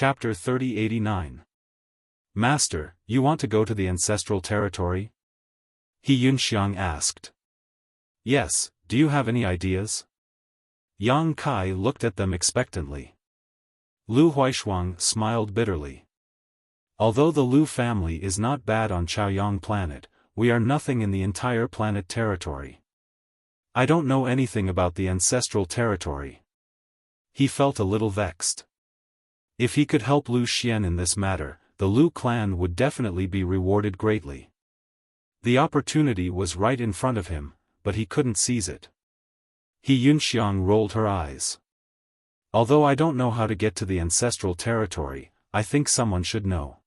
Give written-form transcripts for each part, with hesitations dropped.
Chapter 3089. Master, you want to go to the ancestral territory? He Yunxiang asked. Yes, do you have any ideas? Yang Kai looked at them expectantly. Lu Huaishuang smiled bitterly. Although the Lu family is not bad on Chaoyang planet, we are nothing in the entire planet territory. I don't know anything about the ancestral territory. He felt a little vexed. If he could help Lu Xian in this matter, the Lu clan would definitely be rewarded greatly. The opportunity was right in front of him, but he couldn't seize it. He Yunxiang rolled her eyes. Although I don't know how to get to the ancestral territory, I think someone should know.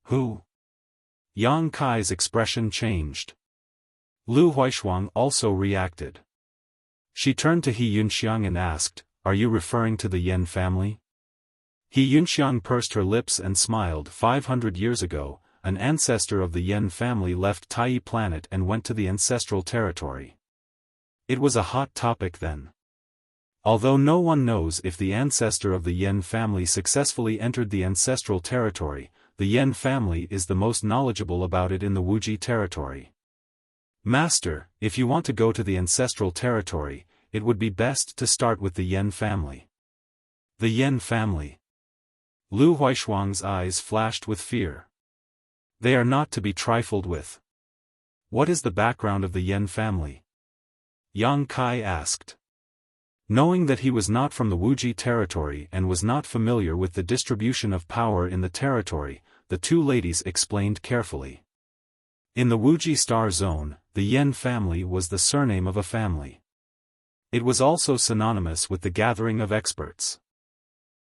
Who? Yang Kai's expression changed. Lu Huaishuang also reacted. She turned to He Yunxiang and asked, "Are you referring to the Yen family?" He Yunxiang pursed her lips and smiled. 500 years ago, an ancestor of the Yen family left Tai planet and went to the ancestral territory. It was a hot topic then. Although no one knows if the ancestor of the Yen family successfully entered the ancestral territory, the Yen family is the most knowledgeable about it in the Wuxia territory. Master, if you want to go to the ancestral territory, it would be best to start with the Yen family. The Yen family. Lu Huaishuang's eyes flashed with fear. They are not to be trifled with. What is the background of the Yen family? Yang Kai asked. Knowing that he was not from the Wuxia territory and was not familiar with the distribution of power in the territory, the two ladies explained carefully. In the Wuxia star zone, the Yen family was the surname of a family. It was also synonymous with the gathering of experts.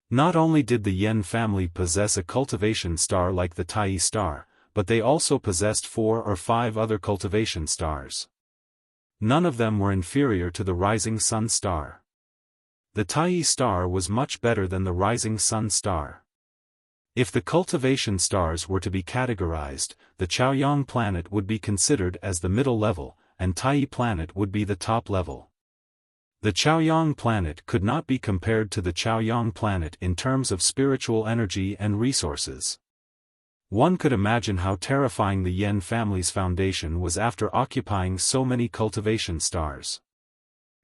Not only did the Yen family possess a cultivation star like the Tai star, but they also possessed 4 or 5 other cultivation stars. None of them were inferior to the rising sun star. The Tai star was much better than the rising sun star. If the cultivation stars were to be categorized, the Chaoyang planet would be considered as the middle level, and Tai planet would be the top level. The Chaoyang planet could not be compared to the Chaoyang planet in terms of spiritual energy and resources. One could imagine how terrifying the Yen family's foundation was after occupying so many cultivation stars.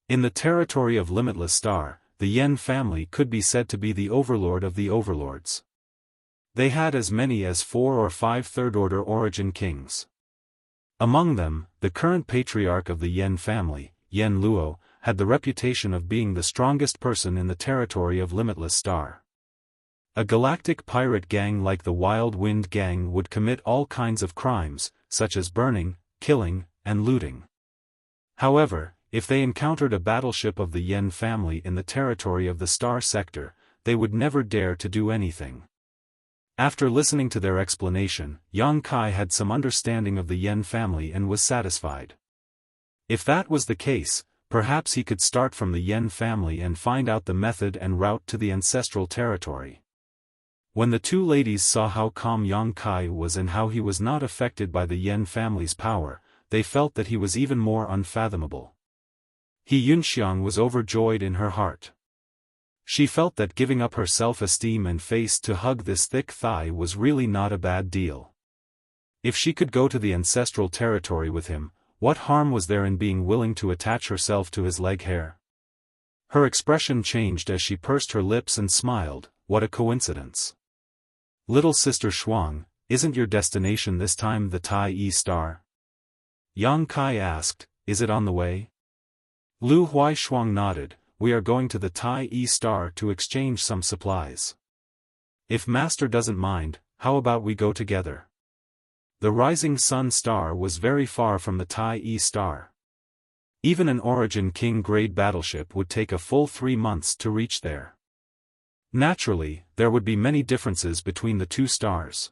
In the territory of Limitless Star, the Yen family could be said to be the overlord of the overlords. They had as many as 4 or 5 third-order origin kings. Among them, the current patriarch of the Yen family, Yen Luo, had the reputation of being the strongest person in the territory of Limitless Star. A galactic pirate gang like the Wild Wind Gang would commit all kinds of crimes, such as burning, killing, and looting. However, if they encountered a battleship of the Yen family in the territory of the Star Sector, they would never dare to do anything. After listening to their explanation, Yang Kai had some understanding of the Yen family and was satisfied. If that was the case, perhaps he could start from the Yen family and find out the method and route to the ancestral territory. When the two ladies saw how calm Yang Kai was and how he was not affected by the Yen family's power, they felt that he was even more unfathomable. He Yunxiang was overjoyed in her heart. She felt that giving up her self-esteem and face to hug this thick thigh was really not a bad deal. If she could go to the ancestral territory with him, what harm was there in being willing to attach herself to his leg hair? Her expression changed as she pursed her lips and smiled. What a coincidence. Little sister Shuang, isn't your destination this time the Tai star? Yang Kai asked, is it on the way? Lu Huaishuang nodded, we are going to the Tai star to exchange some supplies. If Master doesn't mind, how about we go together? The rising sun star was very far from the Tai star. Even an Origin King grade battleship would take a full 3 months to reach there. Naturally, there would be many differences between the two stars.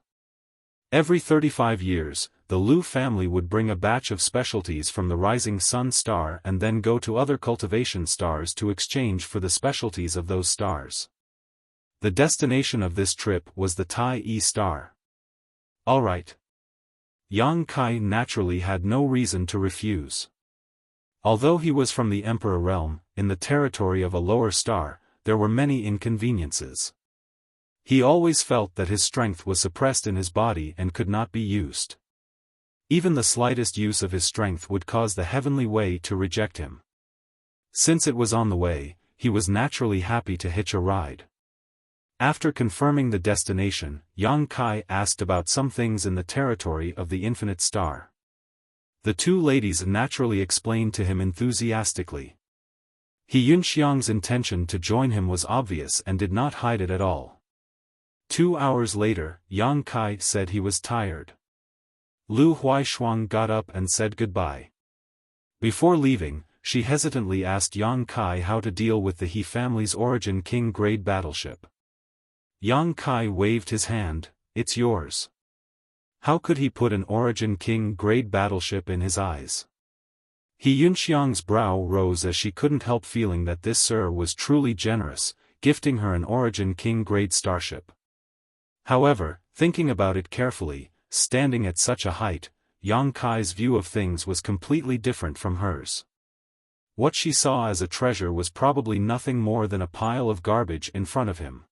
Every 35 years, the Lu family would bring a batch of specialties from the rising sun star and then go to other cultivation stars to exchange for the specialties of those stars. The destination of this trip was the Tai star. All right. Yang Kai naturally had no reason to refuse. Although he was from the Emperor realm, in the territory of a lower star, there were many inconveniences. He always felt that his strength was suppressed in his body and could not be used. Even the slightest use of his strength would cause the heavenly way to reject him. Since it was on the way, he was naturally happy to hitch a ride. After confirming the destination, Yang Kai asked about some things in the territory of the infinite star. The two ladies naturally explained to him enthusiastically. He Yunxiang's intention to join him was obvious and did not hide it at all. 2 hours later, Yang Kai said he was tired. Lu Huaishuang got up and said goodbye. Before leaving, she hesitantly asked Yang Kai how to deal with the He family's Origin King grade battleship. Yang Kai waved his hand, "It's yours." How could he put an Origin King grade battleship in his eyes? He Yunxiang's brow rose as she couldn't help feeling that this sir was truly generous, gifting her an Origin King grade starship. However, thinking about it carefully, standing at such a height, Yang Kai's view of things was completely different from hers. What she saw as a treasure was probably nothing more than a pile of garbage in front of him.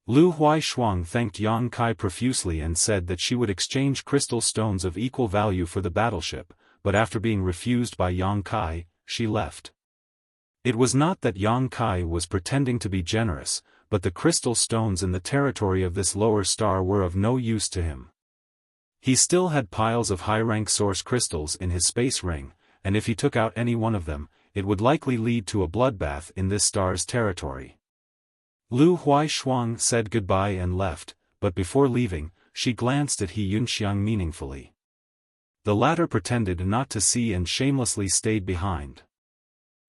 Lu Huaishuang thanked Yang Kai profusely and said that she would exchange crystal stones of equal value for the battleship, but after being refused by Yang Kai, she left. It was not that Yang Kai was pretending to be generous, but the crystal stones in the territory of this lower star were of no use to him. He still had piles of high-rank source crystals in his space ring, and if he took out any one of them, it would likely lead to a bloodbath in this star's territory. Lu Huaishuang said goodbye and left, but before leaving, she glanced at He Yunxiang meaningfully. The latter pretended not to see and shamelessly stayed behind.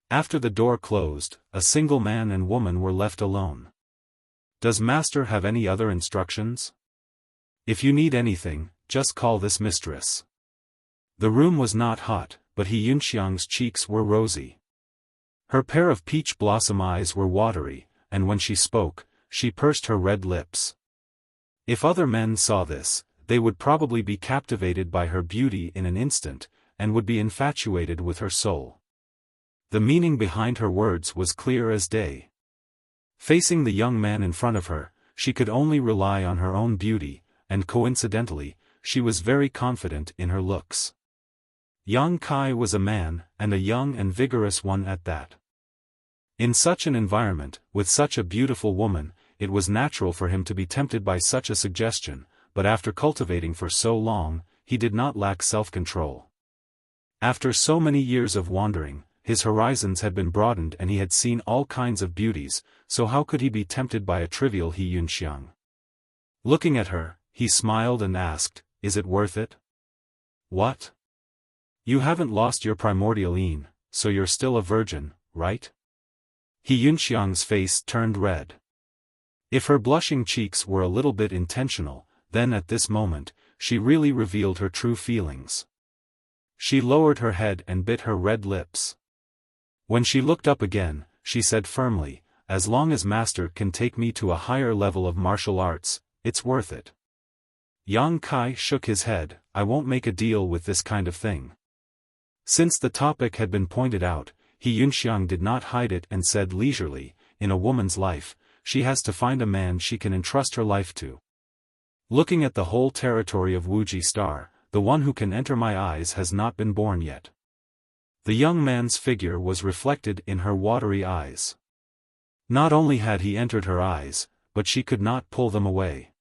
After the door closed, a single man and woman were left alone. "Does Master have any other instructions? If you need anything, just call this mistress." The room was not hot, but He Yunxiang's cheeks were rosy. Her pair of peach blossom eyes were watery, and when she spoke, she pursed her red lips. If other men saw this, they would probably be captivated by her beauty in an instant, and would be infatuated with her soul. The meaning behind her words was clear as day. Facing the young man in front of her, she could only rely on her own beauty, and coincidentally, she was very confident in her looks. Yang Kai was a man, and a young and vigorous one at that. In such an environment, with such a beautiful woman, it was natural for him to be tempted by such a suggestion, but after cultivating for so long, he did not lack self-control. After so many years of wandering, his horizons had been broadened and he had seen all kinds of beauties, so how could he be tempted by a trivial He Yunxiang? Looking at her, he smiled and asked, "Is it worth it?" "What? You haven't lost your primordial yin, so you're still a virgin, right?" He Yunxiang's face turned red. If her blushing cheeks were a little bit intentional, then at this moment, she really revealed her true feelings. She lowered her head and bit her red lips. When she looked up again, she said firmly, "As long as Master can take me to a higher level of martial arts, it's worth it." Yang Kai shook his head, "I won't make a deal with this kind of thing." Since the topic had been pointed out, He Yunxiang did not hide it and said leisurely, "In a woman's life, she has to find a man she can entrust her life to. Looking at the whole territory of Wuxia Star, the one who can enter my eyes has not been born yet." The young man's figure was reflected in her watery eyes. Not only had he entered her eyes, but she could not pull them away.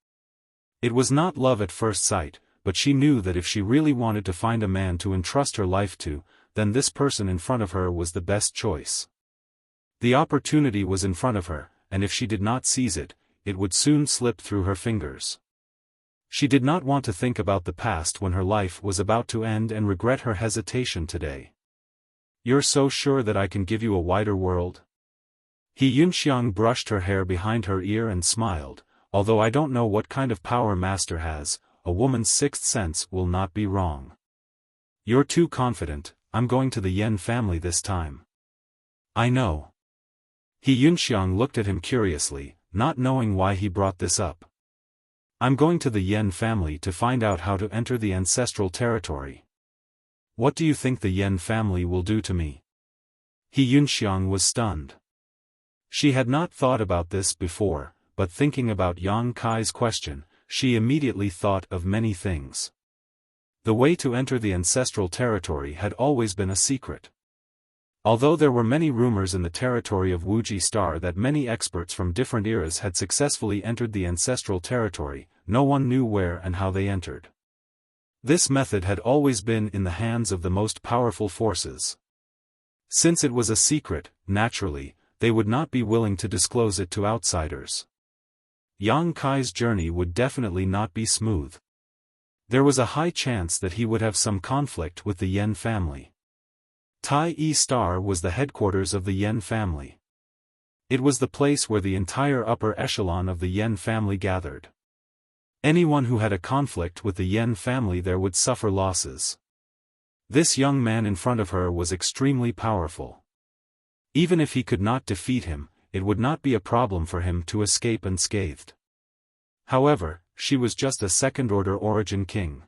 It was not love at first sight, but she knew that if she really wanted to find a man to entrust her life to, then this person in front of her was the best choice. The opportunity was in front of her, and if she did not seize it, it would soon slip through her fingers. She did not want to think about the past when her life was about to end and regret her hesitation today. "You're so sure that I can give you a wider world?" He Yunxiang brushed her hair behind her ear and smiled, "Although I don't know what kind of power Master has, a woman's sixth sense will not be wrong." "You're too confident. I'm going to the Yen family this time." "I know." He Yunxiang looked at him curiously, not knowing why he brought this up. "I'm going to the Yen family to find out how to enter the ancestral territory." "What do you think the Yen family will do to me?" He Yunxiang was stunned. She had not thought about this before, but thinking about Yang Kai's question, she immediately thought of many things. The way to enter the ancestral territory had always been a secret. Although there were many rumors in the territory of Wuxia Star that many experts from different eras had successfully entered the ancestral territory, no one knew where and how they entered. This method had always been in the hands of the most powerful forces. Since it was a secret, naturally, they would not be willing to disclose it to outsiders. Yang Kai's journey would definitely not be smooth. There was a high chance that he would have some conflict with the Yen family. Tai E Star was the headquarters of the Yen family. It was the place where the entire upper echelon of the Yen family gathered. Anyone who had a conflict with the Yen family there would suffer losses. This young man in front of her was extremely powerful. Even if he could not defeat him, it would not be a problem for him to escape unscathed. However, she was just a second-order origin king.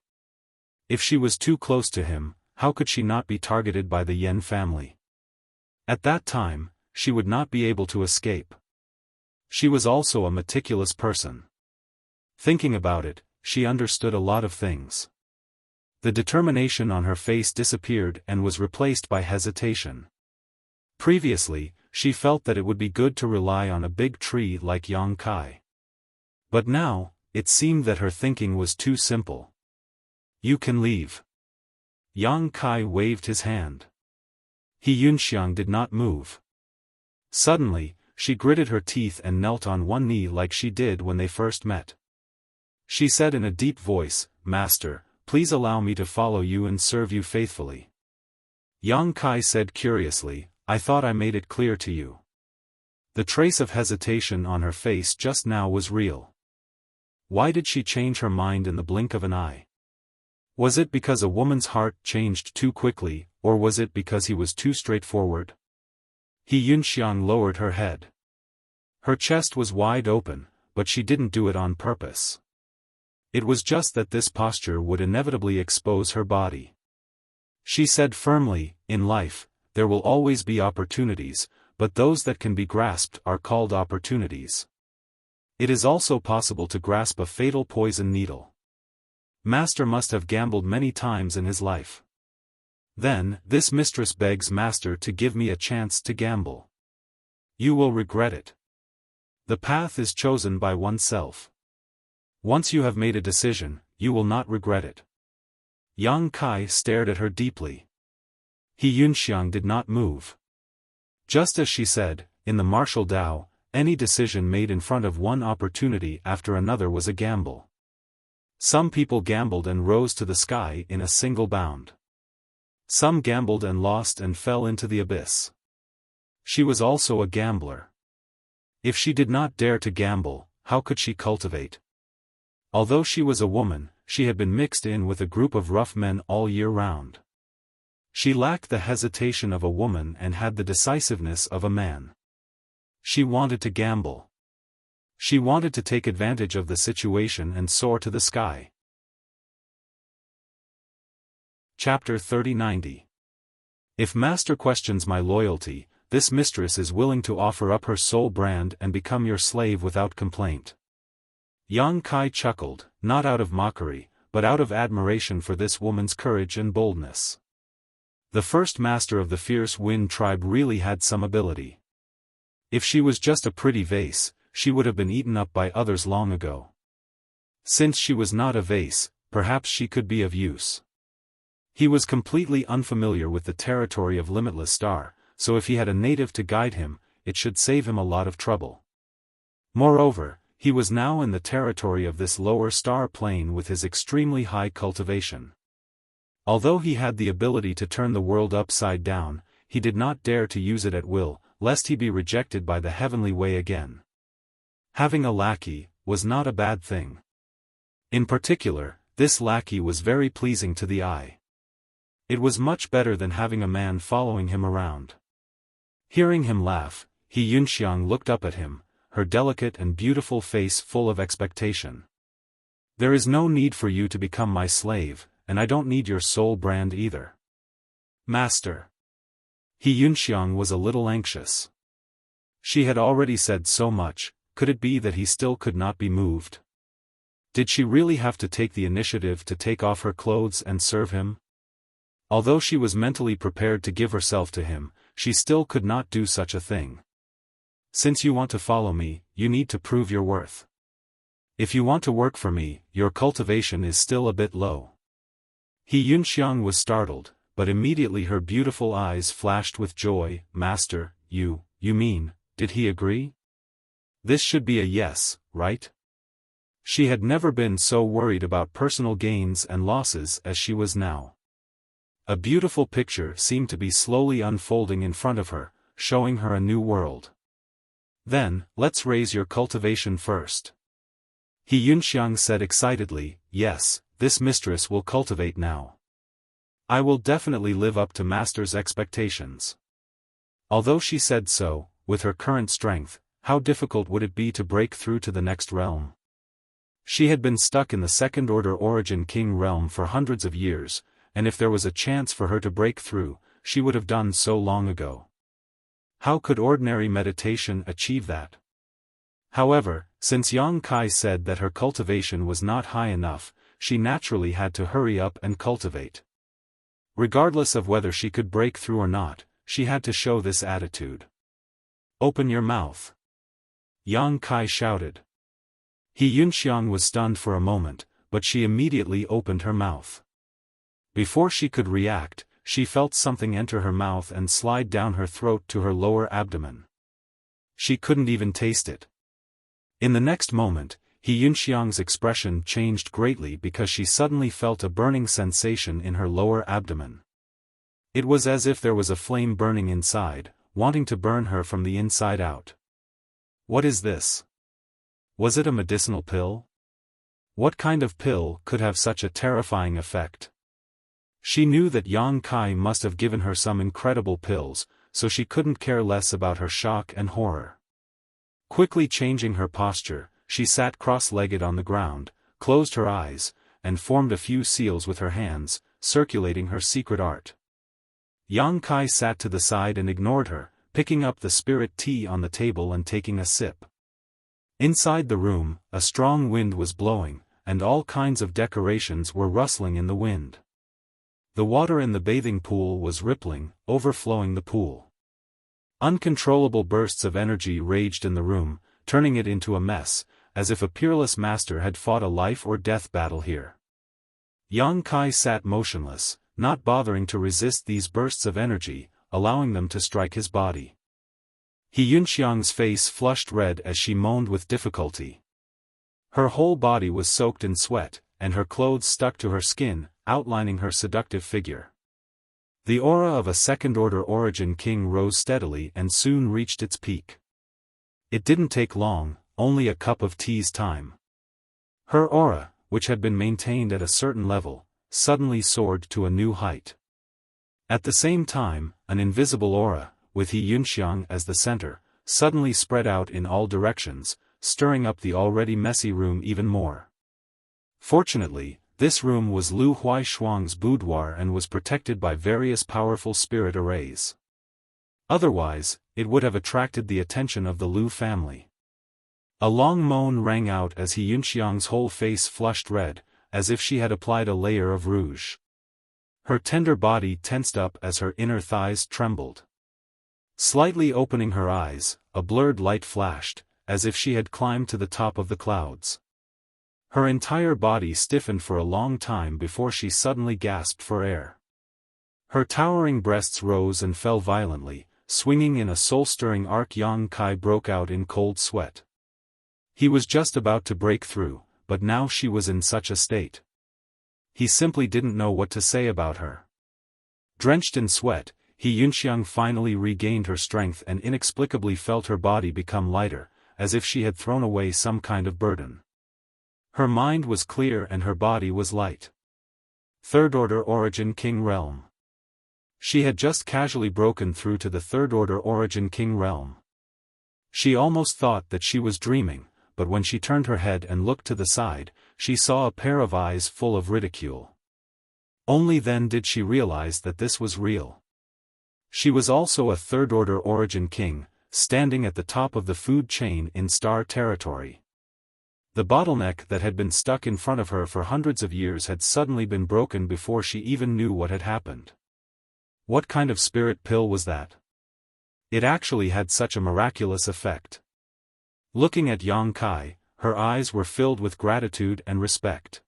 If she was too close to him, how could she not be targeted by the Yen family? At that time, she would not be able to escape. She was also a meticulous person. Thinking about it, she understood a lot of things. The determination on her face disappeared and was replaced by hesitation. Previously, she felt that it would be good to rely on a big tree like Yang Kai. But now, it seemed that her thinking was too simple. You can leave. Yang Kai waved his hand. He Yunxiang did not move. Suddenly, she gritted her teeth and knelt on one knee like she did when they first met. She said in a deep voice, "Master, please allow me to follow you and serve you faithfully." Yang Kai said curiously, "I thought I made it clear to you." The trace of hesitation on her face just now was real. Why did she change her mind in the blink of an eye? Was it because a woman's heart changed too quickly, or was it because he was too straightforward? He Yunxiang lowered her head. Her chest was wide open, but she didn't do it on purpose. It was just that this posture would inevitably expose her body. She said firmly, "In life, there will always be opportunities, but those that can be grasped are called opportunities. It is also possible to grasp a fatal poison needle. Master must have gambled many times in his life. Then, this mistress begs Master to give me a chance to gamble. You will regret it. The path is chosen by oneself. Once you have made a decision, you will not regret it." Yang Kai stared at her deeply. He Yunxiang did not move. Just as she said, in the martial Tao, any decision made in front of one opportunity after another was a gamble. Some people gambled and rose to the sky in a single bound. Some gambled and lost and fell into the abyss. She was also a gambler. If she did not dare to gamble, how could she cultivate? Although she was a woman, she had been mixed in with a group of rough men all year round. She lacked the hesitation of a woman and had the decisiveness of a man. She wanted to gamble. She wanted to take advantage of the situation and soar to the sky. Chapter 3090. If Master questions my loyalty, this mistress is willing to offer up her soul brand and become your slave without complaint. Yang Kai chuckled, not out of mockery, but out of admiration for this woman's courage and boldness. The first master of the fierce wind tribe really had some ability. If she was just a pretty vase, she would have been eaten up by others long ago. Since she was not a vase, perhaps she could be of use. He was completely unfamiliar with the territory of Limitless Star, so if he had a native to guide him, it should save him a lot of trouble. Moreover, he was now in the territory of this lower star plane with his extremely high cultivation. Although he had the ability to turn the world upside down, he did not dare to use it at will, lest he be rejected by the heavenly way again. Having a lackey was not a bad thing. In particular, this lackey was very pleasing to the eye. It was much better than having a man following him around. Hearing him laugh, He Yunxiang looked up at him, her delicate and beautiful face full of expectation. "There is no need for you to become my slave, and I don't need your soul brand either." "Master." He Yunxiang was a little anxious. She had already said so much, could it be that he still could not be moved? Did she really have to take the initiative to take off her clothes and serve him? Although she was mentally prepared to give herself to him, she still could not do such a thing. Since you want to follow me, you need to prove your worth. If you want to work for me, your cultivation is still a bit low. He Yunxiang was startled, but immediately her beautiful eyes flashed with joy. Master, you mean, did he agree? This should be a yes, right? She had never been so worried about personal gains and losses as she was now. A beautiful picture seemed to be slowly unfolding in front of her, showing her a new world. Then, let's raise your cultivation first. He Yunxiang said excitedly, yes, this mistress will cultivate now. I will definitely live up to master's expectations. Although she said so, with her current strength, how difficult would it be to break through to the next realm? She had been stuck in the second-order Origin King realm for hundreds of years, and if there was a chance for her to break through, she would have done so long ago. How could ordinary meditation achieve that? However, since Yang Kai said that her cultivation was not high enough, she naturally had to hurry up and cultivate. Regardless of whether she could break through or not, she had to show this attitude. Open your mouth. Yang Kai shouted. He Yunxiang was stunned for a moment, but she immediately opened her mouth. Before she could react, she felt something enter her mouth and slide down her throat to her lower abdomen. She couldn't even taste it. In the next moment, He Yunxiang's expression changed greatly because she suddenly felt a burning sensation in her lower abdomen. It was as if there was a flame burning inside, wanting to burn her from the inside out. What is this? Was it a medicinal pill? What kind of pill could have such a terrifying effect? She knew that Yang Kai must have given her some incredible pills, so she couldn't care less about her shock and horror. Quickly changing her posture, she sat cross-legged on the ground, closed her eyes, and formed a few seals with her hands, circulating her secret art. Yang Kai sat to the side and ignored her, picking up the spirit tea on the table and taking a sip. Inside the room, a strong wind was blowing, and all kinds of decorations were rustling in the wind. The water in the bathing pool was rippling, overflowing the pool. Uncontrollable bursts of energy raged in the room, turning it into a mess, as if a peerless master had fought a life-or-death battle here. Yang Kai sat motionless, not bothering to resist these bursts of energy, allowing them to strike his body. He Yunxiang's face flushed red as she moaned with difficulty. Her whole body was soaked in sweat, and her clothes stuck to her skin, outlining her seductive figure. The aura of a second-order Origin King rose steadily and soon reached its peak. It didn't take long, only a cup of tea's time. Her aura, which had been maintained at a certain level, suddenly soared to a new height. At the same time, an invisible aura, with He Yunxiang as the center, suddenly spread out in all directions, stirring up the already messy room even more. Fortunately, this room was Lu Huaishuang's boudoir and was protected by various powerful spirit arrays. Otherwise, it would have attracted the attention of the Lu family. A long moan rang out as He Yunxiang's whole face flushed red, as if she had applied a layer of rouge. Her tender body tensed up as her inner thighs trembled. Slightly opening her eyes, a blurred light flashed, as if she had climbed to the top of the clouds. Her entire body stiffened for a long time before she suddenly gasped for air. Her towering breasts rose and fell violently, swinging in a soul-stirring arc. Yang Kai broke out in cold sweat. He was just about to break through, but now she was in such a state. He simply didn't know what to say about her. Drenched in sweat, He Yunxiang finally regained her strength and inexplicably felt her body become lighter, as if she had thrown away some kind of burden. Her mind was clear and her body was light. Third-order Origin King Realm. She had just casually broken through to the third-order Origin King Realm. She almost thought that she was dreaming, but when she turned her head and looked to the side, she saw a pair of eyes full of ridicule. Only then did she realize that this was real. She was also a third-order Origin King, standing at the top of the food chain in star territory. The bottleneck that had been stuck in front of her for hundreds of years had suddenly been broken before she even knew what had happened. What kind of spirit pill was that? It actually had such a miraculous effect. Looking at Yang Kai, her eyes were filled with gratitude and respect.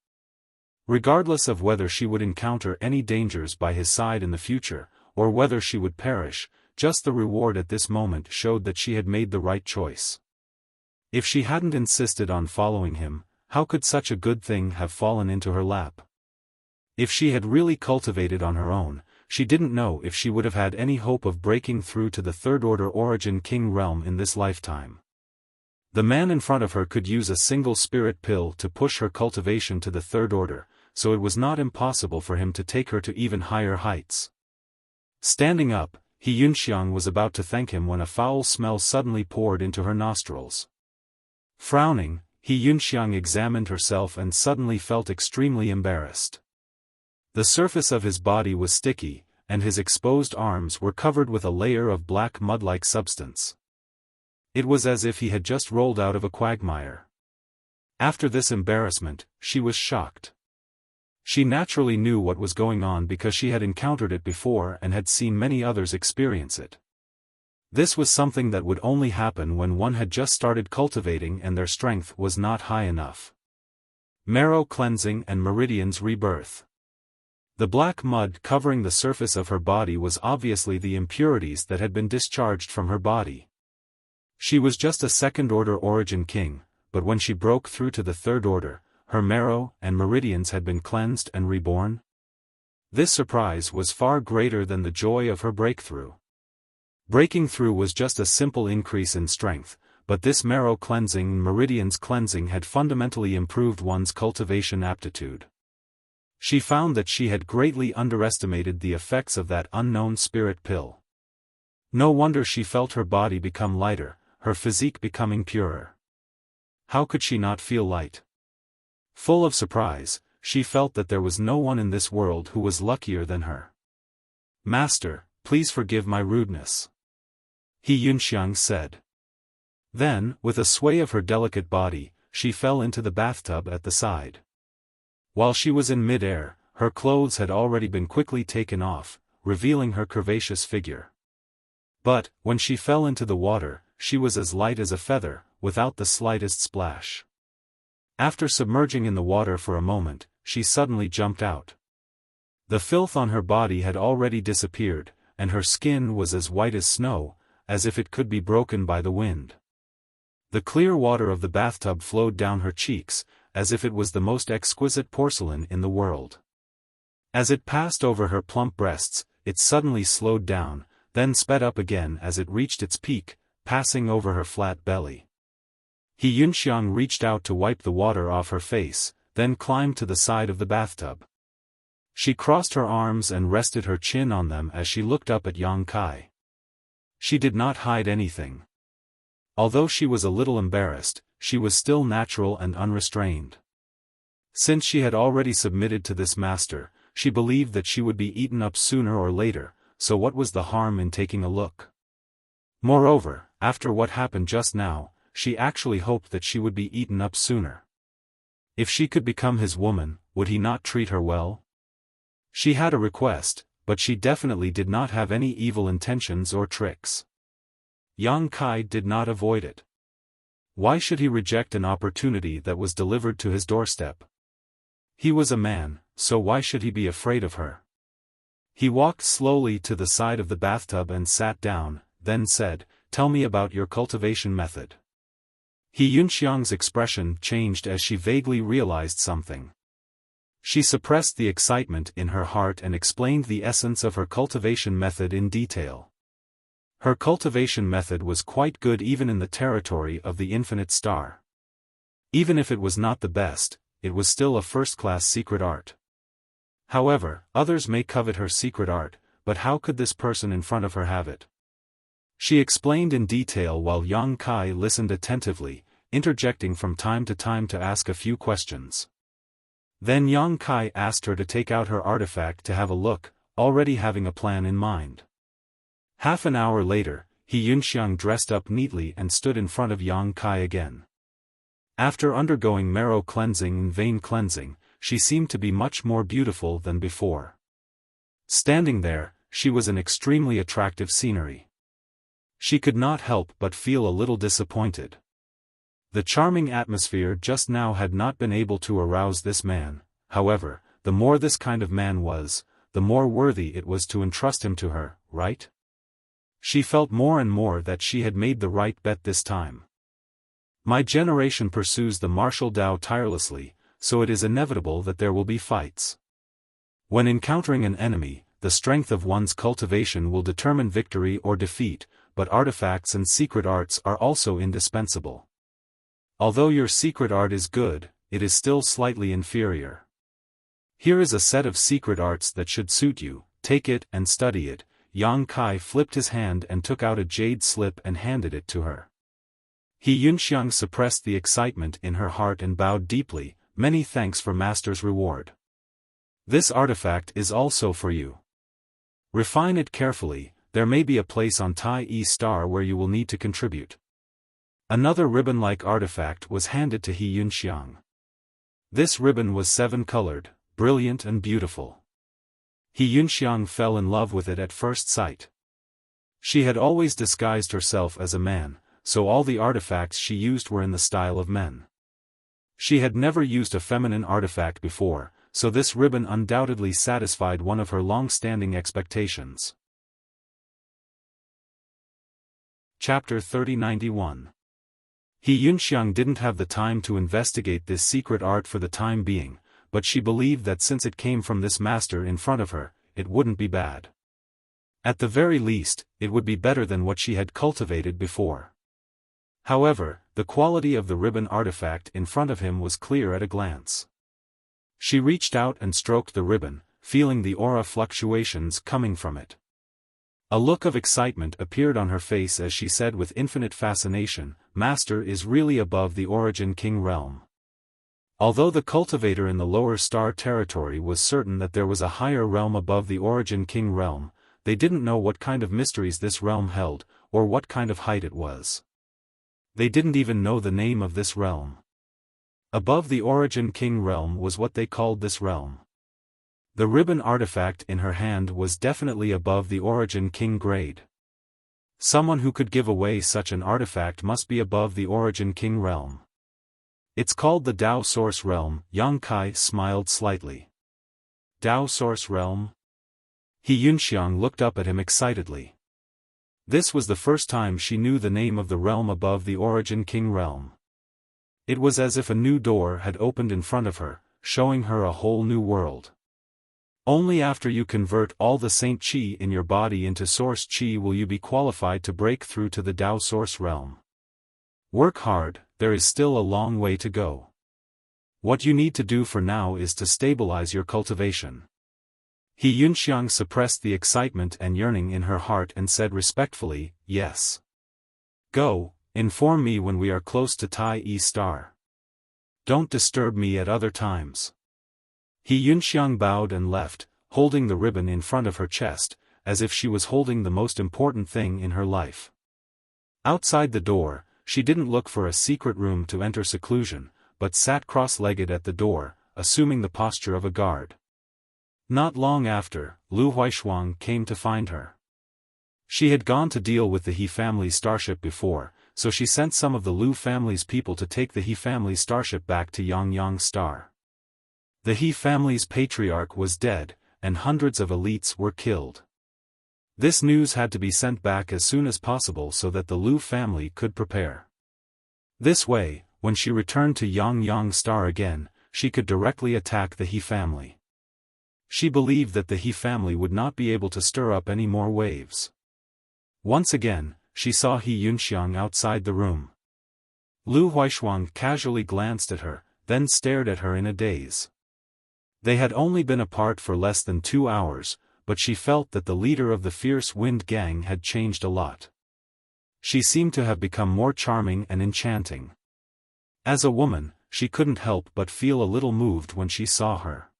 Regardless of whether she would encounter any dangers by his side in the future, or whether she would perish, just the reward at this moment showed that she had made the right choice. If she hadn't insisted on following him, how could such a good thing have fallen into her lap? If she had really cultivated on her own, she didn't know if she would have had any hope of breaking through to the third-order origin king realm in this lifetime. The man in front of her could use a single spirit pill to push her cultivation to the third order, so it was not impossible for him to take her to even higher heights. Standing up, He Yunxiang was about to thank him when a foul smell suddenly poured into her nostrils. Frowning, He Yunxiang examined herself and suddenly felt extremely embarrassed. The surface of his body was sticky, and his exposed arms were covered with a layer of black mud-like substance. It was as if he had just rolled out of a quagmire. After this embarrassment, she was shocked. She naturally knew what was going on because she had encountered it before and had seen many others experience it. This was something that would only happen when one had just started cultivating and their strength was not high enough. Marrow cleansing and meridians rebirth. The black mud covering the surface of her body was obviously the impurities that had been discharged from her body. She was just a second-order origin king, but when she broke through to the third order, her marrow and meridians had been cleansed and reborn. This surprise was far greater than the joy of her breakthrough. Breaking through was just a simple increase in strength, but this marrow cleansing and meridians cleansing had fundamentally improved one's cultivation aptitude. She found that she had greatly underestimated the effects of that unknown spirit pill. No wonder she felt her body become lighter, her physique becoming purer. How could she not feel light? Full of surprise, she felt that there was no one in this world who was luckier than her. "Master, please forgive my rudeness," He Yunxiang said. Then, with a sway of her delicate body, she fell into the bathtub at the side. While she was in mid-air, her clothes had already been quickly taken off, revealing her curvaceous figure. But, when she fell into the water, she was as light as a feather, without the slightest splash. After submerging in the water for a moment, she suddenly jumped out. The filth on her body had already disappeared, and her skin was as white as snow, as if it could be broken by the wind. The clear water of the bathtub flowed down her cheeks, as if it was the most exquisite porcelain in the world. As it passed over her plump breasts, it suddenly slowed down, then sped up again as it reached its peak, passing over her flat belly. He Yunxiang reached out to wipe the water off her face, then climbed to the side of the bathtub. She crossed her arms and rested her chin on them as she looked up at Yang Kai. She did not hide anything. Although she was a little embarrassed, she was still natural and unrestrained. Since she had already submitted to this master, she believed that she would be eaten up sooner or later, so what was the harm in taking a look? Moreover, after what happened just now, she actually hoped that she would be eaten up sooner. If she could become his woman, would he not treat her well? She had a request, but she definitely did not have any evil intentions or tricks. Yang Kai did not avoid it. Why should he reject an opportunity that was delivered to his doorstep? He was a man, so why should he be afraid of her? He walked slowly to the side of the bathtub and sat down, then said, "Tell me about your cultivation method." He Yunxiang's expression changed as she vaguely realized something. She suppressed the excitement in her heart and explained the essence of her cultivation method in detail. Her cultivation method was quite good even in the territory of the infinite star. Even if it was not the best, it was still a first-class secret art. However, others may covet her secret art, but how could this person in front of her have it? She explained in detail while Yang Kai listened attentively, interjecting from time to ask a few questions. Then Yang Kai asked her to take out her artifact to have a look, already having a plan in mind. Half an hour later, He Yunxiang dressed up neatly and stood in front of Yang Kai again. After undergoing marrow cleansing and vein cleansing, she seemed to be much more beautiful than before. Standing there, she was an extremely attractive scenery. She could not help but feel a little disappointed. The charming atmosphere just now had not been able to arouse this man. However, the more this kind of man was, the more worthy it was to entrust him to her, right? She felt more and more that she had made the right bet this time. My generation pursues the martial Tao tirelessly, so it is inevitable that there will be fights. When encountering an enemy, the strength of one's cultivation will determine victory or defeat, but artifacts and secret arts are also indispensable. Although your secret art is good, it is still slightly inferior. Here is a set of secret arts that should suit you, take it and study it. Yang Kai flipped his hand and took out a jade slip and handed it to her. He Yunxiang suppressed the excitement in her heart and bowed deeply. Many thanks for Master's reward. This artifact is also for you. Refine it carefully, there may be a place on Tai E Star where you will need to contribute. Another ribbon-like artifact was handed to He Yunxiang. This ribbon was 7-colored, brilliant and beautiful. He Yunxiang fell in love with it at first sight. She had always disguised herself as a man, so all the artifacts she used were in the style of men. She had never used a feminine artifact before, so this ribbon undoubtedly satisfied one of her long-standing expectations. Chapter 3091. He Yunxiang didn't have the time to investigate this secret art for the time being, but she believed that since it came from this master in front of her, it wouldn't be bad. At the very least, it would be better than what she had cultivated before. However, the quality of the ribbon artifact in front of him was clear at a glance. She reached out and stroked the ribbon, feeling the aura fluctuations coming from it. A look of excitement appeared on her face as she said with infinite fascination, "Master is really above the Origin King realm." Although the cultivator in the lower star territory was certain that there was a higher realm above the Origin King realm, they didn't know what kind of mysteries this realm held, or what kind of height it was. They didn't even know the name of this realm. Above the Origin King realm was what they called this realm. The ribbon artifact in her hand was definitely above the Origin King grade. Someone who could give away such an artifact must be above the Origin King realm. It's called the Tao Source Realm. Yang Kai smiled slightly. Tao Source Realm? He Yunxiang looked up at him excitedly. This was the first time she knew the name of the realm above the Origin King realm. It was as if a new door had opened in front of her, showing her a whole new world. Only after you convert all the Saint Qi in your body into Source Qi will you be qualified to break through to the Tao Source Realm. Work hard, there is still a long way to go. What you need to do for now is to stabilize your cultivation. He Yunxiang suppressed the excitement and yearning in her heart and said respectfully, "Yes. Go, inform me when we are close to Tai E Star. Don't disturb me at other times." He Yunxiang bowed and left, holding the ribbon in front of her chest, as if she was holding the most important thing in her life. Outside the door, she didn't look for a secret room to enter seclusion, but sat cross-legged at the door, assuming the posture of a guard. Not long after, Lu Huaishuang came to find her. She had gone to deal with the He family's starship before, so she sent some of the Lu family's people to take the He family's starship back to Yang Star. The He family's patriarch was dead, and hundreds of elites were killed. This news had to be sent back as soon as possible so that the Lu family could prepare. This way, when she returned to Yang Star again, she could directly attack the He family. She believed that the He family would not be able to stir up any more waves. Once again, she saw He Yunxiang outside the room. Lu Huaishuang casually glanced at her, then stared at her in a daze. They had only been apart for less than 2 hours, but she felt that the leader of the fierce wind gang had changed a lot. She seemed to have become more charming and enchanting. As a woman, she couldn't help but feel a little moved when she saw her.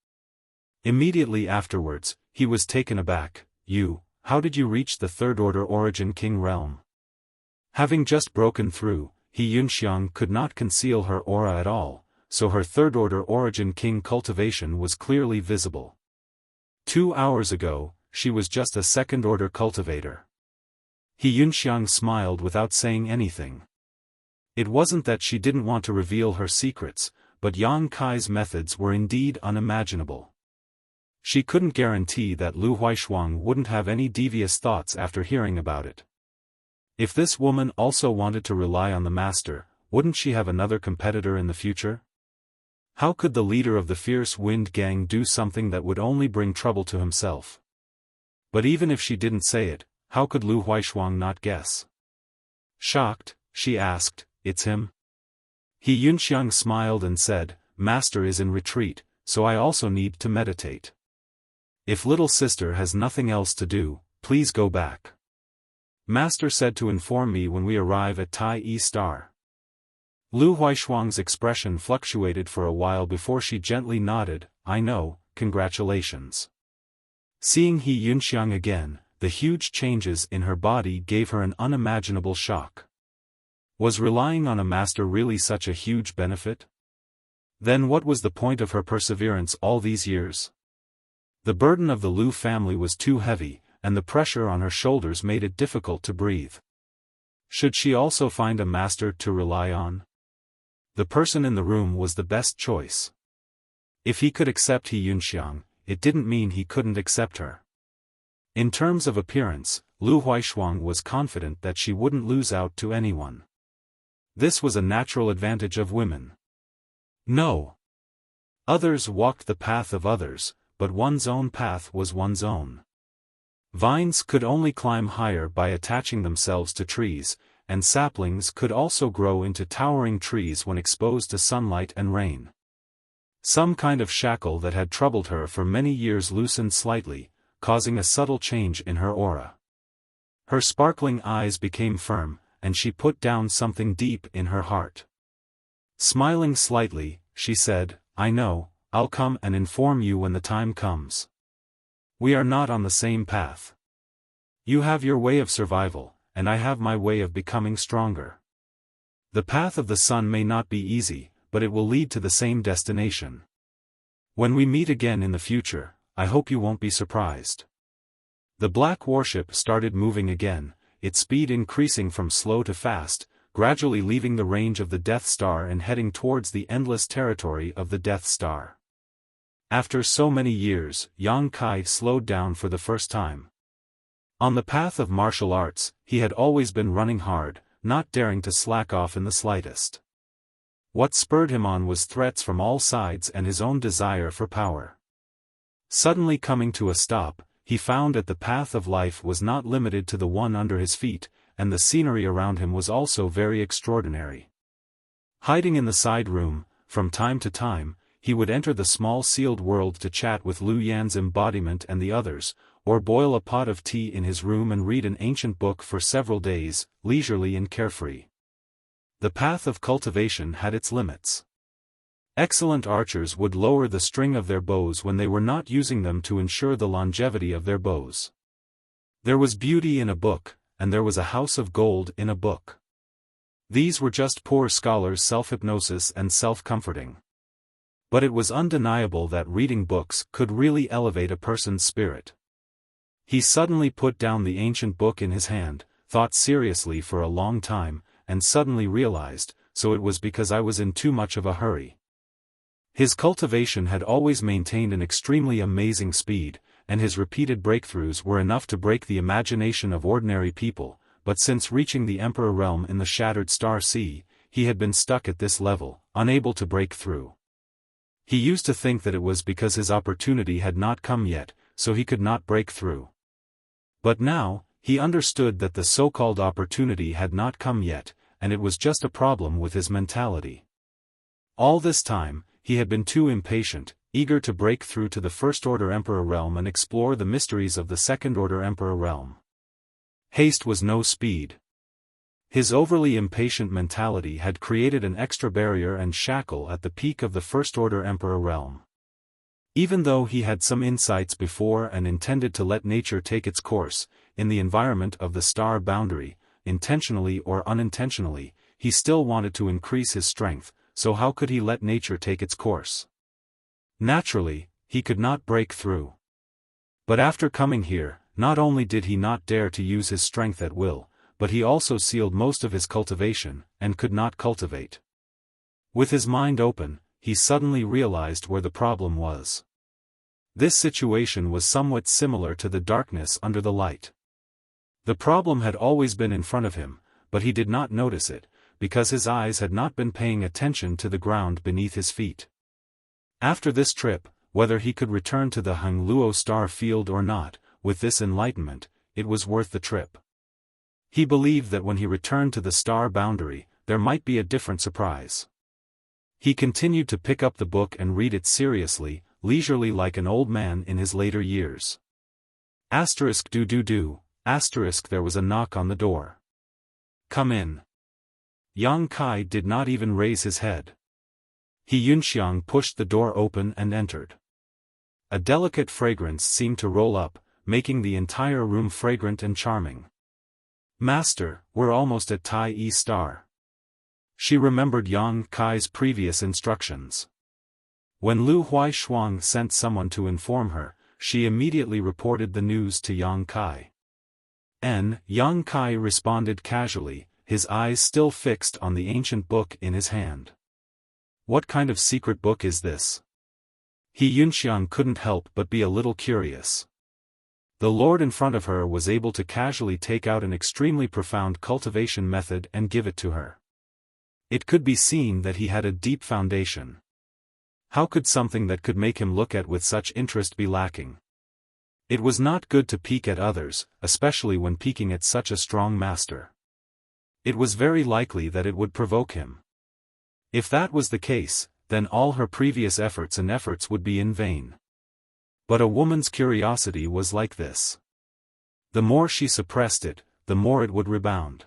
Immediately afterwards, he was taken aback. "You, how did you reach the Third Order Origin King realm?" Having just broken through, He Yunxiang could not conceal her aura at all, so her third-order origin king cultivation was clearly visible. 2 hours ago, she was just a second-order cultivator. He Yunxiang smiled without saying anything. It wasn't that she didn't want to reveal her secrets, but Yang Kai's methods were indeed unimaginable. She couldn't guarantee that Lu Huaishuang wouldn't have any devious thoughts after hearing about it. If this woman also wanted to rely on the master, wouldn't she have another competitor in the future? How could the leader of the fierce wind gang do something that would only bring trouble to himself? But even if she didn't say it, how could Lu Huaishuang not guess? Shocked, she asked, "It's him?" He Yunxiang smiled and said, "Master is in retreat, so I also need to meditate. If little sister has nothing else to do, please go back. Master said to inform me when we arrive at Tai E Star." Lu Huaishuang's expression fluctuated for a while before she gently nodded, "I know, congratulations." Seeing He Yunxiang again, the huge changes in her body gave her an unimaginable shock. Was relying on a master really such a huge benefit? Then what was the point of her perseverance all these years? The burden of the Lu family was too heavy, and the pressure on her shoulders made it difficult to breathe. Should she also find a master to rely on? The person in the room was the best choice. If he could accept He Yunxiang, it didn't mean he couldn't accept her. In terms of appearance, Lu Huaishuang was confident that she wouldn't lose out to anyone. This was a natural advantage of women. No. Others walked the path of others, but one's own path was one's own. Vines could only climb higher by attaching themselves to trees, and saplings could also grow into towering trees when exposed to sunlight and rain. Some kind of shackle that had troubled her for many years loosened slightly, causing a subtle change in her aura. Her sparkling eyes became firm, and she put down something deep in her heart. Smiling slightly, she said, "I know, I'll come and inform you when the time comes. We are not on the same path. You have your way of survival, and I have my way of becoming stronger. The path of the sun may not be easy, but it will lead to the same destination. When we meet again in the future, I hope you won't be surprised." The black warship started moving again, its speed increasing from slow to fast, gradually leaving the range of the Death Star and heading towards the endless territory of the Death Star. After so many years, Yang Kai slowed down for the first time. On the path of martial arts, he had always been running hard, not daring to slack off in the slightest. What spurred him on was threats from all sides and his own desire for power. Suddenly coming to a stop, he found that the path of life was not limited to the one under his feet, and the scenery around him was also very extraordinary. Hiding in the side room, from time to time, he would enter the small sealed world to chat with Lu Yan's embodiment and the others, or boil a pot of tea in his room and read an ancient book for several days, leisurely and carefree. The path of cultivation had its limits. Excellent archers would lower the string of their bows when they were not using them to ensure the longevity of their bows. There was beauty in a book, and there was a house of gold in a book. These were just poor scholars' self-hypnosis and self-comforting. But it was undeniable that reading books could really elevate a person's spirit. He suddenly put down the ancient book in his hand, thought seriously for a long time, and suddenly realized, so it was because I was in too much of a hurry. His cultivation had always maintained an extremely amazing speed, and his repeated breakthroughs were enough to break the imagination of ordinary people, but since reaching the Emperor realm in the Shattered Star Sea, he had been stuck at this level, unable to break through. He used to think that it was because his opportunity had not come yet, so he could not break through. But now, he understood that the so-called opportunity had not come yet, and it was just a problem with his mentality. All this time, he had been too impatient, eager to break through to the First-Order Emperor realm and explore the mysteries of the Second-Order Emperor realm. Haste was no speed. His overly impatient mentality had created an extra barrier and shackle at the peak of the First-Order Emperor realm. Even though he had some insights before and intended to let nature take its course, in the environment of the star boundary, intentionally or unintentionally, he still wanted to increase his strength, so how could he let nature take its course? Naturally, he could not break through. But after coming here, not only did he not dare to use his strength at will, but he also sealed most of his cultivation, and could not cultivate. With his mind open, he suddenly realized where the problem was. This situation was somewhat similar to the darkness under the light. The problem had always been in front of him, but he did not notice it, because his eyes had not been paying attention to the ground beneath his feet. After this trip, whether he could return to the Hangluo star field or not, with this enlightenment, it was worth the trip. He believed that when he returned to the star boundary, there might be a different surprise. He continued to pick up the book and read it seriously, leisurely like an old man in his later years. There was a knock on the door. Come in. Yang Kai did not even raise his head. He Yunxiang pushed the door open and entered. A delicate fragrance seemed to roll up, making the entire room fragrant and charming. Master, we're almost at Tai E Star. She remembered Yang Kai's previous instructions. When Lu Huaishuang sent someone to inform her, she immediately reported the news to Yang Kai. Yang Kai responded casually, his eyes still fixed on the ancient book in his hand. What kind of secret book is this? He Yunxiang couldn't help but be a little curious. The lord in front of her was able to casually take out an extremely profound cultivation method and give it to her. It could be seen that he had a deep foundation. How could something that could make him look at with such interest be lacking? It was not good to peek at others, especially when peeking at such a strong master. It was very likely that it would provoke him. If that was the case, then all her previous efforts would be in vain. But a woman's curiosity was like this. The more she suppressed it, the more it would rebound.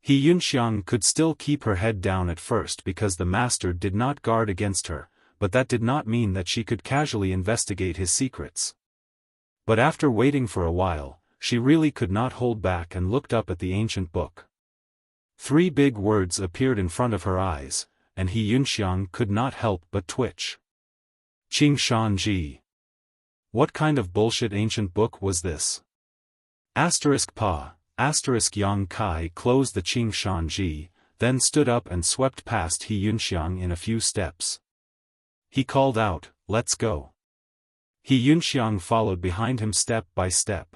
He Yunxiang could still keep her head down at first because the master did not guard against her, but that did not mean that she could casually investigate his secrets. But after waiting for a while, she really could not hold back and looked up at the ancient book. 3 big words appeared in front of her eyes, and He Yunxiang could not help but twitch. Qingshan Ji. What kind of bullshit ancient book was this? Yang Kai closed the Qingshan Ji, then stood up and swept past He Yunxiang in a few steps. He called out, "Let's go." He Yunxiang followed behind him step by step.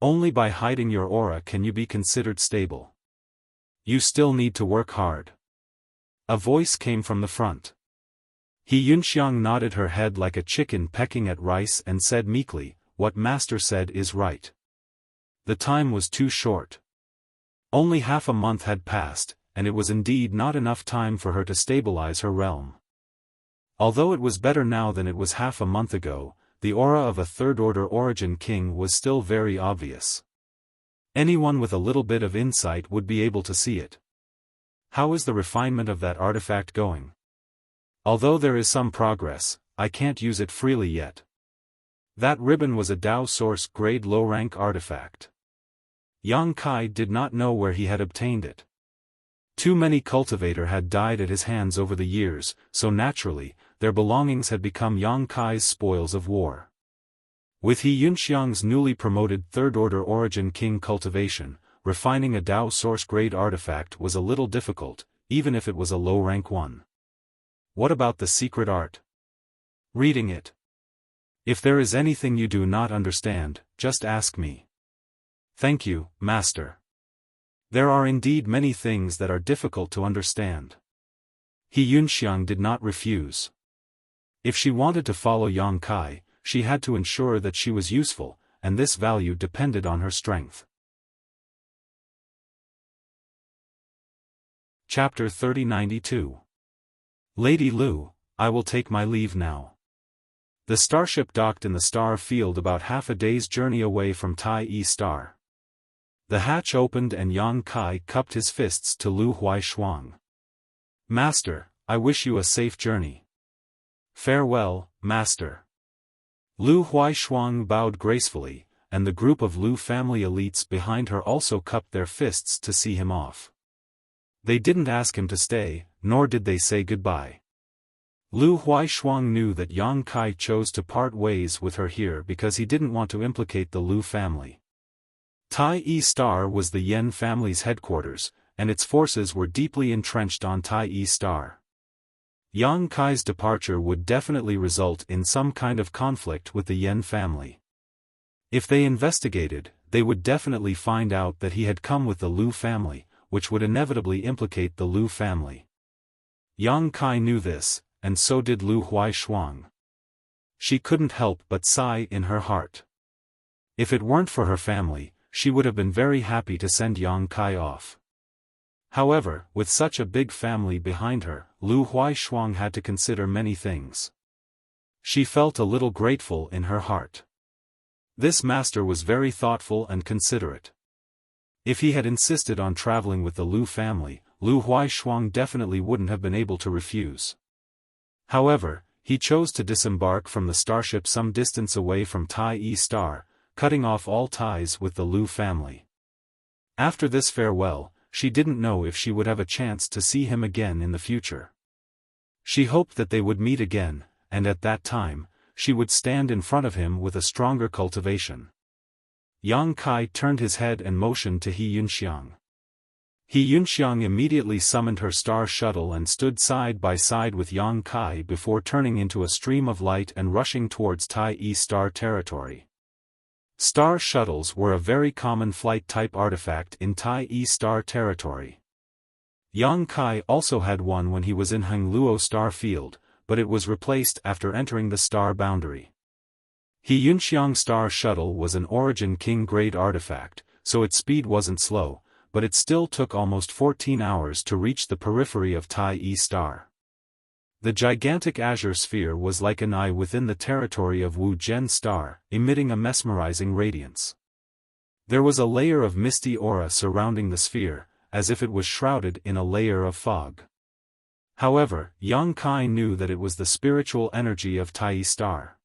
Only by hiding your aura can you be considered stable. You still need to work hard. A voice came from the front. He Yunxiang nodded her head like a chicken pecking at rice and said meekly, "What master said is right." The time was too short. Only half a month had passed, and it was indeed not enough time for her to stabilize her realm. Although it was better now than it was half a month ago, the aura of a third-order origin king was still very obvious. Anyone with a little bit of insight would be able to see it. How is the refinement of that artifact going? Although there is some progress, I can't use it freely yet. That ribbon was a Dao Source grade low-rank artifact. Yang Kai did not know where he had obtained it. Too many cultivator had died at his hands over the years, so naturally, their belongings had become Yang Kai's spoils of war. With He Yunxiang's newly promoted third-order origin king cultivation, refining a Dao Source grade artifact was a little difficult, even if it was a low-rank one. What about the secret art? Reading it. If there is anything you do not understand, just ask me. Thank you, Master. There are indeed many things that are difficult to understand. He Yunxiang did not refuse. If she wanted to follow Yang Kai, she had to ensure that she was useful, and this value depended on her strength. Chapter 3092. Lady Lu, I will take my leave now. The starship docked in the star field about half a day's journey away from Tai E Star. The hatch opened and Yang Kai cupped his fists to Lu Huaishuang. Master, I wish you a safe journey. Farewell, Master. Lu Huaishuang bowed gracefully, and the group of Lu family elites behind her also cupped their fists to see him off. They didn't ask him to stay, nor did they say goodbye. Lu Huaishuang knew that Yang Kai chose to part ways with her here because he didn't want to implicate the Lu family. Tai Yi Star was the Yen family's headquarters, and its forces were deeply entrenched on Tai Yi Star. Yang Kai's departure would definitely result in some kind of conflict with the Yen family. If they investigated, they would definitely find out that he had come with the Lu family, which would inevitably implicate the Lu family. Yang Kai knew this, and so did Lu Huaishuang. She couldn't help but sigh in her heart. If it weren't for her family, she would have been very happy to send Yang Kai off. However, with such a big family behind her, Lu Huaishuang had to consider many things. She felt a little grateful in her heart. This master was very thoughtful and considerate. If he had insisted on traveling with the Lu family, Lu Huaishuang definitely wouldn't have been able to refuse. However, he chose to disembark from the starship some distance away from Tai Yi Star, cutting off all ties with the Lu family. After this farewell, she didn't know if she would have a chance to see him again in the future. She hoped that they would meet again, and at that time, she would stand in front of him with a stronger cultivation. Yang Kai turned his head and motioned to He Yunxiang. He Yunxiang immediately summoned her star shuttle and stood side by side with Yang Kai before turning into a stream of light and rushing towards Tai Yi Star territory. Star shuttles were a very common flight-type artifact in Tai Yi Star territory. Yang Kai also had one when he was in Hengluo Star Field, but it was replaced after entering the star boundary. He Yunxiang Star Shuttle was an Origin King grade artifact, so its speed wasn't slow, but it still took almost 14 hours to reach the periphery of Tai Yi Star. The gigantic azure sphere was like an eye within the territory of Wu Zhen Star, emitting a mesmerizing radiance. There was a layer of misty aura surrounding the sphere, as if it was shrouded in a layer of fog. However, Yang Kai knew that it was the spiritual energy of Tai Yi Star.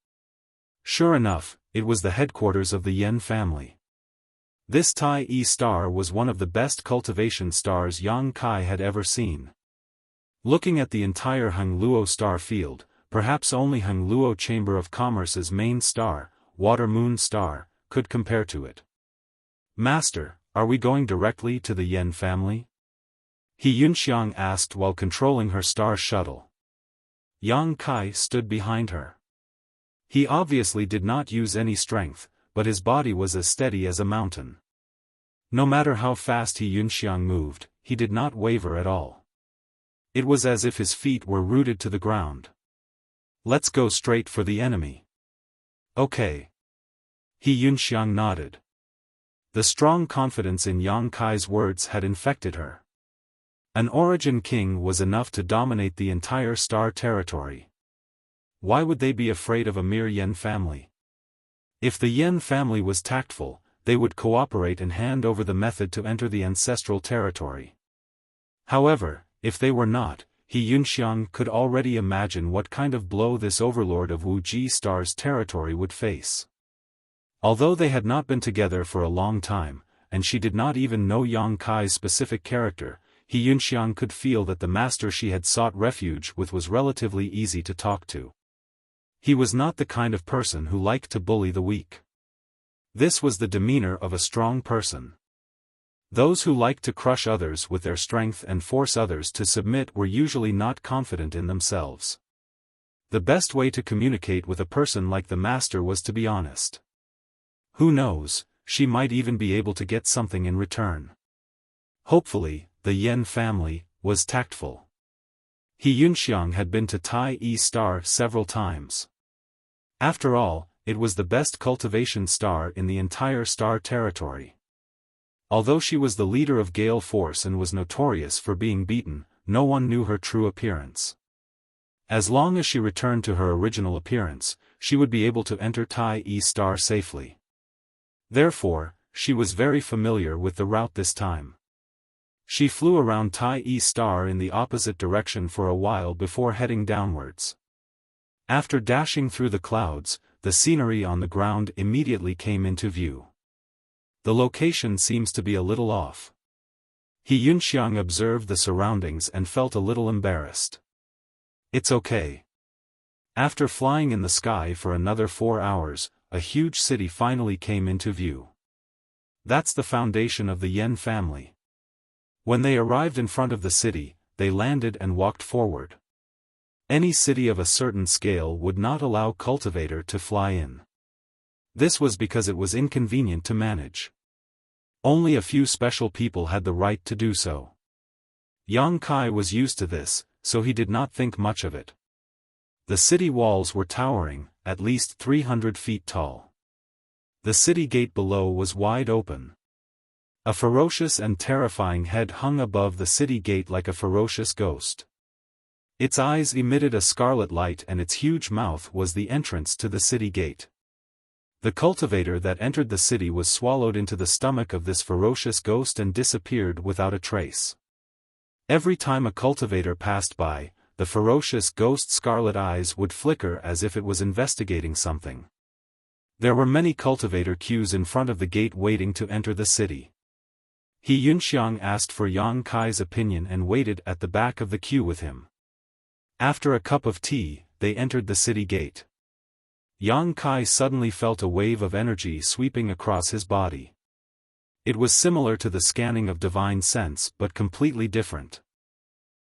Sure enough, it was the headquarters of the Yen family. This Tai Yi Star was one of the best cultivation stars Yang Kai had ever seen. Looking at the entire Hengluo star field, perhaps only Hengluo Chamber of Commerce's main star, Water Moon Star, could compare to it. Master, are we going directly to the Yen family? He Yunxiang asked while controlling her star shuttle. Yang Kai stood behind her. He obviously did not use any strength, but his body was as steady as a mountain. No matter how fast He Yunxiang moved, he did not waver at all. It was as if his feet were rooted to the ground. Let's go straight for the enemy. Okay. He Yunxiang nodded. The strong confidence in Yang Kai's words had infected her. An Origin King was enough to dominate the entire star territory. Why would they be afraid of a mere Yen family? If the Yen family was tactful, they would cooperate and hand over the method to enter the ancestral territory. However, if they were not, He Yunxiang could already imagine what kind of blow this overlord of Wu Ji Star's territory would face. Although they had not been together for a long time, and she did not even know Yang Kai's specific character, He Yunxiang could feel that the master she had sought refuge with was relatively easy to talk to. He was not the kind of person who liked to bully the weak. This was the demeanor of a strong person. Those who liked to crush others with their strength and force others to submit were usually not confident in themselves. The best way to communicate with a person like the master was to be honest. Who knows, she might even be able to get something in return. Hopefully, the Yen family was tactful. He Yunxiang had been to Tai Yi Star several times. After all, it was the best cultivation star in the entire star territory. Although she was the leader of Gale Force and was notorious for being beaten, no one knew her true appearance. As long as she returned to her original appearance, she would be able to enter Tai Yi Star safely. Therefore, she was very familiar with the route this time. She flew around Tai Yi Star in the opposite direction for a while before heading downwards. After dashing through the clouds, the scenery on the ground immediately came into view. The location seems to be a little off. He Yunxiang observed the surroundings and felt a little embarrassed. It's okay. After flying in the sky for another 4 hours, a huge city finally came into view. That's the foundation of the Yen family. When they arrived in front of the city, they landed and walked forward. Any city of a certain scale would not allow cultivator to fly in. This was because it was inconvenient to manage. Only a few special people had the right to do so. Yang Kai was used to this, so he did not think much of it. The city walls were towering, at least 300 feet tall. The city gate below was wide open. A ferocious and terrifying head hung above the city gate like a ferocious ghost. Its eyes emitted a scarlet light and its huge mouth was the entrance to the city gate. The cultivator that entered the city was swallowed into the stomach of this ferocious ghost and disappeared without a trace. Every time a cultivator passed by, the ferocious ghost's scarlet eyes would flicker as if it was investigating something. There were many cultivator queues in front of the gate waiting to enter the city. He Yunxiang asked for Yang Kai's opinion and waited at the back of the queue with him. After a cup of tea, they entered the city gate. Yang Kai suddenly felt a wave of energy sweeping across his body. It was similar to the scanning of divine sense but completely different.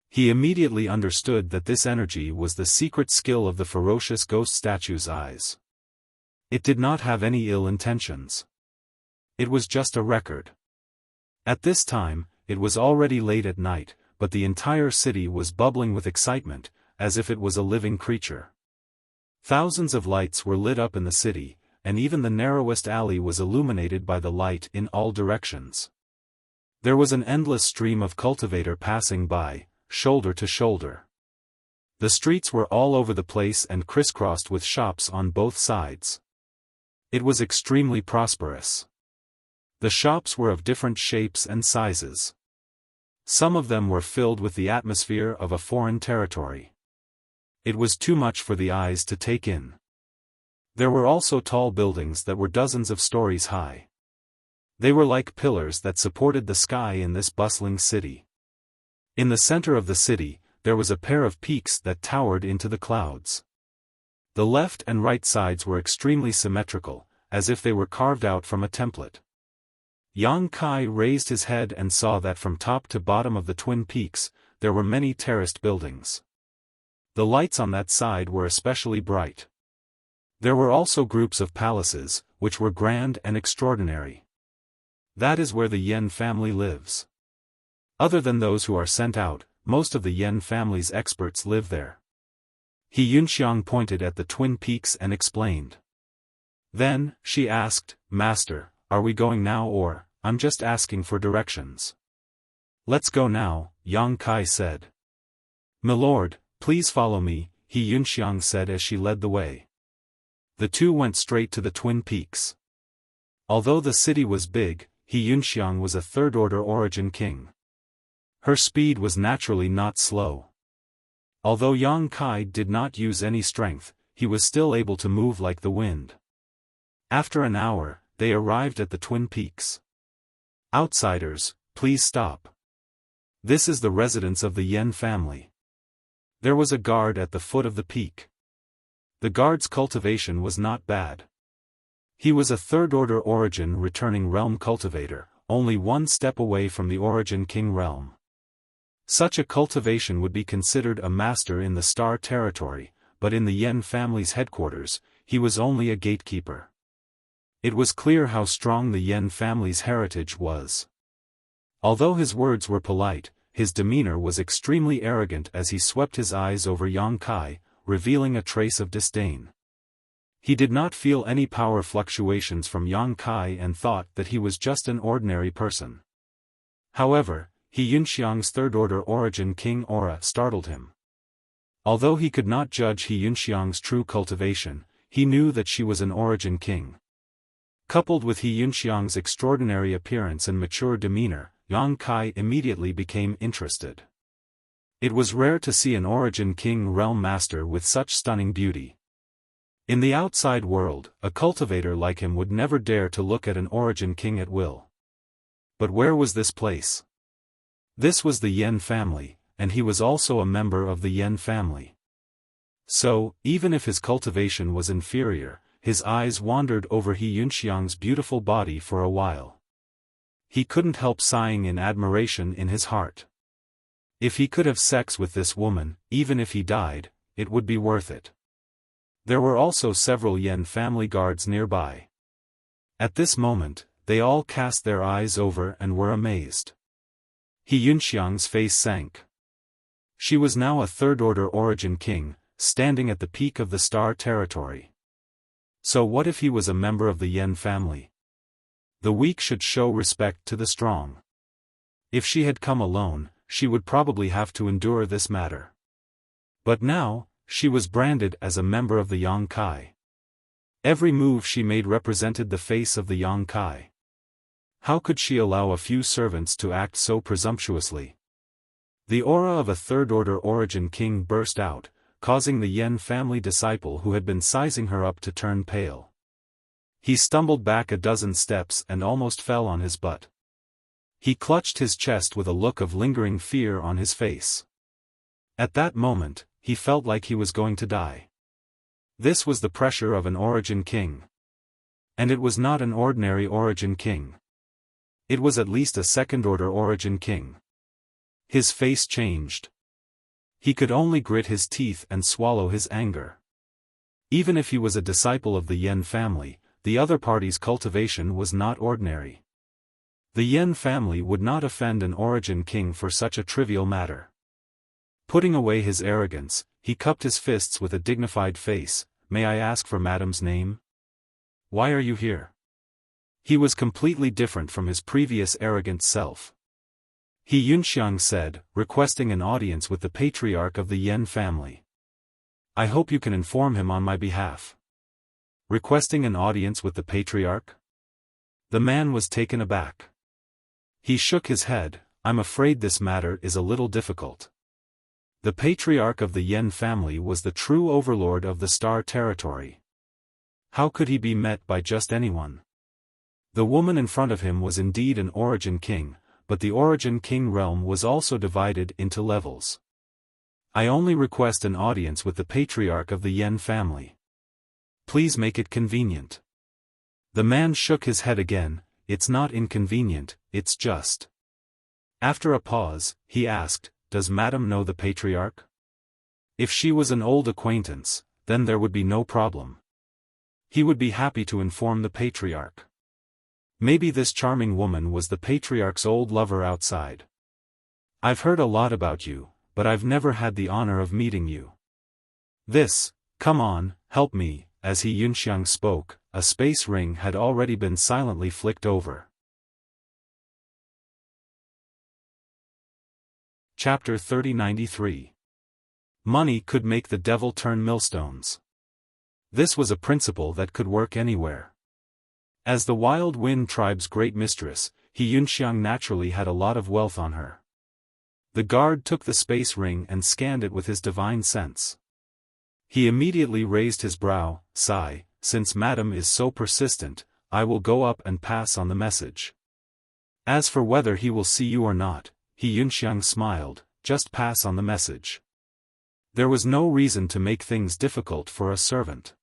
He immediately understood that this energy was the secret skill of the ferocious ghost statue's eyes. It did not have any ill intentions. It was just a record. At this time, it was already late at night, but the entire city was bubbling with excitement, as if it was a living creature. Thousands of lights were lit up in the city, and even the narrowest alley was illuminated by the light in all directions. There was an endless stream of cultivator passing by, shoulder to shoulder. The streets were all over the place and crisscrossed with shops on both sides. It was extremely prosperous. The shops were of different shapes and sizes. Some of them were filled with the atmosphere of a foreign territory. It was too much for the eyes to take in. There were also tall buildings that were dozens of stories high. They were like pillars that supported the sky in this bustling city. In the center of the city, there was a pair of peaks that towered into the clouds. The left and right sides were extremely symmetrical, as if they were carved out from a template. Yang Kai raised his head and saw that from top to bottom of the twin peaks, there were many terraced buildings. The lights on that side were especially bright. There were also groups of palaces, which were grand and extraordinary. That is where the Yen family lives. Other than those who are sent out, most of the Yen family's experts live there. He Yunxiang pointed at the twin peaks and explained. Then, she asked, Master, are we going now or, I'm just asking for directions. Let's go now, Yang Kai said. Milord, please follow me, He Yunxiang said as she led the way. The two went straight to the twin peaks. Although the city was big, He Yunxiang was a third-order origin king. Her speed was naturally not slow. Although Yang Kai did not use any strength, he was still able to move like the wind. After an hour, they arrived at the twin peaks. Outsiders, please stop. This is the residence of the Yen family. There was a guard at the foot of the peak. The guard's cultivation was not bad. He was a third-order origin returning realm cultivator, only one step away from the origin king realm. Such a cultivation would be considered a master in the star territory, but in the Yen family's headquarters, he was only a gatekeeper. It was clear how strong the Yen family's heritage was. Although his words were polite, his demeanor was extremely arrogant as he swept his eyes over Yang Kai, revealing a trace of disdain. He did not feel any power fluctuations from Yang Kai and thought that he was just an ordinary person. However, He Yunxiang's third-order origin king aura startled him. Although he could not judge He Yunxiang's true cultivation, he knew that she was an origin king. Coupled with He Yunxiang's extraordinary appearance and mature demeanor, Yang Kai immediately became interested. It was rare to see an origin king realm master with such stunning beauty. In the outside world, a cultivator like him would never dare to look at an origin king at will. But where was this place? This was the Yen family, and he was also a member of the Yen family. So, even if his cultivation was inferior, his eyes wandered over He Yunxiang's beautiful body for a while. He couldn't help sighing in admiration in his heart. If he could have sex with this woman, even if he died, it would be worth it. There were also several Yen family guards nearby. At this moment, they all cast their eyes over and were amazed. He Yunxiang's face sank. She was now a third-order origin king, standing at the peak of the star territory. So what if he was a member of the Yen family? The weak should show respect to the strong. If she had come alone, she would probably have to endure this matter. But now, she was branded as a member of the Yongkai. Every move she made represented the face of the Yongkai. How could she allow a few servants to act so presumptuously? The aura of a third-order origin king burst out, causing the Yen family disciple who had been sizing her up to turn pale. He stumbled back a dozen steps and almost fell on his butt. He clutched his chest with a look of lingering fear on his face. At that moment, he felt like he was going to die. This was the pressure of an origin king. And it was not an ordinary origin king. It was at least a second-order origin king. His face changed. He could only grit his teeth and swallow his anger. Even if he was a disciple of the Yen family, the other party's cultivation was not ordinary. The Yen family would not offend an origin king for such a trivial matter. Putting away his arrogance, he cupped his fists with a dignified face. "May I ask for madam's name? Why are you here?" He was completely different from his previous arrogant self. He Yunxiang said, requesting an audience with the patriarch of the Yen family. "I hope you can inform him on my behalf." Requesting an audience with the patriarch? The man was taken aback. He shook his head. "I'm afraid this matter is a little difficult." The patriarch of the Yen family was the true overlord of the Star Territory. How could he be met by just anyone? The woman in front of him was indeed an origin king, but the origin king realm was also divided into levels. "I only request an audience with the patriarch of the Yen family. Please make it convenient." The man shook his head again. "It's not inconvenient, it's just." After a pause, he asked, "Does madam know the patriarch?" If she was an old acquaintance, then there would be no problem. He would be happy to inform the patriarch. Maybe this charming woman was the patriarch's old lover outside. "I've heard a lot about you, but I've never had the honor of meeting you." Come on, help me." As He Yunxiang spoke, a space ring had already been silently flicked over. Chapter 3093. Money could make the devil turn millstones. This was a principle that could work anywhere. As the Wild Wind tribe's great mistress, He Yunxiang naturally had a lot of wealth on her. The guard took the space ring and scanned it with his divine sense. He immediately raised his brow. "Sigh, since madam is so persistent, I will go up and pass on the message. As for whether he will see you or not," He Yunxiang smiled, "just pass on the message." There was no reason to make things difficult for a servant.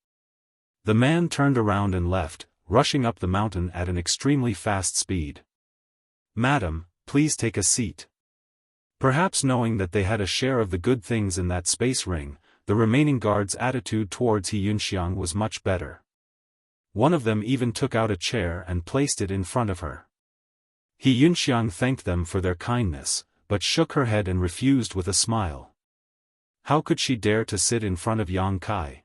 The man turned around and left, rushing up the mountain at an extremely fast speed. "Madam, please take a seat." Perhaps knowing that they had a share of the good things in that space ring, the remaining guards' attitude towards He Yunxiang was much better. One of them even took out a chair and placed it in front of her. He Yunxiang thanked them for their kindness, but shook her head and refused with a smile. How could she dare to sit in front of Yang Kai?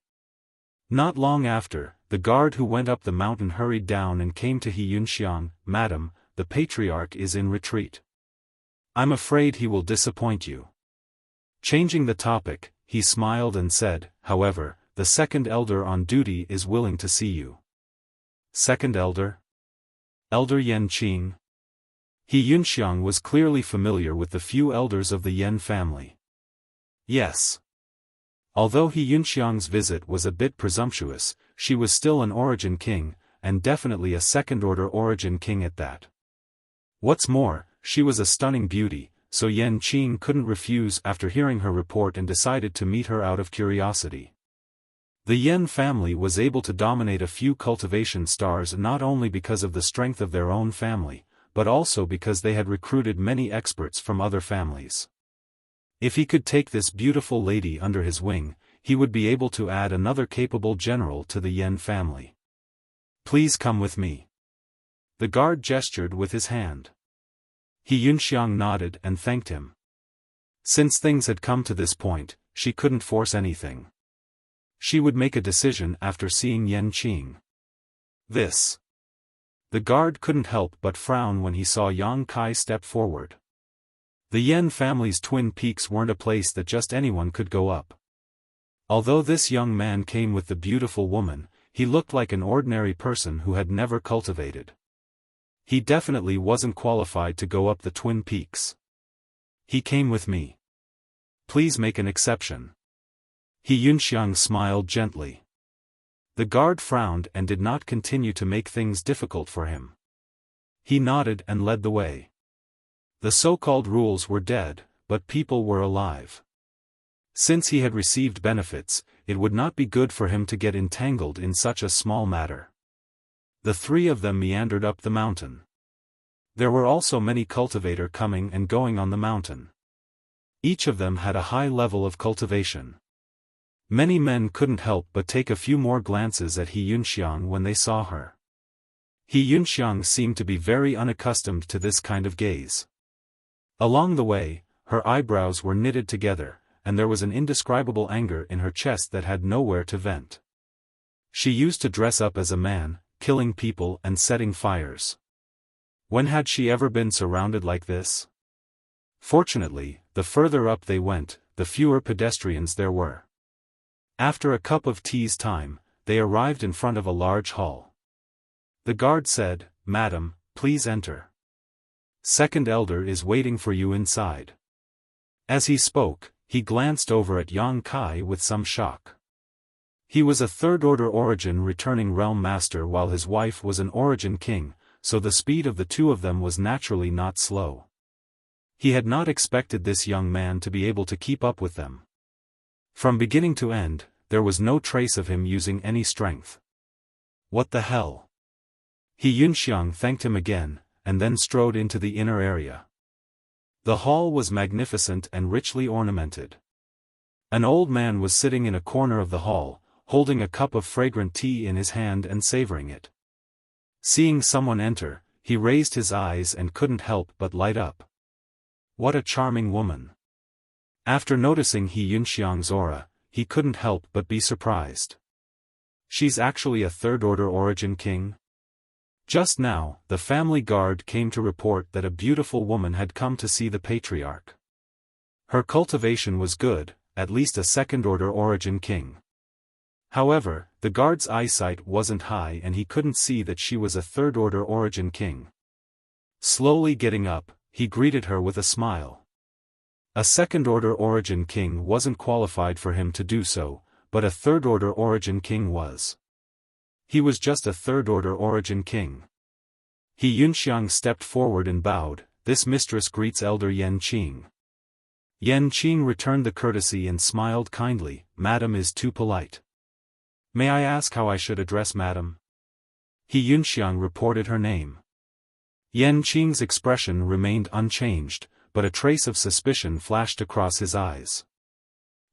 Not long after, the guard who went up the mountain hurried down and came to He Yunxiang. "Madam, the patriarch is in retreat. I'm afraid he will disappoint you." Changing the topic, he smiled and said, "However, the second elder on duty is willing to see you." Second elder? Elder Yen Qing? He Yunxiang was clearly familiar with the few elders of the Yen family. Yes. Although He Yunxiang's visit was a bit presumptuous, she was still an origin king, and definitely a second-order origin king at that. What's more, she was a stunning beauty, so Yan Qing couldn't refuse after hearing her report and decided to meet her out of curiosity. The Yan family was able to dominate a few cultivation stars not only because of the strength of their own family, but also because they had recruited many experts from other families. If he could take this beautiful lady under his wing, he would be able to add another capable general to the Yan family. Please come with me. The guard gestured with his hand. He Yunxiang nodded and thanked him. Since things had come to this point, she couldn't force anything. She would make a decision after seeing Yan Qing. This. The guard couldn't help but frown when he saw Yang Kai step forward. The Yan family's twin peaks weren't a place that just anyone could go up. Although this young man came with the beautiful woman, he looked like an ordinary person who had never cultivated. He definitely wasn't qualified to go up the twin peaks. He came with me. Please make an exception. He Yunxiang smiled gently. The guard frowned and did not continue to make things difficult for him. He nodded and led the way. The so-called rules were dead, but people were alive. Since he had received benefits, it would not be good for him to get entangled in such a small matter. The three of them meandered up the mountain. There were also many cultivators coming and going on the mountain. Each of them had a high level of cultivation. Many men couldn't help but take a few more glances at He Yunxiang when they saw her. He Yunxiang seemed to be very unaccustomed to this kind of gaze. Along the way, her eyebrows were knitted together, and there was an indescribable anger in her chest that had nowhere to vent. She used to dress up as a man, killing people and setting fires. When had she ever been surrounded like this? Fortunately, the further up they went, the fewer pedestrians there were. After a cup of tea's time, they arrived in front of a large hall. The guard said, "Madam, please enter. Second elder is waiting for you inside." As he spoke, he glanced over at Yang Kai with some shock. He was a third-order origin returning realm master while his wife was an origin king, so the speed of the two of them was naturally not slow. He had not expected this young man to be able to keep up with them. From beginning to end, there was no trace of him using any strength. What the hell? He Yunxiang thanked him again, and then strode into the inner area. The hall was magnificent and richly ornamented. An old man was sitting in a corner of the hall, holding a cup of fragrant tea in his hand and savoring it. Seeing someone enter, he raised his eyes and couldn't help but light up. What a charming woman! After noticing He Yunxiang's aura, he couldn't help but be surprised. She's actually a third-order origin king? Just now, the family guard came to report that a beautiful woman had come to see the patriarch. Her cultivation was good, at least a second-order origin king. However, the guard's eyesight wasn't high and he couldn't see that she was a third-order origin king. Slowly getting up, he greeted her with a smile. A second-order origin king wasn't qualified for him to do so, but a third-order origin king was. He was just a third-order origin king. He Yunxiang stepped forward and bowed. "This mistress greets elder Yan Qing." Yan Qing returned the courtesy and smiled kindly. "Madam is too polite. May I ask how I should address madam?" He Yunxiang reported her name. Yan Qing's expression remained unchanged, but a trace of suspicion flashed across his eyes.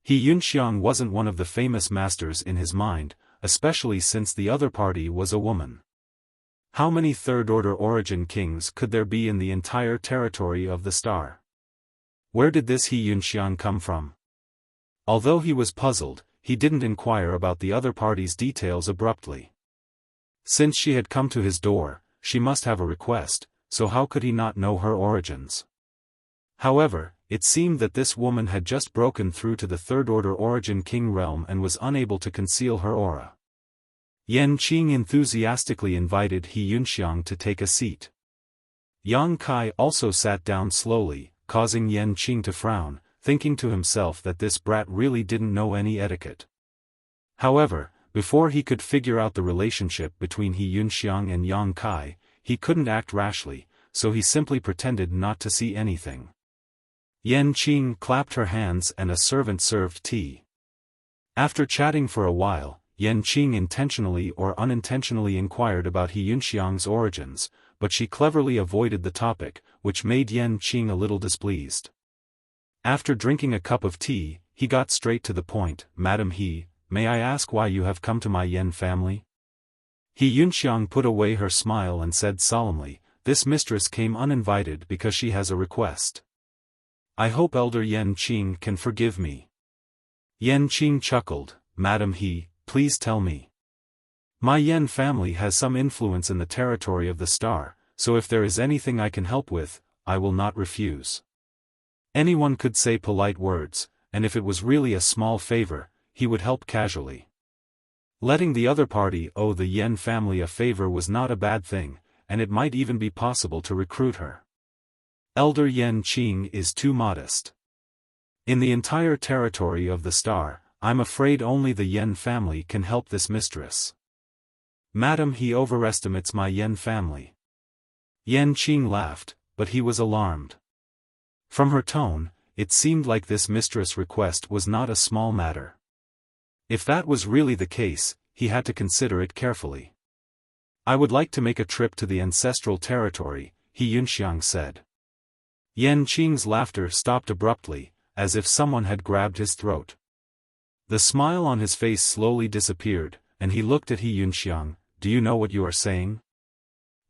He Yunxiang wasn't one of the famous masters in his mind, especially since the other party was a woman. How many third-order origin kings could there be in the entire territory of the star? Where did this He Yunxiang come from? Although he was puzzled, he didn't inquire about the other party's details abruptly. Since she had come to his door, she must have a request, so how could he not know her origins? However, it seemed that this woman had just broken through to the third-order origin king realm and was unable to conceal her aura. Yan Qing enthusiastically invited He Yunxiang to take a seat. Yang Kai also sat down slowly, causing Yan Qing to frown, thinking to himself that this brat really didn't know any etiquette. However, before he could figure out the relationship between He Yunxiang and Yang Kai, he couldn't act rashly, so he simply pretended not to see anything. Yan Qing clapped her hands and a servant served tea. After chatting for a while, Yan Qing intentionally or unintentionally inquired about He Yunxiang's origins, but she cleverly avoided the topic, which made Yan Qing a little displeased. After drinking a cup of tea, he got straight to the point. "Madam He, may I ask why you have come to my Yan family?" He Yunxiang put away her smile and said solemnly, "This mistress came uninvited because she has a request. I hope Elder Yan Qing can forgive me." Yan Qing chuckled, "Madam He, please tell me. My Yan family has some influence in the territory of the star, so if there is anything I can help with, I will not refuse." Anyone could say polite words, and if it was really a small favor, he would help casually. Letting the other party owe the Yan family a favor was not a bad thing, and it might even be possible to recruit her. Elder Yan Qing is too modest. In the entire territory of the star, I'm afraid only the Yan family can help this mistress. Madam, he overestimates my Yan family. Yan Qing laughed, but he was alarmed. From her tone, it seemed like this mistress' request was not a small matter. If that was really the case, he had to consider it carefully. "I would like to make a trip to the ancestral territory," He Yunxiang said. Yan Qing's laughter stopped abruptly, as if someone had grabbed his throat. The smile on his face slowly disappeared, and he looked at He Yunxiang. "Do you know what you are saying?"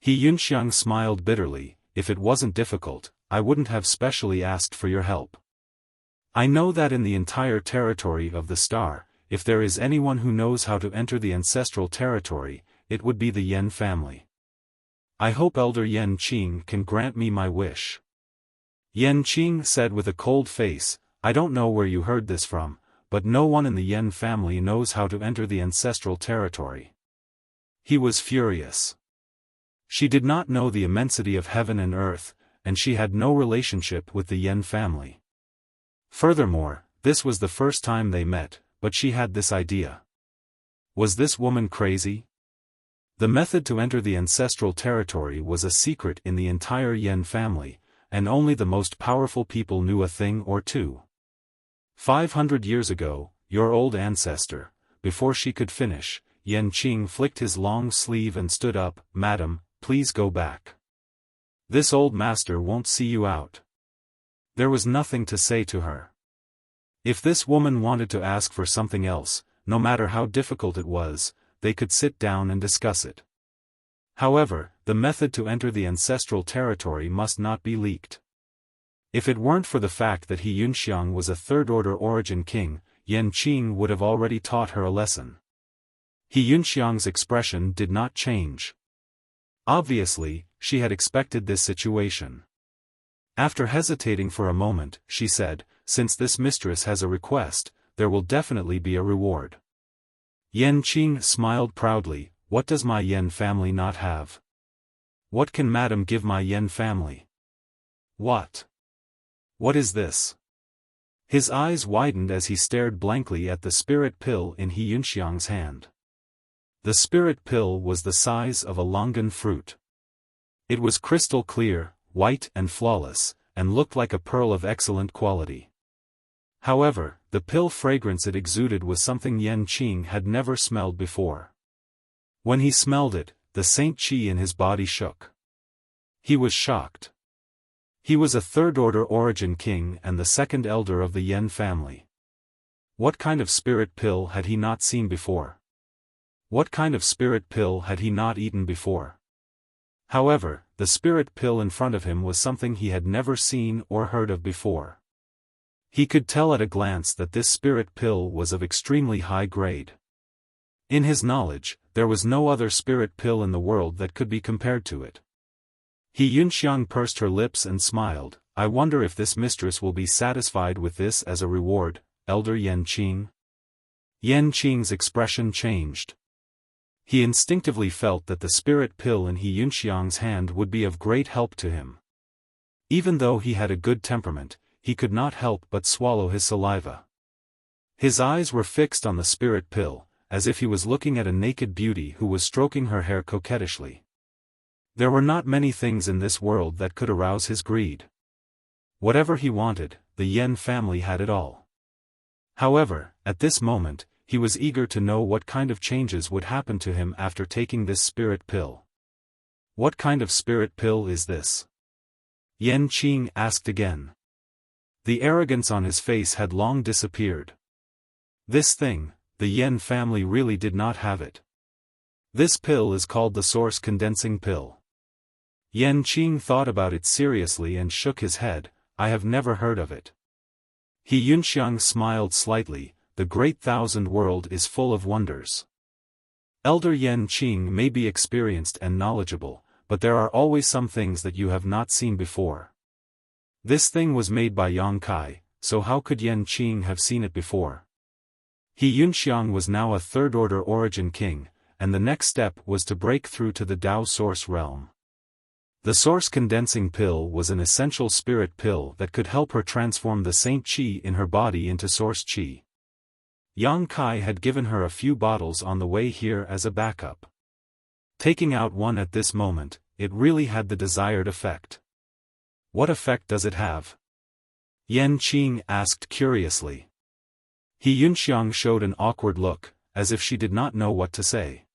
He Yunxiang smiled bitterly. "If it wasn't difficult, I wouldn't have specially asked for your help. I know that in the entire territory of the star, if there is anyone who knows how to enter the ancestral territory, it would be the Yan family. I hope Elder Yan Qing can grant me my wish." Yan Qing said with a cold face, "I don't know where you heard this from, but no one in the Yan family knows how to enter the ancestral territory." He was furious. She did not know the immensity of heaven and earth, and she had no relationship with the Yan family. Furthermore, this was the first time they met, but she had this idea. Was this woman crazy? The method to enter the ancestral territory was a secret in the entire Yan family, and only the most powerful people knew a thing or two. 500 years ago, your old ancestor, before she could finish, Yan Qing flicked his long sleeve and stood up. "Madam, please go back. This old master won't see you out." There was nothing to say to her. If this woman wanted to ask for something else, no matter how difficult it was, they could sit down and discuss it. However, the method to enter the ancestral territory must not be leaked. If it weren't for the fact that He Yunxiang was a third-order origin king, Yan Qing would have already taught her a lesson. He Yunxiang's expression did not change. Obviously, she had expected this situation. After hesitating for a moment, she said, "Since this mistress has a request, there will definitely be a reward." Yan Qing smiled proudly. "What does my Yan family not have? What can Madam give my Yan family?" "What? What is this?" His eyes widened as he stared blankly at the spirit pill in He Yunxiang's hand. The spirit pill was the size of a longan fruit. It was crystal clear, white and flawless, and looked like a pearl of excellent quality. However, the pill fragrance it exuded was something Yan Qing had never smelled before. When he smelled it, the Saint Qi in his body shook. He was shocked. He was a third-order origin king and the second elder of the Yan family. What kind of spirit pill had he not seen before? What kind of spirit pill had he not eaten before? However, the spirit pill in front of him was something he had never seen or heard of before. He could tell at a glance that this spirit pill was of extremely high grade. In his knowledge, there was no other spirit pill in the world that could be compared to it. He Yunxiang pursed her lips and smiled. "I wonder if this mistress will be satisfied with this as a reward, Elder Yan Qing?" Yan Qing's expression changed. He instinctively felt that the spirit pill in He Yunxiang's hand would be of great help to him. Even though he had a good temperament, he could not help but swallow his saliva. His eyes were fixed on the spirit pill, as if he was looking at a naked beauty who was stroking her hair coquettishly. There were not many things in this world that could arouse his greed. Whatever he wanted, the Yen family had it all. However, at this moment, he was eager to know what kind of changes would happen to him after taking this spirit pill. What kind of spirit pill is this? Yen Qing asked again. The arrogance on his face had long disappeared. This thing, the Yen family really did not have it. This pill is called the source condensing pill. Yen Qing thought about it seriously and shook his head. I have never heard of it. He Yunxiang smiled slightly. The great thousand world is full of wonders. Elder Yen Qing may be experienced and knowledgeable, but there are always some things that you have not seen before. This thing was made by Yang Kai, so how could Yen Qing have seen it before? He Yunxiang was now a third-order origin king, and the next step was to break through to the Tao source realm. The source condensing pill was an essential spirit pill that could help her transform the Saint Qi in her body into source Qi. Yang Kai had given her a few bottles on the way here as a backup. Taking out one at this moment, it really had the desired effect. What effect does it have? Yen Qing asked curiously. He Yunxiang showed an awkward look, as if she did not know what to say.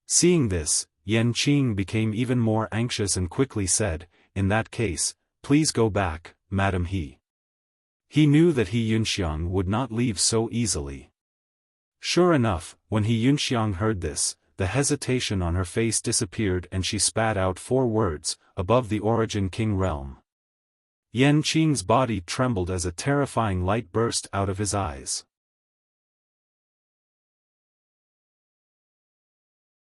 Seeing this, Yen Qing became even more anxious and quickly said, in that case, please go back, Madam He. He knew that He Yunxiang would not leave so easily. Sure enough, when He Yunxiang heard this, the hesitation on her face disappeared and she spat out 4 words, above the origin king realm. Yen Qing's body trembled as a terrifying light burst out of his eyes.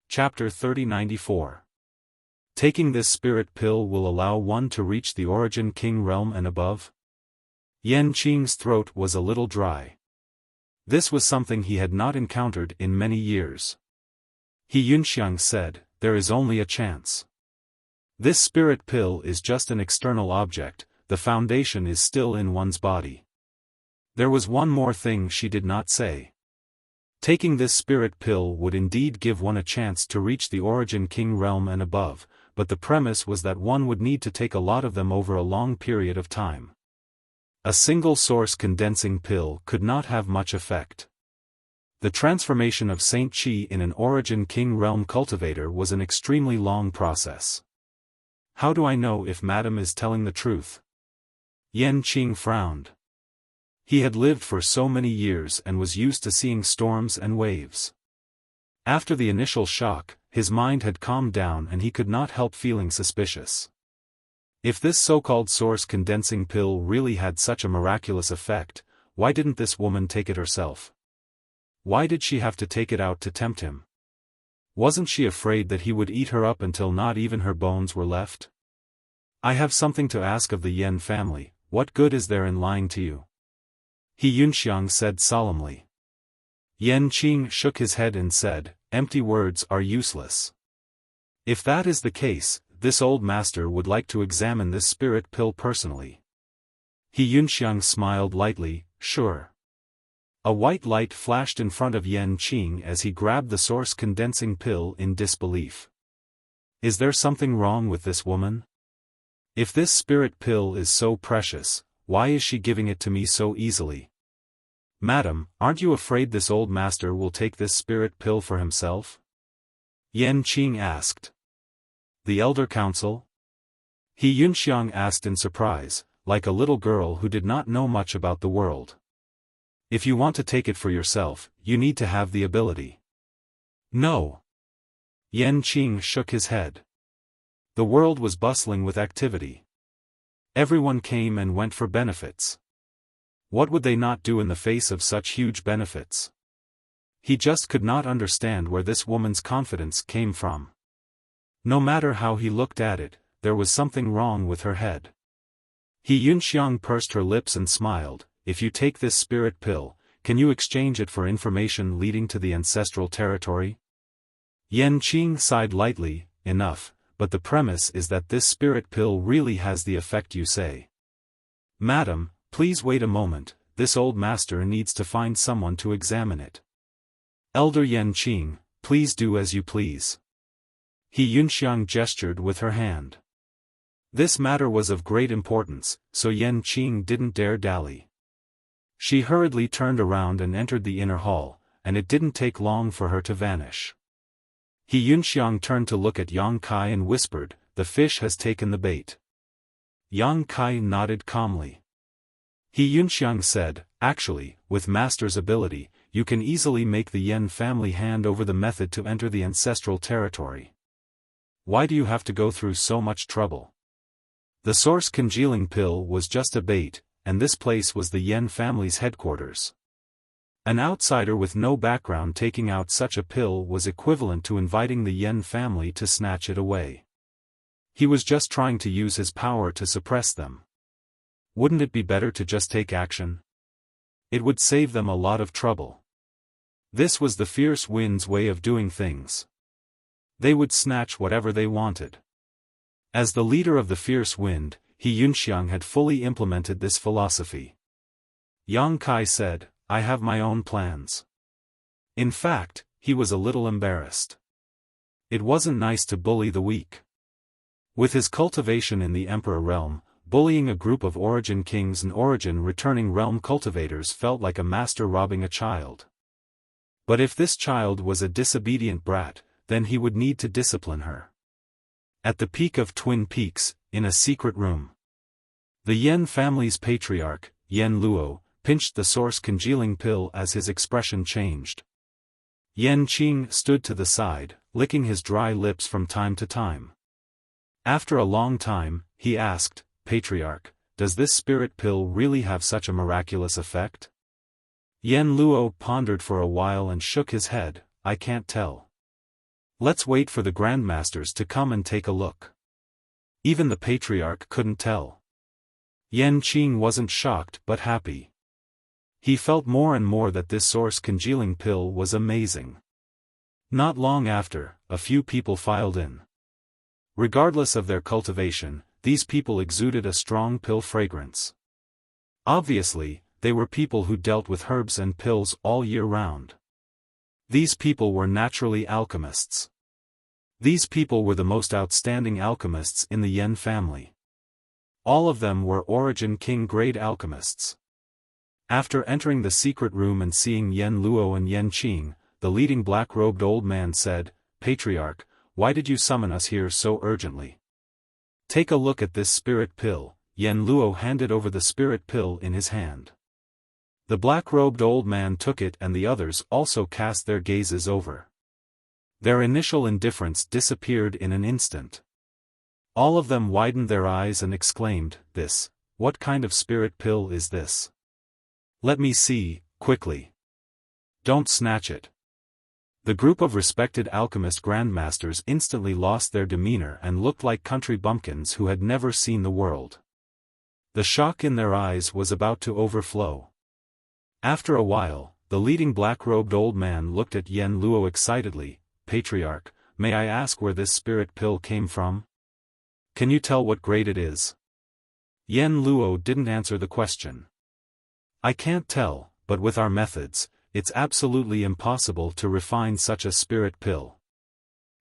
Chapter 3094. Taking this spirit pill will allow one to reach the origin king realm and above? Yen Qing's throat was a little dry. This was something he had not encountered in many years. He Yunxiang said, there is only a chance. This spirit pill is just an external object, the foundation is still in one's body. There was one more thing she did not say. Taking this spirit pill would indeed give one a chance to reach the origin king realm and above, but the premise was that one would need to take a lot of them over a long period of time. A single source condensing pill could not have much effect. The transformation of Saint Qi in an origin king realm cultivator was an extremely long process. How do I know if Madam is telling the truth? Yen Qing frowned. He had lived for so many years and was used to seeing storms and waves. After the initial shock, his mind had calmed down and he could not help feeling suspicious. If this so-called source condensing pill really had such a miraculous effect, why didn't this woman take it herself? Why did she have to take it out to tempt him? Wasn't she afraid that he would eat her up until not even her bones were left? I have something to ask of the Yen family. What good is there in lying to you? He Yunxiang said solemnly. Yen Qing shook his head and said, empty words are useless. If that is the case, this old master would like to examine this spirit pill personally. He Yunxiang smiled lightly, sure. A white light flashed in front of Yen Qing as he grabbed the source condensing pill in disbelief. Is there something wrong with this woman? If this spirit pill is so precious, why is she giving it to me so easily? Madam, aren't you afraid this old master will take this spirit pill for himself? Yen Qing asked. The elder council? He Yunxiang asked in surprise, like a little girl who did not know much about the world. If you want to take it for yourself, you need to have the ability. No. Yen Qing shook his head. The world was bustling with activity. Everyone came and went for benefits. What would they not do in the face of such huge benefits? He just could not understand where this woman's confidence came from. No matter how he looked at it, there was something wrong with her head. He Yunxiang pursed her lips and smiled. If you take this spirit pill, can you exchange it for information leading to the ancestral territory? Yen Qing sighed lightly, enough. But the premise is that this spirit pill really has the effect you say. Madam, please wait a moment, this old master needs to find someone to examine it. Elder Yan Qing, please do as you please. He Yunxiang gestured with her hand. This matter was of great importance, so Yan Qing didn't dare dally. She hurriedly turned around and entered the inner hall, and it didn't take long for her to vanish. He Yunxiang turned to look at Yang Kai and whispered, "The fish has taken the bait." Yang Kai nodded calmly. He Yunxiang said, "Actually, with master's ability, you can easily make the Yan family hand over the method to enter the ancestral territory. Why do you have to go through so much trouble? The source congealing pill was just a bait, and this place was the Yan family's headquarters. An outsider with no background taking out such a pill was equivalent to inviting the Yan family to snatch it away. He was just trying to use his power to suppress them. Wouldn't it be better to just take action? It would save them a lot of trouble." This was the fierce wind's way of doing things. They would snatch whatever they wanted. As the leader of the fierce wind, He Yunxiang had fully implemented this philosophy. Yang Kai said, "I have my own plans." In fact, he was a little embarrassed. It wasn't nice to bully the weak. With his cultivation in the Emperor realm, bullying a group of origin kings and origin returning realm cultivators felt like a master robbing a child. But if this child was a disobedient brat, then he would need to discipline her. At the peak of Twin Peaks, in a secret room, the Yan family's patriarch, Yan Luo, pinched the source congealing pill as his expression changed. Yan Qing stood to the side, licking his dry lips from time to time. After a long time, he asked, "Patriarch, does this spirit pill really have such a miraculous effect?" Yan Luo pondered for a while and shook his head, "I can't tell. Let's wait for the grandmasters to come and take a look." Even the patriarch couldn't tell. Yan Qing wasn't shocked but happy. He felt more and more that this source congealing pill was amazing. Not long after, a few people filed in. Regardless of their cultivation, these people exuded a strong pill fragrance. Obviously, they were people who dealt with herbs and pills all year round. These people were naturally alchemists. These people were the most outstanding alchemists in the Yan family. All of them were origin king-grade alchemists. After entering the secret room and seeing Yan Luo and Yan Qing, the leading black-robed old man said, "Patriarch, why did you summon us here so urgently? Take a look at this spirit pill." Yan Luo handed over the spirit pill in his hand. The black-robed old man took it and the others also cast their gazes over. Their initial indifference disappeared in an instant. All of them widened their eyes and exclaimed, What kind of spirit pill is this? Let me see, quickly. Don't snatch it." The group of respected alchemist grandmasters instantly lost their demeanor and looked like country bumpkins who had never seen the world. The shock in their eyes was about to overflow. After a while, the leading black-robed old man looked at Yan Luo excitedly, "Patriarch, may I ask where this spirit pill came from? Can you tell what grade it is?" Yan Luo didn't answer the question. "I can't tell, but with our methods, it's absolutely impossible to refine such a spirit pill."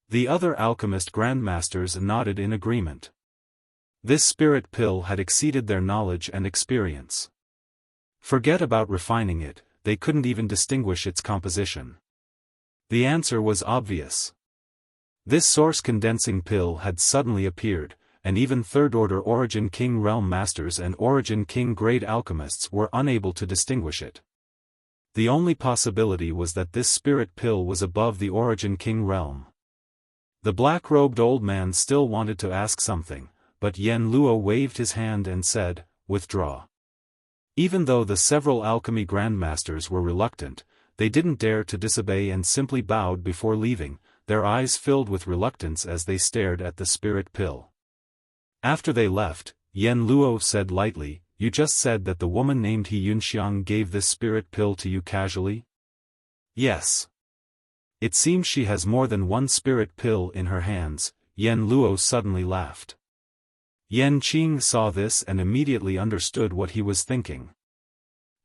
The other alchemist grandmasters nodded in agreement. This spirit pill had exceeded their knowledge and experience. Forget about refining it, they couldn't even distinguish its composition. The answer was obvious. This source condensing pill had suddenly appeared, and even third-order Origin King realm masters and Origin King grade alchemists were unable to distinguish it. The only possibility was that this spirit pill was above the Origin King realm. The black-robed old man still wanted to ask something, but Yan Luo waved his hand and said, "Withdraw." Even though the several alchemy grandmasters were reluctant, they didn't dare to disobey and simply bowed before leaving, their eyes filled with reluctance as they stared at the spirit pill. After they left, Yan Luo said lightly, "You just said that the woman named He Yunxiang gave this spirit pill to you casually?" "Yes. It seems she has more than one spirit pill in her hands." Yan Luo suddenly laughed. Yan Qing saw this and immediately understood what he was thinking.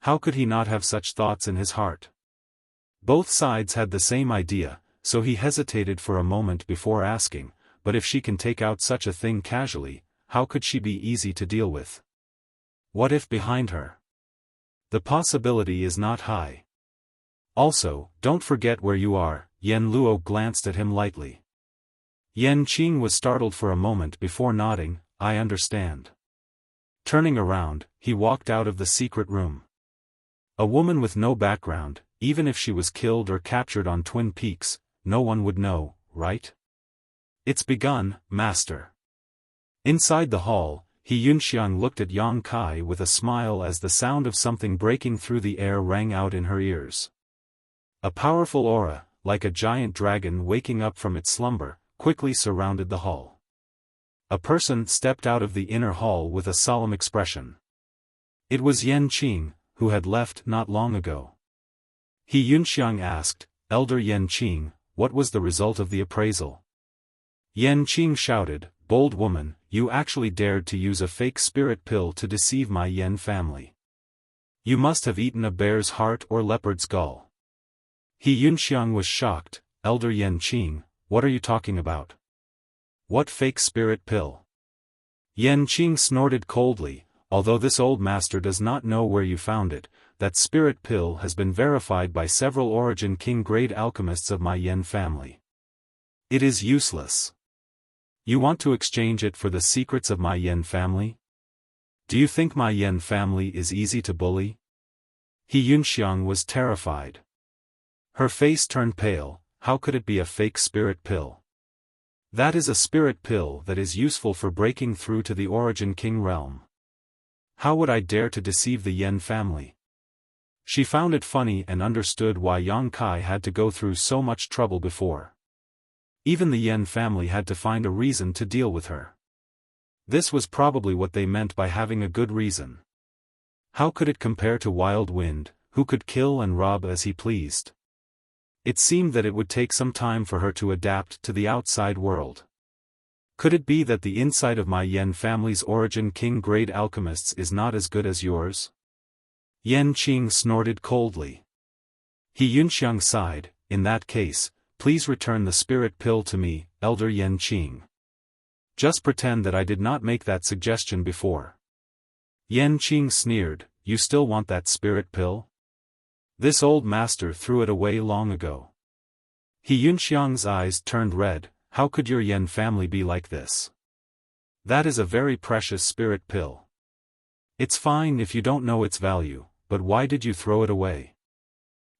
How could he not have such thoughts in his heart? Both sides had the same idea, so he hesitated for a moment before asking, but if she can take out such a thing casually, how could she be easy to deal with? What if behind her? The possibility is not high. Also, don't forget where you are. Yen Luo glanced at him lightly. Yan Qing was startled for a moment before nodding, I understand. Turning around, he walked out of the secret room. A woman with no background, even if she was killed or captured on Twin Peaks, no one would know, right? It's begun, master. Inside the hall, He Yunxiang looked at Yang Kai with a smile as the sound of something breaking through the air rang out in her ears. A powerful aura, like a giant dragon waking up from its slumber, quickly surrounded the hall. A person stepped out of the inner hall with a solemn expression. It was Yan Qing, who had left not long ago. He Yunxiang asked, Elder Yan Qing, what was the result of the appraisal? Yan Qing shouted, Bold woman, you actually dared to use a fake spirit pill to deceive my Yan family. You must have eaten a bear's heart or leopard's gall. He Yunxiang was shocked, Elder Yan Qing, what are you talking about? What fake spirit pill? Yan Qing snorted coldly, although this old master does not know where you found it, that spirit pill has been verified by several Origin King grade alchemists of my Yan family. It is useless. You want to exchange it for the secrets of my Yan family? Do you think my Yan family is easy to bully? He Yunxiang was terrified. Her face turned pale, how could it be a fake spirit pill? That is a spirit pill that is useful for breaking through to the Origin King realm. How would I dare to deceive the Yan family? She found it funny and understood why Yang Kai had to go through so much trouble before. Even the Yan family had to find a reason to deal with her. This was probably what they meant by having a good reason. How could it compare to Wild Wind, who could kill and rob as he pleased? It seemed that it would take some time for her to adapt to the outside world. Could it be that the inside of my Yan family's Origin King grade alchemists is not as good as yours? Yan Qing snorted coldly. He Yunxiang sighed, in that case, please return the spirit pill to me, Elder Yan Qing. Just pretend that I did not make that suggestion before. Yan Qing sneered, you still want that spirit pill? This old master threw it away long ago. He Yunxiang's eyes turned red, how could your Yan family be like this? That is a very precious spirit pill. It's fine if you don't know its value, but why did you throw it away?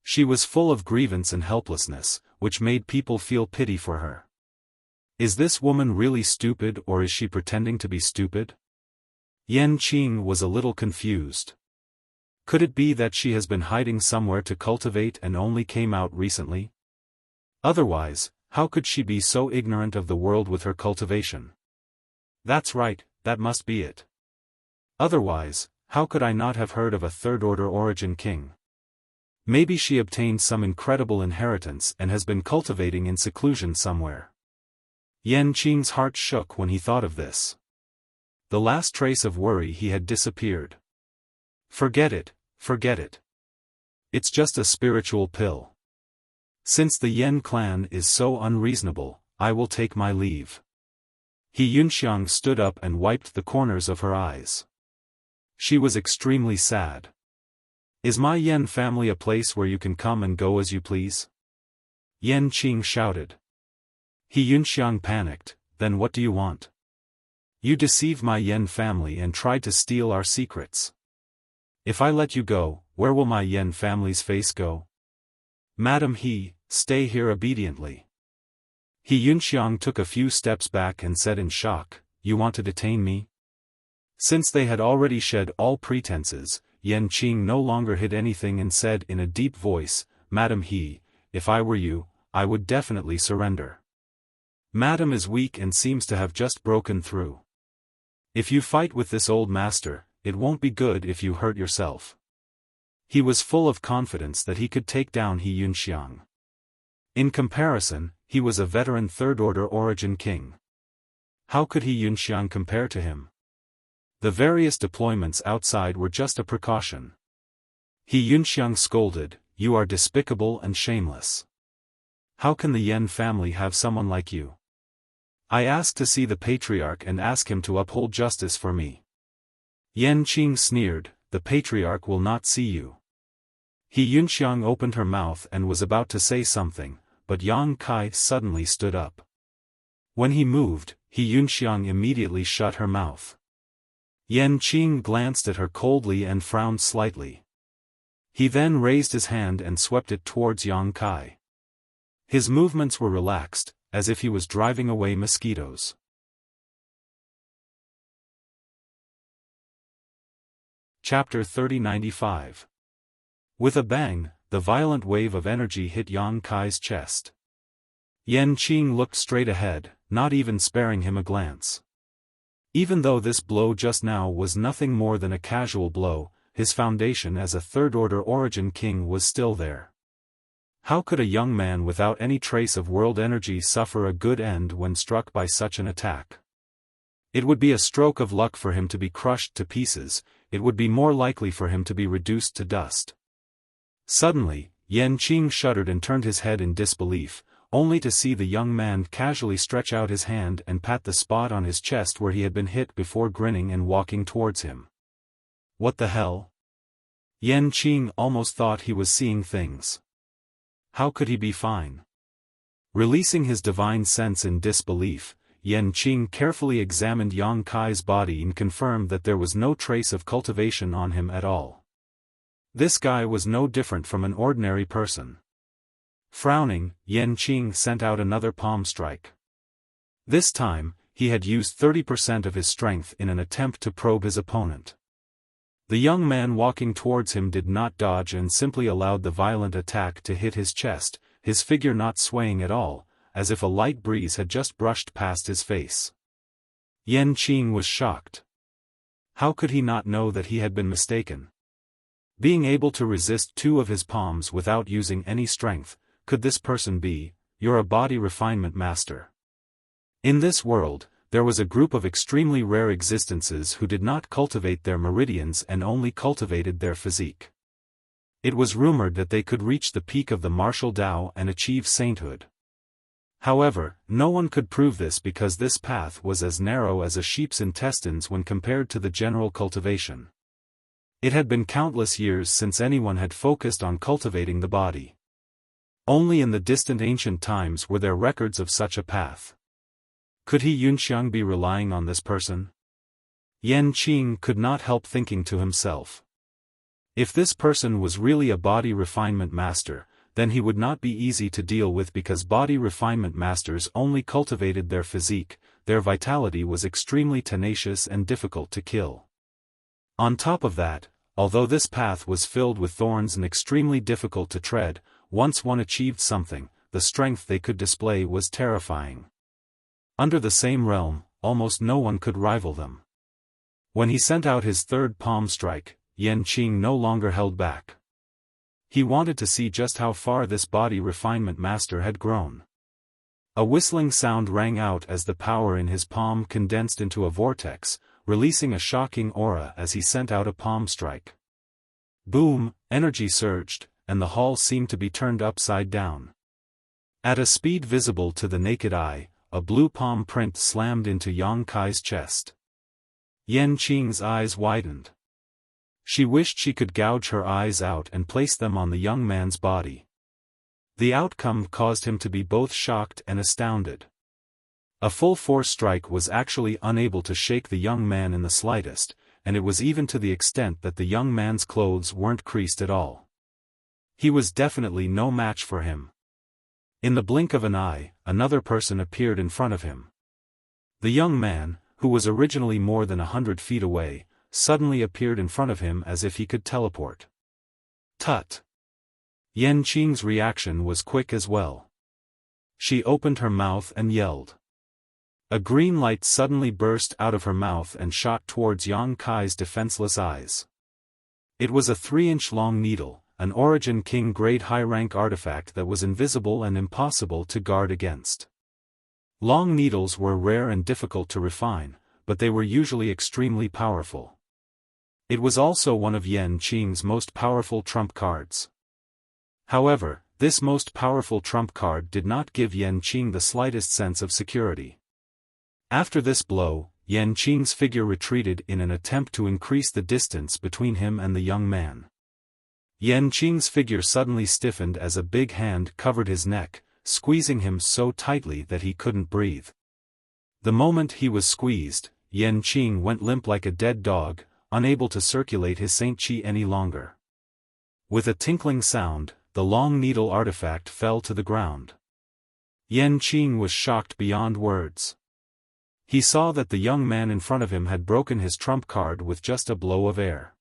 She was full of grievance and helplessness, which made people feel pity for her. Is this woman really stupid or is she pretending to be stupid? Yan Qing was a little confused. Could it be that she has been hiding somewhere to cultivate and only came out recently? Otherwise, how could she be so ignorant of the world with her cultivation? That's right, that must be it. Otherwise, how could I not have heard of a third-order Origin King? Maybe she obtained some incredible inheritance and has been cultivating in seclusion somewhere. Yan Qing's heart shook when he thought of this. The last trace of worry he had disappeared. Forget it, forget it. It's just a spiritual pill. Since the Yan clan is so unreasonable, I will take my leave. He Yunxiang stood up and wiped the corners of her eyes. She was extremely sad. Is my Yan family a place where you can come and go as you please? Yan Qing shouted. He Yunxiang panicked, then what do you want? You deceived my Yan family and tried to steal our secrets. If I let you go, where will my Yan family's face go? Madam He, stay here obediently. He Yunxiang took a few steps back and said in shock, you want to detain me? Since they had already shed all pretenses, Yan Qing no longer hid anything and said in a deep voice, Madam He, if I were you, I would definitely surrender. Madam is weak and seems to have just broken through. If you fight with this old master, it won't be good if you hurt yourself. He was full of confidence that he could take down He Yunxiang. In comparison, he was a veteran third-order Origin King. How could He Yunxiang compare to him? The various deployments outside were just a precaution. Yunxiang scolded, "You are despicable and shameless. How can the Yan family have someone like you? I ask to see the patriarch and ask him to uphold justice for me." Yan Qing sneered, "The patriarch will not see you." Yunxiang opened her mouth and was about to say something, but Yang Kai suddenly stood up. When he moved, Yunxiang immediately shut her mouth. Yan Qing glanced at her coldly and frowned slightly. He then raised his hand and swept it towards Yang Kai. His movements were relaxed, as if he was driving away mosquitoes. Chapter 3095. With a bang, the violent wave of energy hit Yang Kai's chest. Yan Qing looked straight ahead, not even sparing him a glance. Even though this blow just now was nothing more than a casual blow, his foundation as a third-order origin king was still there. How could a young man without any trace of world energy suffer a good end when struck by such an attack? It would be a stroke of luck for him to be crushed to pieces, it would be more likely for him to be reduced to dust. Suddenly, Yan Qing shuddered and turned his head in disbelief, only to see the young man casually stretch out his hand and pat the spot on his chest where he had been hit before grinning and walking towards him. What the hell? Yan Qing almost thought he was seeing things. How could he be fine? Releasing his divine sense in disbelief, Yan Qing carefully examined Yang Kai's body and confirmed that there was no trace of cultivation on him at all. This guy was no different from an ordinary person. Frowning, Yan Qing sent out another palm strike. This time, he had used 30% of his strength in an attempt to probe his opponent. The young man walking towards him did not dodge and simply allowed the violent attack to hit his chest, his figure not swaying at all, as if a light breeze had just brushed past his face. Yan Qing was shocked. How could he not know that he had been mistaken? Being able to resist two of his palms without using any strength, could this person be, "You're a body refinement master"? In this world, there was a group of extremely rare existences who did not cultivate their meridians and only cultivated their physique. It was rumored that they could reach the peak of the martial Tao and achieve sainthood. However, no one could prove this because this path was as narrow as a sheep's intestines when compared to the general cultivation. It had been countless years since anyone had focused on cultivating the body. Only in the distant ancient times were there records of such a path. Could Yunxiang be relying on this person? Yan Qing could not help thinking to himself. If this person was really a body refinement master, then he would not be easy to deal with because body refinement masters only cultivated their physique, their vitality was extremely tenacious and difficult to kill. On top of that, although this path was filled with thorns and extremely difficult to tread, once one achieved something, the strength they could display was terrifying. Under the same realm, almost no one could rival them. When he sent out his third palm strike, Yan Qing no longer held back. He wanted to see just how far this body refinement master had grown. A whistling sound rang out as the power in his palm condensed into a vortex, releasing a shocking aura as he sent out a palm strike. Boom, energy surged, and the hall seemed to be turned upside down. At a speed visible to the naked eye, a blue palm print slammed into Yang Kai's chest. Yan Qing's eyes widened. She wished she could gouge her eyes out and place them on the young man's body. The outcome caused him to be both shocked and astounded. A full-force strike was actually unable to shake the young man in the slightest, and it was even to the extent that the young man's clothes weren't creased at all. He was definitely no match for him. In the blink of an eye, another person appeared in front of him. The young man, who was originally more than 100 feet away, suddenly appeared in front of him as if he could teleport. Tut! Yan Qing's reaction was quick as well. She opened her mouth and yelled. A green light suddenly burst out of her mouth and shot towards Yang Kai's defenseless eyes. It was a 3-inch long needle, an Origin King grade high-rank artifact that was invisible and impossible to guard against. Long needles were rare and difficult to refine, but they were usually extremely powerful. It was also one of Yan Qing's most powerful trump cards. However, this most powerful trump card did not give Yan Qing the slightest sense of security. After this blow, Yan Qing's figure retreated in an attempt to increase the distance between him and the young man. Yan Qing's figure suddenly stiffened as a big hand covered his neck, squeezing him so tightly that he couldn't breathe. The moment he was squeezed, Yan Qing went limp like a dead dog, unable to circulate his Saint Qi any longer. With a tinkling sound, the long needle artifact fell to the ground. Yan Qing was shocked beyond words. He saw that the young man in front of him had broken his trump card with just a blow of air.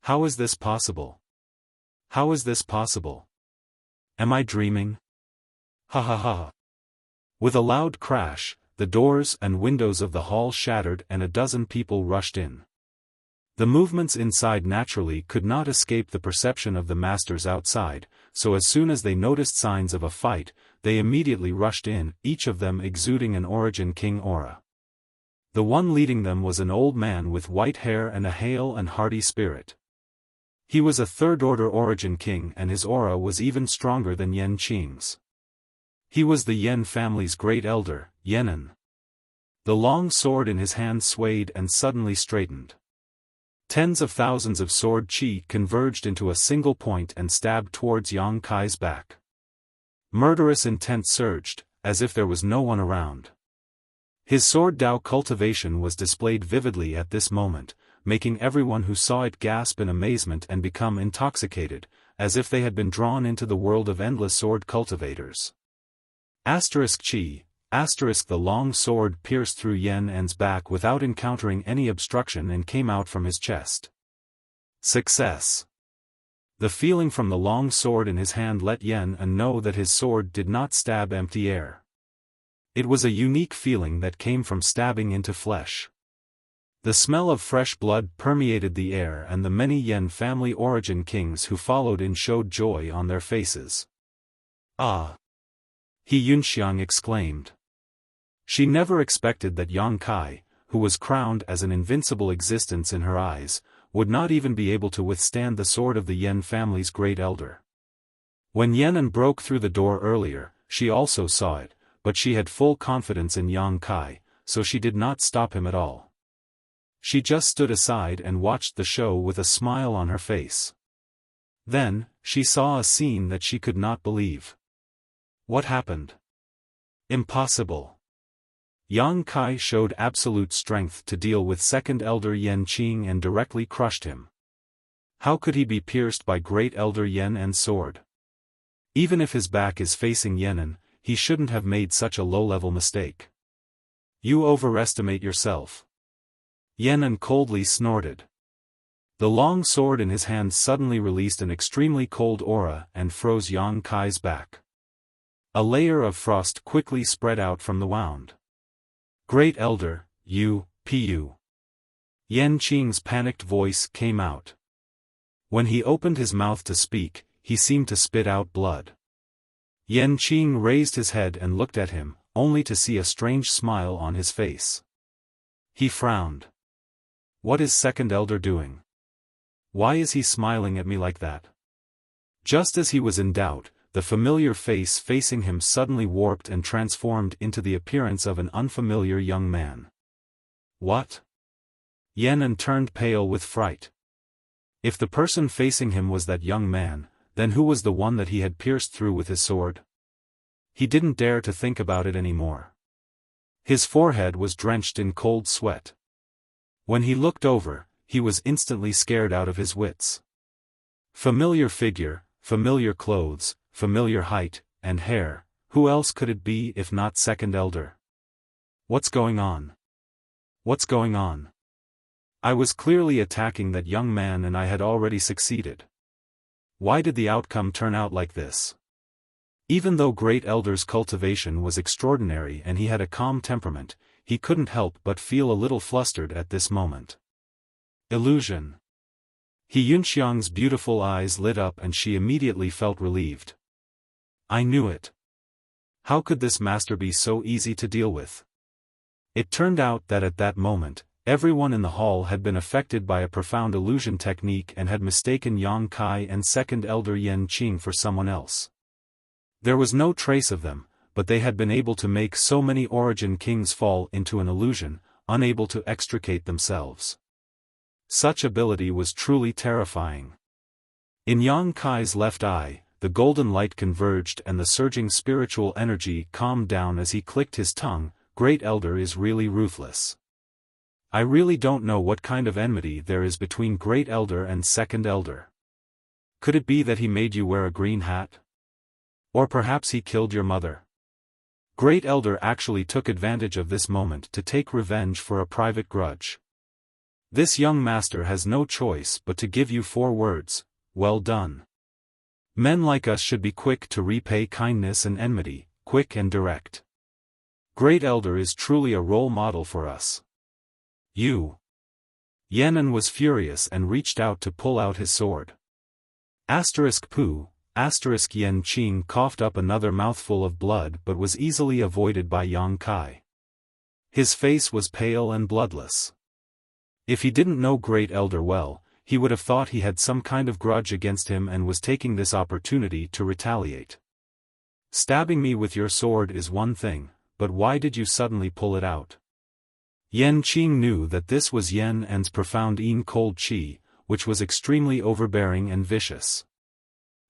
How is this possible? How is this possible? Am I dreaming? Ha ha ha. With a loud crash, the doors and windows of the hall shattered and a dozen people rushed in. The movements inside naturally could not escape the perception of the masters outside, so as soon as they noticed signs of a fight, they immediately rushed in, each of them exuding an Origin King aura. The one leading them was an old man with white hair and a hale and hearty spirit. He was a third-order Origin King and his aura was even stronger than Yan Qing's. He was the Yan family's great elder, Yenan. The long sword in his hand swayed and suddenly straightened. Tens of thousands of sword qi converged into a single point and stabbed towards Yang Kai's back. Murderous intent surged, as if there was no one around. His sword Dao cultivation was displayed vividly at this moment, making everyone who saw it gasp in amazement and become intoxicated, as if they had been drawn into the world of endless sword cultivators. Asterisk qi. The long sword pierced through Yan En's back without encountering any obstruction and came out from his chest. Success. The feeling from the long sword in his hand let Yan En know that his sword did not stab empty air. It was a unique feeling that came from stabbing into flesh. The smell of fresh blood permeated the air and the many Yan family Origin Kings who followed in showed joy on their faces. Ah! He Yunxiang exclaimed. She never expected that Yang Kai, who was crowned as an invincible existence in her eyes, would not even be able to withstand the sword of the Yan family's great elder. When Yenan broke through the door earlier, she also saw it, but she had full confidence in Yang Kai, so she did not stop him at all. She just stood aside and watched the show with a smile on her face. Then, she saw a scene that she could not believe. What happened? Impossible. Yang Kai showed absolute strength to deal with second elder Yan Qing and directly crushed him. How could he be pierced by great elder Yan En's sword? Even if his back is facing Yenan, he shouldn't have made such a low-level mistake. You overestimate yourself. Yenan coldly snorted. The long sword in his hand suddenly released an extremely cold aura and froze Yang Kai's back. A layer of frost quickly spread out from the wound. Great Elder, Pu. Yan Qing's panicked voice came out. When he opened his mouth to speak, he seemed to spit out blood. Yan Qing raised his head and looked at him, only to see a strange smile on his face. He frowned. What is Second Elder doing? Why is he smiling at me like that? Just as he was in doubt, the familiar face facing him suddenly warped and transformed into the appearance of an unfamiliar young man. What? Yenan turned pale with fright. If the person facing him was that young man, then who was the one that he had pierced through with his sword? He didn't dare to think about it anymore. His forehead was drenched in cold sweat. When he looked over, he was instantly scared out of his wits. Familiar figure, familiar clothes, familiar height, and hair, who else could it be if not Second Elder? What's going on? What's going on? I was clearly attacking that young man and I had already succeeded. Why did the outcome turn out like this? Even though Great Elder's cultivation was extraordinary and he had a calm temperament, he couldn't help but feel a little flustered at this moment. Illusion. He Yunxiang's beautiful eyes lit up and she immediately felt relieved. I knew it. How could this master be so easy to deal with? It turned out that at that moment, everyone in the hall had been affected by a profound illusion technique and had mistaken Yang Kai and second elder Yan Qing for someone else. There was no trace of them, but they had been able to make so many origin kings fall into an illusion, unable to extricate themselves. Such ability was truly terrifying. In Yang Kai's left eye, the golden light converged and the surging spiritual energy calmed down as he clicked his tongue. Great Elder is really ruthless. I really don't know what kind of enmity there is between Great Elder and Second Elder. Could it be that he made you wear a green hat? Or perhaps he killed your mother? Great Elder actually took advantage of this moment to take revenge for a private grudge. This young master has no choice but to give you 4 words, well done. Men like us should be quick to repay kindness and enmity, quick and direct. Great Elder is truly a role model for us. You. Yan'an was furious and reached out to pull out his sword. *Pu, Yan Qing coughed up another mouthful of blood but was easily avoided by Yang Kai. His face was pale and bloodless. If he didn't know Great Elder well, he would have thought he had some kind of grudge against him and was taking this opportunity to retaliate. Stabbing me with your sword is one thing, but why did you suddenly pull it out? Yan Qing knew that this was Yan'an's profound cold chi, which was extremely overbearing and vicious.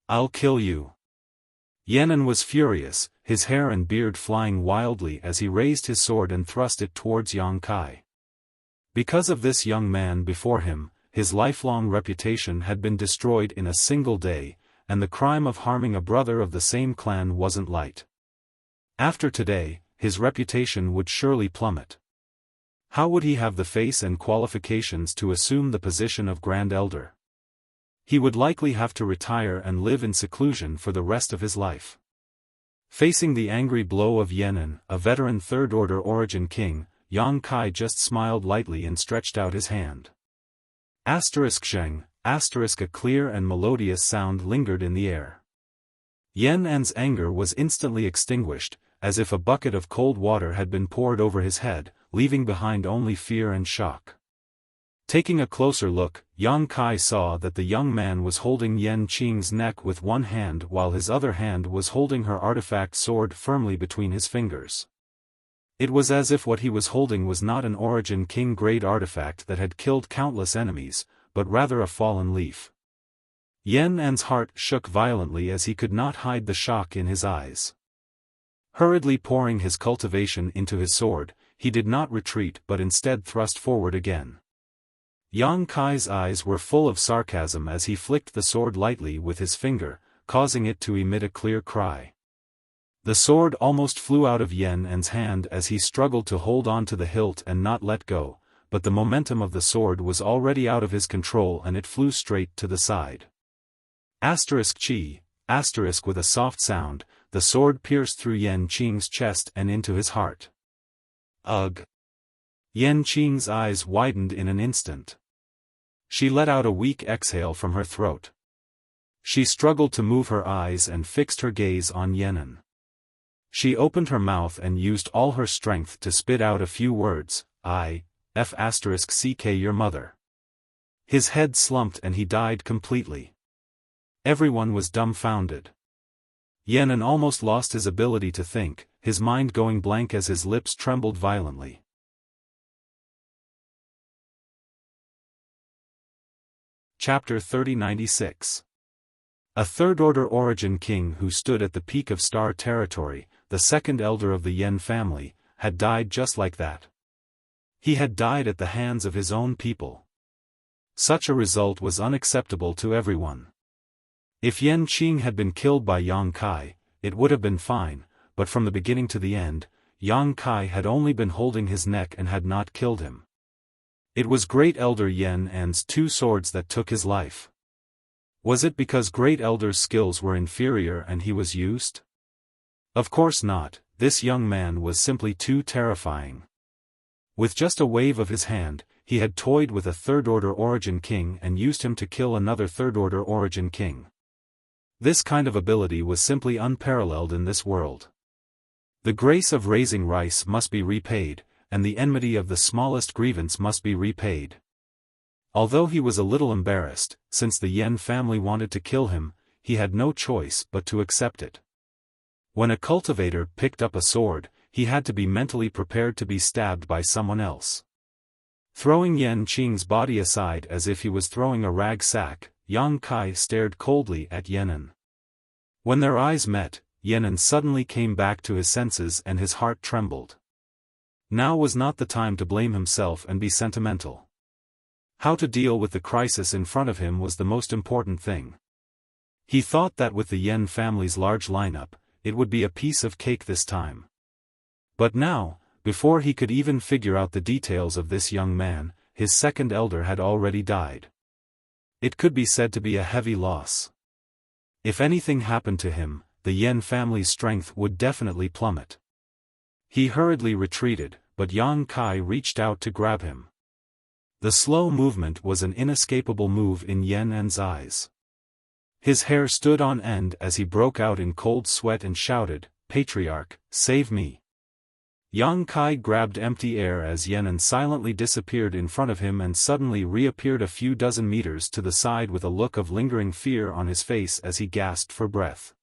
I'll kill you. Yan'an was furious, his hair and beard flying wildly as he raised his sword and thrust it towards Yang Kai. Because of this young man before him, his lifelong reputation had been destroyed in a single day, and the crime of harming a brother of the same clan wasn't light. After today, his reputation would surely plummet. How would he have the face and qualifications to assume the position of Grand Elder? He would likely have to retire and live in seclusion for the rest of his life. Facing the angry blow of Yan'an, a veteran third-order origin king, Yang Kai just smiled lightly and stretched out his hand. *Zheng, a clear and melodious sound lingered in the air. Yan'an's anger was instantly extinguished, as if a bucket of cold water had been poured over his head, leaving behind only fear and shock. Taking a closer look, Yang Kai saw that the young man was holding Yan Qing's neck with one hand while his other hand was holding her artifact sword firmly between his fingers. It was as if what he was holding was not an origin king grade artifact that had killed countless enemies, but rather a fallen leaf. Yan'an's heart shook violently as he could not hide the shock in his eyes. Hurriedly pouring his cultivation into his sword, he did not retreat but instead thrust forward again. Yang Kai's eyes were full of sarcasm as he flicked the sword lightly with his finger, causing it to emit a clear cry. The sword almost flew out of Yan'an's hand as he struggled to hold on to the hilt and not let go, but the momentum of the sword was already out of his control and it flew straight to the side. *Chi, with a soft sound, the sword pierced through Yan Qing's chest and into his heart. Ugh! Yan Qing's eyes widened in an instant. She let out a weak exhale from her throat. She struggled to move her eyes and fixed her gaze on Yan'an. She opened her mouth and used all her strength to spit out a few words, *ck your mother. His head slumped and he died completely. Everyone was dumbfounded. Yan'an almost lost his ability to think, his mind going blank as his lips trembled violently. Chapter 3096. A third-order origin king who stood at the peak of star territory, the second elder of the Yan family, had died just like that. He had died at the hands of his own people. Such a result was unacceptable to everyone. If Yan Qing had been killed by Yang Kai, it would have been fine, but from the beginning to the end, Yang Kai had only been holding his neck and had not killed him. It was Great Elder Yan'an's 2 swords that took his life. Was it because Great Elder's skills were inferior and he was used? Of course not, this young man was simply too terrifying. With just a wave of his hand, he had toyed with a third-order origin king and used him to kill another third-order origin king. This kind of ability was simply unparalleled in this world. The grace of raising rice must be repaid, and the enmity of the smallest grievance must be repaid. Although he was a little embarrassed, since the Yen family wanted to kill him, he had no choice but to accept it. When a cultivator picked up a sword, he had to be mentally prepared to be stabbed by someone else. Throwing Yan Qing's body aside as if he was throwing a rag sack, Yang Kai stared coldly at Yenan. When their eyes met, Yenan suddenly came back to his senses and his heart trembled. Now was not the time to blame himself and be sentimental. How to deal with the crisis in front of him was the most important thing. He thought that with the Yen family's large lineup, it would be a piece of cake this time. But now, before he could even figure out the details of this young man, his second elder had already died. It could be said to be a heavy loss. If anything happened to him, the Yen family's strength would definitely plummet. He hurriedly retreated, but Yang Kai reached out to grab him. The slow movement was an inescapable move in Yenan's eyes. His hair stood on end as he broke out in cold sweat and shouted, "Patriarch, save me!" Yang Kai grabbed empty air as Yenan silently disappeared in front of him and suddenly reappeared a few dozen meters to the side with a look of lingering fear on his face as he gasped for breath.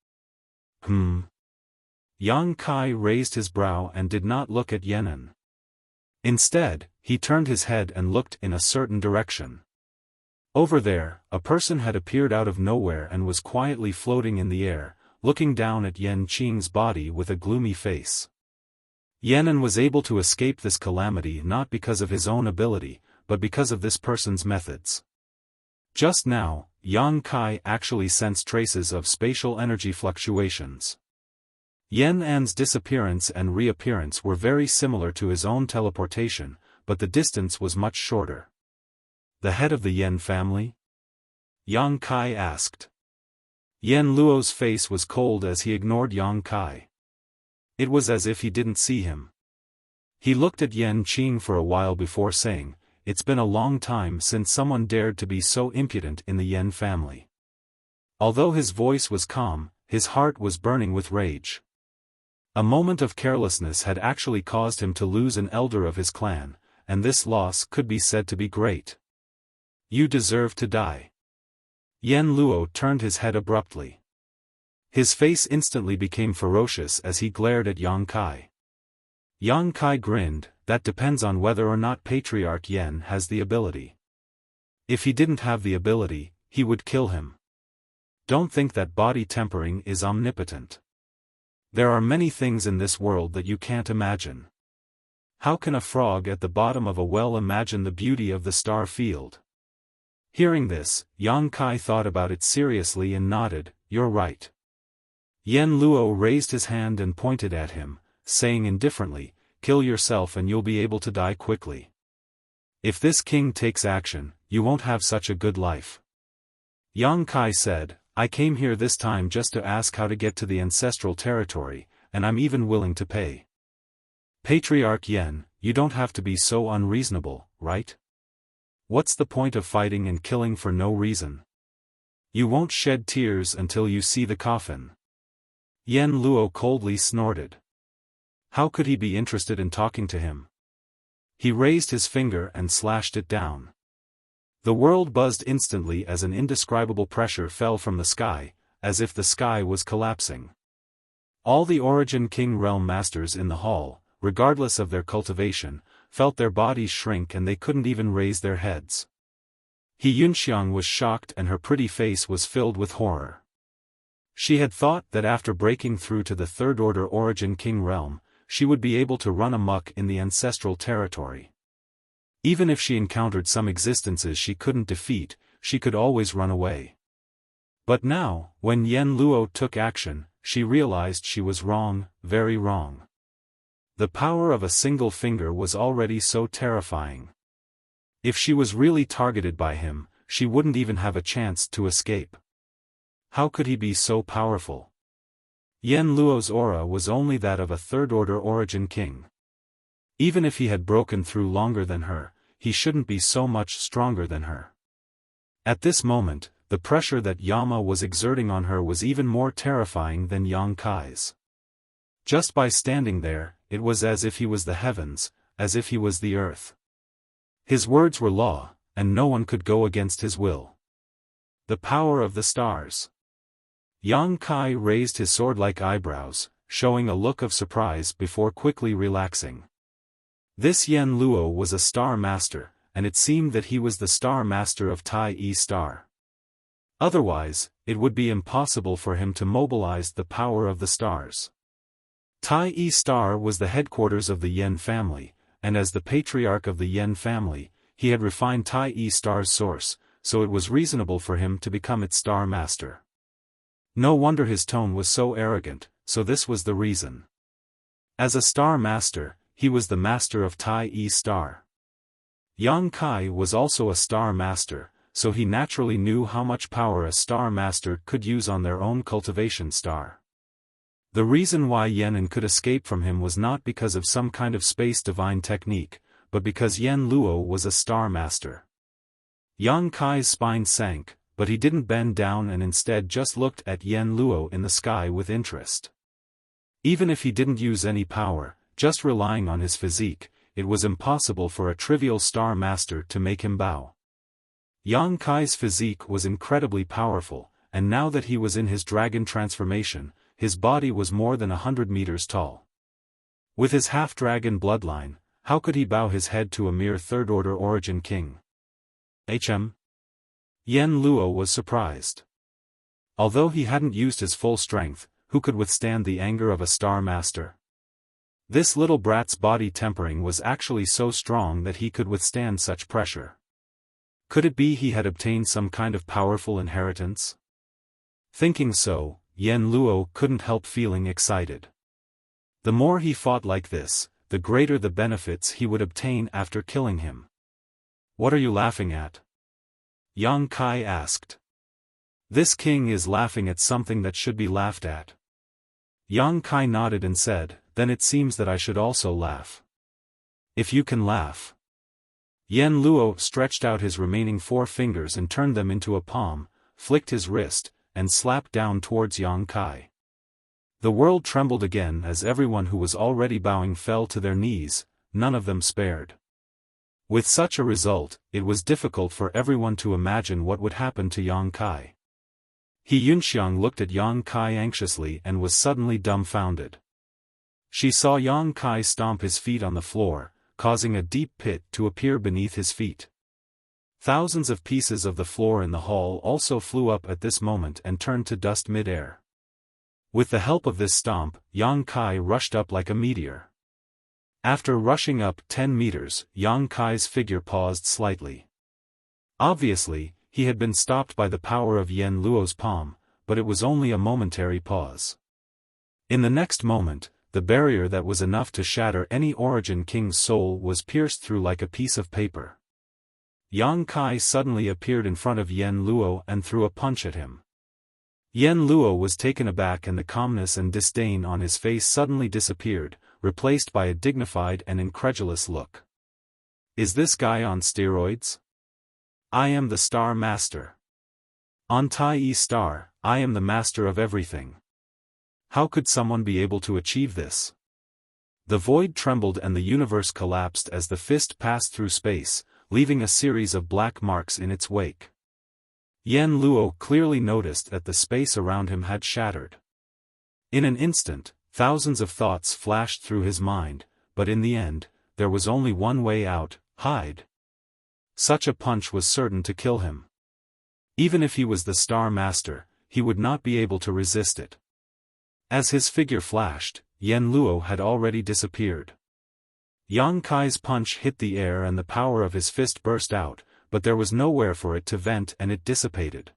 Yang Kai raised his brow and did not look at Yenan. Instead, he turned his head and looked in a certain direction. Over there, a person had appeared out of nowhere and was quietly floating in the air, looking down at Yan Qing's body with a gloomy face. Yenan was able to escape this calamity not because of his own ability, but because of this person's methods. Just now, Yang Kai actually sensed traces of spatial energy fluctuations. Yenan's disappearance and reappearance were very similar to his own teleportation, but the distance was much shorter. The head of the Yen family? Yang Kai asked. Yen Luo's face was cold as he ignored Yang Kai. It was as if he didn't see him. He looked at Yan Qing for a while before saying, "It's been a long time since someone dared to be so impudent in the Yen family." Although his voice was calm, his heart was burning with rage. A moment of carelessness had actually caused him to lose an elder of his clan, and this loss could be said to be great. "You deserve to die." Yen Luo turned his head abruptly. His face instantly became ferocious as he glared at Yang Kai. Yang Kai grinned, "That depends on whether or not Patriarch Yen has the ability. If he didn't have the ability, he would kill him. Don't think that body tempering is omnipotent. There are many things in this world that you can't imagine. How can a frog at the bottom of a well imagine the beauty of the star field?" Hearing this, Yang Kai thought about it seriously and nodded, "You're right." Yen Luo raised his hand and pointed at him, saying indifferently, "Kill yourself and you'll be able to die quickly. If this king takes action, you won't have such a good life." Yang Kai said, "I came here this time just to ask how to get to the ancestral territory, and I'm even willing to pay." "Patriarch Yen, you don't have to be so unreasonable, right? What's the point of fighting and killing for no reason? You won't shed tears until you see the coffin." Yen Luo coldly snorted. How could he be interested in talking to him? He raised his finger and slashed it down. The world buzzed instantly as an indescribable pressure fell from the sky, as if the sky was collapsing. All the Origin King Realm Masters in the hall, regardless of their cultivation, felt their bodies shrink and they couldn't even raise their heads. He Yunxiang was shocked and her pretty face was filled with horror. She had thought that after breaking through to the Third Order Origin King Realm, she would be able to run amok in the ancestral territory. Even if she encountered some existences she couldn't defeat, she could always run away. But now, when Yen Luo took action, she realized she was wrong, very wrong. The power of a single finger was already so terrifying. If she was really targeted by him, she wouldn't even have a chance to escape. How could he be so powerful? Yen Luo's aura was only that of a third-order origin king. Even if he had broken through longer than her, he shouldn't be so much stronger than her. At this moment, the pressure that Yama was exerting on her was even more terrifying than Yang Kai's. Just by standing there, it was as if he was the heavens, as if he was the earth. His words were law, and no one could go against his will. The power of the stars. Yang Kai raised his sword-like eyebrows, showing a look of surprise before quickly relaxing. This Yen Luo was a star master, and it seemed that he was the star master of Tai Yi Star. Otherwise, it would be impossible for him to mobilize the power of the stars. Tai Yi Star was the headquarters of the Yen family, and as the patriarch of the Yen family, he had refined Tai Yi Star's source, so it was reasonable for him to become its star master. No wonder his tone was so arrogant, so this was the reason. As a star master, he was the master of Tai Yi Star. Yang Kai was also a star master, so he naturally knew how much power a star master could use on their own cultivation star. The reason why Yen could escape from him was not because of some kind of space divine technique, but because Yen Luo was a star master. Yang Kai's spine sank, but he didn't bend down and instead just looked at Yen Luo in the sky with interest. Even if he didn't use any power, just relying on his physique, it was impossible for a trivial star master to make him bow. Yang Kai's physique was incredibly powerful, and now that he was in his dragon transformation, his body was more than 100 meters tall. With his half-dragon bloodline, how could he bow his head to a mere third-order origin king? Yen Luo was surprised. Although he hadn't used his full strength, who could withstand the anger of a star master? This little brat's body tempering was actually so strong that he could withstand such pressure. Could it be he had obtained some kind of powerful inheritance? Thinking so, Yen Luo couldn't help feeling excited. The more he fought like this, the greater the benefits he would obtain after killing him. What are you laughing at? Yang Kai asked. This king is laughing at something that should be laughed at. Yang Kai nodded and said, then it seems that I should also laugh. If you can laugh. Yen Luo stretched out his remaining 4 fingers and turned them into a palm, flicked his wrist, and slapped down towards Yang Kai. The world trembled again as everyone who was already bowing fell to their knees, none of them spared. With such a result, it was difficult for everyone to imagine what would happen to Yang Kai. He Yunxiang looked at Yang Kai anxiously and was suddenly dumbfounded. She saw Yang Kai stomp his feet on the floor, causing a deep pit to appear beneath his feet. Thousands of pieces of the floor in the hall also flew up at this moment and turned to dust mid-air. With the help of this stomp, Yang Kai rushed up like a meteor. After rushing up 10 meters, Yang Kai's figure paused slightly. Obviously, he had been stopped by the power of Yen Luo's palm, but it was only a momentary pause. In the next moment, the barrier that was enough to shatter any origin king's soul was pierced through like a piece of paper. Yang Kai suddenly appeared in front of Yen Luo and threw a punch at him. Yen Luo was taken aback and the calmness and disdain on his face suddenly disappeared, replaced by a dignified and incredulous look. Is this guy on steroids? I am the Star Master. On Tai Yi Star, I am the master of everything. How could someone be able to achieve this? The void trembled and the universe collapsed as the fist passed through space, leaving a series of black marks in its wake. Yen Luo clearly noticed that the space around him had shattered. In an instant, thousands of thoughts flashed through his mind, but in the end, there was only one way out: hide. Such a punch was certain to kill him. Even if he was the Star Master, he would not be able to resist it. As his figure flashed, Yen Luo had already disappeared. Yang Kai's punch hit the air and the power of his fist burst out, but there was nowhere for it to vent and it dissipated.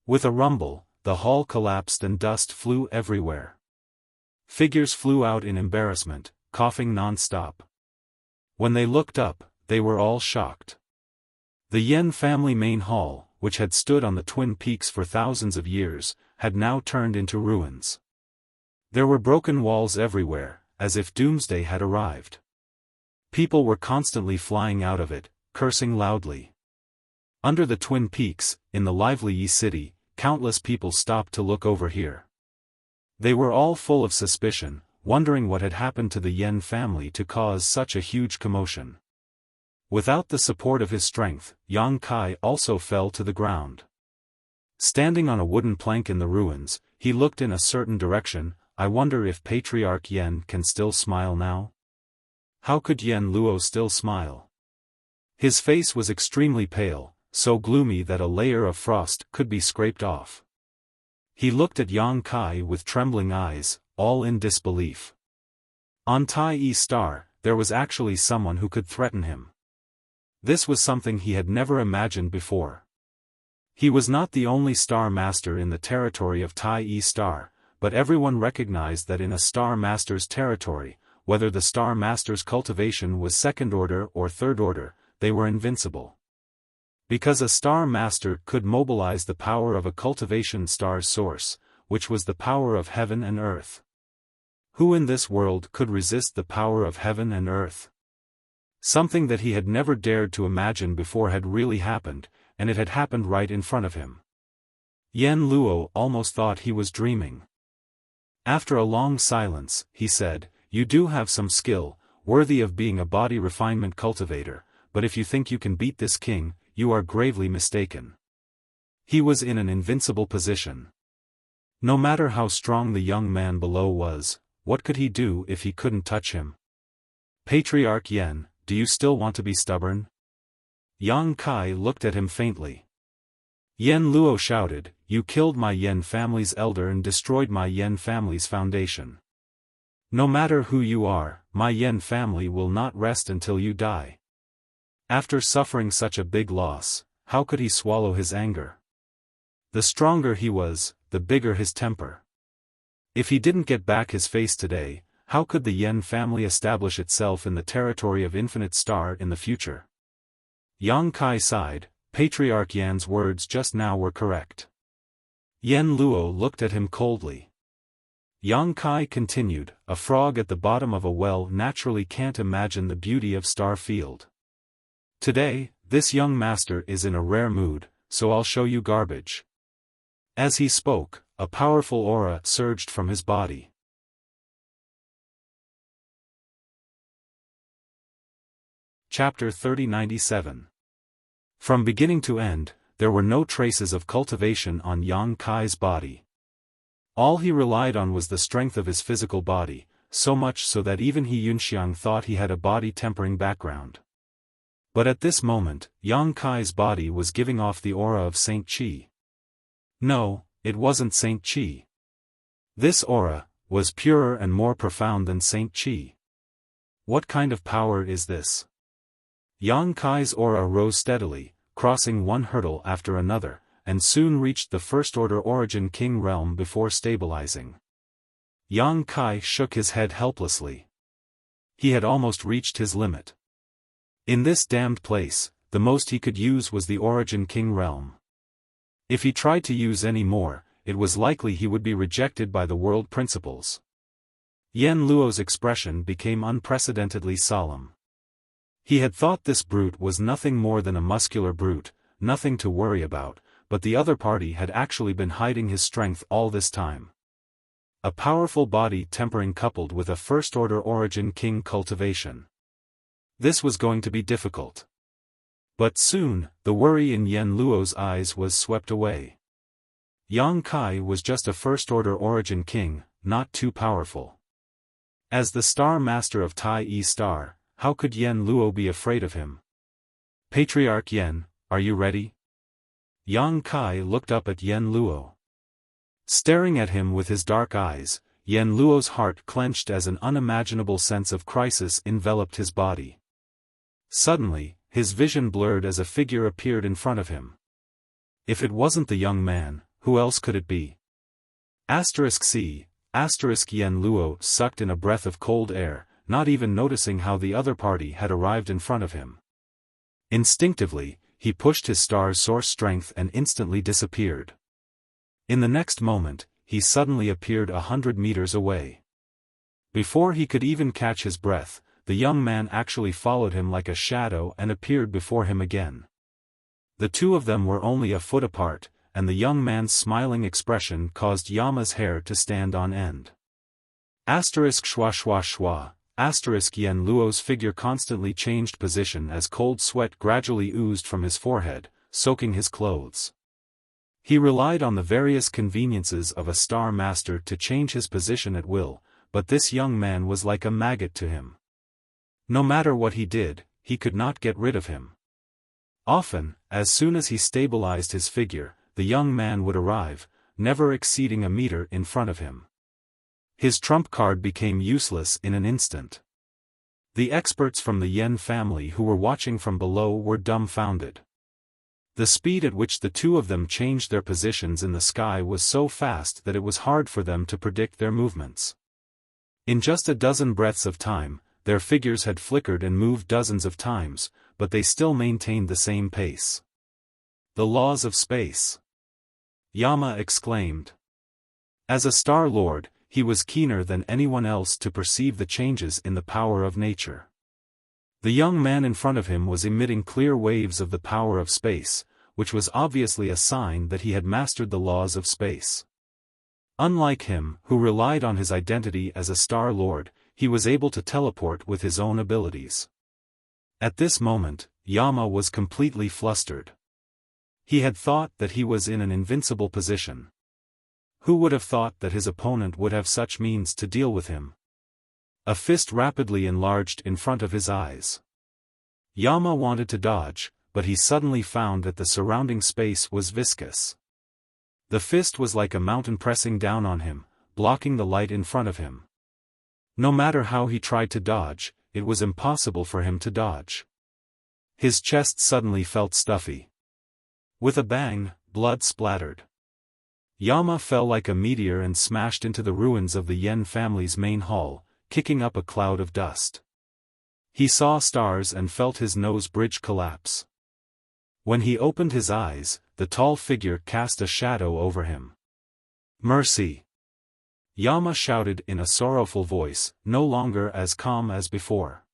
With a rumble, the hall collapsed and dust flew everywhere. Figures flew out in embarrassment, coughing non-stop. When they looked up, they were all shocked. The Yen family main hall, which had stood on the Twin Peaks for thousands of years, had now turned into ruins. There were broken walls everywhere, as if doomsday had arrived. People were constantly flying out of it, cursing loudly. Under the Twin Peaks, in the lively Yi City, countless people stopped to look over here. They were all full of suspicion, wondering what had happened to the Yen family to cause such a huge commotion. Without the support of his strength, Yang Kai also fell to the ground. Standing on a wooden plank in the ruins, he looked in a certain direction. I wonder if Patriarch Yen can still smile now? How could Yen Luo still smile? His face was extremely pale, so gloomy that a layer of frost could be scraped off. He looked at Yang Kai with trembling eyes, all in disbelief. On Tai Yi Star, there was actually someone who could threaten him. This was something he had never imagined before. He was not the only Star Master in the territory of Tai Yi Star, but everyone recognized that in a Star Master's territory, whether the Star Master's cultivation was second order or third order, they were invincible. Because a Star Master could mobilize the power of a cultivation star's source, which was the power of heaven and earth. Who in this world could resist the power of heaven and earth? Something that he had never dared to imagine before had really happened, and it had happened right in front of him. Yen Luo almost thought he was dreaming. After a long silence, he said, "You do have some skill, worthy of being a body refinement cultivator, but if you think you can beat this king, you are gravely mistaken." He was in an invincible position. No matter how strong the young man below was, what could he do if he couldn't touch him? "Patriarch Yen, do you still want to be stubborn?" Yang Kai looked at him faintly. Yen Luo shouted, "You killed my Yen family's elder and destroyed my Yen family's foundation. No matter who you are, my Yen family will not rest until you die." After suffering such a big loss, how could he swallow his anger? The stronger he was, the bigger his temper. If he didn't get back his face today, how could the Yen family establish itself in the territory of Infinite Star in the future? Yang Kai sighed. Patriarch Yan's words just now were correct. Yen Luo looked at him coldly. Yang Kai continued, "A frog at the bottom of a well naturally can't imagine the beauty of Star Field. Today, this young master is in a rare mood, so I'll show you garbage." As he spoke, a powerful aura surged from his body. Chapter 3097. From beginning to end, there were no traces of cultivation on Yang Kai's body. All he relied on was the strength of his physical body, so much so that even He Yunxiang thought he had a body-tempering background. But at this moment, Yang Kai's body was giving off the aura of Saint Qi. No, it wasn't Saint Qi. This aura was purer and more profound than Saint Qi. What kind of power is this? Yang Kai's aura rose steadily, crossing one hurdle after another, and soon reached the first-order Origin King realm before stabilizing. Yang Kai shook his head helplessly. He had almost reached his limit. In this damned place, the most he could use was the Origin King realm. If he tried to use any more, it was likely he would be rejected by the world principles. Yen Luo's expression became unprecedentedly solemn. He had thought this brute was nothing more than a muscular brute, nothing to worry about, but the other party had actually been hiding his strength all this time. A powerful body tempering coupled with a first-order Origin King cultivation. This was going to be difficult. But soon, the worry in Yen Luo's eyes was swept away. Yang Kai was just a first-order Origin King, not too powerful. As the Star Master of Tai Yi Star, how could Yen Luo be afraid of him? "Patriarch Yen, are you ready?" Yang Kai looked up at Yen Luo. Staring at him with his dark eyes, Yen Luo's heart clenched as an unimaginable sense of crisis enveloped his body. Suddenly, his vision blurred as a figure appeared in front of him. If it wasn't the young man, who else could it be? *C*. Yen Luo sucked in a breath of cold air, not even noticing how the other party had arrived in front of him. Instinctively, he pushed his star's source strength and instantly disappeared. In the next moment, he suddenly appeared 100 meters away. Before he could even catch his breath, the young man actually followed him like a shadow and appeared before him again. The two of them were only a foot apart, and the young man's smiling expression caused Yama's hair to stand on end. Asterisk schwa schwa schwa. Asterisk Yen Luo's figure constantly changed position as cold sweat gradually oozed from his forehead, soaking his clothes. He relied on the various conveniences of a star master to change his position at will, but this young man was like a maggot to him. No matter what he did, he could not get rid of him. Often, as soon as he stabilized his figure, the young man would arrive, never exceeding a meter in front of him. His trump card became useless in an instant. The experts from the Yen family who were watching from below were dumbfounded. The speed at which the two of them changed their positions in the sky was so fast that it was hard for them to predict their movements. In just a dozen breaths of time, their figures had flickered and moved dozens of times, but they still maintained the same pace. The laws of space! Yama exclaimed. As a Star Lord, he was keener than anyone else to perceive the changes in the power of nature. The young man in front of him was emitting clear waves of the power of space, which was obviously a sign that he had mastered the laws of space. Unlike him, who relied on his identity as a Star Lord, he was able to teleport with his own abilities. At this moment, Yama was completely flustered. He had thought that he was in an invincible position. Who would have thought that his opponent would have such means to deal with him? A fist rapidly enlarged in front of his eyes. Yama wanted to dodge, but he suddenly found that the surrounding space was viscous. The fist was like a mountain pressing down on him, blocking the light in front of him. No matter how he tried to dodge, it was impossible for him to dodge. His chest suddenly felt stuffy. With a bang, blood splattered. Yama fell like a meteor and smashed into the ruins of the Yen family's main hall, kicking up a cloud of dust. He saw stars and felt his nose bridge collapse. When he opened his eyes, the tall figure cast a shadow over him. "Mercy!" Yama shouted in a sorrowful voice, no longer as calm as before.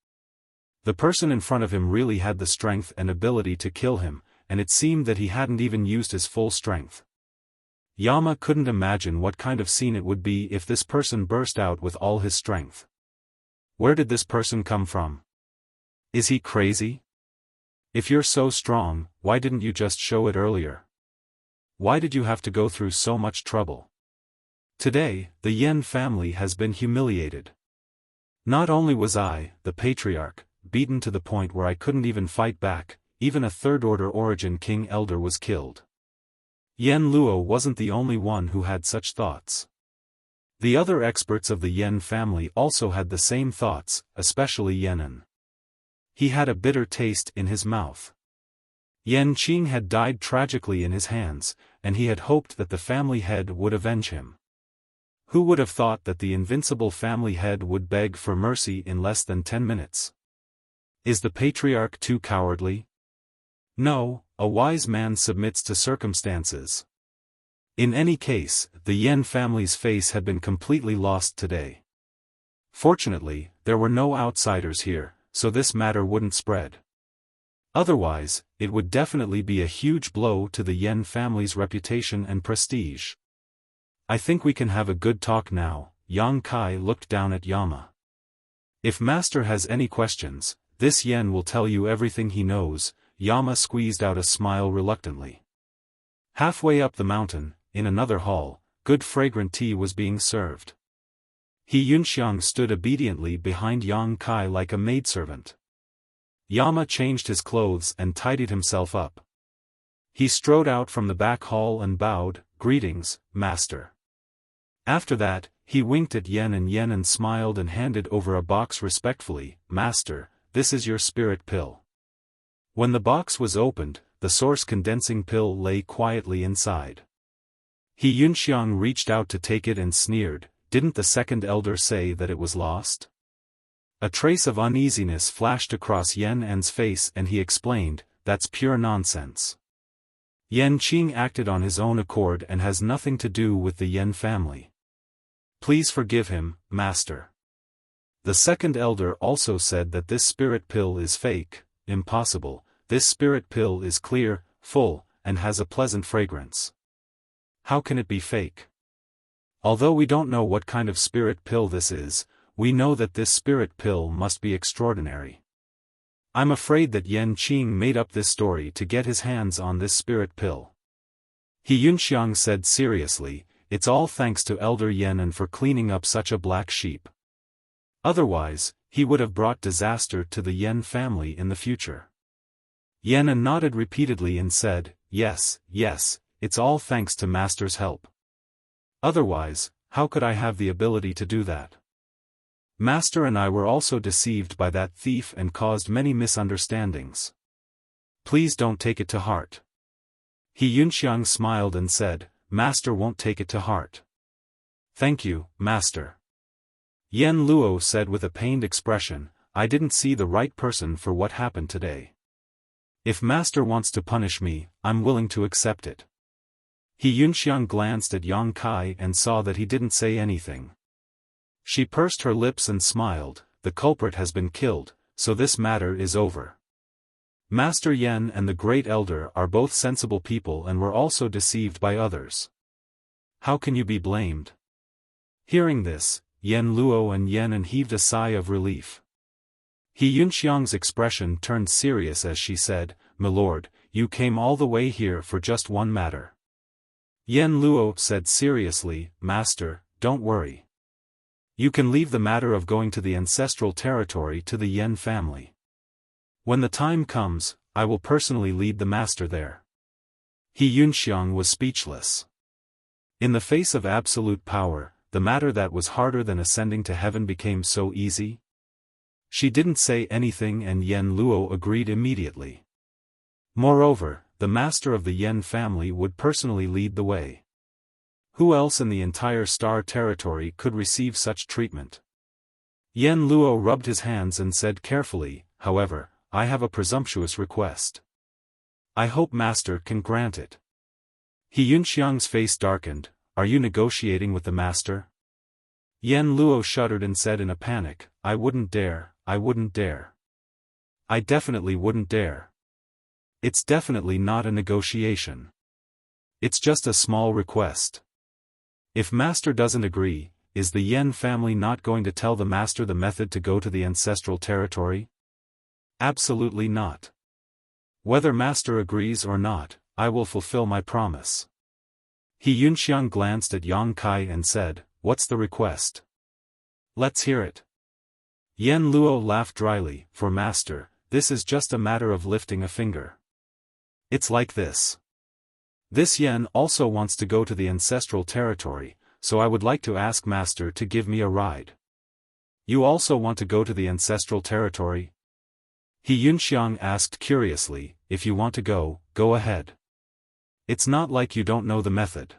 The person in front of him really had the strength and ability to kill him, and it seemed that he hadn't even used his full strength. Yama couldn't imagine what kind of scene it would be if this person burst out with all his strength. Where did this person come from? Is he crazy? If you're so strong, why didn't you just show it earlier? Why did you have to go through so much trouble? Today, the Yen family has been humiliated. Not only was I, the patriarch, beaten to the point where I couldn't even fight back, even a third-order origin king elder was killed. Yen Luo wasn't the only one who had such thoughts. The other experts of the Yen family also had the same thoughts, especially Yenan. He had a bitter taste in his mouth. Yen Qing had died tragically in his hands, and he had hoped that the family head would avenge him. Who would have thought that the invincible family head would beg for mercy in less than 10 minutes? Is the patriarch too cowardly? No, a wise man submits to circumstances. In any case, the Yen family's face had been completely lost today. Fortunately, there were no outsiders here, so this matter wouldn't spread. Otherwise, it would definitely be a huge blow to the Yen family's reputation and prestige. I think we can have a good talk now. Yang Kai looked down at Yama. If Master has any questions, this Yen will tell you everything he knows. Yama squeezed out a smile reluctantly. Halfway up the mountain, in another hall, good fragrant tea was being served. He Yunxiang stood obediently behind Yang Kai like a maidservant. Yama changed his clothes and tidied himself up. He strode out from the back hall and bowed, "Greetings, Master." After that, he winked at Yen and smiled and handed over a box respectfully. "Master, this is your spirit pill." When the box was opened, the source condensing pill lay quietly inside. He Yunxiang reached out to take it and sneered, "Didn't the second elder say that it was lost?" A trace of uneasiness flashed across Yen's face and he explained, "That's pure nonsense. Yen Qing acted on his own accord and has nothing to do with the Yen family. Please forgive him, Master." The second elder also said that this spirit pill is fake. "Impossible, this spirit pill is clear, full, and has a pleasant fragrance. How can it be fake?" Although we don't know what kind of spirit pill this is, we know that this spirit pill must be extraordinary. I'm afraid that Yan Qing made up this story to get his hands on this spirit pill. He Yunxiang said seriously, it's all thanks to Elder Yan for cleaning up such a black sheep. Otherwise, he would have brought disaster to the Yan family in the future. Yan nodded repeatedly and said, yes, yes, it's all thanks to Master's help. Otherwise, how could I have the ability to do that? Master and I were also deceived by that thief and caused many misunderstandings. Please don't take it to heart. He Yunxiang smiled and said, Master won't take it to heart. Thank you, Master. Yan Luo said with a pained expression, I didn't see the right person for what happened today. If Master wants to punish me, I'm willing to accept it. He Yunxiang glanced at Yang Kai and saw that he didn't say anything. She pursed her lips and smiled, the culprit has been killed, so this matter is over. Master Yan and the Great Elder are both sensible people and were also deceived by others. How can you be blamed? Hearing this, Yan Luo and Yan heaved a sigh of relief. He Yunxiang's expression turned serious as she said, My lord, you came all the way here for just one matter. Yan Luo said seriously, Master, don't worry. You can leave the matter of going to the ancestral territory to the Yan family. When the time comes, I will personally lead the master there. He Yunxiang was speechless. In the face of absolute power, the matter that was harder than ascending to heaven became so easy. She didn't say anything and Yan Luo agreed immediately. Moreover, the master of the Yan family would personally lead the way. Who else in the entire star territory could receive such treatment? Yan Luo rubbed his hands and said carefully, however, I have a presumptuous request. I hope Master can grant it. He Yunxiang's face darkened, Are you negotiating with the Master? Yan Luo shuddered and said in a panic, I wouldn't dare, I wouldn't dare. I definitely wouldn't dare. It's definitely not a negotiation. It's just a small request. If Master doesn't agree, is the Yan family not going to tell the Master the method to go to the ancestral territory? Absolutely not. Whether Master agrees or not, I will fulfill my promise. He Yunxiang glanced at Yang Kai and said, What's the request? Let's hear it. Yan Luo laughed dryly, For Master, this is just a matter of lifting a finger. It's like this. This Yan also wants to go to the ancestral territory, so I would like to ask Master to give me a ride. You also want to go to the ancestral territory? He Yunxiang asked curiously, If you want to go, go ahead. It's not like you don't know the method.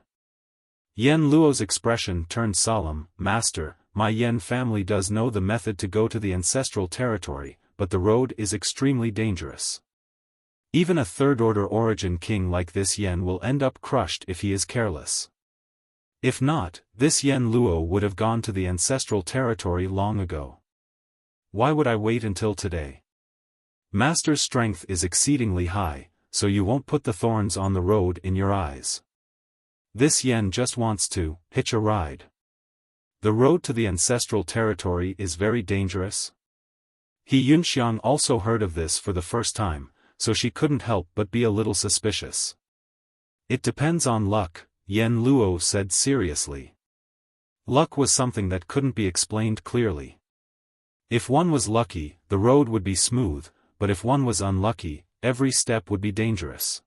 Yan Luo's expression turned solemn, Master, my Yan family does know the method to go to the ancestral territory, but the road is extremely dangerous. Even a third-order origin king like this Yan will end up crushed if he is careless. If not, this Yan Luo would have gone to the ancestral territory long ago. Why would I wait until today? Master's strength is exceedingly high, so you won't put the thorns on the road in your eyes. This Yan just wants to hitch a ride. The road to the ancestral territory is very dangerous. He Yunxiang also heard of this for the first time, so she couldn't help but be a little suspicious. It depends on luck, Yan Luo said seriously. Luck was something that couldn't be explained clearly. If one was lucky, the road would be smooth, but if one was unlucky, every step would be dangerous.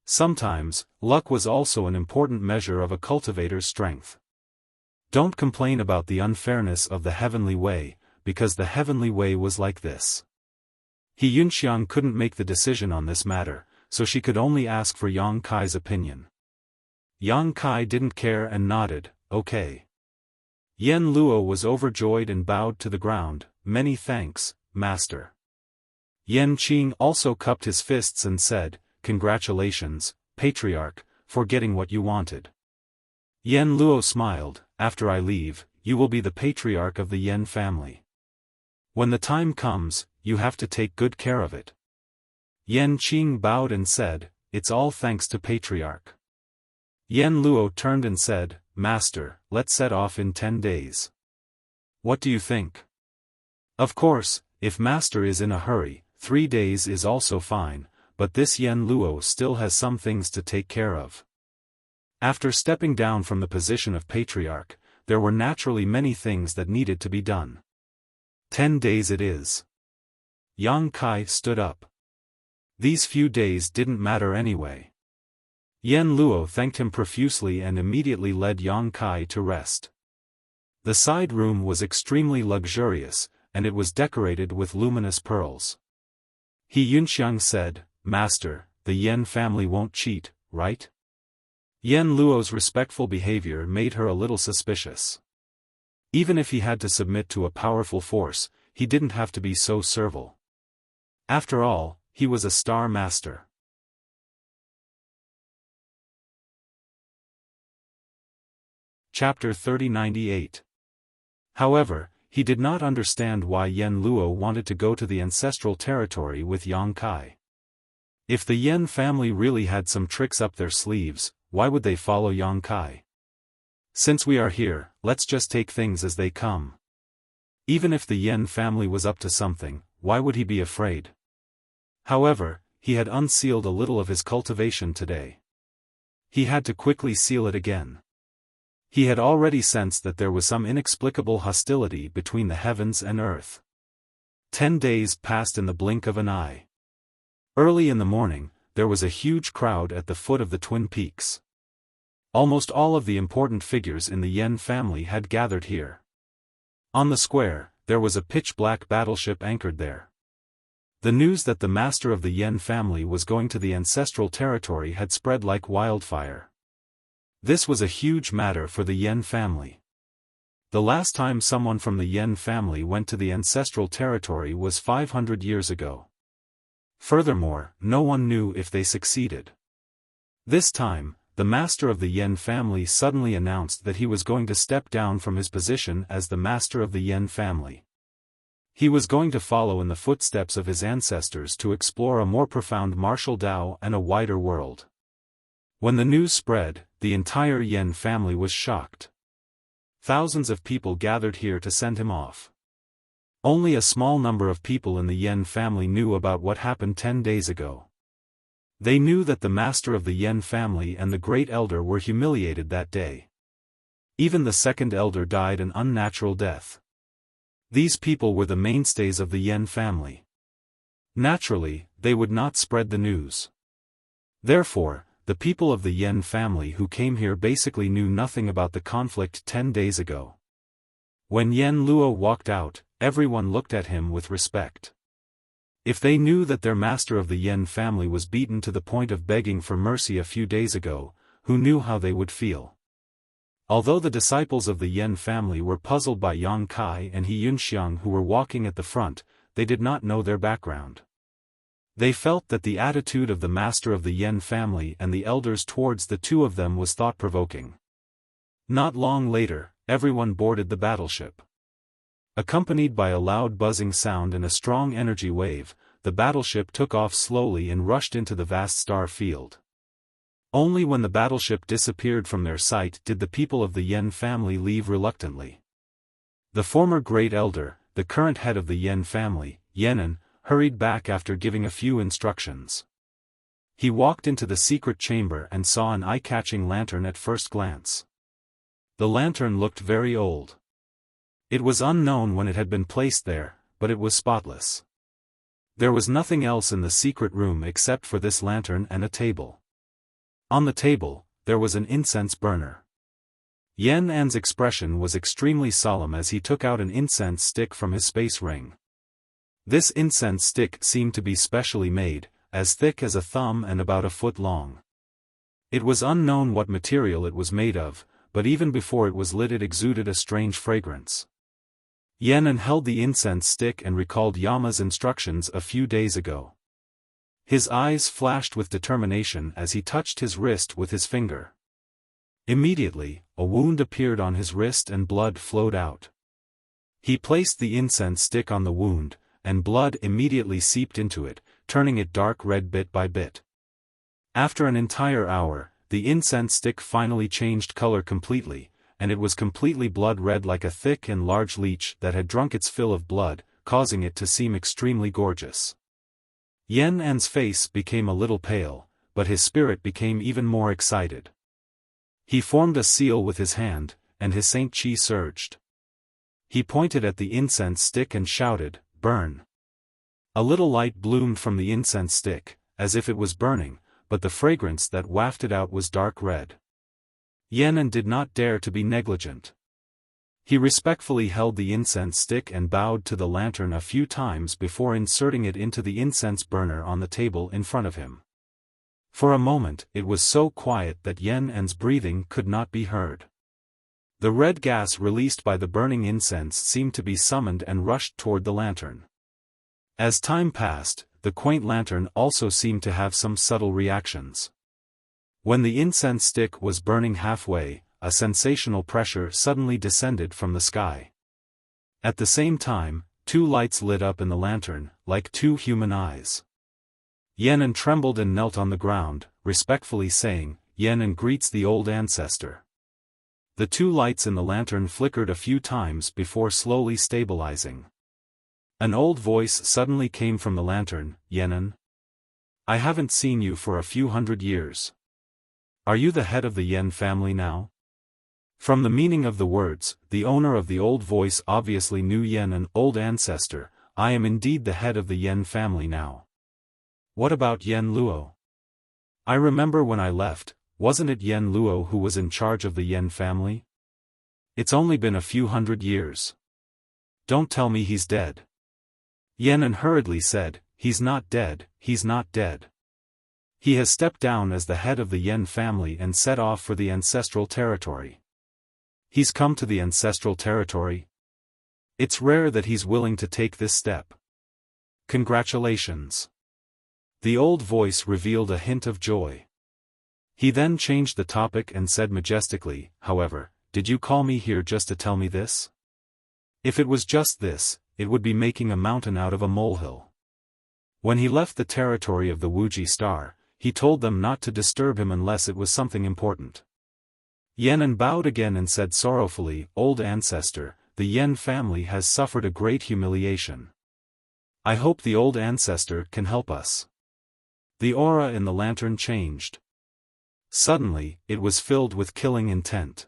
Sometimes, luck was also an important measure of a cultivator's strength. Don't complain about the unfairness of the heavenly way, because the heavenly way was like this. He Yunxiang couldn't make the decision on this matter, so she could only ask for Yang Kai's opinion. Yang Kai didn't care and nodded, okay. Yan Luo was overjoyed and bowed to the ground, Many thanks, Master. Yan Qing also cupped his fists and said, Congratulations, Patriarch, for getting what you wanted. Yan Luo smiled, After I leave, you will be the Patriarch of the Yan family. When the time comes, you have to take good care of it. Yan Qing bowed and said, It's all thanks to Patriarch. Yan Luo turned and said, Master, let's set off in 10 days. What do you think? Of course, if Master is in a hurry, 3 days is also fine, but this Yen Luo still has some things to take care of. After stepping down from the position of patriarch, there were naturally many things that needed to be done. 10 days it is. Yang Kai stood up. These few days didn't matter anyway. Yen Luo thanked him profusely and immediately led Yang Kai to rest. The side room was extremely luxurious, and it was decorated with luminous pearls. He Yunxiang said, Master, the Yen family won't cheat, right? Yen Luo's respectful behavior made her a little suspicious. Even if he had to submit to a powerful force, he didn't have to be so servile. After all, he was a star master. Chapter 3098. However, he did not understand why Yen Luo wanted to go to the ancestral territory with Yang Kai. If the Yen family really had some tricks up their sleeves, why would they follow Yang Kai? Since we are here, let's just take things as they come. Even if the Yen family was up to something, why would he be afraid? However, he had unsealed a little of his cultivation today. He had to quickly seal it again. He had already sensed that there was some inexplicable hostility between the heavens and earth. 10 days passed in the blink of an eye. Early in the morning, there was a huge crowd at the foot of the Twin Peaks. Almost all of the important figures in the Yen family had gathered here. On the square, there was a pitch-black battleship anchored there. The news that the master of the Yen family was going to the ancestral territory had spread like wildfire. This was a huge matter for the Yen family. The last time someone from the Yen family went to the ancestral territory was 500 years ago. Furthermore, no one knew if they succeeded. This time, the master of the Yen family suddenly announced that he was going to step down from his position as the master of the Yen family. He was going to follow in the footsteps of his ancestors to explore a more profound martial Tao and a wider world. When the news spread, the entire Yen family was shocked. Thousands of people gathered here to send him off. Only a small number of people in the Yen family knew about what happened 10 days ago. They knew that the master of the Yen family and the great elder were humiliated that day. Even the second elder died an unnatural death. These people were the mainstays of the Yen family. Naturally, they would not spread the news. Therefore, the people of the Yen family who came here basically knew nothing about the conflict 10 days ago. When Yen Luo walked out, everyone looked at him with respect. If they knew that their master of the Yen family was beaten to the point of begging for mercy a few days ago, who knew how they would feel? Although the disciples of the Yen family were puzzled by Yang Kai and He Yunxiang who were walking at the front, they did not know their background. They felt that the attitude of the master of the Yen family and the elders towards the two of them was thought-provoking. Not long later, everyone boarded the battleship. Accompanied by a loud buzzing sound and a strong energy wave, the battleship took off slowly and rushed into the vast star field. Only when the battleship disappeared from their sight did the people of the Yen family leave reluctantly. The former great elder, the current head of the Yen family, Yenan, hurried back after giving a few instructions. He walked into the secret chamber and saw an eye-catching lantern at first glance. The lantern looked very old. It was unknown when it had been placed there, but it was spotless. There was nothing else in the secret room except for this lantern and a table. On the table, there was an incense burner. Yen An's expression was extremely solemn as he took out an incense stick from his space ring. This incense stick seemed to be specially made, as thick as a thumb and about a foot long. It was unknown what material it was made of, but even before it was lit it exuded a strange fragrance. Yenan held the incense stick and recalled Yama's instructions a few days ago. His eyes flashed with determination as he touched his wrist with his finger. Immediately, a wound appeared on his wrist and blood flowed out. He placed the incense stick on the wound, and blood immediately seeped into it, turning it dark red bit by bit. After an entire hour, the incense stick finally changed color completely, and it was completely blood red like a thick and large leech that had drunk its fill of blood, causing it to seem extremely gorgeous. Yan An's face became a little pale, but his spirit became even more excited. He formed a seal with his hand, and his Saint Chi surged. He pointed at the incense stick and shouted, "Burn!" A little light bloomed from the incense stick, as if it was burning, but the fragrance that wafted out was dark red. Yan An did not dare to be negligent. He respectfully held the incense stick and bowed to the lantern a few times before inserting it into the incense burner on the table in front of him. For a moment it was so quiet that Yan An's breathing could not be heard. The red gas released by the burning incense seemed to be summoned and rushed toward the lantern. As time passed, the quaint lantern also seemed to have some subtle reactions. When the incense stick was burning halfway, a sensational pressure suddenly descended from the sky. At the same time, two lights lit up in the lantern, like two human eyes. Yan An trembled and knelt on the ground, respectfully saying, "Yan An greets the old ancestor." The two lights in the lantern flickered a few times before slowly stabilizing. An old voice suddenly came from the lantern, "Yan An, I haven't seen you for a few hundred years. Are you the head of the Yan family now?" From the meaning of the words, the owner of the old voice obviously knew Yan An, old ancestor. "I am indeed the head of the Yan family now." "What about Yan Luo?" "I remember when I left, wasn't it Yan Luo who was in charge of the Yan family? It's only been a few hundred years. Don't tell me he's dead." Yan An hurriedly said, "He's not dead, he's not dead. He has stepped down as the head of the Yan family and set off for the ancestral territory." "He's come to the ancestral territory? It's rare that he's willing to take this step. Congratulations." The old voice revealed a hint of joy. He then changed the topic and said majestically, "However, did you call me here just to tell me this? If it was just this, it would be making a mountain out of a molehill." When he left the territory of the Wuxia star, he told them not to disturb him unless it was something important. Yan An bowed again and said sorrowfully, "Old ancestor, the Yan family has suffered a great humiliation. I hope the old ancestor can help us." The aura in the lantern changed. Suddenly, it was filled with killing intent.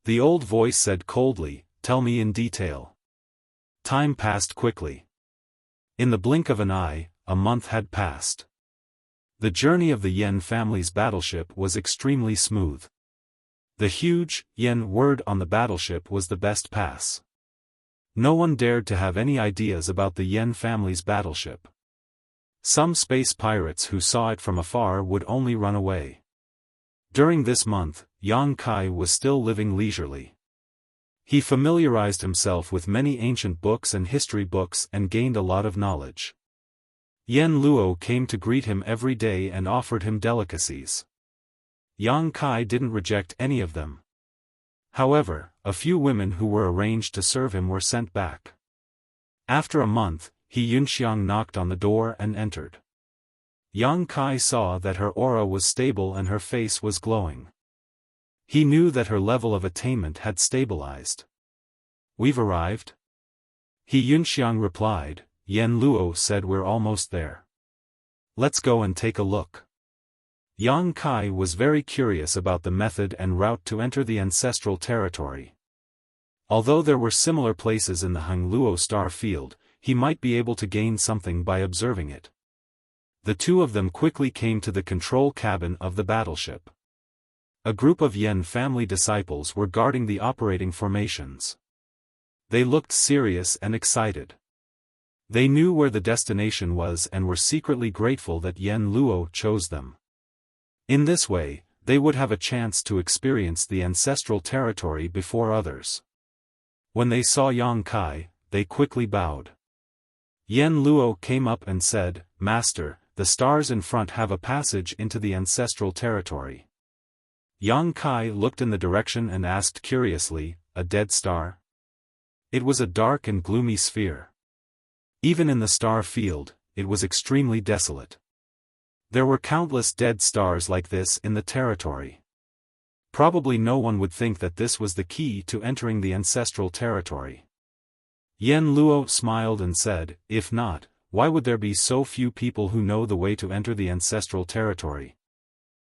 The old voice said coldly, "Tell me in detail." Time passed quickly. In the blink of an eye, a month had passed. The journey of the Yan family's battleship was extremely smooth. The huge Yan word on the battleship was the best pass. No one dared to have any ideas about the Yan family's battleship. Some space pirates who saw it from afar would only run away. During this month, Yang Kai was still living leisurely. He familiarized himself with many ancient books and history books and gained a lot of knowledge. Yan Luo came to greet him every day and offered him delicacies. Yang Kai didn't reject any of them. However, a few women who were arranged to serve him were sent back. After a month, He Yunxiang knocked on the door and entered. Yang Kai saw that her aura was stable and her face was glowing. He knew that her level of attainment had stabilized. "We've arrived?" He Yunxiang replied. Yan Luo said, "We're almost there. Let's go and take a look." Yang Kai was very curious about the method and route to enter the ancestral territory. Although there were similar places in the Hung Luo star field, he might be able to gain something by observing it. The two of them quickly came to the control cabin of the battleship. A group of Yan family disciples were guarding the operating formations. They looked serious and excited. They knew where the destination was and were secretly grateful that Yan Luo chose them. In this way, they would have a chance to experience the ancestral territory before others. When they saw Yang Kai, they quickly bowed. Yan Luo came up and said, "Master, the stars in front have a passage into the ancestral territory." Yang Kai looked in the direction and asked curiously, "A dead star?" It was a dark and gloomy sphere. Even in the star field, it was extremely desolate. There were countless dead stars like this in the territory. Probably no one would think that this was the key to entering the ancestral territory. Yen Luo smiled and said, "If not, why would there be so few people who know the way to enter the ancestral territory?"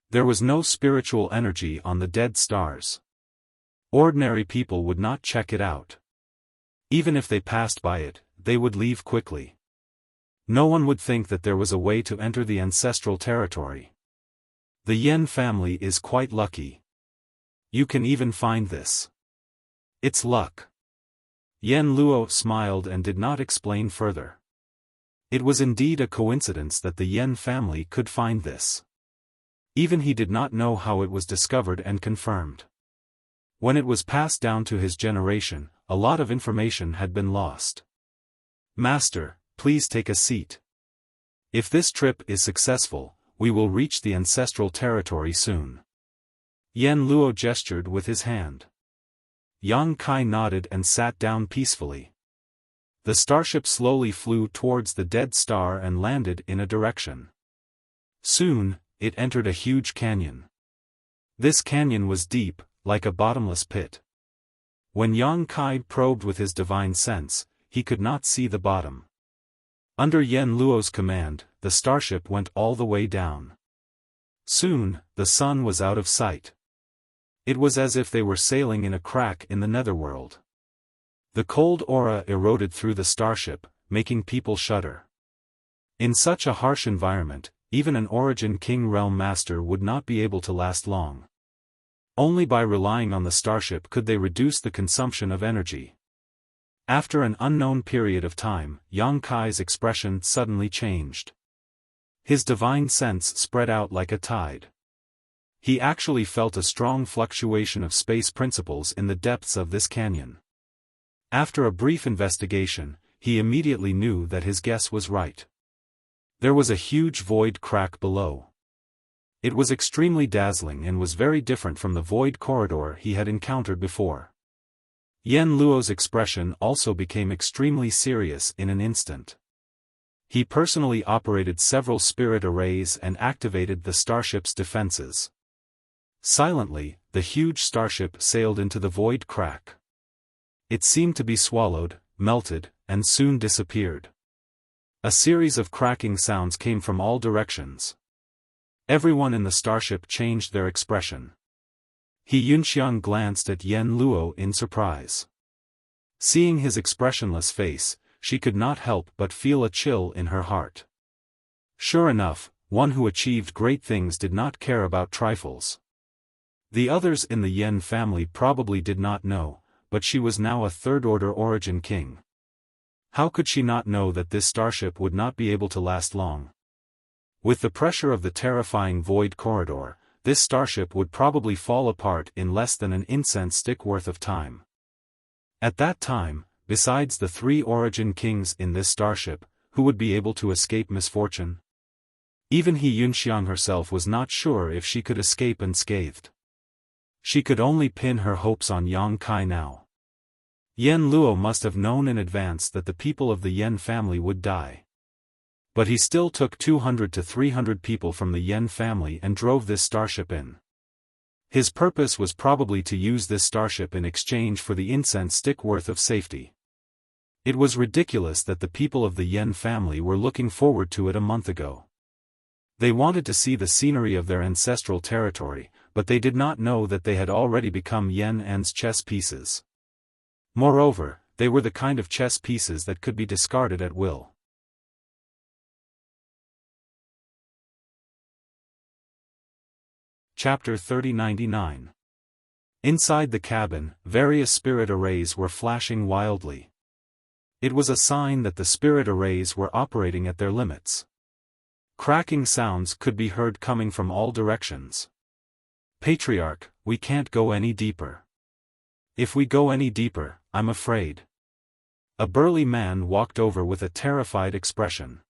There was no spiritual energy on the dead stars. Ordinary people would not check it out. Even if they passed by it, they would leave quickly. No one would think that there was a way to enter the ancestral territory. The Yen family is quite lucky. You can even find this. It's luck. Yen Luo smiled and did not explain further. It was indeed a coincidence that the Yen family could find this. Even he did not know how it was discovered and confirmed. When it was passed down to his generation, a lot of information had been lost. "Master, please take a seat. If this trip is successful, we will reach the ancestral territory soon." Yen Luo gestured with his hand. Yang Kai nodded and sat down peacefully. The starship slowly flew towards the dead star and landed in a direction. Soon, it entered a huge canyon. This canyon was deep, like a bottomless pit. When Yang Kai probed with his divine sense, he could not see the bottom. Under Yen Luo's command, the starship went all the way down. Soon, the sun was out of sight. It was as if they were sailing in a crack in the netherworld. The cold aura eroded through the starship, making people shudder. In such a harsh environment, even an Origin King Realm Master would not be able to last long. Only by relying on the starship could they reduce the consumption of energy. After an unknown period of time, Yang Kai's expression suddenly changed. His divine sense spread out like a tide. He actually felt a strong fluctuation of space principles in the depths of this canyon. After a brief investigation, he immediately knew that his guess was right. There was a huge void crack below. It was extremely dazzling and was very different from the void corridor he had encountered before. Yen Luo's expression also became extremely serious in an instant. He personally operated several spirit arrays and activated the starship's defenses. Silently, the huge starship sailed into the void crack. It seemed to be swallowed, melted, and soon disappeared. A series of cracking sounds came from all directions. Everyone in the starship changed their expression. He Yunxiang glanced at Yen Luo in surprise. Seeing his expressionless face, she could not help but feel a chill in her heart. Sure enough, one who achieved great things did not care about trifles. The others in the Yen family probably did not know, but she was now a third-order Origin King. How could she not know that this starship would not be able to last long? With the pressure of the terrifying void corridor, this starship would probably fall apart in less than an incense stick worth of time. At that time, besides the 3 Origin Kings in this starship, who would be able to escape misfortune? Even He Yunxiang herself was not sure if she could escape unscathed. She could only pin her hopes on Yang Kai now. Yen Luo must have known in advance that the people of the Yen family would die. But he still took 200 to 300 people from the Yen family and drove this starship in. His purpose was probably to use this starship in exchange for the incense stick worth of safety. It was ridiculous that the people of the Yen family were looking forward to it a month ago. They wanted to see the scenery of their ancestral territory, but they did not know that they had already become Yen N's chess pieces. Moreover, they were the kind of chess pieces that could be discarded at will. Chapter 3099. Inside the cabin, various spirit arrays were flashing wildly. It was a sign that the spirit arrays were operating at their limits. Cracking sounds could be heard coming from all directions. "Patriarch, we can't go any deeper. If we go any deeper, I'm afraid." A burly man walked over with a terrified expression.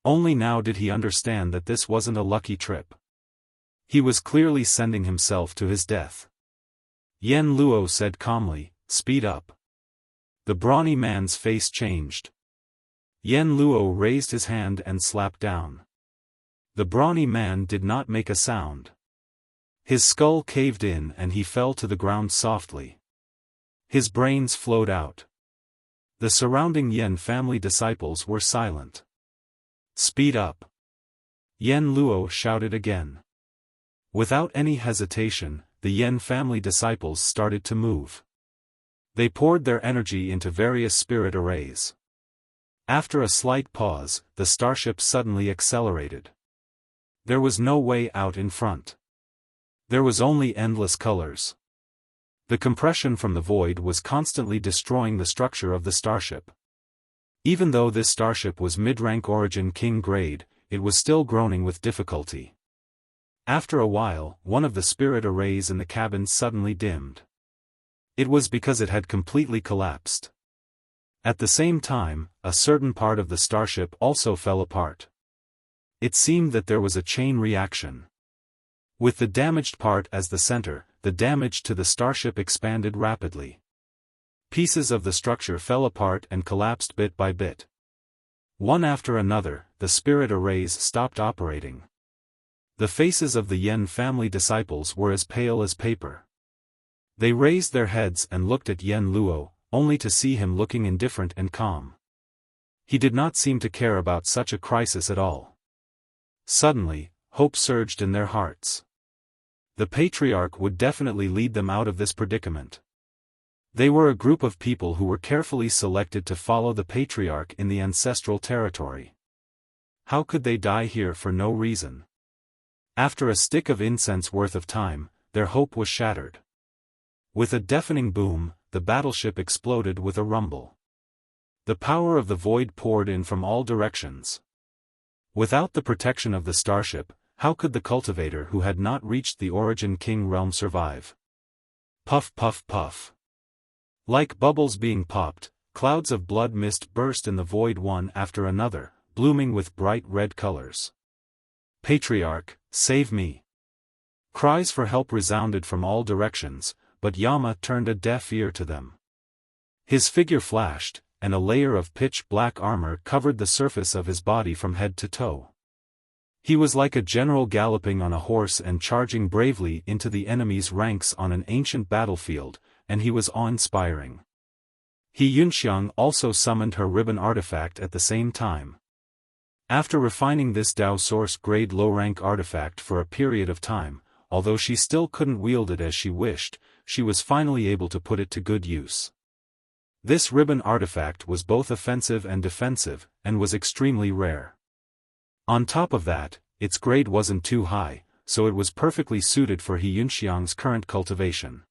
Only now did he understand that this wasn't a lucky trip. He was clearly sending himself to his death. Yen Luo said calmly, "Speed up." The brawny man's face changed. Yen Luo raised his hand and slapped down. The brawny man did not make a sound. His skull caved in and he fell to the ground softly. His brains flowed out. The surrounding Yen family disciples were silent. "Speed up!" Yen Luo shouted again. Without any hesitation, the Yen family disciples started to move. They poured their energy into various spirit arrays. After a slight pause, the starship suddenly accelerated. There was no way out in front. There was only endless colors. The compression from the void was constantly destroying the structure of the starship. Even though this starship was mid-rank origin king grade, it was still groaning with difficulty. After a while, one of the spirit arrays in the cabin suddenly dimmed. It was because it had completely collapsed. At the same time, a certain part of the starship also fell apart. It seemed that there was a chain reaction. With the damaged part as the center, the damage to the starship expanded rapidly. Pieces of the structure fell apart and collapsed bit by bit. One after another, the spirit arrays stopped operating. The faces of the Yen family disciples were as pale as paper. They raised their heads and looked at Yen Luo, only to see him looking indifferent and calm. He did not seem to care about such a crisis at all. Suddenly, hope surged in their hearts. The patriarch would definitely lead them out of this predicament. They were a group of people who were carefully selected to follow the patriarch in the ancestral territory. How could they die here for no reason? After a stick of incense worth of time, their hope was shattered. With a deafening boom, the battleship exploded with a rumble. The power of the void poured in from all directions. Without the protection of the starship, how could the cultivator who had not reached the origin king realm survive? Puff puff puff. Like bubbles being popped, clouds of blood mist burst in the void one after another, blooming with bright red colors. "Patriarch, save me!" Cries for help resounded from all directions, but Yama turned a deaf ear to them. His figure flashed, and a layer of pitch-black armor covered the surface of his body from head to toe. He was like a general galloping on a horse and charging bravely into the enemy's ranks on an ancient battlefield, and he was awe-inspiring. He Yunxiang also summoned her ribbon artifact at the same time. After refining this Dao Source grade low-rank artifact for a period of time, although she still couldn't wield it as she wished, she was finally able to put it to good use. This ribbon artifact was both offensive and defensive, and was extremely rare. On top of that, its grade wasn't too high, so it was perfectly suited for He Yunxiang's current cultivation.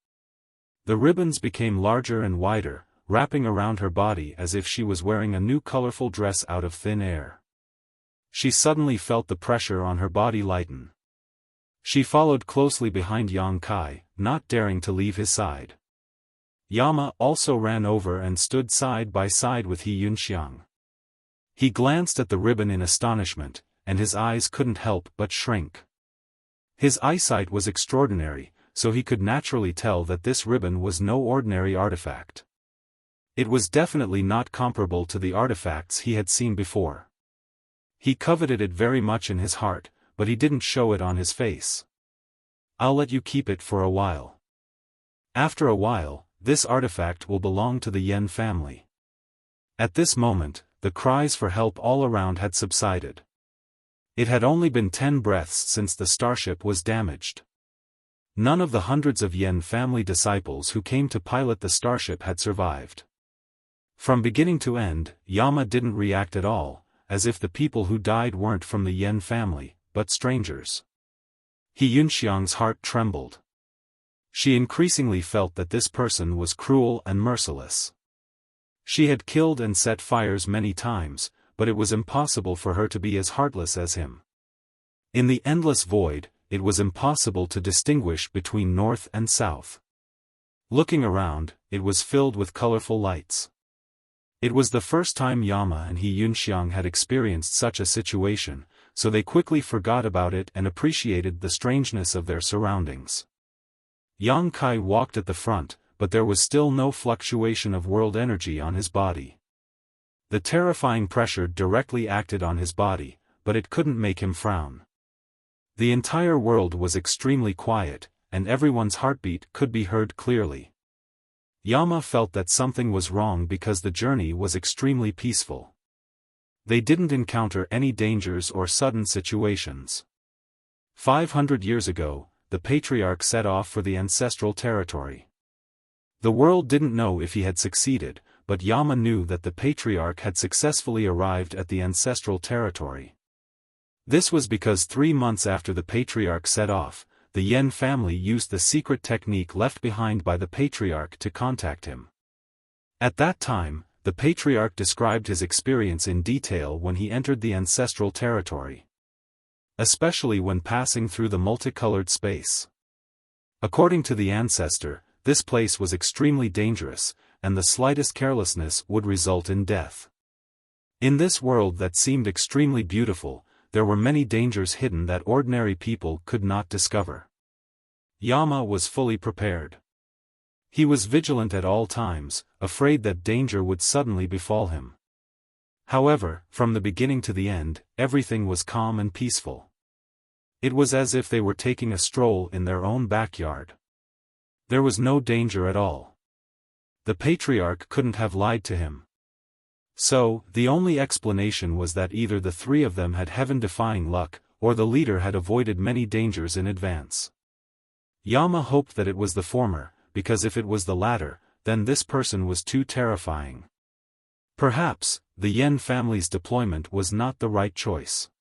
The ribbons became larger and wider, wrapping around her body as if she was wearing a new colorful dress out of thin air. She suddenly felt the pressure on her body lighten. She followed closely behind Yang Kai, not daring to leave his side. Yama also ran over and stood side by side with He Yunxiang. He glanced at the ribbon in astonishment, and his eyes couldn't help but shrink. His eyesight was extraordinary, so he could naturally tell that this ribbon was no ordinary artifact. It was definitely not comparable to the artifacts he had seen before. He coveted it very much in his heart, but he didn't show it on his face. "I'll let you keep it for a while. After a while, this artifact will belong to the Yen family." At this moment, the cries for help all around had subsided. It had only been 10 breaths since the starship was damaged. None of the hundreds of Yen family disciples who came to pilot the starship had survived. From beginning to end, Yama didn't react at all, as if the people who died weren't from the Yen family, but strangers. He Yunxiang's heart trembled. She increasingly felt that this person was cruel and merciless. She had killed and set fires many times, but it was impossible for her to be as heartless as him. In the endless void, it was impossible to distinguish between north and south. Looking around, it was filled with colorful lights. It was the first time Yama and He Yunxiang had experienced such a situation, so they quickly forgot about it and appreciated the strangeness of their surroundings. Yang Kai walked at the front, but there was still no fluctuation of world energy on his body. The terrifying pressure directly acted on his body, but it couldn't make him frown. The entire world was extremely quiet, and everyone's heartbeat could be heard clearly. Yama felt that something was wrong because the journey was extremely peaceful. They didn't encounter any dangers or sudden situations. 500 years ago, the patriarch set off for the ancestral territory. The world didn't know if he had succeeded, but Yama knew that the patriarch had successfully arrived at the ancestral territory. This was because 3 months after the patriarch set off, the Yen family used the secret technique left behind by the patriarch to contact him. At that time, the patriarch described his experience in detail when he entered the ancestral territory, especially when passing through the multicolored space. According to the ancestor, this place was extremely dangerous, and the slightest carelessness would result in death. In this world that seemed extremely beautiful, there were many dangers hidden that ordinary people could not discover. Yama was fully prepared. He was vigilant at all times, afraid that danger would suddenly befall him. However, from the beginning to the end, everything was calm and peaceful. It was as if they were taking a stroll in their own backyard. There was no danger at all. The patriarch couldn't have lied to him. So, the only explanation was that either the three of them had heaven-defying luck, or the leader had avoided many dangers in advance. Yama hoped that it was the former, because if it was the latter, then this person was too terrifying. Perhaps, the Yen family's deployment was not the right choice.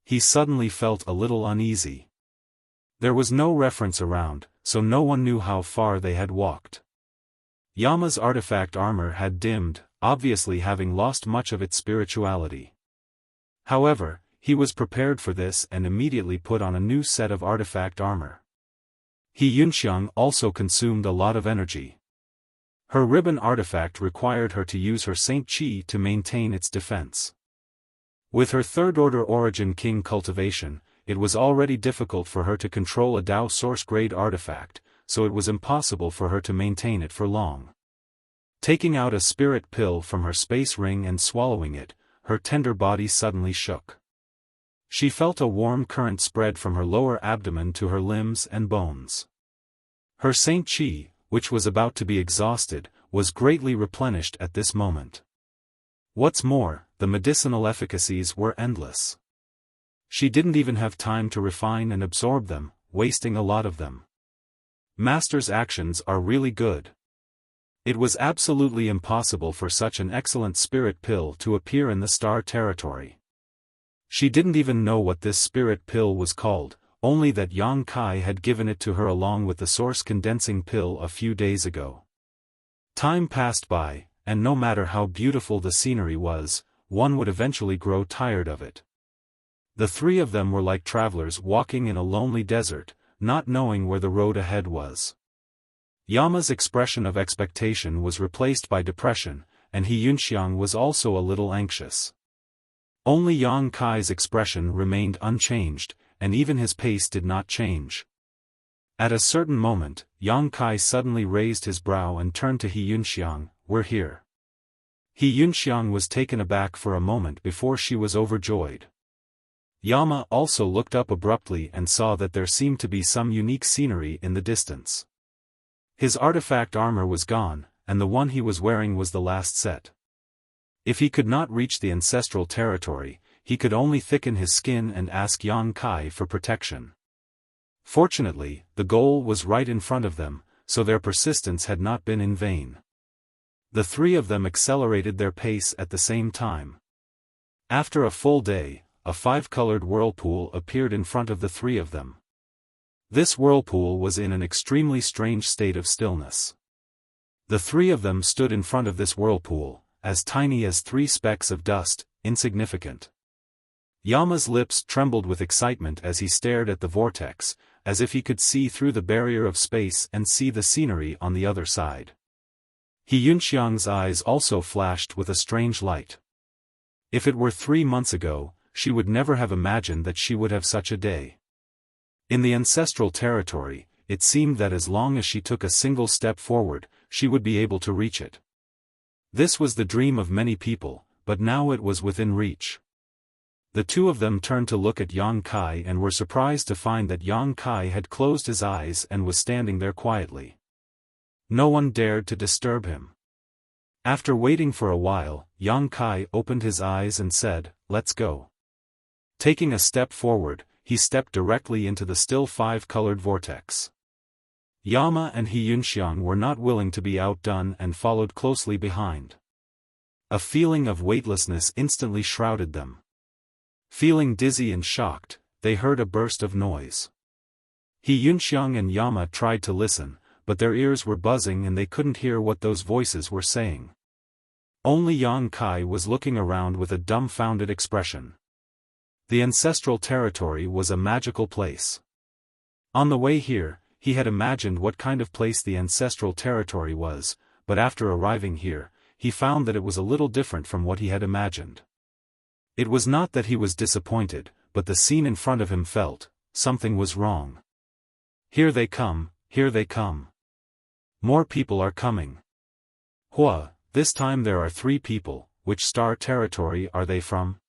He suddenly felt a little uneasy. There was no reference around, so no one knew how far they had walked. Yama's artifact armor had dimmed, obviously having lost much of its spirituality. However, he was prepared for this and immediately put on a new set of artifact armor. He Yunxiang also consumed a lot of energy. Her ribbon artifact required her to use her Saint Qi to maintain its defense. With her third-order origin king cultivation, it was already difficult for her to control a Dao source-grade artifact, so it was impossible for her to maintain it for long. Taking out a spirit pill from her space ring and swallowing it, her tender body suddenly shook. She felt a warm current spread from her lower abdomen to her limbs and bones. Her Saint Qi, which was about to be exhausted, was greatly replenished at this moment. What's more, the medicinal efficacies were endless. She didn't even have time to refine and absorb them, wasting a lot of them. Master's actions are really good. It was absolutely impossible for such an excellent spirit pill to appear in the star territory. She didn't even know what this spirit pill was called, only that Yang Kai had given it to her along with the source condensing pill a few days ago. Time passed by, and no matter how beautiful the scenery was, one would eventually grow tired of it. The three of them were like travelers walking in a lonely desert, not knowing where the road ahead was. Yama's expression of expectation was replaced by depression, and He Yunxiang was also a little anxious. Only Yang Kai's expression remained unchanged, and even his pace did not change. At a certain moment, Yang Kai suddenly raised his brow and turned to He Yunxiang, "We're here." He Yunxiang was taken aback for a moment before she was overjoyed. Yama also looked up abruptly and saw that there seemed to be some unique scenery in the distance. His artifact armor was gone, and the one he was wearing was the last set. If he could not reach the ancestral territory, he could only thicken his skin and ask Yang Kai for protection. Fortunately, the goal was right in front of them, so their persistence had not been in vain. The three of them accelerated their pace at the same time. After a full day, a five-colored whirlpool appeared in front of the three of them. This whirlpool was in an extremely strange state of stillness. The three of them stood in front of this whirlpool, as tiny as 3 specks of dust, insignificant. Yama's lips trembled with excitement as he stared at the vortex, as if he could see through the barrier of space and see the scenery on the other side. He Yunxiang's eyes also flashed with a strange light. If it were 3 months ago, she would never have imagined that she would have such a day. In the ancestral territory, it seemed that as long as she took a single step forward, she would be able to reach it. This was the dream of many people, but now it was within reach. The two of them turned to look at Yang Kai and were surprised to find that Yang Kai had closed his eyes and was standing there quietly. No one dared to disturb him. After waiting for a while, Yang Kai opened his eyes and said, "Let's go." Taking a step forward, he stepped directly into the still five-colored vortex. Yama and He Yunxiang were not willing to be outdone and followed closely behind. A feeling of weightlessness instantly shrouded them. Feeling dizzy and shocked, they heard a burst of noise. He Yunxiang and Yama tried to listen, but their ears were buzzing and they couldn't hear what those voices were saying. Only Yang Kai was looking around with a dumbfounded expression. The ancestral territory was a magical place. On the way here, he had imagined what kind of place the ancestral territory was, but after arriving here, he found that it was a little different from what he had imagined. It was not that he was disappointed, but the scene in front of him felt, something was wrong. Here they come, here they come. More people are coming. Hua, this time there are 3 people, which star territory are they from?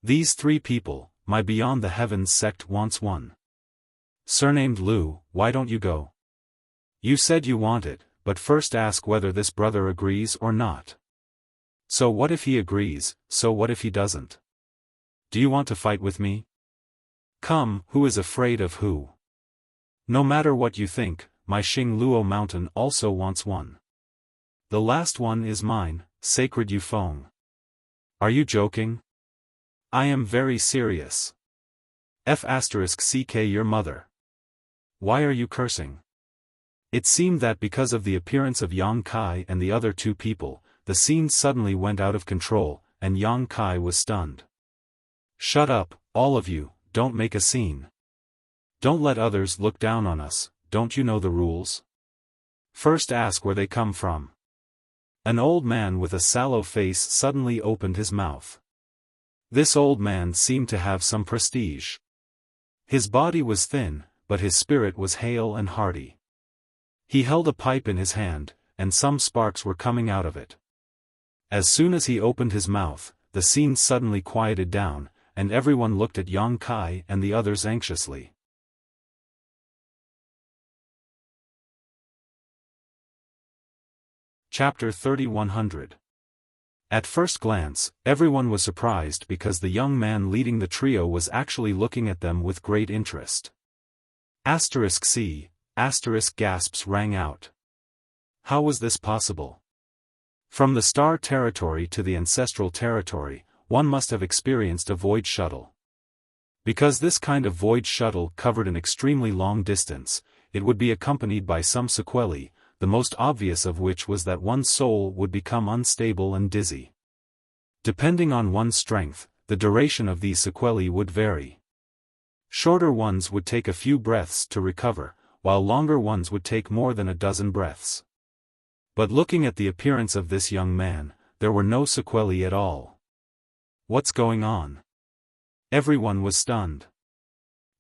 These 3 people, my Beyond the Heavens sect wants one. Surnamed Lu, why don't you go? You said you want it, but first ask whether this brother agrees or not. So what if he agrees, so what if he doesn't? Do you want to fight with me? Come, who is afraid of who? No matter what you think, my Xing Luo mountain also wants one. The last one is mine, sacred Yufeng. Are you joking? I am very serious. F***ck your mother. Why are you cursing? It seemed that because of the appearance of Yang Kai and the other 2 people, the scene suddenly went out of control, and Yang Kai was stunned. Shut up, all of you, don't make a scene. Don't let others look down on us, don't you know the rules? First ask where they come from. An old man with a sallow face suddenly opened his mouth. This old man seemed to have some prestige. His body was thin, but his spirit was hale and hearty. He held a pipe in his hand, and some sparks were coming out of it. As soon as he opened his mouth, the scene suddenly quieted down, and everyone looked at Yang Kai and the others anxiously. Chapter 3100. At first glance, everyone was surprised because the young man leading the trio was actually looking at them with great interest. *C*, gasps rang out. How was this possible? From the star territory to the ancestral territory, one must have experienced a void shuttle. Because this kind of void shuttle covered an extremely long distance, it would be accompanied by some sequelae, the most obvious of which was that one's soul would become unstable and dizzy. Depending on one's strength, the duration of these sequelae would vary. Shorter ones would take a few breaths to recover, while longer ones would take more than a dozen breaths. But looking at the appearance of this young man, there were no sequelae at all. What's going on? Everyone was stunned.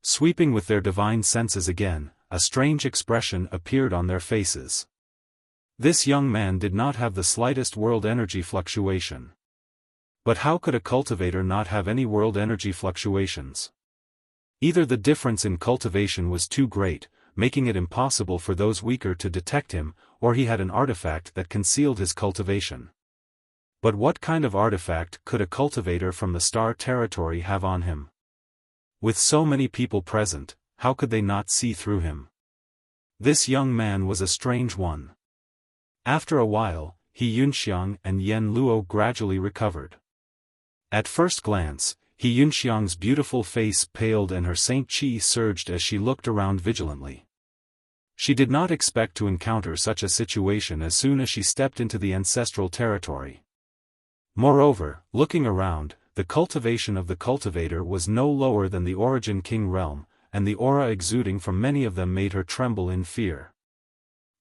Sweeping with their divine senses again, a strange expression appeared on their faces. This young man did not have the slightest world energy fluctuation. But how could a cultivator not have any world energy fluctuations? Either the difference in cultivation was too great, making it impossible for those weaker to detect him, or he had an artifact that concealed his cultivation. But what kind of artifact could a cultivator from the star territory have on him? With so many people present, how could they not see through him? This young man was a strange one. After a while, He Yunxiang and Yen Luo gradually recovered. At first glance, He Yunxiang's beautiful face paled and her Saint Qi surged as she looked around vigilantly. She did not expect to encounter such a situation as soon as she stepped into the ancestral territory. Moreover, looking around, the cultivation of the cultivator was no lower than the Origin King realm, and the aura exuding from many of them made her tremble in fear.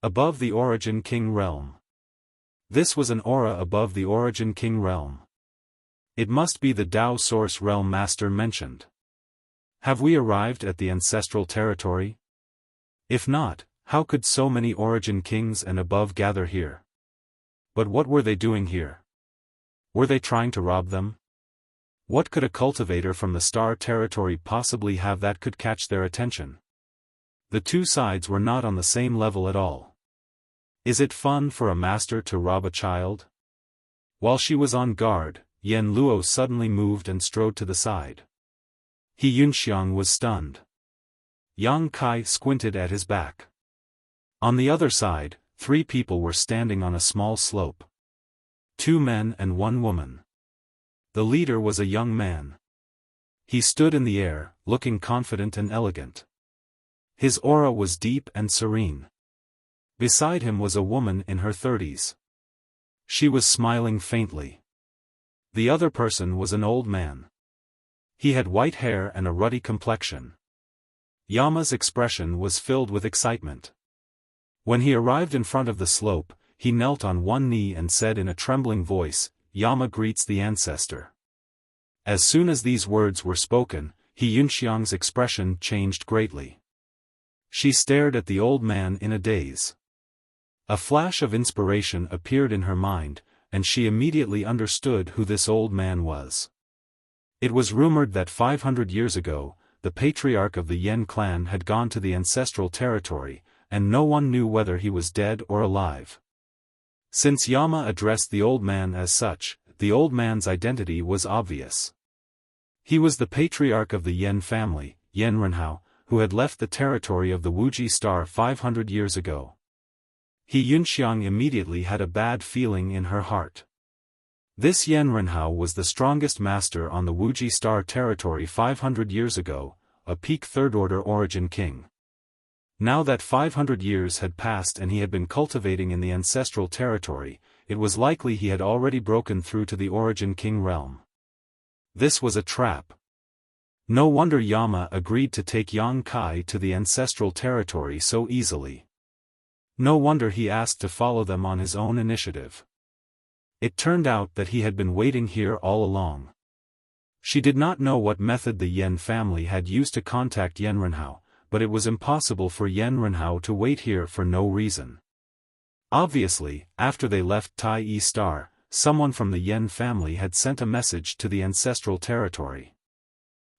Above the Origin King realm. This was an aura above the Origin King realm. It must be the Tao Source Realm Master mentioned. Have we arrived at the ancestral territory? If not, how could so many Origin Kings and above gather here? But what were they doing here? Were they trying to rob them? What could a cultivator from the star territory possibly have that could catch their attention? The two sides were not on the same level at all. Is it fun for a master to rob a child? While she was on guard, Yen Luo suddenly moved and strode to the side. He Yunxiang was stunned. Yang Kai squinted at his back. On the other side, 3 people were standing on a small slope. 2 men and 1 woman. The leader was a young man. He stood in the air, looking confident and elegant. His aura was deep and serene. Beside him was a woman in her 30s. She was smiling faintly. The other person was an old man. He had white hair and a ruddy complexion. Yama's expression was filled with excitement. When he arrived in front of the slope, he knelt on one knee and said in a trembling voice, "Yama greets the ancestor." As soon as these words were spoken, He Yunxiang's expression changed greatly. She stared at the old man in a daze. A flash of inspiration appeared in her mind, and she immediately understood who this old man was. It was rumored that 500 years ago, the patriarch of the Yen clan had gone to the ancestral territory, and no one knew whether he was dead or alive. Since Yama addressed the old man as such, the old man's identity was obvious. He was the patriarch of the Yen family, Yen Renhao, who had left the territory of the Wuxia star 500 years ago. He Yunxiang immediately had a bad feeling in her heart. This Yen Renhao was the strongest master on the Wuxia star territory 500 years ago, a peak third-order origin king. Now that 500 years had passed and he had been cultivating in the ancestral territory, it was likely he had already broken through to the origin king realm. This was a trap. No wonder Yama agreed to take Yang Kai to the ancestral territory so easily. No wonder he asked to follow them on his own initiative. It turned out that he had been waiting here all along. She did not know what method the Yen family had used to contact Yen Renhao, but it was impossible for Yen Renhao to wait here for no reason. Obviously, after they left Tai Yi Star, someone from the Yen family had sent a message to the ancestral territory.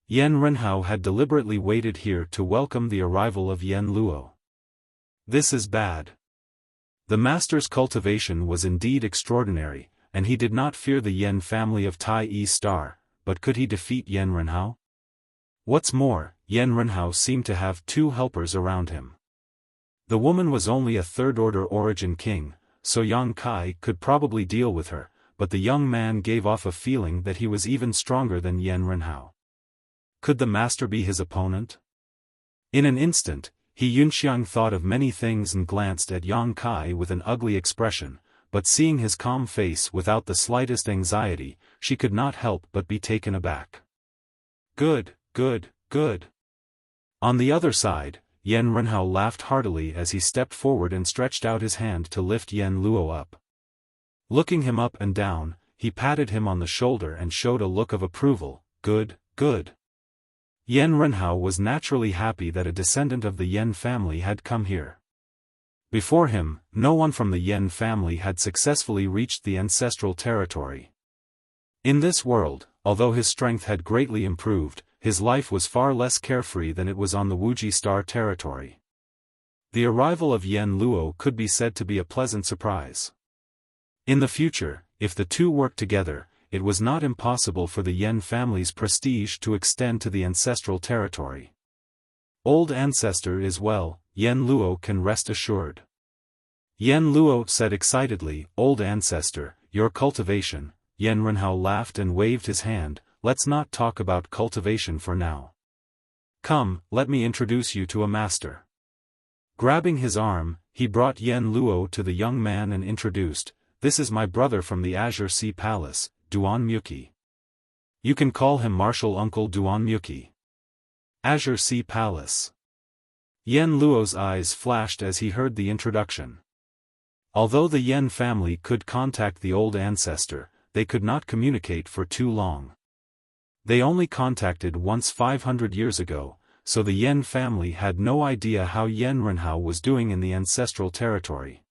Yen Renhao had deliberately waited here to welcome the arrival of Yen Luo. This is bad. The master's cultivation was indeed extraordinary, and he did not fear the Yen family of Tai Yi Star, but could he defeat Yen Renhao? What's more, Yen Renhao seemed to have 2 helpers around him. The woman was only a third-order origin king, so Yang Kai could probably deal with her, but the young man gave off a feeling that he was even stronger than Yen Renhao. Could the master be his opponent? In an instant, He Yunxiang thought of many things and glanced at Yang Kai with an ugly expression, but seeing his calm face without the slightest anxiety, she could not help but be taken aback. Good, good, good. On the other side, Yen Renhao laughed heartily as he stepped forward and stretched out his hand to lift Yen Luo up. Looking him up and down, he patted him on the shoulder and showed a look of approval. Good, good. Yen Renhao was naturally happy that a descendant of the Yen family had come here. Before him, no one from the Yen family had successfully reached the ancestral territory. In this world, although his strength had greatly improved, his life was far less carefree than it was on the Wuxia star territory. The arrival of Yen Luo could be said to be a pleasant surprise. In the future, if the two worked together, it was not impossible for the Yen family's prestige to extend to the ancestral territory. Old ancestor is well, Yen Luo can rest assured. Yen Luo said excitedly, "Old ancestor, your cultivation." Yen Renhao laughed and waved his hand. "Let's not talk about cultivation for now. Come, let me introduce you to a master." Grabbing his arm, he brought Yen Luo to the young man and introduced, "This is my brother from the Azure Sea Palace, Duan Muki. You can call him Martial Uncle Duan Muki." Azure Sea Palace. Yen Luo's eyes flashed as he heard the introduction. Although the Yen family could contact the old ancestor, they could not communicate for too long. They only contacted once 500 years ago, so the Yen family had no idea how Yen Renhao was doing in the ancestral territory.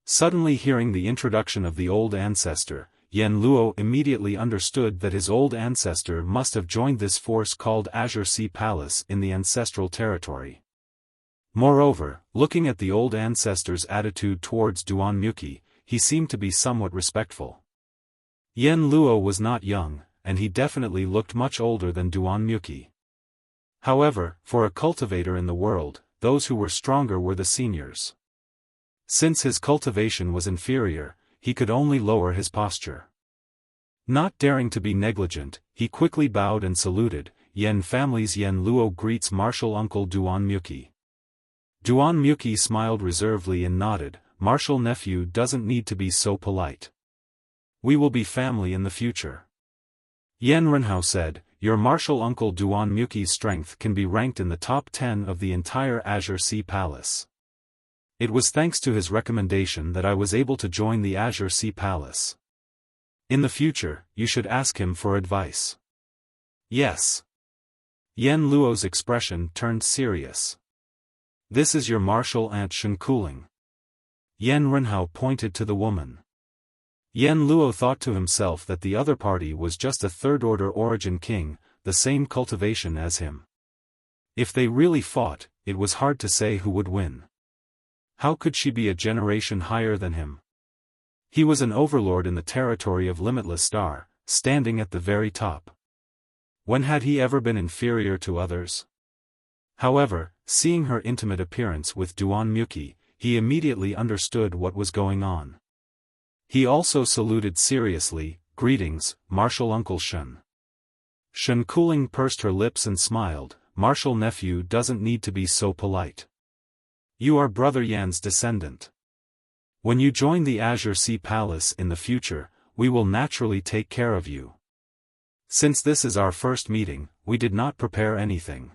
Suddenly hearing the introduction of the old ancestor, Yen Luo immediately understood that his old ancestor must have joined this force called Azure Sea Palace in the ancestral territory. Moreover, looking at the old ancestor's attitude towards Duan Muki, he seemed to be somewhat respectful. Yen Luo was not young, and he definitely looked much older than Duan Muki. However, for a cultivator in the world, those who were stronger were the seniors. Since his cultivation was inferior, he could only lower his posture. Not daring to be negligent, he quickly bowed and saluted. Yen family's Yen Luo greets Martial Uncle Duan Muki. Duan Muki smiled reservedly and nodded. Martial nephew doesn't need to be so polite. We will be family in the future. Yen Renhao said, your martial uncle Duan Muki's strength can be ranked in the top 10 of the entire Azure Sea Palace. It was thanks to his recommendation that I was able to join the Azure Sea Palace. In the future, you should ask him for advice. Yes. Yen Luo's expression turned serious. This is your martial aunt Shen Kuling. Yen Renhao pointed to the woman. Yen Luo thought to himself that the other party was just a third-order origin king, the same cultivation as him. If they really fought, it was hard to say who would win. How could she be a generation higher than him? He was an overlord in the territory of Limitless Star, standing at the very top. When had he ever been inferior to others? However, seeing her intimate appearance with Duan Muki, he immediately understood what was going on. He also saluted seriously, greetings, Martial Uncle Shen. Shen Kuling pursed her lips and smiled, Martial nephew doesn't need to be so polite. You are Brother Yan's descendant. When you join the Azure Sea Palace in the future, we will naturally take care of you. Since this is our first meeting, we did not prepare anything.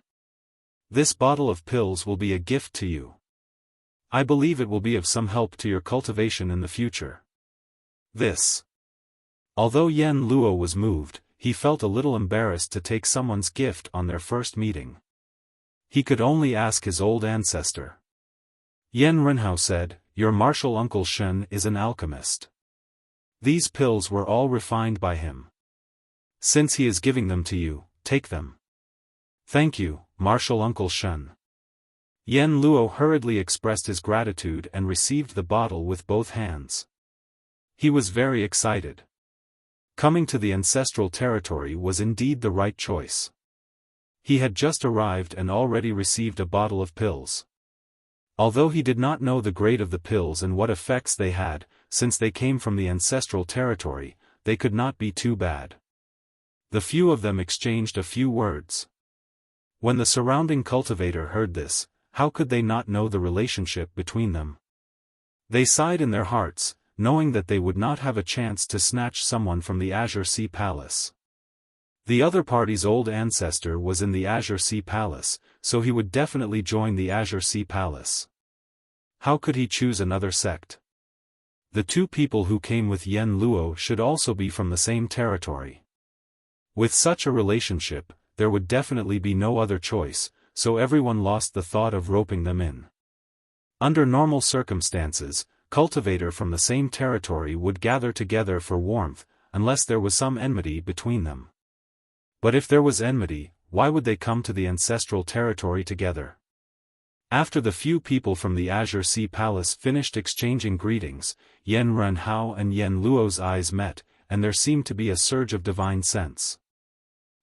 This bottle of pills will be a gift to you. I believe it will be of some help to your cultivation in the future. Although Yen Luo was moved, he felt a little embarrassed to take someone's gift on their first meeting. He could only ask his old ancestor. Yen Renhao said, your martial uncle Shen is an alchemist. These pills were all refined by him. Since he is giving them to you, take them. Thank you, martial uncle Shen. Yen Luo hurriedly expressed his gratitude and received the bottle with both hands. He was very excited. Coming to the ancestral territory was indeed the right choice. He had just arrived and already received a bottle of pills. Although he did not know the grade of the pills and what effects they had, since they came from the ancestral territory, they could not be too bad. The few of them exchanged a few words. When the surrounding cultivator heard this, how could they not know the relationship between them? They sighed in their hearts, knowing that they would not have a chance to snatch someone from the Azure Sea Palace. The other party's old ancestor was in the Azure Sea Palace, so he would definitely join the Azure Sea Palace. How could he choose another sect? The two people who came with Yen Luo should also be from the same territory. With such a relationship, there would definitely be no other choice, so everyone lost the thought of roping them in. Under normal circumstances, cultivator from the same territory would gather together for warmth, unless there was some enmity between them. But if there was enmity, why would they come to the ancestral territory together? After the few people from the Azure Sea Palace finished exchanging greetings, Yen Renhao and Yen Luo's eyes met, and there seemed to be a surge of divine sense.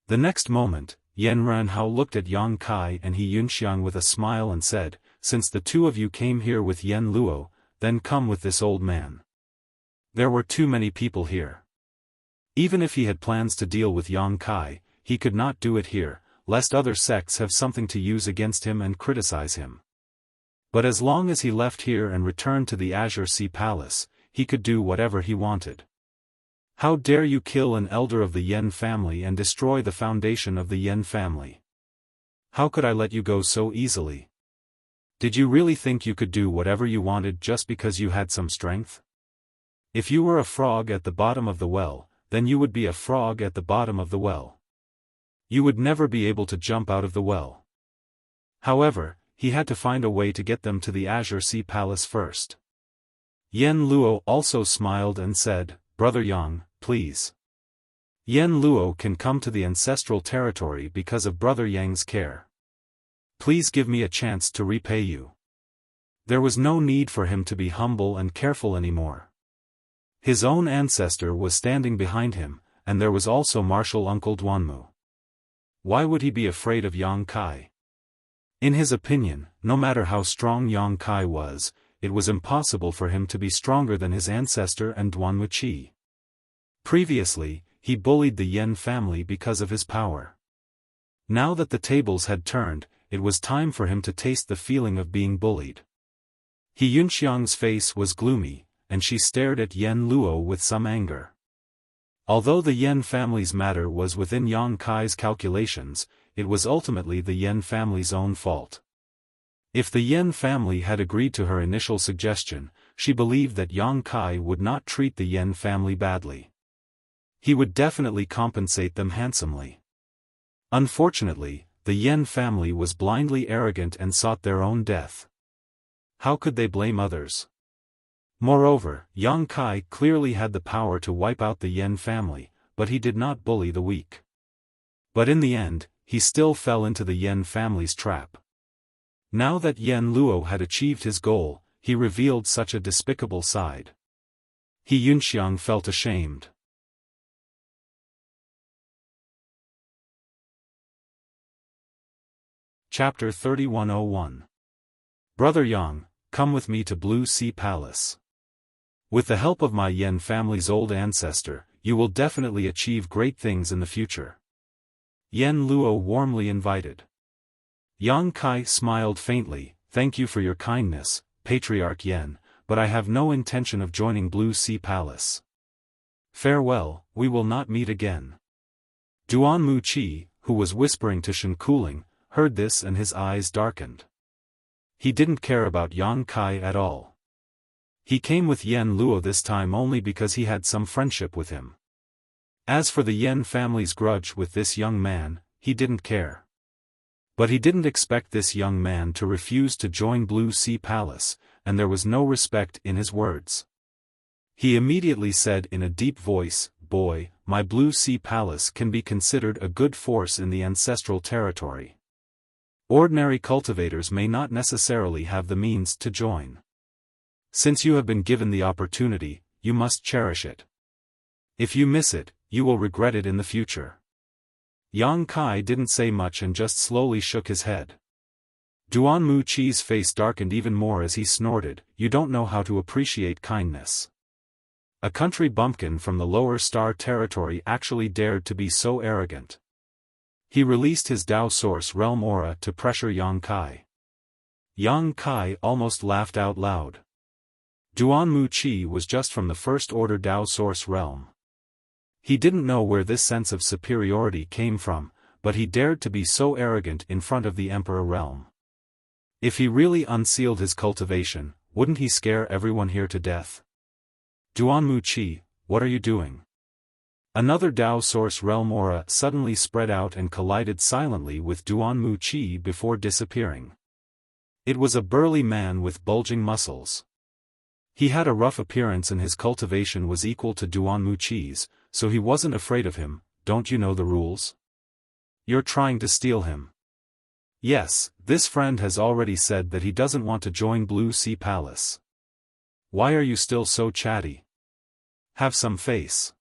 The next moment, Yen Renhao looked at Yang Kai and He Yunxiang with a smile and said, since the two of you came here with Yen Luo, then come with this old man. There were too many people here. Even if he had plans to deal with Yang Kai, he could not do it here, lest other sects have something to use against him and criticize him. But as long as he left here and returned to the Azure Sea Palace, he could do whatever he wanted. How dare you kill an elder of the Yen family and destroy the foundation of the Yen family? How could I let you go so easily? Did you really think you could do whatever you wanted just because you had some strength? If you were a frog at the bottom of the well, then you would be a frog at the bottom of the well. You would never be able to jump out of the well. However, he had to find a way to get them to the Azure Sea Palace first. Yen Luo also smiled and said, Brother Yang, please. Yen Luo can come to the ancestral territory because of Brother Yang's care. Please give me a chance to repay you. There was no need for him to be humble and careful anymore. His own ancestor was standing behind him, and there was also martial uncle Duanmu. Why would he be afraid of Yang Kai? In his opinion, no matter how strong Yang Kai was, it was impossible for him to be stronger than his ancestor and Duanmu Qi. Previously, he bullied the Yen family because of his power. Now that the tables had turned, it was time for him to taste the feeling of being bullied. He Yunxiang's face was gloomy, and she stared at Yen Luo with some anger. Although the Yen family's matter was within Yang Kai's calculations, it was ultimately the Yen family's own fault. If the Yen family had agreed to her initial suggestion, she believed that Yang Kai would not treat the Yen family badly. He would definitely compensate them handsomely. Unfortunately, the Yen family was blindly arrogant and sought their own death. How could they blame others? Moreover, Yang Kai clearly had the power to wipe out the Yen family, but he did not bully the weak. But in the end, he still fell into the Yen family's trap. Now that Yen Luo had achieved his goal, he revealed such a despicable side. He Yunxiang felt ashamed. Chapter 3101. Brother Yang, come with me to Blue Sea Palace. With the help of my Yen family's old ancestor, you will definitely achieve great things in the future. Yen Luo warmly invited. Yang Kai smiled faintly, thank you for your kindness, Patriarch Yen, but I have no intention of joining Blue Sea Palace. Farewell, we will not meet again. Duanmu Qi, who was whispering to Shen Kuling, heard this and his eyes darkened. He didn't care about Yang Kai at all. He came with Yen Luo this time only because he had some friendship with him. As for the Yen family's grudge with this young man, he didn't care. But he didn't expect this young man to refuse to join Blue Sea Palace, and there was no respect in his words. He immediately said in a deep voice, "Boy, my Blue Sea Palace can be considered a good force in the ancestral territory. Ordinary cultivators may not necessarily have the means to join. Since you have been given the opportunity, you must cherish it. If you miss it, you will regret it in the future." Yang Kai didn't say much and just slowly shook his head. Duanmu Qi's face darkened even more as he snorted, "You don't know how to appreciate kindness. A country bumpkin from the lower star territory actually dared to be so arrogant." He released his Dao Source Realm aura to pressure Yang Kai. Yang Kai almost laughed out loud. Duanmu Qi was just from the First Order Dao Source Realm. He didn't know where this sense of superiority came from, but he dared to be so arrogant in front of the Emperor Realm. If he really unsealed his cultivation, wouldn't he scare everyone here to death? Duanmu Qi, what are you doing? Another Dao Source Realm aura suddenly spread out and collided silently with Duanmu Qi before disappearing. It was a burly man with bulging muscles. He had a rough appearance and his cultivation was equal to Duanmu Qi's, so he wasn't afraid of him. Don't you know the rules? You're trying to steal him. Yes, this friend has already said that he doesn't want to join Blue Sea Palace. Why are you still so chatty? Have some face.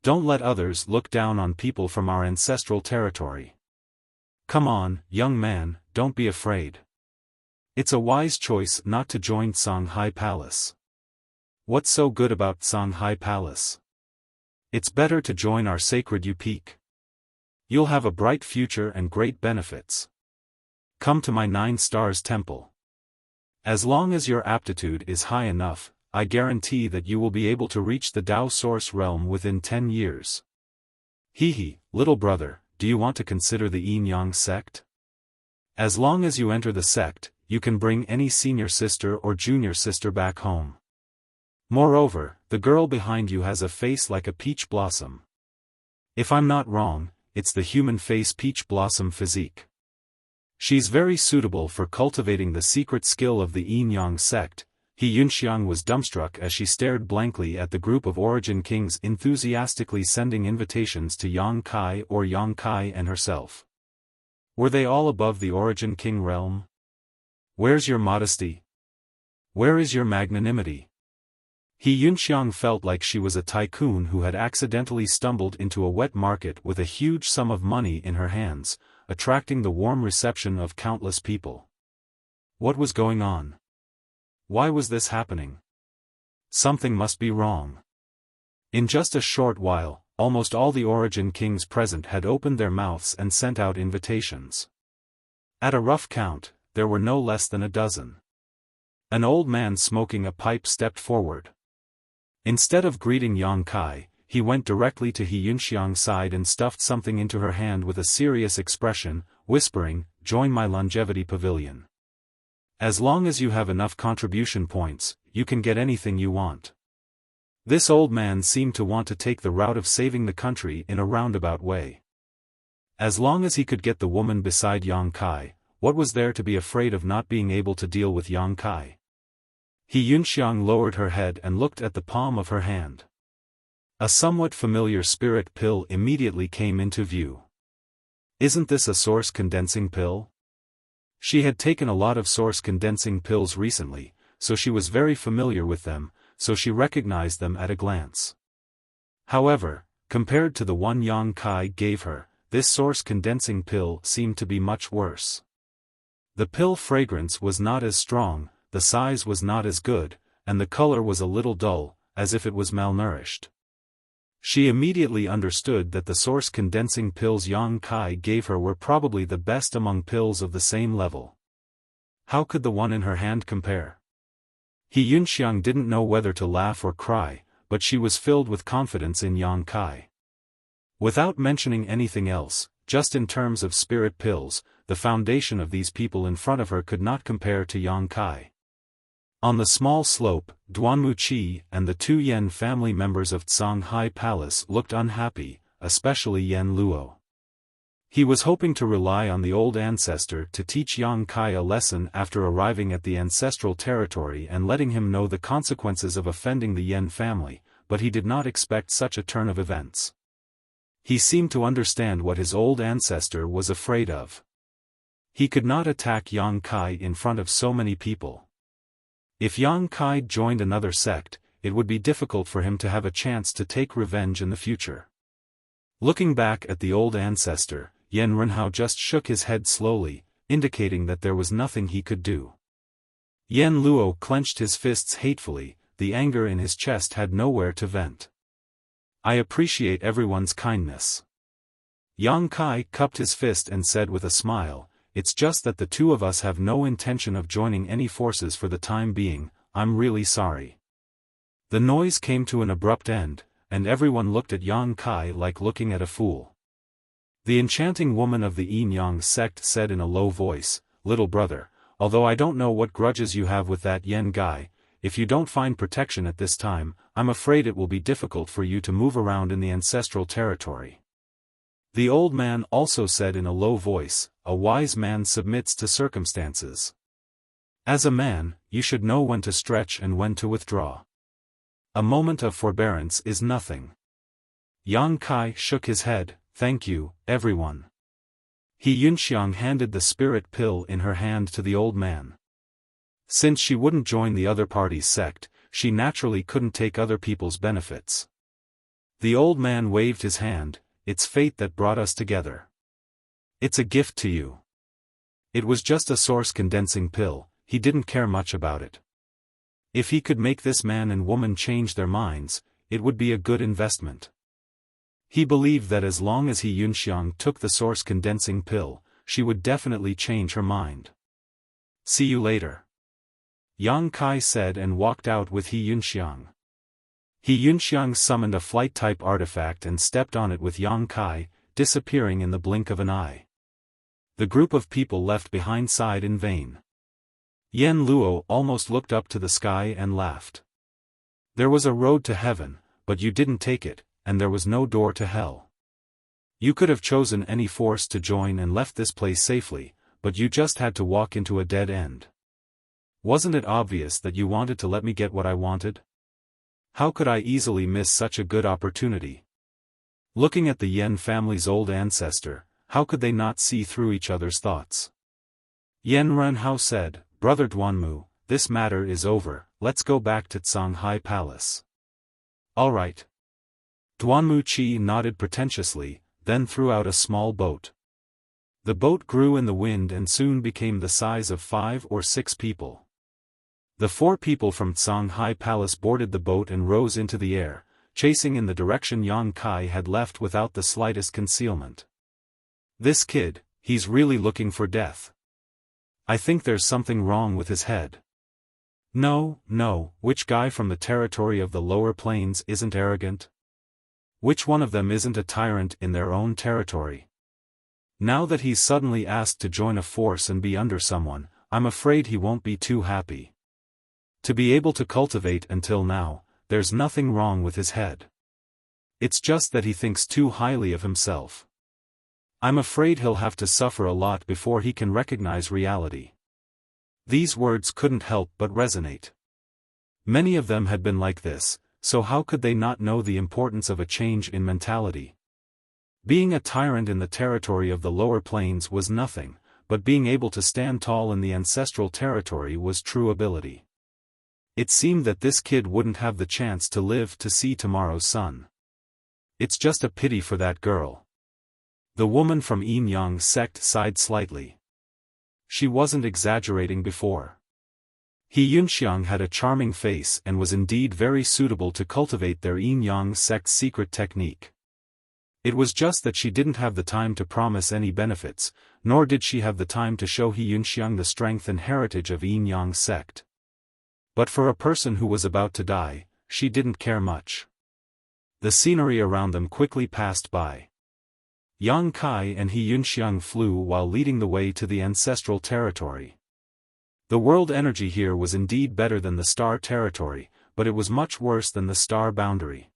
Don't let others look down on people from our ancestral territory. Come on, young man, don't be afraid. It's a wise choice not to join Songhai Palace. What's so good about Songhai Palace? It's better to join our sacred Yu Peak. You'll have a bright future and great benefits. Come to my 9 Stars Temple. As long as your aptitude is high enough, I guarantee that you will be able to reach the Dao Source Realm within 10 years. Hehe, little brother, do you want to consider the Yin Yang sect? As long as you enter the sect, you can bring any senior sister or junior sister back home. Moreover, the girl behind you has a face like a peach blossom. If I'm not wrong, it's the human face peach blossom physique. She's very suitable for cultivating the secret skill of the Yin Yang sect, He Yunxiang was dumbstruck as she stared blankly at the group of Origin Kings enthusiastically sending invitations to Yang Kai or Yang Kai and herself. Were they all above the Origin King realm? Where's your modesty? Where is your magnanimity? He Yunxiang felt like she was a tycoon who had accidentally stumbled into a wet market with a huge sum of money in her hands, attracting the warm reception of countless people. What was going on? Why was this happening? Something must be wrong. In just a short while, almost all the Origin Kings present had opened their mouths and sent out invitations. At a rough count, there were no less than a dozen. An old man smoking a pipe stepped forward. Instead of greeting Yang Kai, he went directly to He Yunxiang's side and stuffed something into her hand with a serious expression, whispering, "Join my longevity pavilion. As long as you have enough contribution points, you can get anything you want." This old man seemed to want to take the route of saving the country in a roundabout way. As long as he could get the woman beside Yang Kai, what was there to be afraid of not being able to deal with Yang Kai? He Yunxiang lowered her head and looked at the palm of her hand. A somewhat familiar spirit pill immediately came into view. Isn't this a source condensing pill? She had taken a lot of source condensing pills recently, so she was very familiar with them, so she recognized them at a glance. However, compared to the one Yang Kai gave her, this source condensing pill seemed to be much worse. The pill fragrance was not as strong, the size was not as good, and the color was a little dull, as if it was malnourished. She immediately understood that the source condensing pills Yang Kai gave her were probably the best among pills of the same level. How could the one in her hand compare? He Yunxiang didn't know whether to laugh or cry, but she was filled with confidence in Yang Kai. Without mentioning anything else, just in terms of spirit pills, the foundation of these people in front of her could not compare to Yang Kai. On the small slope, Duanmu Qi and the 2 Yen family members of Zhonghai Palace looked unhappy, especially Yen Luo. He was hoping to rely on the old ancestor to teach Yang Kai a lesson after arriving at the ancestral territory and letting him know the consequences of offending the Yen family, but he did not expect such a turn of events. He seemed to understand what his old ancestor was afraid of. He could not attack Yang Kai in front of so many people. If Yang Kai joined another sect, it would be difficult for him to have a chance to take revenge in the future. Looking back at the old ancestor, Yen Renhao just shook his head slowly, indicating that there was nothing he could do. Yen Luo clenched his fists hatefully, the anger in his chest had nowhere to vent. "I appreciate everyone's kindness." Yang Kai cupped his fist and said with a smile, "It's just that the two of us have no intention of joining any forces for the time being, I'm really sorry." The noise came to an abrupt end, and everyone looked at Yang Kai like looking at a fool. The enchanting woman of the Yin Yang sect said in a low voice, "Little brother, although I don't know what grudges you have with that Yen guy, if you don't find protection at this time, I'm afraid it will be difficult for you to move around in the ancestral territory." The old man also said in a low voice, "A wise man submits to circumstances. As a man, you should know when to stretch and when to withdraw. A moment of forbearance is nothing." Yang Kai shook his head, "Thank you, everyone." He Yunxiang handed the spirit pill in her hand to the old man. Since she wouldn't join the other party's sect, she naturally couldn't take other people's benefits. The old man waved his hand, "It's fate that brought us together. It's a gift to you." It was just a source condensing pill, he didn't care much about it. If he could make this man and woman change their minds, it would be a good investment. He believed that as long as He Yunxiang took the source condensing pill, she would definitely change her mind. "See you later," Yang Kai said and walked out with He Yunxiang. He Yunxiang summoned a flight-type artifact and stepped on it with Yang Kai, disappearing in the blink of an eye. The group of people left behind sighed in vain. Yen Luo almost looked up to the sky and laughed. "There was a road to heaven, but you didn't take it, and there was no door to hell. You could have chosen any force to join and left this place safely, but you just had to walk into a dead end." Wasn't it obvious that you wanted to let me get what I wanted? How could I easily miss such a good opportunity? Looking at the Yan family's old ancestor, how could they not see through each other's thoughts? Yan Renhao said, "Brother Duanmu, this matter is over, let's go back to Shanghai Palace." "All right." Duanmu Qi nodded pretentiously, then threw out a small boat. The boat grew in the wind and soon became the size of 5 or 6 people. The 4 people from Shanghai Palace boarded the boat and rose into the air, chasing in the direction Yang Kai had left without the slightest concealment. "This kid, he's really looking for death. I think there's something wrong with his head." No, which guy from the territory of the lower plains isn't arrogant? Which one of them isn't a tyrant in their own territory? Now that he's suddenly asked to join a force and be under someone, I'm afraid he won't be too happy. To be able to cultivate until now, there's nothing wrong with his head. It's just that he thinks too highly of himself. I'm afraid he'll have to suffer a lot before he can recognize reality. These words couldn't help but resonate. Many of them had been like this, so how could they not know the importance of a change in mentality? Being a tyrant in the territory of the lower plains was nothing, but being able to stand tall in the ancestral territory was true ability. It seemed that this kid wouldn't have the chance to live to see tomorrow's sun. It's just a pity for that girl. The woman from Yin Yang sect sighed slightly. She wasn't exaggerating before. He Yunxiang had a charming face and was indeed very suitable to cultivate their Yin Yang sect's secret technique. It was just that she didn't have the time to promise any benefits, nor did she have the time to show He Yunxiang the strength and heritage of Yin Yang sect. But for a person who was about to die, she didn't care much. The scenery around them quickly passed by. Yang Kai and He Yunxiang flew while leading the way to the ancestral territory. The world energy here was indeed better than the star territory, but it was much worse than the star boundary.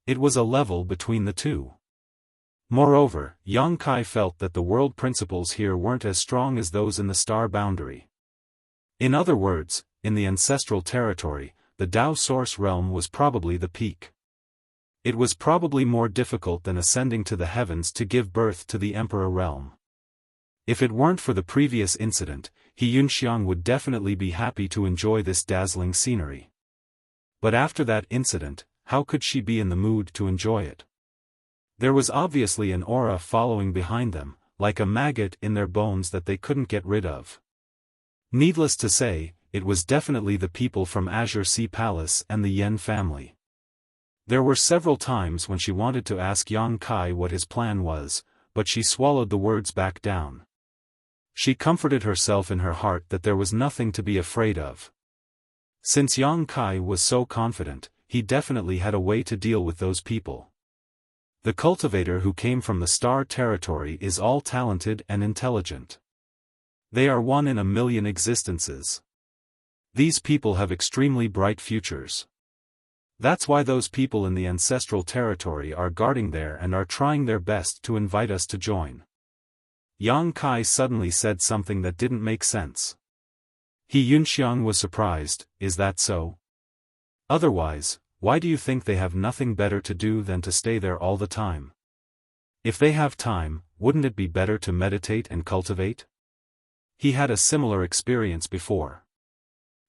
It was a level between the two. Moreover, Yang Kai felt that the world principles here weren't as strong as those in the star boundary. In other words, in the ancestral territory, the Tao source realm was probably the peak. It was probably more difficult than ascending to the heavens to give birth to the Emperor realm. If it weren't for the previous incident, He Yunxiang would definitely be happy to enjoy this dazzling scenery. But after that incident, how could she be in the mood to enjoy it? There was obviously an aura following behind them, like a maggot in their bones that they couldn't get rid of. Needless to say, it was definitely the people from Azure Sea Palace and the Yen family. There were several times when she wanted to ask Yang Kai what his plan was, but she swallowed the words back down. She comforted herself in her heart that there was nothing to be afraid of. Since Yang Kai was so confident, he definitely had a way to deal with those people. The cultivator who came from the star territory is all talented and intelligent. They are one in a million existences. These people have extremely bright futures. That's why those people in the ancestral territory are guarding there and are trying their best to invite us to join. Yang Kai suddenly said something that didn't make sense. He Yunxiang was surprised, is that so? Otherwise, why do you think they have nothing better to do than to stay there all the time? If they have time, wouldn't it be better to meditate and cultivate? He had a similar experience before.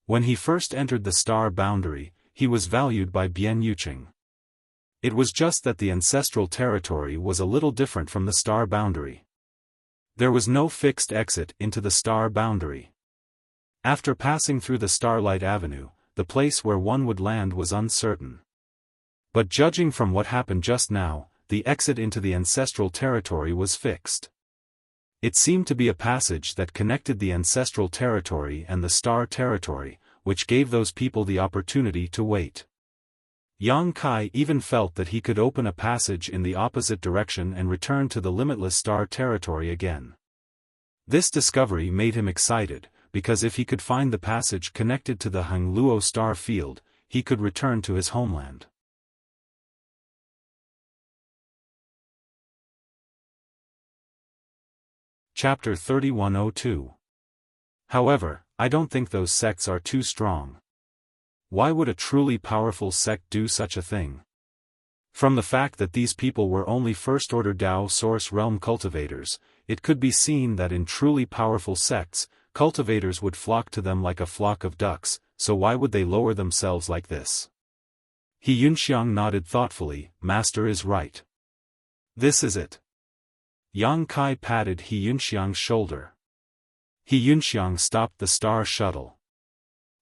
When he first entered the star boundary, he was valued by Bian Yuqing. It was just that the ancestral territory was a little different from the star boundary. There was no fixed exit into the star boundary. After passing through the Starlight Avenue, the place where one would land was uncertain. But judging from what happened just now, the exit into the ancestral territory was fixed. It seemed to be a passage that connected the ancestral territory and the star territory, which gave those people the opportunity to wait. Yang Kai even felt that he could open a passage in the opposite direction and return to the limitless star territory again. This discovery made him excited, because if he could find the passage connected to the Hangluo star field, he could return to his homeland. Chapter 3102. However, I don't think those sects are too strong. Why would a truly powerful sect do such a thing? From the fact that these people were only first-order Tao source realm cultivators, it could be seen that in truly powerful sects, cultivators would flock to them like a flock of ducks, so why would they lower themselves like this? He Yunxiang nodded thoughtfully. Master is right. This is it. Yang Kai patted He Yunxiang's shoulder. He Yunxiang stopped the star shuttle.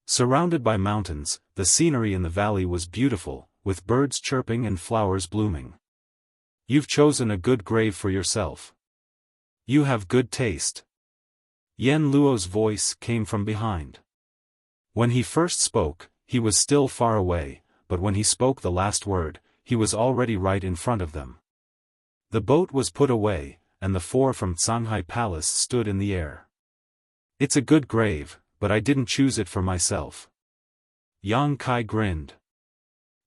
Surrounded by mountains, the scenery in the valley was beautiful, with birds chirping and flowers blooming. You've chosen a good grave for yourself. You have good taste. Yen Luo's voice came from behind. When he first spoke, he was still far away, but when he spoke the last word, he was already right in front of them. The boat was put away, and the four from Shanghai Palace stood in the air. It's a good grave, but I didn't choose it for myself. Yang Kai grinned.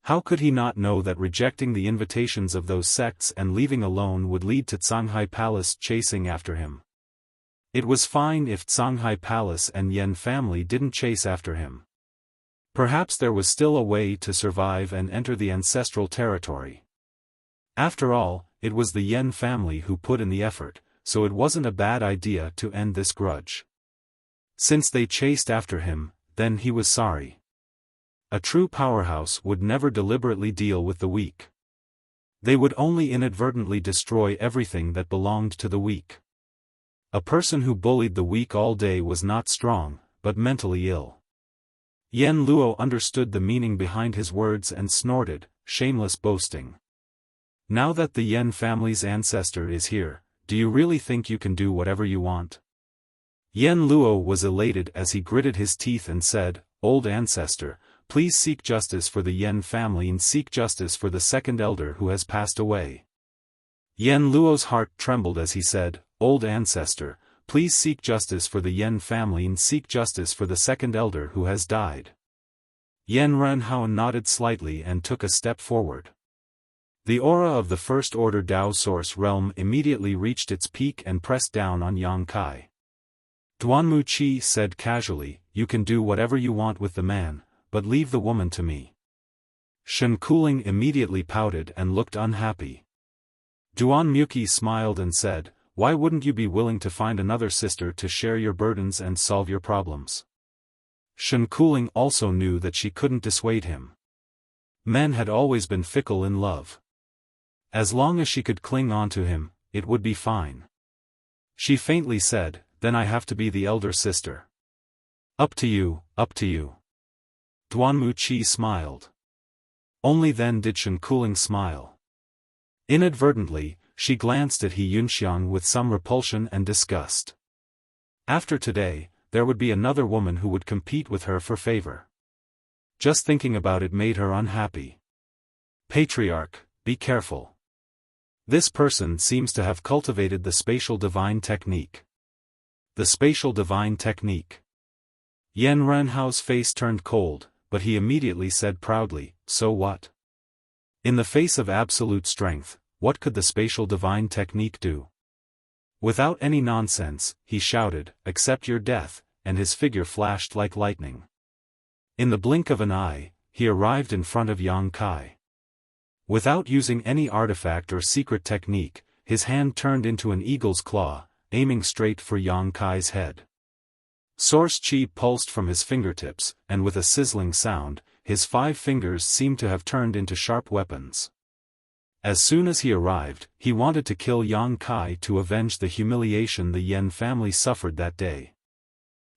How could he not know that rejecting the invitations of those sects and leaving alone would lead to Shanghai Palace chasing after him? It was fine if Shanghai Palace and Yen family didn't chase after him. Perhaps there was still a way to survive and enter the ancestral territory. After all, it was the Yen family who put in the effort, so it wasn't a bad idea to end this grudge. Since they chased after him, then he was sorry. A true powerhouse would never deliberately deal with the weak. They would only inadvertently destroy everything that belonged to the weak. A person who bullied the weak all day was not strong, but mentally ill. Yen Luo understood the meaning behind his words and snorted, shameless boasting. Now that the Yen family's ancestor is here, do you really think you can do whatever you want? Yen Luo was elated as he gritted his teeth and said, Old ancestor, please seek justice for the Yen family and seek justice for the second elder who has passed away. Yen Luo's heart trembled as he said, Old ancestor, please seek justice for the Yen family and seek justice for the second elder who has died. Yen Renhao nodded slightly and took a step forward. The aura of the first order Tao source realm immediately reached its peak and pressed down on Yang Kai. Duanmu Qi said casually, You can do whatever you want with the man, but leave the woman to me. Shen Kuling immediately pouted and looked unhappy. Duan Muqi smiled and said, Why wouldn't you be willing to find another sister to share your burdens and solve your problems? Shen Kuling also knew that she couldn't dissuade him. Men had always been fickle in love. As long as she could cling on to him, it would be fine. She faintly said, Then I have to be the elder sister. Up to you, up to you. Duanmu Qi smiled. Only then did Shen Kuling smile. Inadvertently, she glanced at He Yunxiang with some repulsion and disgust. After today, there would be another woman who would compete with her for favor. Just thinking about it made her unhappy. Patriarch, be careful. This person seems to have cultivated the spatial divine technique. The spatial divine technique. Yen Renhao's face turned cold, but he immediately said proudly, So what? In the face of absolute strength, what could the spatial divine technique do? Without any nonsense, he shouted, Accept your death, and his figure flashed like lightning. In the blink of an eye, he arrived in front of Yang Kai. Without using any artifact or secret technique, his hand turned into an eagle's claw, aiming straight for Yang Kai's head. Source Qi pulsed from his fingertips, and with a sizzling sound, his 5 fingers seemed to have turned into sharp weapons. As soon as he arrived, he wanted to kill Yang Kai to avenge the humiliation the Yen family suffered that day.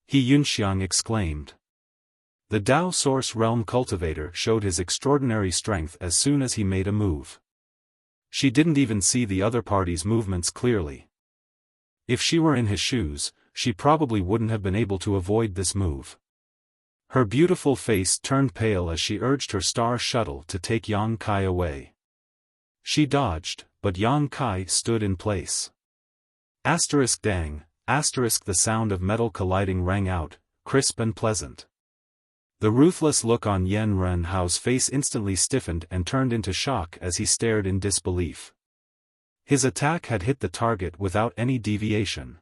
He Yunxiang exclaimed. The Tao Source Realm cultivator showed his extraordinary strength as soon as he made a move. She didn't even see the other party's movements clearly. If she were in his shoes, she probably wouldn't have been able to avoid this move. Her beautiful face turned pale as she urged her star shuttle to take Yang Kai away. She dodged, but Yang Kai stood in place. Dang, the sound of metal colliding rang out, crisp and pleasant. The ruthless look on Yen Renhao's face instantly stiffened and turned into shock as he stared in disbelief. His attack had hit the target without any deviation.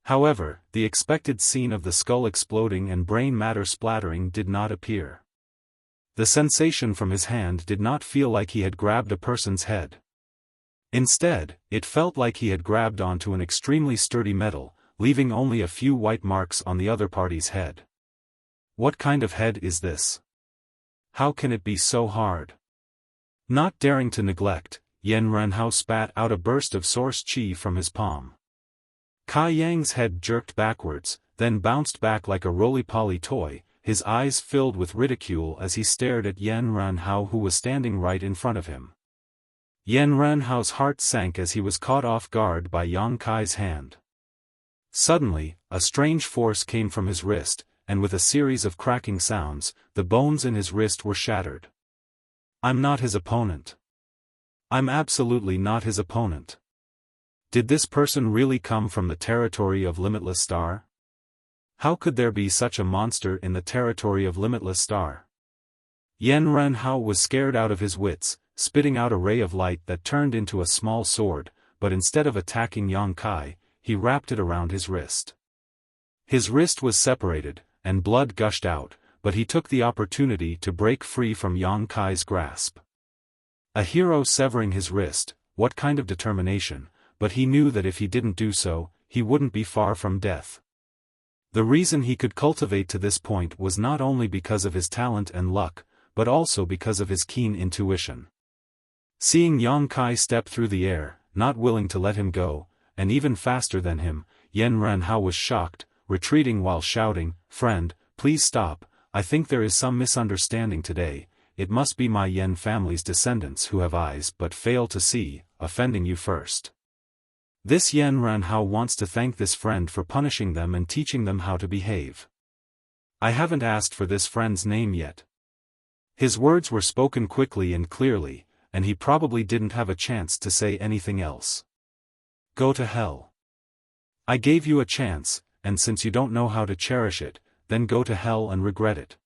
However, the expected scene of the skull exploding and brain matter splattering did not appear. The sensation from his hand did not feel like he had grabbed a person's head. Instead, it felt like he had grabbed onto an extremely sturdy metal, leaving only a few white marks on the other party's head. What kind of head is this? How can it be so hard? Not daring to neglect, Yan Renhao spat out a burst of source qi from his palm. Kai Yang's head jerked backwards, then bounced back like a roly-poly toy, his eyes filled with ridicule as he stared at Yan Renhao, who was standing right in front of him. Yan Renhao's heart sank as he was caught off guard by Yang Kai's hand. Suddenly, a strange force came from his wrist, and with a series of cracking sounds, the bones in his wrist were shattered. I'm not his opponent. I'm absolutely not his opponent. Did this person really come from the territory of Limitless Star? How could there be such a monster in the territory of Limitless Star? Yan Renhao was scared out of his wits, spitting out a ray of light that turned into a small sword, but instead of attacking Yang Kai, he wrapped it around his wrist. His wrist was separated, and blood gushed out, but he took the opportunity to break free from Yang Kai's grasp. A hero severing his wrist, what kind of determination, but he knew that if he didn't do so, he wouldn't be far from death. The reason he could cultivate to this point was not only because of his talent and luck, but also because of his keen intuition. Seeing Yang Kai step through the air, not willing to let him go, and even faster than him, Yan Renhao was shocked, retreating while shouting, "Friend, please stop, I think there is some misunderstanding today, it must be my Yan family's descendants who have eyes but fail to see, offending you first. This Yan Renhao wants to thank this friend for punishing them and teaching them how to behave. I haven't asked for this friend's name yet." His words were spoken quickly and clearly, and he probably didn't have a chance to say anything else. Go to hell. I gave you a chance, and since you don't know how to cherish it, then go to hell and regret it.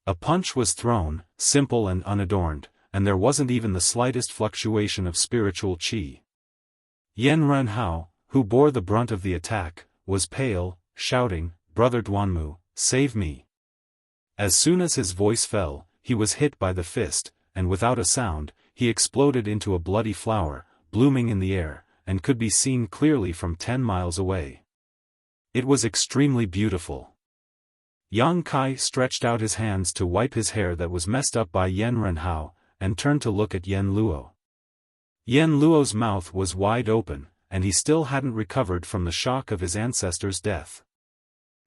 A punch was thrown, simple and unadorned, and there wasn't even the slightest fluctuation of spiritual qi. Yan Renhao, who bore the brunt of the attack, was pale, shouting, "Brother Duanmu, save me." As soon as his voice fell, he was hit by the fist, and without a sound, he exploded into a bloody flower, blooming in the air, and could be seen clearly from 10 miles away. It was extremely beautiful. Yang Kai stretched out his hands to wipe his hair that was messed up by Yan Renhao, and turned to look at Yan Luo. Yan Luo's mouth was wide open, and he still hadn't recovered from the shock of his ancestor's death.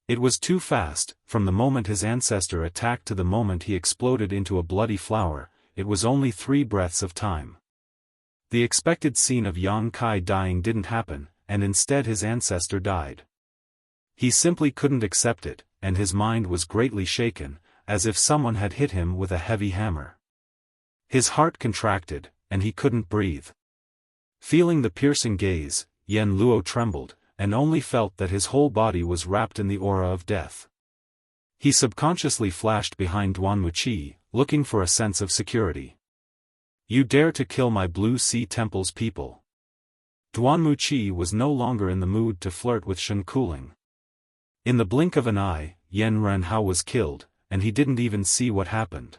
It was too fast, from the moment his ancestor attacked to the moment he exploded into a bloody flower, it was only 3 breaths of time. The expected scene of Yang Kai dying didn't happen, and instead his ancestor died. He simply couldn't accept it, and his mind was greatly shaken, as if someone had hit him with a heavy hammer. His heart contracted, and he couldn't breathe. Feeling the piercing gaze, Yan Luo trembled, and only felt that his whole body was wrapped in the aura of death. He subconsciously flashed behind Duanmu Qi, looking for a sense of security. "You dare to kill my Blue Sea Temple's people." Duanmu Qi was no longer in the mood to flirt with Shen Kuling. In the blink of an eye, Yan Renhao was killed, and he didn't even see what happened.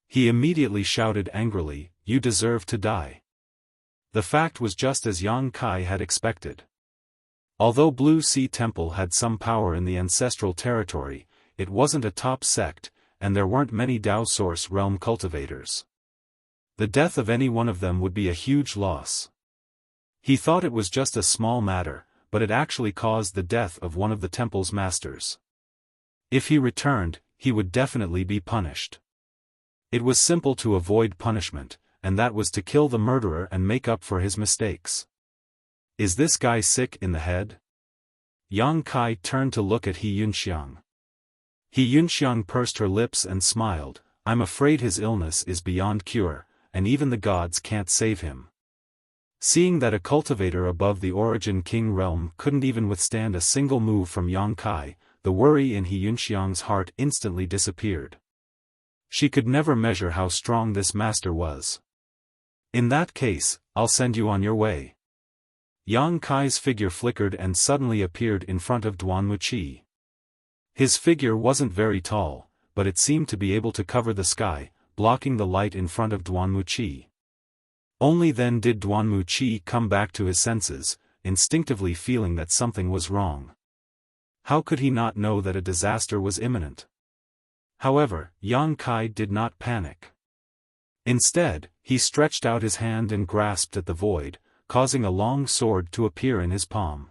He immediately shouted angrily, "You deserve to die." The fact was just as Yang Kai had expected. Although Blue Sea Temple had some power in the ancestral territory, it wasn't a top sect, and there weren't many Dao Source Realm cultivators. The death of any one of them would be a huge loss. He thought it was just a small matter, but it actually caused the death of one of the temple's masters. If he returned, he would definitely be punished. It was simple to avoid punishment, and that was to kill the murderer and make up for his mistakes. Is this guy sick in the head? Yang Kai turned to look at He Yunxiang. He Yunxiang pursed her lips and smiled, "I'm afraid his illness is beyond cure, and even the gods can't save him." Seeing that a cultivator above the Origin King realm couldn't even withstand a single move from Yang Kai, the worry in He Yunxiang's heart instantly disappeared. She could never measure how strong this master was. "In that case, I'll send you on your way." Yang Kai's figure flickered and suddenly appeared in front of Duan Wuxi. His figure wasn't very tall, but it seemed to be able to cover the sky, blocking the light in front of Duan Wuxi. Only then did Duan Wuxi come back to his senses, instinctively feeling that something was wrong. How could he not know that a disaster was imminent? However, Yang Kai did not panic. Instead, he stretched out his hand and grasped at the void, causing a long sword to appear in his palm.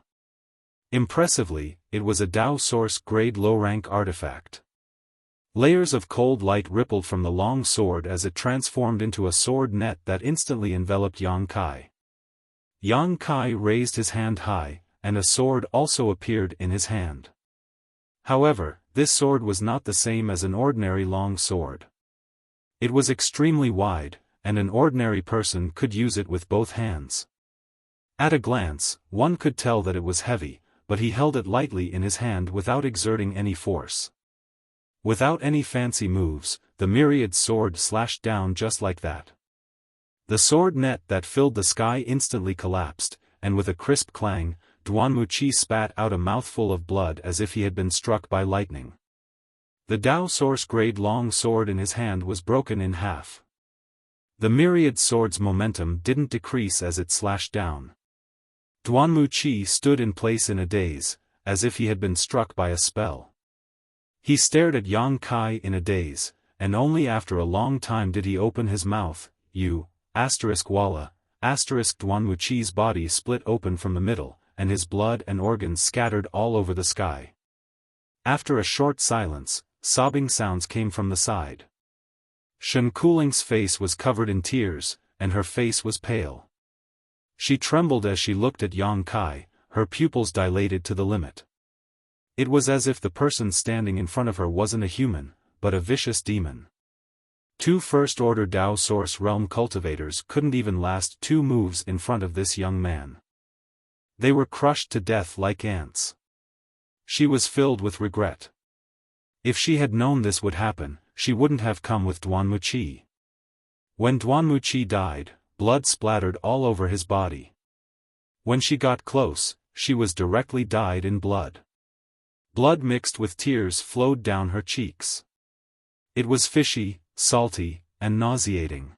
Impressively, it was a Dao Source grade low-rank artifact. Layers of cold light rippled from the long sword as it transformed into a sword net that instantly enveloped Yang Kai. Yang Kai raised his hand high, and a sword also appeared in his hand. However, this sword was not the same as an ordinary long sword. It was extremely wide, and an ordinary person could use it with both hands. At a glance, one could tell that it was heavy, but he held it lightly in his hand without exerting any force. Without any fancy moves, the myriad sword slashed down just like that. The sword net that filled the sky instantly collapsed, and with a crisp clang, Duan Wuxi spat out a mouthful of blood as if he had been struck by lightning. The Dao Source grade long sword in his hand was broken in half. The myriad sword's momentum didn't decrease as it slashed down. Duan Wuxi stood in place in a daze, as if he had been struck by a spell. He stared at Yang Kai in a daze, and only after a long time did he open his mouth. Walla, Duan Wuxi's body split open from the middle, and his blood and organs scattered all over the sky. After a short silence, sobbing sounds came from the side. Shen Kuling's face was covered in tears, and her face was pale. She trembled as she looked at Yang Kai, her pupils dilated to the limit. It was as if the person standing in front of her wasn't a human, but a vicious demon. Two first-order Dao Source realm cultivators couldn't even last 2 moves in front of this young man. They were crushed to death like ants. She was filled with regret. If she had known this would happen, she wouldn't have come with Duan Wuxi. When Duan Wuxi died, blood splattered all over his body. When she got close, she was directly dyed in blood. Blood mixed with tears flowed down her cheeks. It was fishy, salty, and nauseating.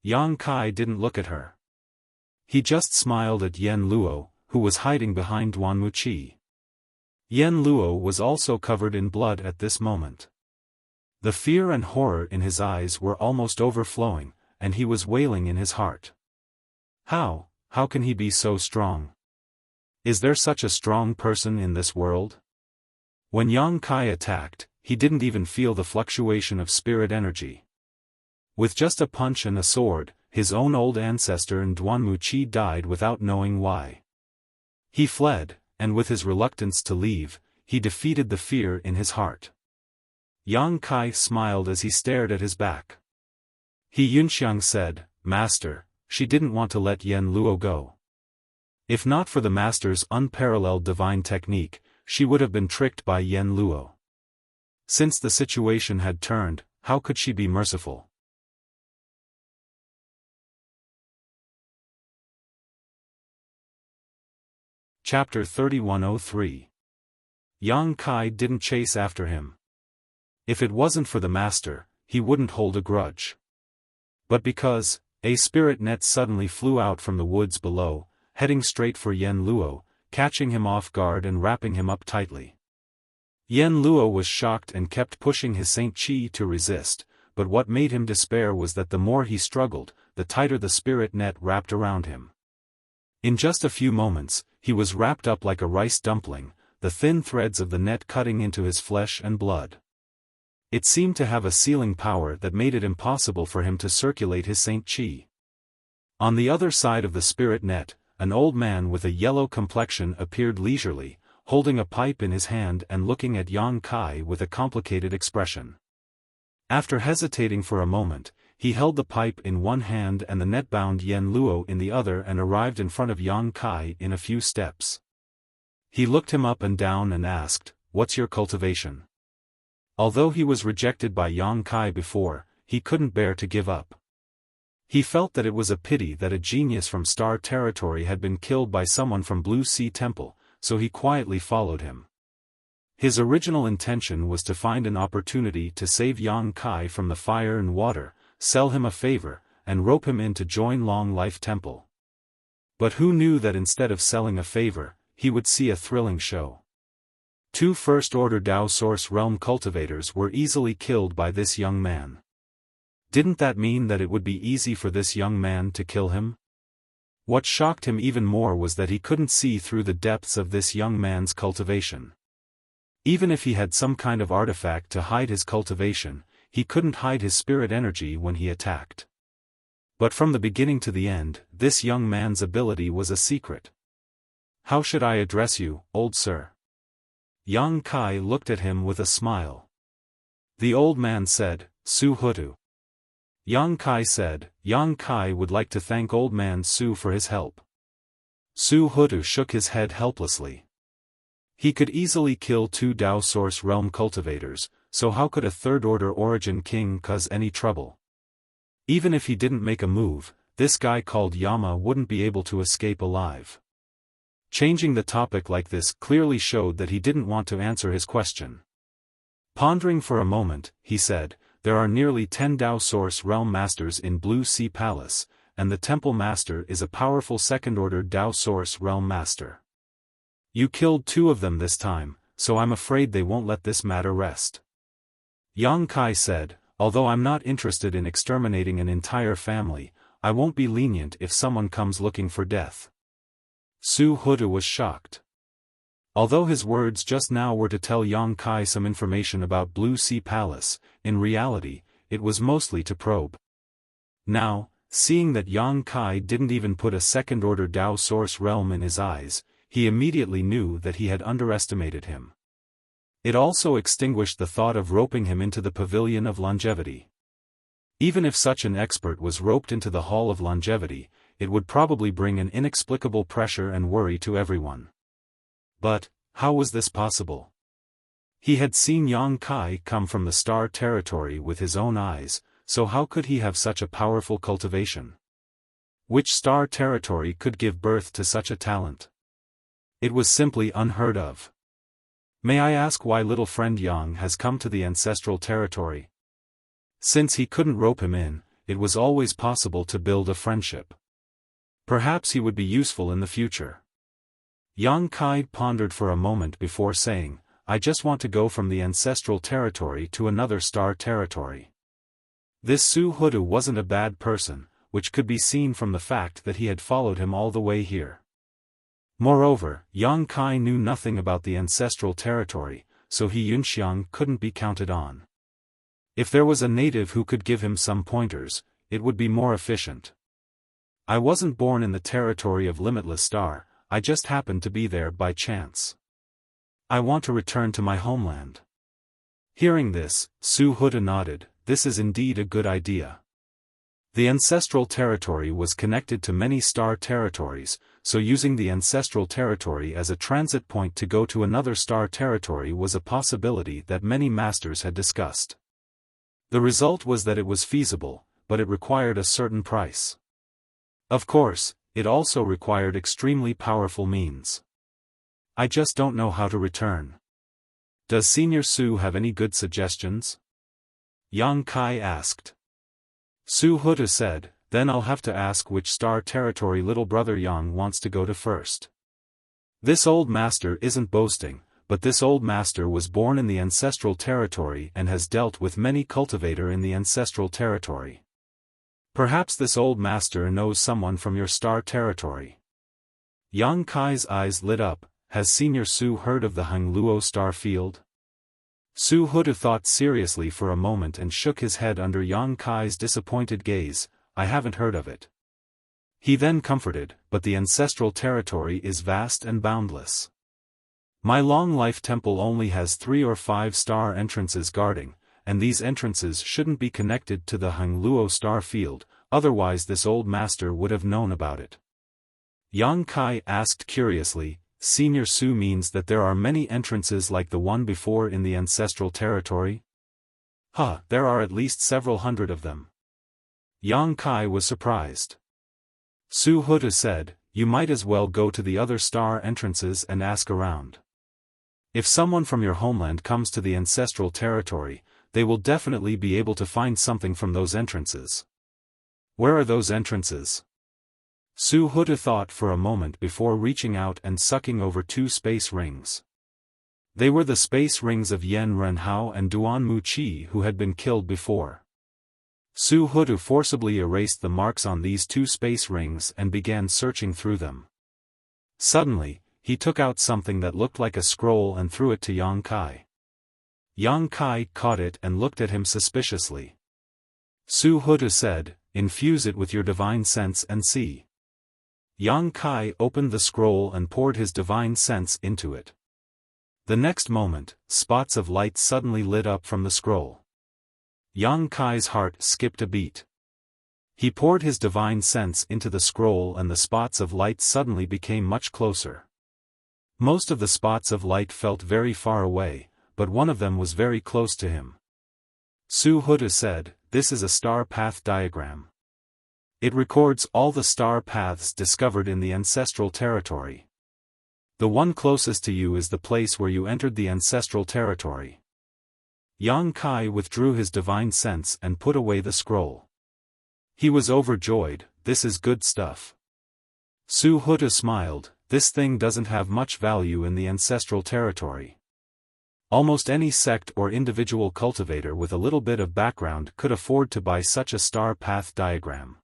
Yang Kai didn't look at her. He just smiled at Yen Luo, who was hiding behind Duan Wuxi. Yen Luo was also covered in blood at this moment. The fear and horror in his eyes were almost overflowing, and he was wailing in his heart. How can he be so strong? Is there such a strong person in this world? When Yang Kai attacked, he didn't even feel the fluctuation of spirit energy. With just a punch and a sword, his own old ancestor and Duan Wuxi died without knowing why. He fled, and with his reluctance to leave, he defeated the fear in his heart. Yang Kai smiled as he stared at his back. Yunxiang said, "Master, she didn't want to let Yen Luo go. If not for the master's unparalleled divine technique, she would have been tricked by Yen Luo. Since the situation had turned, how could she be merciful?" Chapter 3103. Yang Kai didn't chase after him. If it wasn't for the master, he wouldn't hold a grudge. But because, a spirit net suddenly flew out from the woods below, heading straight for Yen Luo, catching him off guard and wrapping him up tightly. Yen Luo was shocked and kept pushing his Saint Chi to resist, but what made him despair was that the more he struggled, the tighter the spirit net wrapped around him. In just a few moments, he was wrapped up like a rice dumpling, the thin threads of the net cutting into his flesh and blood. It seemed to have a sealing power that made it impossible for him to circulate his Saint Chi. On the other side of the spirit net, an old man with a yellow complexion appeared leisurely, holding a pipe in his hand and looking at Yang Kai with a complicated expression. After hesitating for a moment, he held the pipe in one hand and the net-bound Yen Luo in the other and arrived in front of Yang Kai in a few steps. He looked him up and down and asked, "What's your cultivation?" Although he was rejected by Yang Kai before, he couldn't bear to give up. He felt that it was a pity that a genius from Star Territory had been killed by someone from Blue Sea Temple, so he quietly followed him. His original intention was to find an opportunity to save Yang Kai from the fire and water, sell him a favor, and rope him in to join Long Life Temple. But who knew that instead of selling a favor, he would see a thrilling show. 2 First-Order Dao Source Realm cultivators were easily killed by this young man. Didn't that mean that it would be easy for this young man to kill him? What shocked him even more was that he couldn't see through the depths of this young man's cultivation. Even if he had some kind of artifact to hide his cultivation, he couldn't hide his spirit energy when he attacked. But from the beginning to the end, this young man's ability was a secret. "How should I address you, old sir?" Yang Kai looked at him with a smile. The old man said, "Su Hutu." Yang Kai said, Yang Kai would like to thank old man Su for his help. Su Hutu shook his head helplessly. He could easily kill 2 Dao Source Realm cultivators, so how could a third-order origin king cause any trouble? Even if he didn't make a move, this guy called Yama wouldn't be able to escape alive. Changing the topic like this clearly showed that he didn't want to answer his question. Pondering for a moment, he said, "There are nearly 10 Dao Source Realm Masters in Blue Sea Palace, and the Temple Master is a powerful second-order Dao Source Realm Master. You killed 2 of them this time, so I'm afraid they won't let this matter rest." Yang Kai said, "Although I'm not interested in exterminating an entire family, I won't be lenient if someone comes looking for death." Su Hutu was shocked. Although his words just now were to tell Yang Kai some information about Blue Sea Palace, in reality, it was mostly to probe. Now, seeing that Yang Kai didn't even put a second-order Dao Source Realm in his eyes, he immediately knew that he had underestimated him. It also extinguished the thought of roping him into the Pavilion of Longevity. Even if such an expert was roped into the Hall of Longevity, it would probably bring an inexplicable pressure and worry to everyone. But, how was this possible? He had seen Yang Kai come from the Star Territory with his own eyes, so how could he have such a powerful cultivation? Which Star Territory could give birth to such a talent? It was simply unheard of. "May I ask why little friend Yang has come to the Ancestral Territory?" Since he couldn't rope him in, it was always possible to build a friendship. Perhaps he would be useful in the future. Yang Kai pondered for a moment before saying, "I just want to go from the Ancestral Territory to another Star Territory." This Su Hutu wasn't a bad person, which could be seen from the fact that he had followed him all the way here. Moreover, Yang Kai knew nothing about the Ancestral Territory, so he Yunxiang couldn't be counted on. If there was a native who could give him some pointers, it would be more efficient. "I wasn't born in the territory of Limitless Star, I just happened to be there by chance. I want to return to my homeland." Hearing this, Su Hutu nodded, "This is indeed a good idea." The Ancestral Territory was connected to many Star Territories, so using the Ancestral Territory as a transit point to go to another Star Territory was a possibility that many masters had discussed. The result was that it was feasible, but it required a certain price. Of course, it also required extremely powerful means. "I just don't know how to return. Does Senior Su have any good suggestions?" Yang Kai asked. Su Hutu said, "Then I'll have to ask which Star Territory little brother Yang wants to go to first. This old master isn't boasting, but this old master was born in the Ancestral Territory and has dealt with many cultivator in the Ancestral Territory. Perhaps this old master knows someone from your Star Territory." Yang Kai's eyes lit up. "Has Senior Su heard of the Hangluo Star Field?" Su Hutu thought seriously for a moment and shook his head under Yang Kai's disappointed gaze. "I haven't heard of it." He then comforted, "But the Ancestral Territory is vast and boundless. My Long Life Temple only has 3 or 5 star entrances guarding, and these entrances shouldn't be connected to the Hangluo Star Field, otherwise this old master would have known about it." Yang Kai asked curiously, "Senior Su means that there are many entrances like the one before in the Ancestral Territory?" "There are at least several hundred of them." Yang Kai was surprised. Su Hutu said, "You might as well go to the other star entrances and ask around. If someone from your homeland comes to the ancestral territory, they will definitely be able to find something from those entrances." "Where are those entrances?" Su Hutu thought for a moment before reaching out and sucking over 2 space rings. They were the space rings of Yen Renhao and Duan Muqi, who had been killed before. Su Hutu forcibly erased the marks on these 2 space rings and began searching through them. Suddenly, he took out something that looked like a scroll and threw it to Yang Kai. Yang Kai caught it and looked at him suspiciously. Su Hutu said, "Infuse it with your divine sense and see." Yang Kai opened the scroll and poured his divine sense into it. The next moment, spots of light suddenly lit up from the scroll. Yang Kai's heart skipped a beat. He poured his divine sense into the scroll and the spots of light suddenly became much closer. Most of the spots of light felt very far away, but one of them was very close to him. Su Hutu said, "This is a star path diagram. It records all the star paths discovered in the ancestral territory. The one closest to you is the place where you entered the ancestral territory." Yang Kai withdrew his divine sense and put away the scroll. He was overjoyed. "This is good stuff." Su Hutu smiled, "This thing doesn't have much value in the ancestral territory. Almost any sect or individual cultivator with a little bit of background could afford to buy such a star path diagram."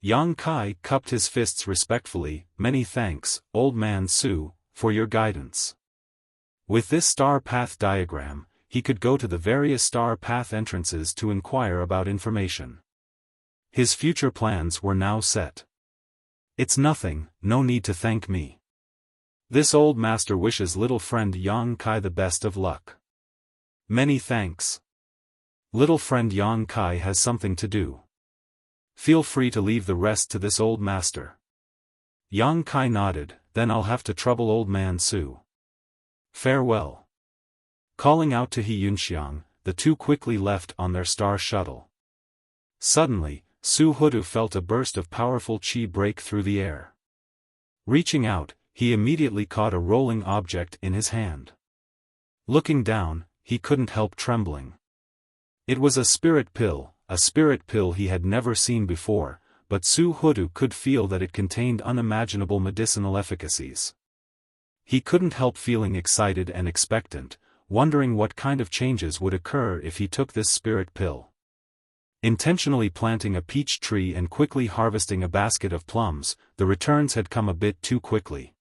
Yang Kai cupped his fists respectfully. "Many thanks, old man Su, for your guidance." With this star path diagram, he could go to the various star path entrances to inquire about information. His future plans were now set. "It's nothing, no need to thank me. This old master wishes little friend Yang Kai the best of luck." "Many thanks. Little friend Yang Kai has something to do. Feel free to leave the rest to this old master." Yang Kai nodded, "Then I'll have to trouble old man Su. Farewell." Calling out to He Yunxiang, the two quickly left on their star shuttle. Suddenly, Su Hutu felt a burst of powerful qi break through the air. Reaching out, he immediately caught a rolling object in his hand. Looking down, he couldn't help trembling. It was a spirit pill he had never seen before, but Su Hutu could feel that it contained unimaginable medicinal efficacies. He couldn't help feeling excited and expectant, wondering what kind of changes would occur if he took this spirit pill. Intentionally planting a peach tree and quickly harvesting a basket of plums, the returns had come a bit too quickly.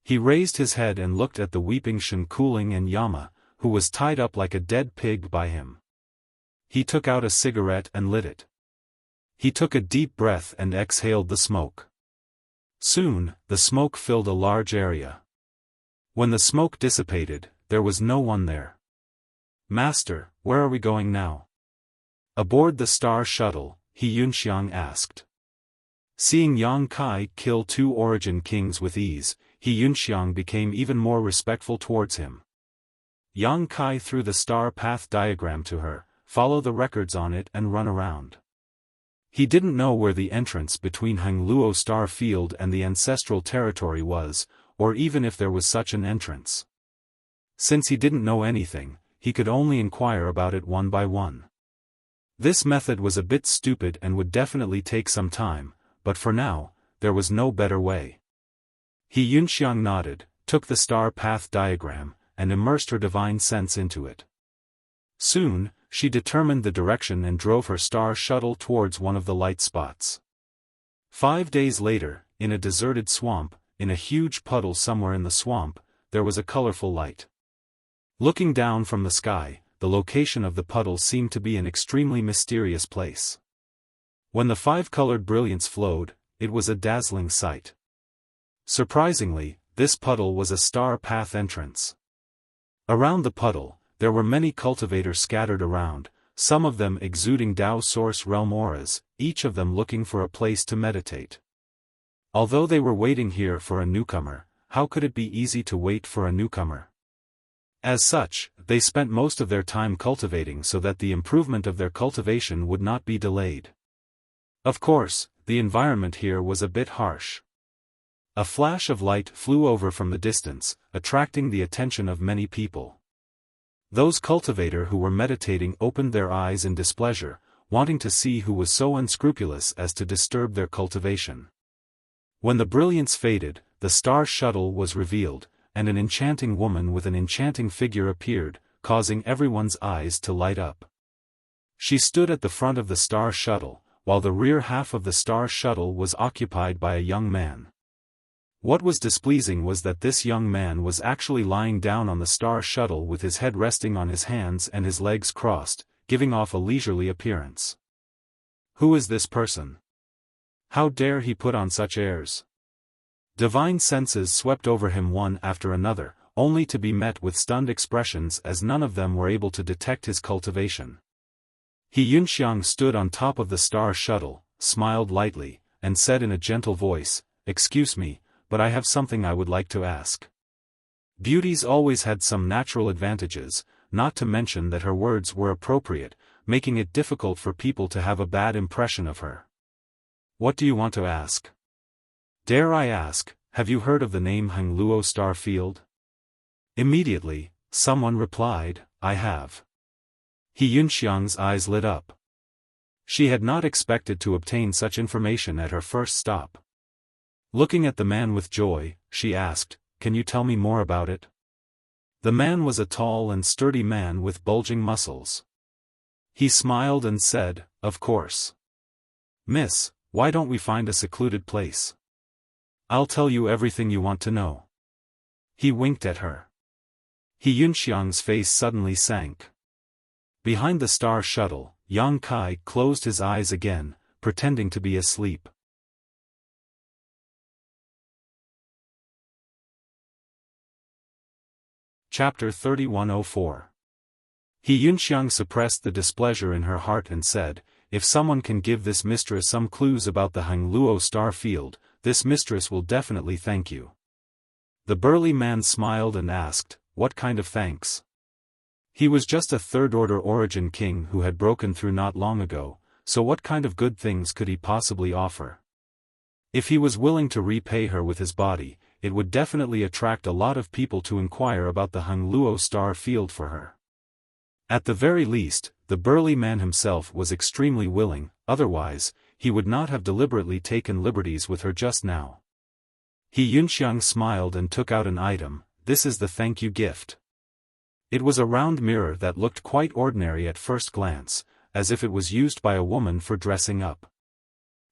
He raised his head and looked at the weeping Shen Kuling and Yama, who was tied up like a dead pig by him. He took out a cigarette and lit it. He took a deep breath and exhaled the smoke. Soon, the smoke filled a large area. When the smoke dissipated, there was no one there. "Master, where are we going now?" Aboard the star shuttle, He Yunxiang asked. Seeing Yang Kai kill 2 origin kings with ease, He Yunxiang became even more respectful towards him. Yang Kai threw the star path diagram to her, "Follow the records on it and run around." He didn't know where the entrance between Hangluo Star Field and the ancestral territory was, or even if there was such an entrance. Since he didn't know anything, he could only inquire about it one by one. This method was a bit stupid and would definitely take some time, but for now, there was no better way. He Yunxiang nodded, took the star path diagram, and immersed her divine sense into it. Soon, she determined the direction and drove her star shuttle towards one of the light spots. 5 days later, in a deserted swamp, in a huge puddle somewhere in the swamp, there was a colorful light. Looking down from the sky, the location of the puddle seemed to be an extremely mysterious place. When the 5-colored brilliance flowed, it was a dazzling sight. Surprisingly, this puddle was a star path entrance. Around the puddle, there were many cultivators scattered around, some of them exuding Dao Source Realm auras, each of them looking for a place to meditate. Although they were waiting here for a newcomer, how could it be easy to wait for a newcomer? As such, they spent most of their time cultivating so that the improvement of their cultivation would not be delayed. Of course, the environment here was a bit harsh. A flash of light flew over from the distance, attracting the attention of many people. Those cultivators who were meditating opened their eyes in displeasure, wanting to see who was so unscrupulous as to disturb their cultivation. When the brilliance faded, the star shuttle was revealed, and an enchanting woman with an enchanting figure appeared, causing everyone's eyes to light up. She stood at the front of the star shuttle, while the rear half of the star shuttle was occupied by a young man. What was displeasing was that this young man was actually lying down on the star shuttle with his head resting on his hands and his legs crossed, giving off a leisurely appearance. Who is this person? How dare he put on such airs? Divine senses swept over him one after another, only to be met with stunned expressions as none of them were able to detect his cultivation. He Yunxiang stood on top of the star shuttle, smiled lightly, and said in a gentle voice, "Excuse me, but I have something I would like to ask." Beauty's always had some natural advantages, not to mention that her words were appropriate, making it difficult for people to have a bad impression of her. "What do you want to ask?" "Dare I ask, have you heard of the name Hangluo Star Field?" Immediately, someone replied, "I have." He Yunxiang's eyes lit up. She had not expected to obtain such information at her first stop. Looking at the man with joy, she asked, "Can you tell me more about it?" The man was a tall and sturdy man with bulging muscles. He smiled and said, "Of course. Miss, why don't we find a secluded place? I'll tell you everything you want to know." He winked at her. He Yunxiang's face suddenly sank. Behind the star shuttle, Yang Kai closed his eyes again, pretending to be asleep. Chapter 3104. He Yunxiang suppressed the displeasure in her heart and said, "If someone can give this mistress some clues about the Hangluo Star Field, this mistress will definitely thank you." The burly man smiled and asked, "What kind of thanks?" He was just a third-order origin king who had broken through not long ago, so what kind of good things could he possibly offer? If he was willing to repay her with his body, it would definitely attract a lot of people to inquire about the Hangluo Star Field for her. At the very least, the burly man himself was extremely willing, otherwise, he would not have deliberately taken liberties with her just now. He Yunxiang smiled and took out an item. "This is the thank you gift." It was a round mirror that looked quite ordinary at first glance, as if it was used by a woman for dressing up.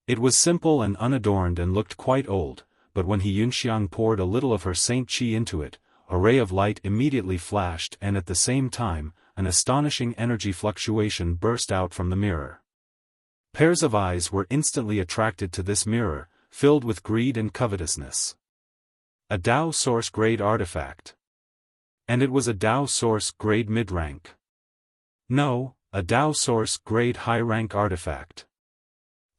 It was simple and unadorned and looked quite old, but when He Yunxiang poured a little of her Saint Qi into it, a ray of light immediately flashed and at the same time, an astonishing energy fluctuation burst out from the mirror. Pairs of eyes were instantly attracted to this mirror, filled with greed and covetousness. A Dao Source Grade artifact. And it was a Dao Source Grade mid-rank. No, a Dao Source Grade high-rank artifact.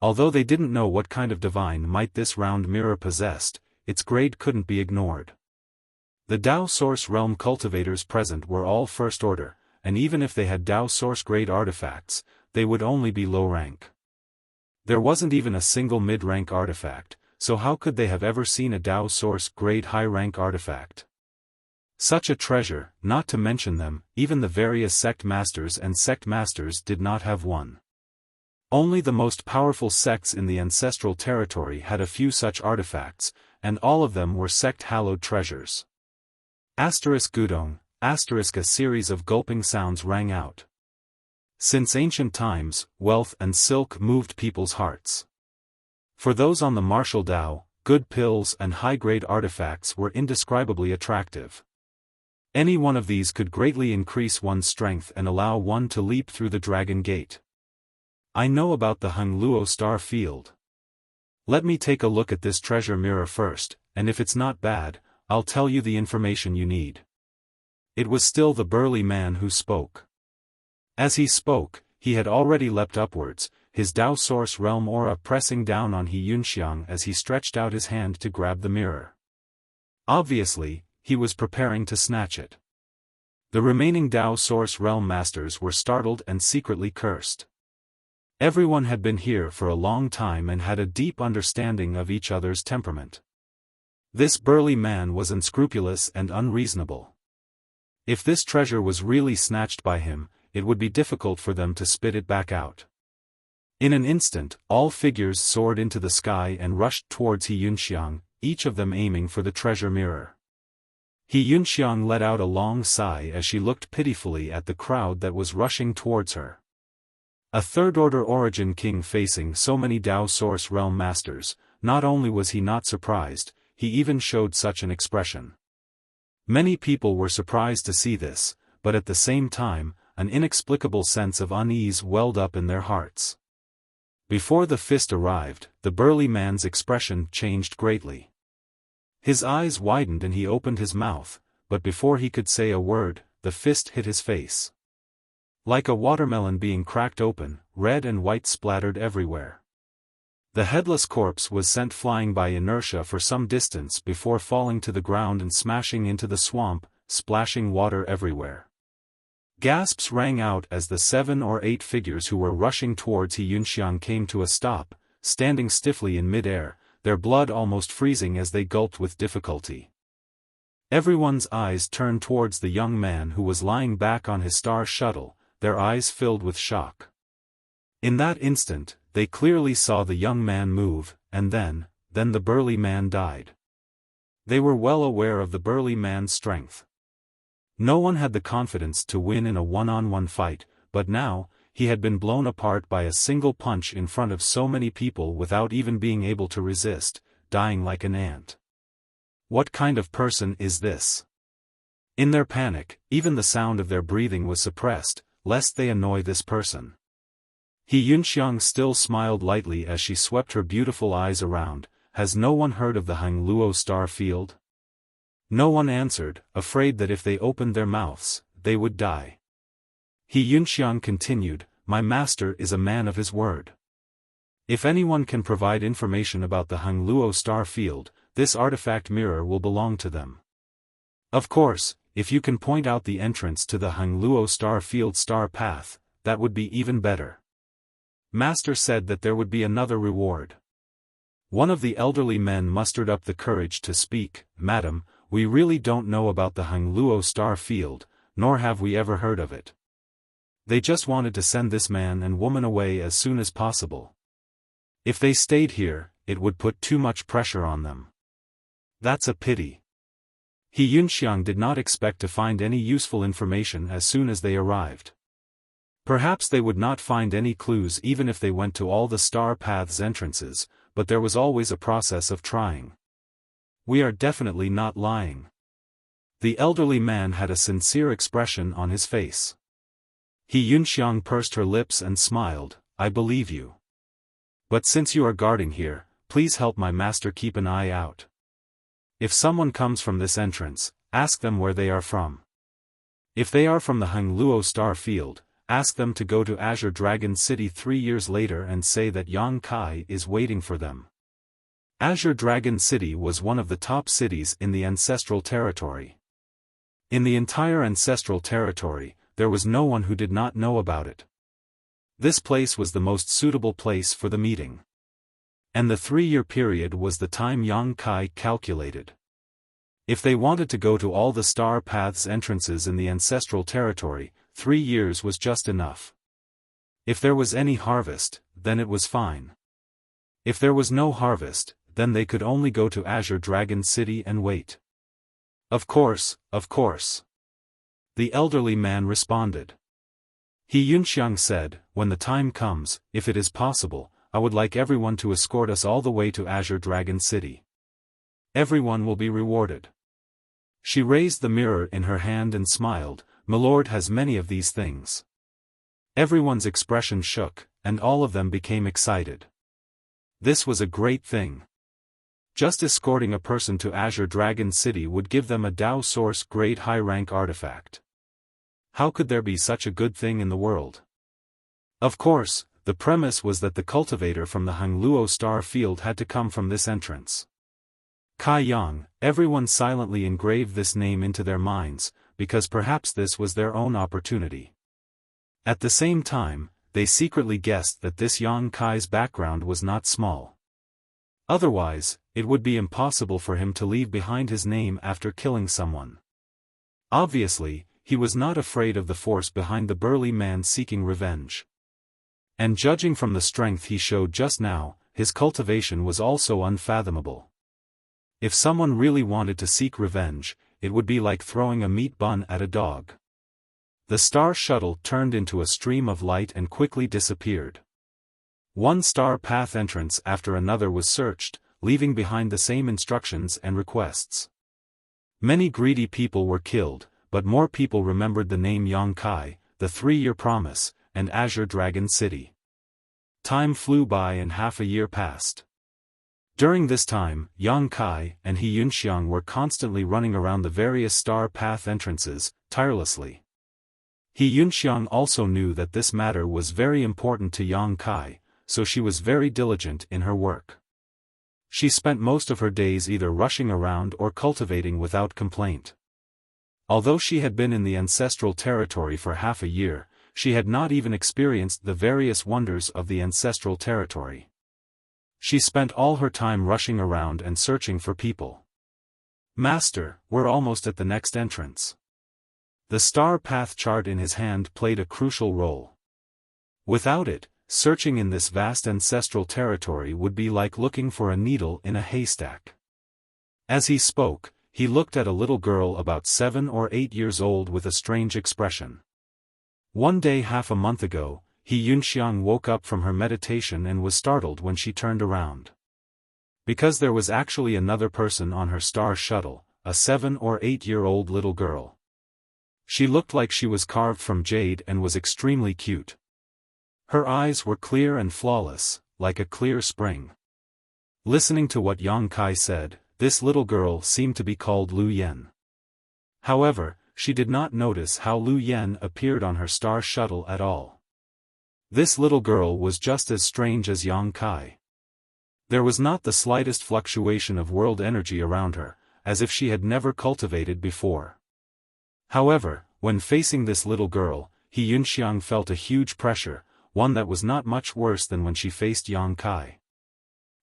Although they didn't know what kind of divine might this round mirror possessed, its grade couldn't be ignored. The Dao Source realm cultivators present were all first order, and even if they had Dao Source Grade artifacts, they would only be low rank. There wasn't even a single mid-rank artifact, so how could they have ever seen a Dao Source Grade high-rank artifact? Such a treasure, not to mention them, even the various sect masters and sect masters did not have one. Only the most powerful sects in the ancestral territory had a few such artifacts, and all of them were sect-hallowed treasures. Asterisk Gudong, asterisk a series of gulping sounds rang out. Since ancient times, wealth and silk moved people's hearts. For those on the martial Dao, good pills and high-grade artifacts were indescribably attractive. Any one of these could greatly increase one's strength and allow one to leap through the Dragon Gate. I know about the Hangluo Star Field. Let me take a look at this treasure mirror first, and if it's not bad, I'll tell you the information you need. It was still the burly man who spoke. As he spoke, he had already leapt upwards, his Dao Source realm aura pressing down on He Yunxiang as he stretched out his hand to grab the mirror. Obviously, he was preparing to snatch it. The remaining Dao Source realm masters were startled and secretly cursed. Everyone had been here for a long time and had a deep understanding of each other's temperament. This burly man was unscrupulous and unreasonable. If this treasure was really snatched by him, it would be difficult for them to spit it back out. In an instant, all figures soared into the sky and rushed towards He Yunxiang, each of them aiming for the treasure mirror. He Yunxiang let out a long sigh as she looked pitifully at the crowd that was rushing towards her. A third-order origin king facing so many Dao Source Realm masters, not only was he not surprised, he even showed such an expression. Many people were surprised to see this, but at the same time, an inexplicable sense of unease welled up in their hearts. Before the fist arrived, the burly man's expression changed greatly. His eyes widened and he opened his mouth, but before he could say a word, the fist hit his face. Like a watermelon being cracked open, red and white splattered everywhere. The headless corpse was sent flying by inertia for some distance before falling to the ground and smashing into the swamp, splashing water everywhere. Gasps rang out as the 7 or 8 figures who were rushing towards He Yunxiang came to a stop, standing stiffly in mid-air, their blood almost freezing as they gulped with difficulty. Everyone's eyes turned towards the young man who was lying back on his star shuttle, their eyes filled with shock. In that instant, they clearly saw the young man move, and then the burly man died. They were well aware of the burly man's strength. No one had the confidence to win in a one-on-one fight, but now, he had been blown apart by a single punch in front of so many people without even being able to resist, dying like an ant. What kind of person is this? In their panic, even the sound of their breathing was suppressed, lest they annoy this person. He Yunxiang still smiled lightly as she swept her beautiful eyes around. Has no one heard of the Hang Luo star field? No one answered, afraid that if they opened their mouths, they would die. He Yunxiang continued, my master is a man of his word. If anyone can provide information about the Hang Luo star field, this artifact mirror will belong to them. Of course, if you can point out the entrance to the Hang Luo star field star path, that would be even better. Master said that there would be another reward. One of the elderly men mustered up the courage to speak, Madam, we really don't know about the Hang Luo star field, nor have we ever heard of it. They just wanted to send this man and woman away as soon as possible. If they stayed here, it would put too much pressure on them. That's a pity. He Yunxiang did not expect to find any useful information as soon as they arrived. Perhaps they would not find any clues even if they went to all the star path's entrances, but there was always a process of trying. We are definitely not lying. The elderly man had a sincere expression on his face. He Yunxiang pursed her lips and smiled, I believe you. But since you are guarding here, please help my master keep an eye out. If someone comes from this entrance, ask them where they are from. If they are from the Hang Luo star field, ask them to go to Azure Dragon City 3 years later and say that Yang Kai is waiting for them. Azure Dragon City was one of the top cities in the Ancestral Territory. In the entire Ancestral Territory, there was no one who did not know about it. This place was the most suitable place for the meeting. And the 3-year period was the time Yang Kai calculated. If they wanted to go to all the star path's entrances in the Ancestral Territory, 3 years was just enough. If there was any harvest, then it was fine. If there was no harvest, then they could only go to Azure Dragon City and wait. Of course, of course. The elderly man responded. He Yunxiang said, when the time comes, if it is possible, I would like everyone to escort us all the way to Azure Dragon City. Everyone will be rewarded. She raised the mirror in her hand and smiled, Milord has many of these things. Everyone's expression shook, and all of them became excited. This was a great thing. Just escorting a person to Azure Dragon City would give them a Dao Source grade high-rank artifact. How could there be such a good thing in the world? Of course, the premise was that the cultivator from the Hang Luo star field had to come from this entrance. Kai Yang, everyone silently engraved this name into their minds, because perhaps this was their own opportunity. At the same time, they secretly guessed that this Yang Kai's background was not small. Otherwise, it would be impossible for him to leave behind his name after killing someone. Obviously, he was not afraid of the force behind the burly man seeking revenge. And judging from the strength he showed just now, his cultivation was also unfathomable. If someone really wanted to seek revenge, it would be like throwing a meat bun at a dog. The star shuttle turned into a stream of light and quickly disappeared. One star path entrance after another was searched, leaving behind the same instructions and requests. Many greedy people were killed, but more people remembered the name Yang Kai, the 3-year promise, and Azure Dragon City. Time flew by and half a year passed. During this time, Yang Kai and He Yunxiang were constantly running around the various star path entrances, tirelessly. He Yunxiang also knew that this matter was very important to Yang Kai, so she was very diligent in her work. She spent most of her days either rushing around or cultivating without complaint. Although she had been in the ancestral territory for half a year, she had not even experienced the various wonders of the ancestral territory. She spent all her time rushing around and searching for people. "Master, we're almost at the next entrance." The star path chart in his hand played a crucial role. Without it, searching in this vast ancestral territory would be like looking for a needle in a haystack. As he spoke, he looked at a little girl about 7 or 8 years old with a strange expression. One day half a month ago, He Yunxiang woke up from her meditation and was startled when she turned around. Because there was actually another person on her star shuttle, a 7 or 8-year-old little girl. She looked like she was carved from jade and was extremely cute. Her eyes were clear and flawless, like a clear spring. Listening to what Yang Kai said, this little girl seemed to be called Lu Yan. However, she did not notice how Lu Yan appeared on her star shuttle at all. This little girl was just as strange as Yang Kai. There was not the slightest fluctuation of world energy around her, as if she had never cultivated before. However, when facing this little girl, He Yunxiang felt a huge pressure, one that was not much worse than when she faced Yang Kai.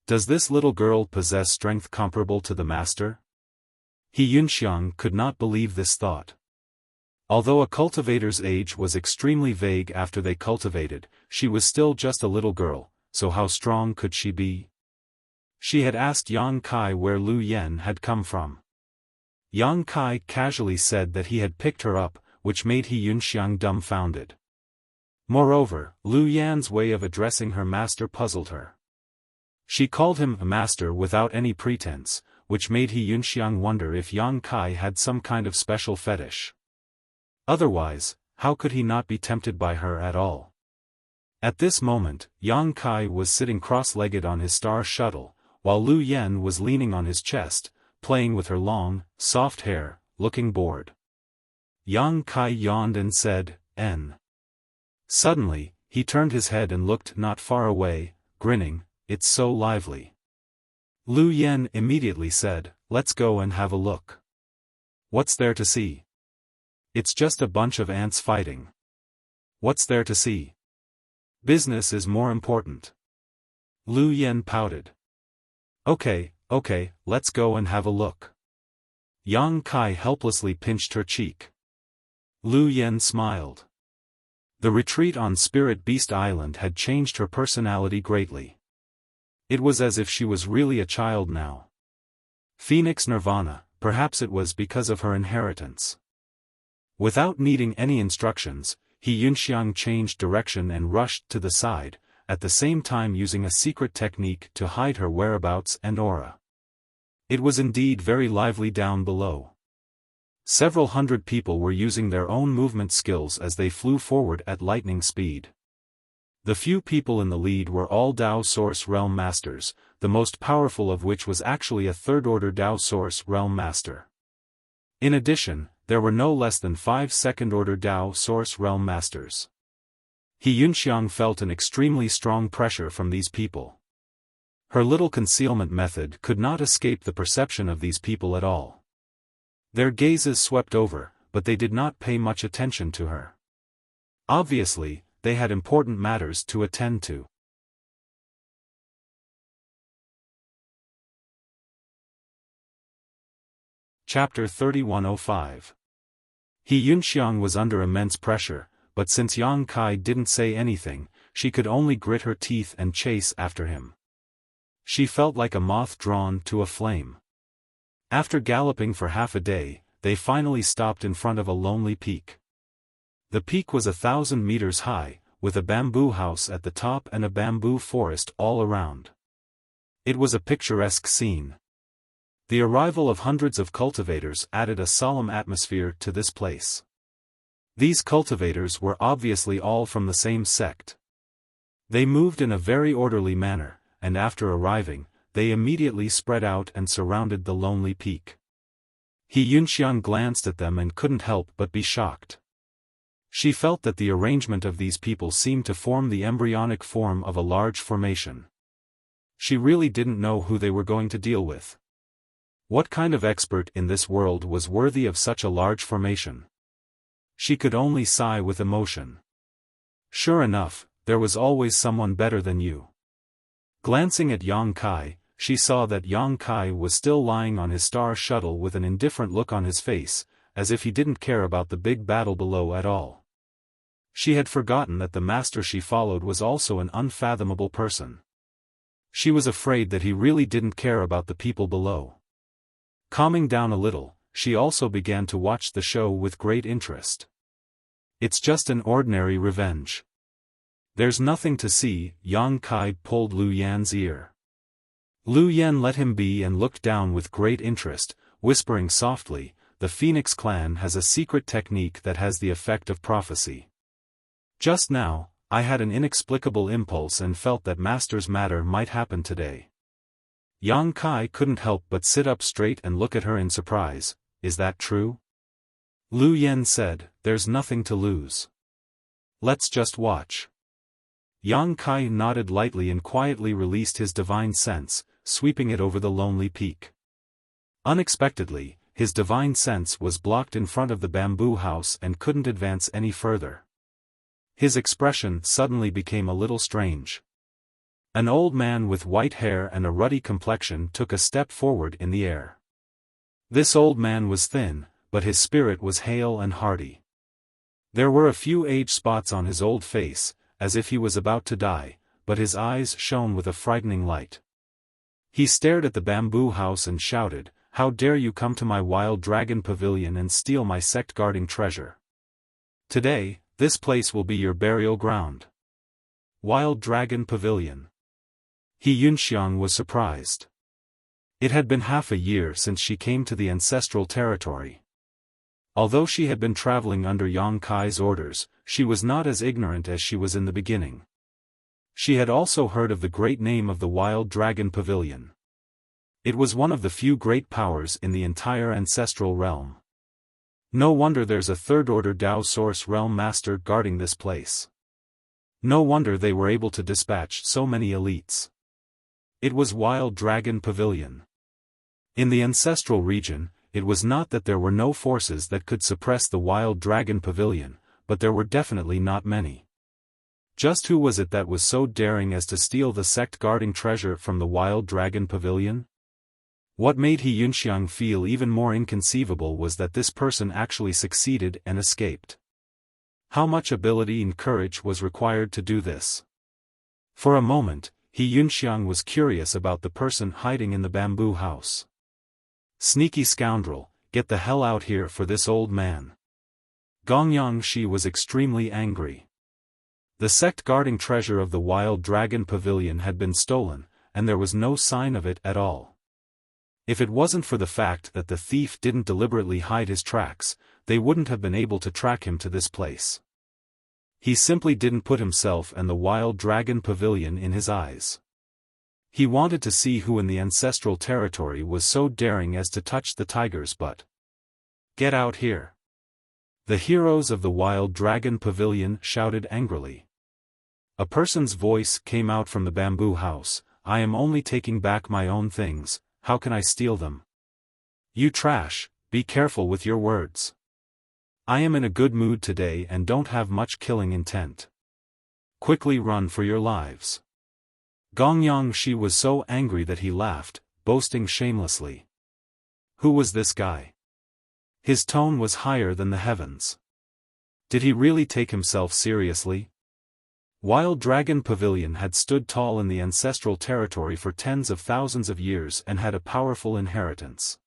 Does this little girl possess strength comparable to the master? He Yunxiang could not believe this thought. Although a cultivator's age was extremely vague after they cultivated, she was still just a little girl, so how strong could she be? She had asked Yang Kai where Lu Yan had come from. Yang Kai casually said that he had picked her up, which made He Yunxiang dumbfounded. Moreover, Lu Yan's way of addressing her master puzzled her. She called him a master without any pretense, which made He Yunxiang wonder if Yang Kai had some kind of special fetish. Otherwise, how could he not be tempted by her at all? At this moment, Yang Kai was sitting cross-legged on his star shuttle, while Lu Yan was leaning on his chest, playing with her long, soft hair, looking bored. Yang Kai yawned and said, "N." Suddenly, he turned his head and looked not far away, grinning, "It's so lively." Lu Yan immediately said, "Let's go and have a look." "What's there to see?" "It's just a bunch of ants fighting." "What's there to see?" "Business is more important." Lu Yan pouted. Okay, let's go and have a look." Yang Kai helplessly pinched her cheek. Lu Yan smiled. The retreat on Spirit Beast Island had changed her personality greatly. It was as if she was really a child now. Phoenix Nirvana, perhaps it was because of her inheritance. Without needing any instructions, He Yunxiang changed direction and rushed to the side, at the same time using a secret technique to hide her whereabouts and aura. It was indeed very lively down below. Several hundred people were using their own movement skills as they flew forward at lightning speed. The few people in the lead were all Dao Source Realm Masters, the most powerful of which was actually a third-order Dao Source Realm Master. In addition, there were no less than 5 second-order Dao Source Realm Masters. He Yunxiang felt an extremely strong pressure from these people. Her little concealment method could not escape the perception of these people at all. Their gazes swept over, but they did not pay much attention to her. Obviously, they had important matters to attend to. Chapter 3105. He Yunxiang was under immense pressure, but since Yang Kai didn't say anything, she could only grit her teeth and chase after him. She felt like a moth drawn to a flame. After galloping for half a day, they finally stopped in front of a lonely peak. The peak was 1,000 meters high, with a bamboo house at the top and a bamboo forest all around. It was a picturesque scene. The arrival of hundreds of cultivators added a solemn atmosphere to this place. These cultivators were obviously all from the same sect. They moved in a very orderly manner, and after arriving, they immediately spread out and surrounded the lonely peak. He Yunxiang glanced at them and couldn't help but be shocked. She felt that the arrangement of these people seemed to form the embryonic form of a large formation. She really didn't know who they were going to deal with. What kind of expert in this world was worthy of such a large formation? She could only sigh with emotion. Sure enough, there was always someone better than you. Glancing at Yang Kai, she saw that Yang Kai was still lying on his star shuttle with an indifferent look on his face, as if he didn't care about the big battle below at all. She had forgotten that the master she followed was also an unfathomable person. She was afraid that he really didn't care about the people below. Calming down a little, she also began to watch the show with great interest. It's just an ordinary revenge. There's nothing to see. Yang Kai pulled Lu Yan's ear. Lu Yan let him be and looked down with great interest, whispering softly, "The Phoenix clan has a secret technique that has the effect of prophecy. Just now, I had an inexplicable impulse and felt that Master's matter might happen today." Yang Kai couldn't help but sit up straight and look at her in surprise. "Is that true?" Lu Yan said, "There's nothing to lose. Let's just watch." Yang Kai nodded lightly and quietly released his divine sense, sweeping it over the lonely peak. Unexpectedly, his divine sense was blocked in front of the bamboo house and couldn't advance any further. His expression suddenly became a little strange. An old man with white hair and a ruddy complexion took a step forward in the air. This old man was thin, but his spirit was hale and hearty. There were a few age spots on his old face, as if he was about to die, but his eyes shone with a frightening light. He stared at the bamboo house and shouted, "How dare you come to my wild dragon pavilion and steal my sect-guarding treasure? Today, this place will be your burial ground." Wild Dragon Pavilion. He Yunxiang was surprised. It had been half a year since she came to the ancestral territory. Although she had been traveling under Yang Kai's orders, she was not as ignorant as she was in the beginning. She had also heard of the great name of the Wild Dragon Pavilion. It was one of the few great powers in the entire ancestral realm. No wonder there's a third-order Dao Source Realm Master guarding this place. No wonder they were able to dispatch so many elites. It was Wild Dragon Pavilion. In the ancestral region, it was not that there were no forces that could suppress the Wild Dragon Pavilion, but there were definitely not many. Just who was it that was so daring as to steal the sect-guarding treasure from the Wild Dragon Pavilion? What made He Yunxiang feel even more inconceivable was that this person actually succeeded and escaped. How much ability and courage was required to do this? For a moment, He Yunxiang was curious about the person hiding in the bamboo house. Sneaky scoundrel, get the hell out here for this old man. Gongyang Shi was extremely angry. The sect-guarding treasure of the Wild Dragon Pavilion had been stolen, and there was no sign of it at all. If it wasn't for the fact that the thief didn't deliberately hide his tracks, they wouldn't have been able to track him to this place. He simply didn't put himself and the Wild Dragon Pavilion in his eyes. He wanted to see who in the ancestral territory was so daring as to touch the tiger's butt. Get out here! The heroes of the Wild Dragon Pavilion shouted angrily. A person's voice came out from the bamboo house, "I am only taking back my own things, how can I steal them? You trash, be careful with your words. I am in a good mood today and don't have much killing intent." Quickly run for your lives. Gong Yongxi was so angry that he laughed, boasting shamelessly. Who was this guy? His tone was higher than the heavens. Did he really take himself seriously? Wild Dragon Pavilion had stood tall in the ancestral territory for tens of thousands of years and had a powerful inheritance.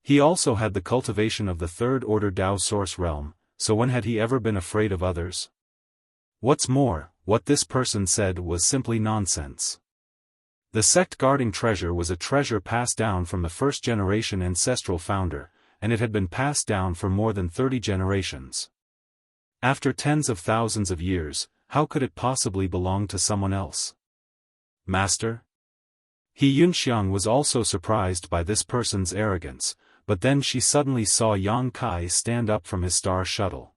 He also had the cultivation of the third order Tao Source realm, so when had he ever been afraid of others? What's more, what this person said was simply nonsense. The sect guarding treasure was a treasure passed down from the first generation ancestral founder, and it had been passed down for more than 30 generations. After tens of thousands of years, how could it possibly belong to someone else? Master? He Yunxiang was also surprised by this person's arrogance, but then she suddenly saw Yang Kai stand up from his star shuttle.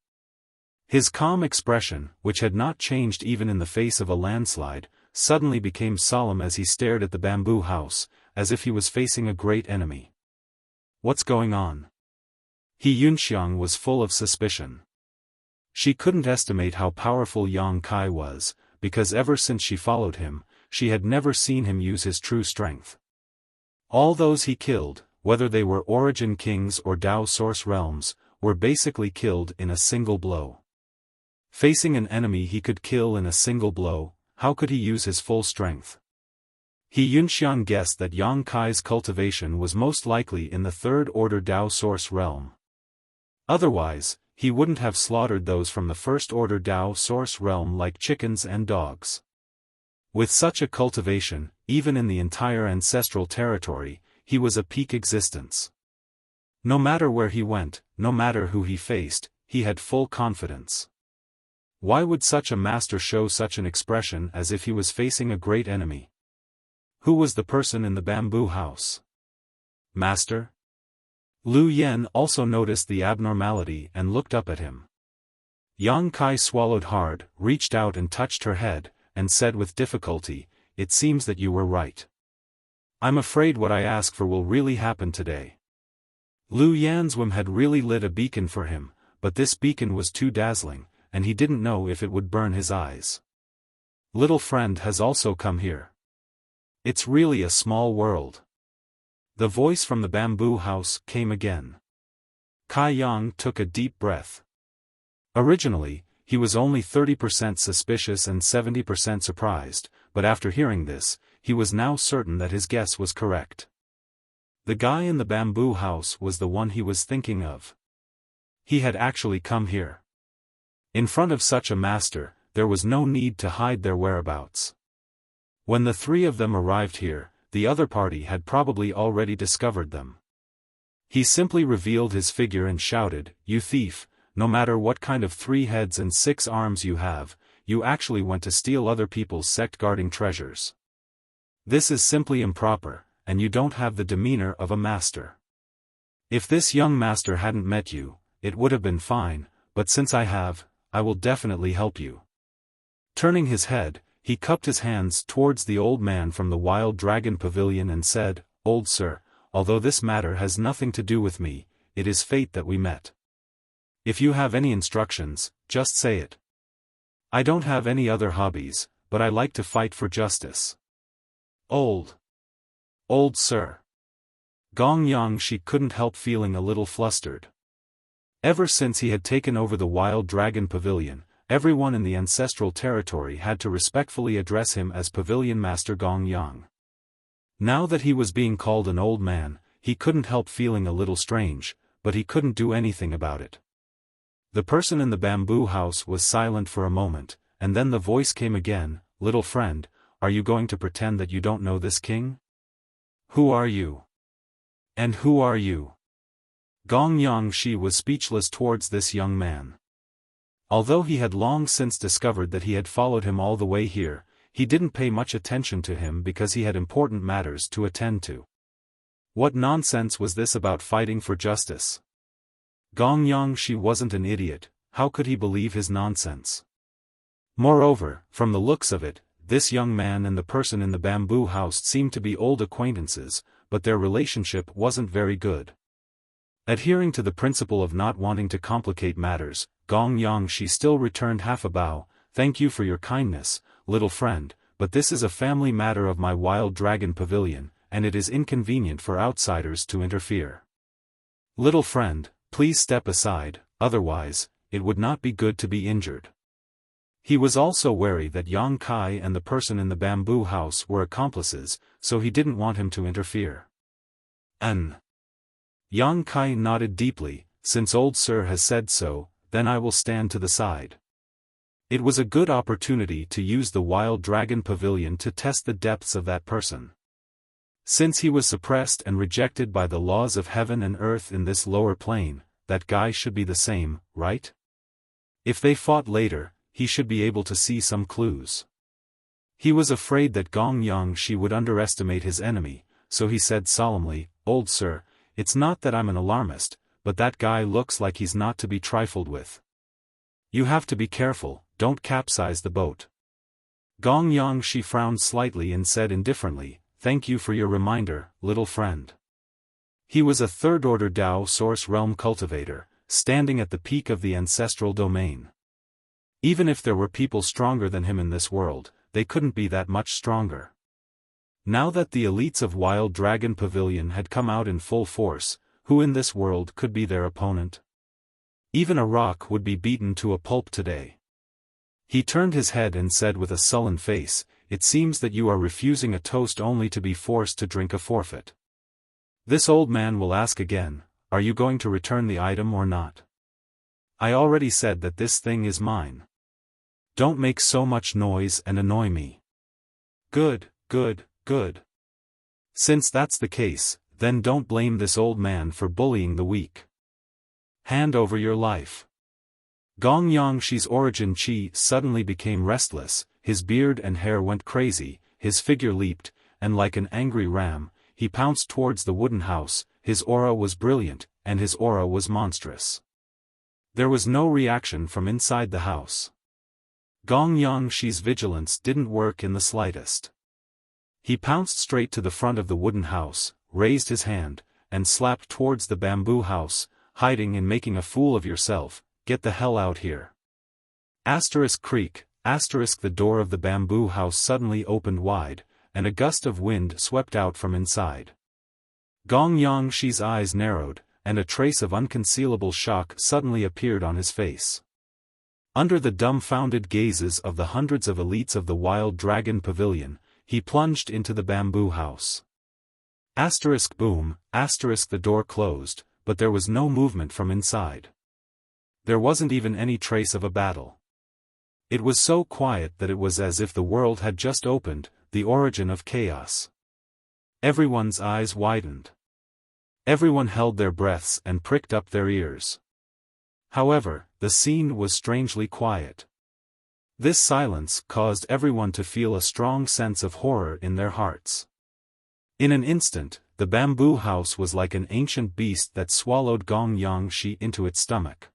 His calm expression, which had not changed even in the face of a landslide, suddenly became solemn as he stared at the bamboo house, as if he was facing a great enemy. What's going on? He Yunxiang was full of suspicion. She couldn't estimate how powerful Yang Kai was, because ever since she followed him, she had never seen him use his true strength. All those he killed, whether they were origin kings or Tao Source realms, were basically killed in a single blow. Facing an enemy he could kill in a single blow, how could he use his full strength? He Yunxiang guessed that Yang Kai's cultivation was most likely in the third order Tao Source realm. Otherwise, he wouldn't have slaughtered those from the first order Tao Source realm like chickens and dogs. With such a cultivation, even in the entire ancestral territory, he was a peak existence. No matter where he went, no matter who he faced, he had full confidence. Why would such a master show such an expression as if he was facing a great enemy? Who was the person in the bamboo house? Master? Lu Yen also noticed the abnormality and looked up at him. Yang Kai swallowed hard, reached out and touched her head, and said with difficulty, "It seems that you were right. I'm afraid what I ask for will really happen today." Lu Yan's whim had really lit a beacon for him, but this beacon was too dazzling, and he didn't know if it would burn his eyes. Little friend has also come here. It's really a small world. The voice from the bamboo house came again. Kai Yang took a deep breath. Originally, he was only 30% suspicious and 70% surprised, but after hearing this, he was now certain that his guess was correct. The guy in the bamboo house was the one he was thinking of. He had actually come here. In front of such a master, there was no need to hide their whereabouts. When the three of them arrived here, the other party had probably already discovered them. He simply revealed his figure and shouted, "You thief, no matter what kind of 3 heads and 6 arms you have, you actually went to steal other people's sect-guarding treasures. This is simply improper, and you don't have the demeanor of a master. If this young master hadn't met you, it would have been fine, but since I have, I will definitely help you." Turning his head, he cupped his hands towards the old man from the Wild Dragon Pavilion and said, "Old sir, although this matter has nothing to do with me, it is fate that we met. If you have any instructions, just say it. I don't have any other hobbies, but I like to fight for justice." Old sir. Gong Yongxi couldn't help feeling a little flustered. Ever since he had taken over the Wild Dragon Pavilion, everyone in the ancestral territory had to respectfully address him as Pavilion Master Gong Yang. Now that he was being called an old man, he couldn't help feeling a little strange, but he couldn't do anything about it. The person in the bamboo house was silent for a moment, and then the voice came again, "Little friend, are you going to pretend that you don't know this king? Who are you? And who are you?" Gong Yongxi was speechless towards this young man. Although he had long since discovered that he had followed him all the way here, he didn't pay much attention to him because he had important matters to attend to. What nonsense was this about fighting for justice? Gong Yongxi wasn't an idiot, how could he believe his nonsense? Moreover, from the looks of it, this young man and the person in the bamboo house seemed to be old acquaintances, but their relationship wasn't very good. Adhering to the principle of not wanting to complicate matters, Gong Yongxi still returned half a bow, thank you for your kindness, little friend, but this is a family matter of my wild dragon pavilion, and it is inconvenient for outsiders to interfere. Little friend, please step aside, otherwise, it would not be good to be injured. He was also wary that Yang Kai and the person in the bamboo house were accomplices, so he didn't want him to interfere. Yang Kai nodded deeply. Since old sir has said so, then I will stand to the side. It was a good opportunity to use the wild dragon pavilion to test the depths of that person. Since he was suppressed and rejected by the laws of heaven and earth in this lower plane, that guy should be the same, right? If they fought later, he should be able to see some clues. He was afraid that Gong Yangshi would underestimate his enemy, so he said solemnly, "Old sir, it's not that I'm an alarmist, but that guy looks like he's not to be trifled with. You have to be careful, don't capsize the boat." Gong Yangshi frowned slightly and said indifferently, "Thank you for your reminder, little friend." He was a third-order Dao Source Realm cultivator, standing at the peak of the ancestral domain. Even if there were people stronger than him in this world, they couldn't be that much stronger. Now that the elites of Wild Dragon Pavilion had come out in full force, who in this world could be their opponent? Even a rock would be beaten to a pulp today. He turned his head and said with a sullen face, "It seems that you are refusing a toast only to be forced to drink a forfeit." This old man will ask again, "Are you going to return the item or not?" I already said that this thing is mine. Don't make so much noise and annoy me. Good, good, good. Since that's the case, then don't blame this old man for bullying the weak. Hand over your life. Gong Yangshi's origin chi suddenly became restless, his beard and hair went crazy, his figure leaped, and like an angry ram, he pounced towards the wooden house. His aura was brilliant, and his aura was monstrous. There was no reaction from inside the house. Gong Yangshi's vigilance didn't work in the slightest. He pounced straight to the front of the wooden house, raised his hand, and slapped towards the bamboo house, "Hiding and making a fool of yourself, get the hell out here." Asterisk creak, asterisk the door of the bamboo house suddenly opened wide, and a gust of wind swept out from inside. Gong Yangshi's eyes narrowed, and a trace of unconcealable shock suddenly appeared on his face. Under the dumbfounded gazes of the hundreds of elites of the Wild Dragon Pavilion, he plunged into the bamboo house. Asterisk boom, asterisk the door closed, but there was no movement from inside. There wasn't even any trace of a battle. It was so quiet that it was as if the world had just opened, the origin of chaos. Everyone's eyes widened. Everyone held their breaths and pricked up their ears. However, the scene was strangely quiet. This silence caused everyone to feel a strong sense of horror in their hearts. In an instant, the bamboo house was like an ancient beast that swallowed Gong Yangshi into its stomach.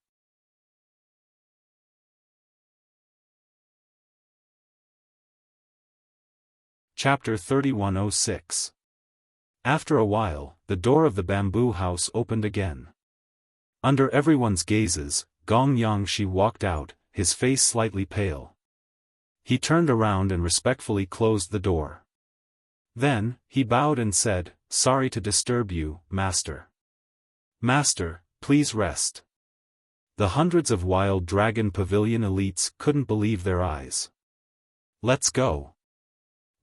Chapter 3106. After a while, the door of the bamboo house opened again. Under everyone's gazes, Gong Yangshi walked out, his face slightly pale. He turned around and respectfully closed the door. Then, he bowed and said, "Sorry to disturb you, Master." "Master, please rest." The hundreds of Wild Dragon Pavilion elites couldn't believe their eyes. "Let's go."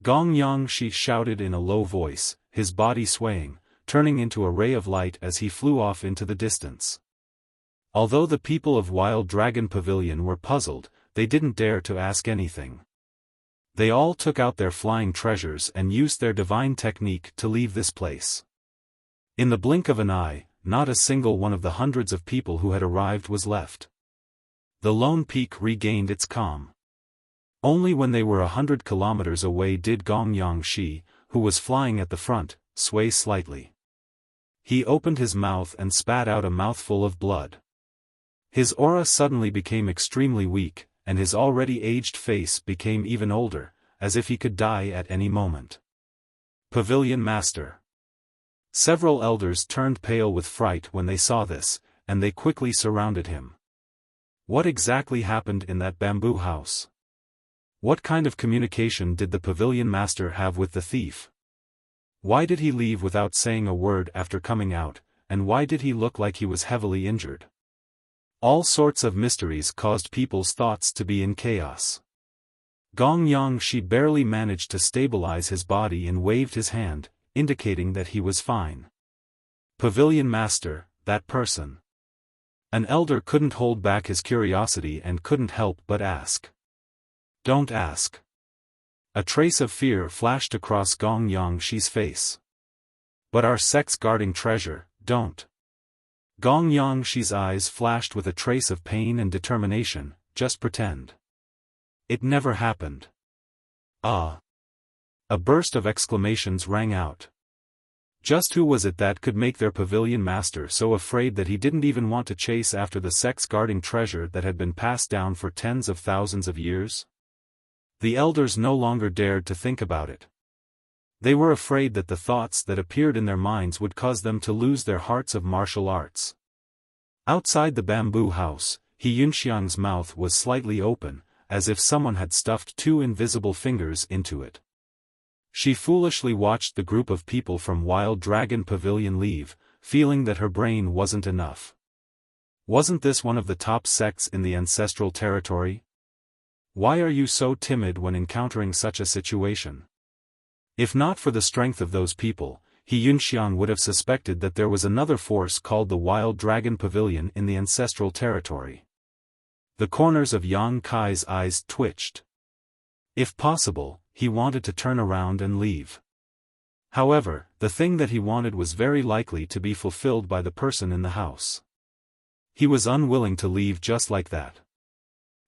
Gong Yangshi shouted in a low voice, his body swaying, turning into a ray of light as he flew off into the distance. Although the people of Wild Dragon Pavilion were puzzled, they didn't dare to ask anything. They all took out their flying treasures and used their divine technique to leave this place. In the blink of an eye, not a single one of the hundreds of people who had arrived was left. The lone peak regained its calm. Only when they were 100 kilometers away did Gong Yangshi, who was flying at the front, sway slightly. He opened his mouth and spat out a mouthful of blood. His aura suddenly became extremely weak, and his already aged face became even older, as if he could die at any moment. Pavilion Master. Several elders turned pale with fright when they saw this, and they quickly surrounded him. What exactly happened in that bamboo house? What kind of communication did the pavilion master have with the thief? Why did he leave without saying a word after coming out, and why did he look like he was heavily injured? All sorts of mysteries caused people's thoughts to be in chaos. Gong Yongxi barely managed to stabilize his body and waved his hand, indicating that he was fine. Pavilion master, that person. An elder couldn't hold back his curiosity and couldn't help but ask. Don't ask. A trace of fear flashed across Gong Yongxi's face. But our sect's guarding treasure, don't. Gong Yongxi's eyes flashed with a trace of pain and determination, just pretend. It never happened. Ah! A burst of exclamations rang out. Just who was it that could make their pavilion master so afraid that he didn't even want to chase after the sect's guarding treasure that had been passed down for tens of thousands of years? The elders no longer dared to think about it. They were afraid that the thoughts that appeared in their minds would cause them to lose their hearts of martial arts. Outside the bamboo house, He Yunxiang's mouth was slightly open, as if someone had stuffed two invisible fingers into it. She foolishly watched the group of people from Wild Dragon Pavilion leave, feeling that her brain wasn't enough. Wasn't this one of the top sects in the ancestral territory? Why are you so timid when encountering such a situation? If not for the strength of those people, He Yunxiang would have suspected that there was another force called the Wild Dragon Pavilion in the ancestral territory. The corners of Yang Kai's eyes twitched. If possible, he wanted to turn around and leave. However, the thing that he wanted was very likely to be fulfilled by the person in the house. He was unwilling to leave just like that.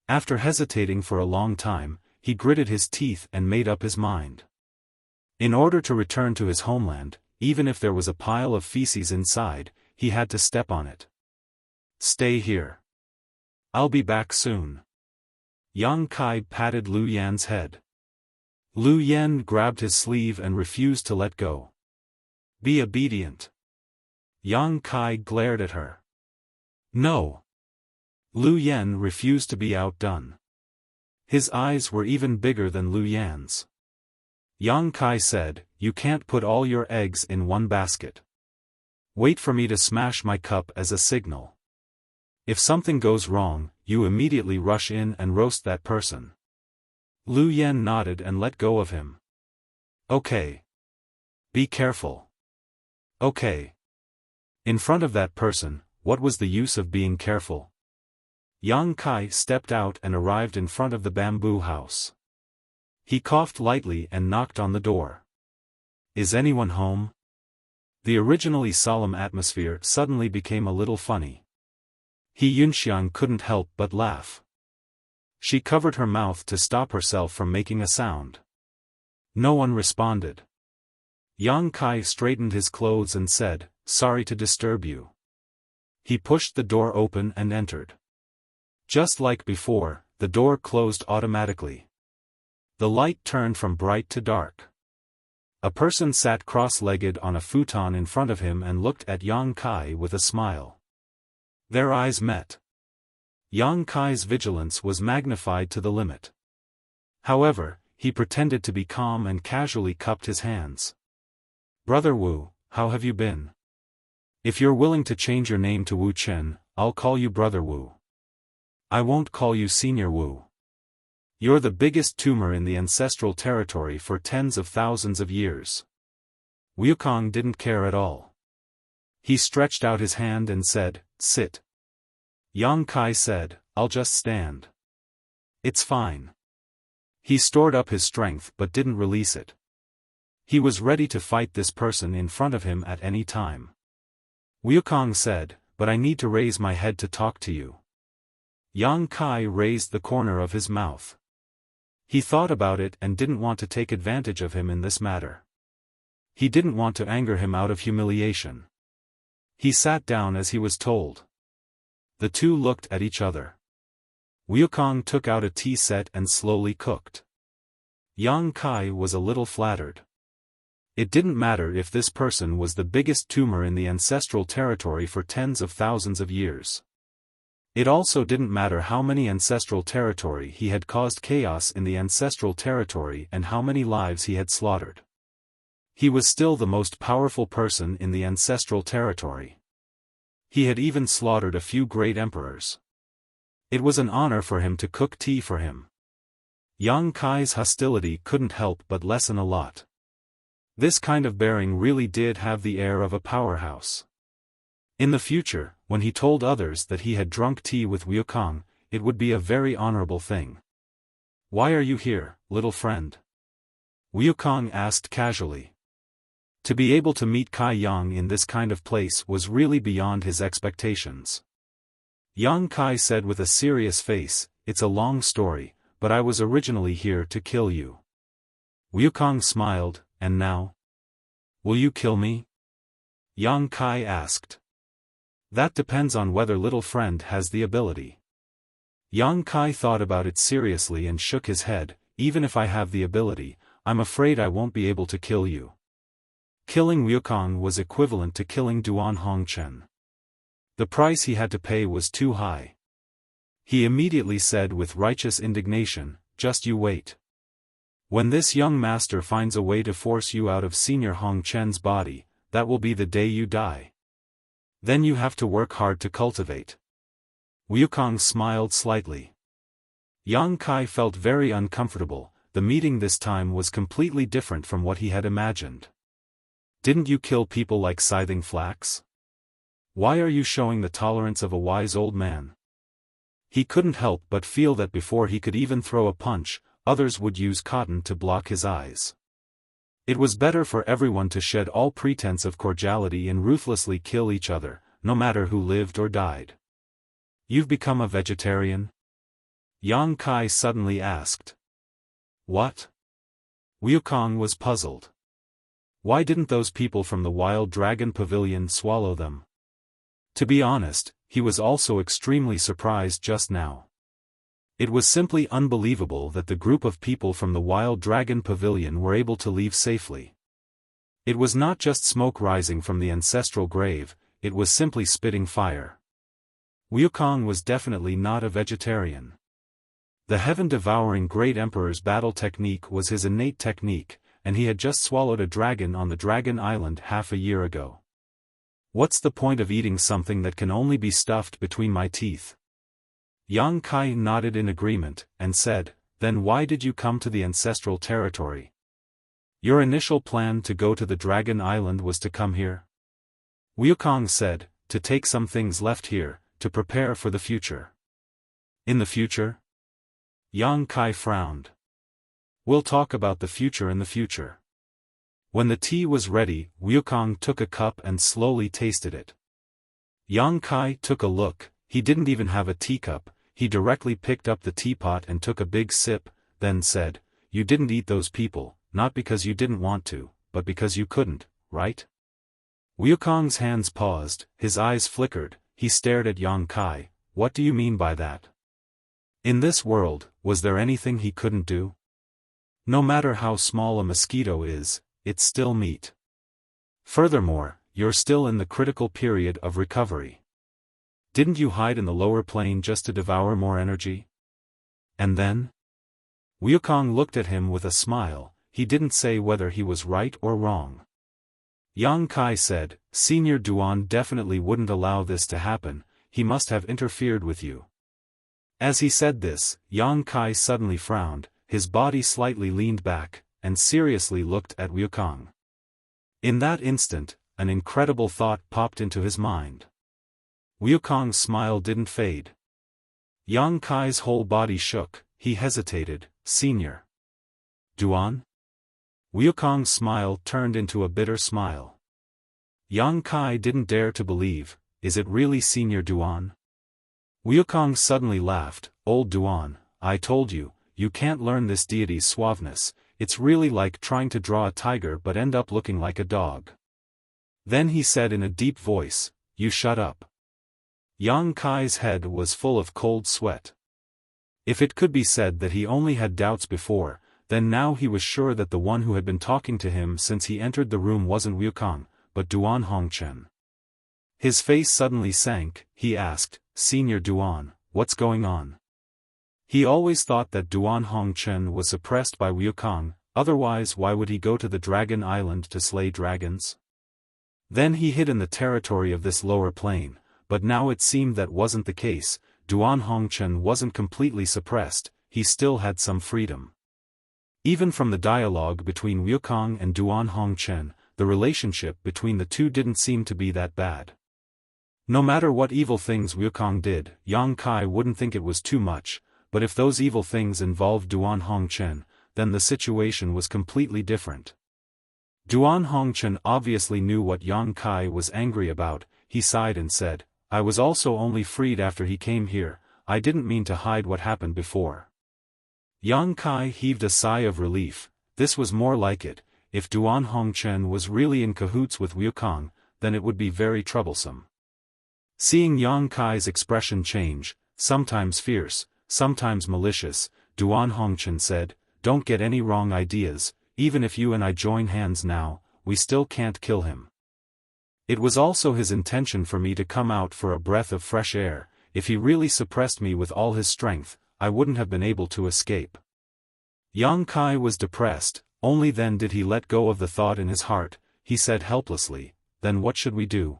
After hesitating for a long time, he gritted his teeth and made up his mind. In order to return to his homeland, even if there was a pile of feces inside, he had to step on it. Stay here. I'll be back soon. Yang Kai patted Lu Yan's head. Lu Yan grabbed his sleeve and refused to let go. Be obedient. Yang Kai glared at her. No. Lu Yan refused to be outdone. His eyes were even bigger than Lu Yan's. Yang Kai said, "You can't put all your eggs in one basket. Wait for me to smash my cup as a signal. If something goes wrong, you immediately rush in and roast that person." Lu Yan nodded and let go of him. Okay. Be careful. Okay. In front of that person, what was the use of being careful? Yang Kai stepped out and arrived in front of the bamboo house. He coughed lightly and knocked on the door. Is anyone home? The originally solemn atmosphere suddenly became a little funny. He Yunxiang couldn't help but laugh. She covered her mouth to stop herself from making a sound. No one responded. Yang Kai straightened his clothes and said, "Sorry to disturb you." He pushed the door open and entered. Just like before, the door closed automatically. The light turned from bright to dark. A person sat cross-legged on a futon in front of him and looked at Yang Kai with a smile. Their eyes met. Yang Kai's vigilance was magnified to the limit. However, he pretended to be calm and casually cupped his hands. "Brother Wu, how have you been? If you're willing to change your name to Wu Chen, I'll call you Brother Wu. I won't call you Senior Wu. You're the biggest tumor in the ancestral territory for tens of thousands of years." Wukong didn't care at all. He stretched out his hand and said, "Sit." Yang Kai said, "I'll just stand." "It's fine." He stored up his strength but didn't release it. He was ready to fight this person in front of him at any time. Wukong said, "But I need to raise my head to talk to you." Yang Kai raised the corner of his mouth. He thought about it and didn't want to take advantage of him in this matter. He didn't want to anger him out of humiliation. He sat down as he was told. The two looked at each other. Wukong took out a tea set and slowly cooked. Yang Kai was a little flattered. It didn't matter if this person was the biggest tumor in the ancestral territory for tens of thousands of years. It also didn't matter how many ancestral territory he had caused chaos in the ancestral territory and how many lives he had slaughtered. He was still the most powerful person in the ancestral territory. He had even slaughtered a few great emperors. It was an honor for him to cook tea for him. Yang Kai's hostility couldn't help but lessen a lot. This kind of bearing really did have the air of a powerhouse. In the future, when he told others that he had drunk tea with Wukong, it would be a very honorable thing. "Why are you here, little friend?" Wukong asked casually. To be able to meet Kai Yang in this kind of place was really beyond his expectations. Yang Kai said with a serious face, "It's a long story, but I was originally here to kill you." Wukong smiled, "And now? Will you kill me?" Yang Kai asked. "That depends on whether little friend has the ability." Yang Kai thought about it seriously and shook his head. "Even if I have the ability, I'm afraid I won't be able to kill you." Killing Wukong was equivalent to killing Duan Hongchen. The price he had to pay was too high. He immediately said with righteous indignation, "Just you wait. When this young master finds a way to force you out of Senior Hongchen's body, that will be the day you die. Then you have to work hard to cultivate." Wukong smiled slightly. Yang Kai felt very uncomfortable. The meeting this time was completely different from what he had imagined. "Didn't you kill people like scything flax? Why are you showing the tolerance of a wise old man?" He couldn't help but feel that before he could even throw a punch, others would use cotton to block his eyes. It was better for everyone to shed all pretense of cordiality and ruthlessly kill each other, no matter who lived or died. "You've become a vegetarian?" Yang Kai suddenly asked. "What?" Wukong was puzzled. Why didn't those people from the Wild Dragon Pavilion swallow them? To be honest, he was also extremely surprised just now. It was simply unbelievable that the group of people from the Wild Dragon Pavilion were able to leave safely. It was not just smoke rising from the ancestral grave, it was simply spitting fire. Wukong was definitely not a vegetarian. The heaven-devouring Great Emperor's battle technique was his innate technique, and he had just swallowed a dragon on the Dragon Island half a year ago. "What's the point of eating something that can only be stuffed between my teeth?" Yang Kai nodded in agreement, and said, "Then why did you come to the ancestral territory? Your initial plan to go to the Dragon Island was to come here?" Wukong said, "To take some things left here, to prepare for the future." "In the future?" Yang Kai frowned. "We'll talk about the future in the future." When the tea was ready, Wukong took a cup and slowly tasted it. Yang Kai took a look. He didn't even have a teacup. He directly picked up the teapot and took a big sip, then said, "You didn't eat those people, not because you didn't want to, but because you couldn't, right?" Wukong's hands paused, his eyes flickered, he stared at Yang Kai. "What do you mean by that? In this world, was there anything he couldn't do? No matter how small a mosquito is, it's still meat. Furthermore, you're still in the critical period of recovery. Didn't you hide in the lower plane just to devour more energy? And then?" Wukong looked at him with a smile. He didn't say whether he was right or wrong. Yang Kai said, "Senior Duan definitely wouldn't allow this to happen, he must have interfered with you." As he said this, Yang Kai suddenly frowned, his body slightly leaned back, and seriously looked at Wukong. In that instant, an incredible thought popped into his mind. Wukong's smile didn't fade. Yang Kai's whole body shook, he hesitated. "Senior Duan?" Wukong's smile turned into a bitter smile. Yang Kai didn't dare to believe, "Is it really Senior Duan?" Wukong suddenly laughed. "Old Duan, I told you, you can't learn this deity's suaveness, it's really like trying to draw a tiger but end up looking like a dog." Then he said in a deep voice, "You shut up." Yang Kai's head was full of cold sweat. If it could be said that he only had doubts before, then now he was sure that the one who had been talking to him since he entered the room wasn't Wukong, but Duan Hongchen. His face suddenly sank, he asked, Senior Duan, what's going on? He always thought that Duan Hongchen was suppressed by Wukong, otherwise why would he go to the Dragon Island to slay dragons? Then he hid in the territory of this lower plane, but now it seemed that wasn't the case. Duan Hongchen wasn't completely suppressed, he still had some freedom. Even from the dialogue between Wukong and Duan Hongchen, the relationship between the two didn't seem to be that bad. No matter what evil things Wukong did, Yang Kai wouldn't think it was too much, but if those evil things involved Duan Hongchen, then the situation was completely different. Duan Hongchen obviously knew what Yang Kai was angry about. He sighed and said, I was also only freed after he came here, I didn't mean to hide what happened before. Yang Kai heaved a sigh of relief. This was more like it. If Duan Hongchen was really in cahoots with Wukong, then it would be very troublesome. Seeing Yang Kai's expression change, sometimes fierce, sometimes malicious, Duan Hongchen said, don't get any wrong ideas, even if you and I join hands now, we still can't kill him. It was also his intention for me to come out for a breath of fresh air. If he really suppressed me with all his strength, I wouldn't have been able to escape. Yang Kai was depressed. Only then did he let go of the thought in his heart. He said helplessly, then what should we do?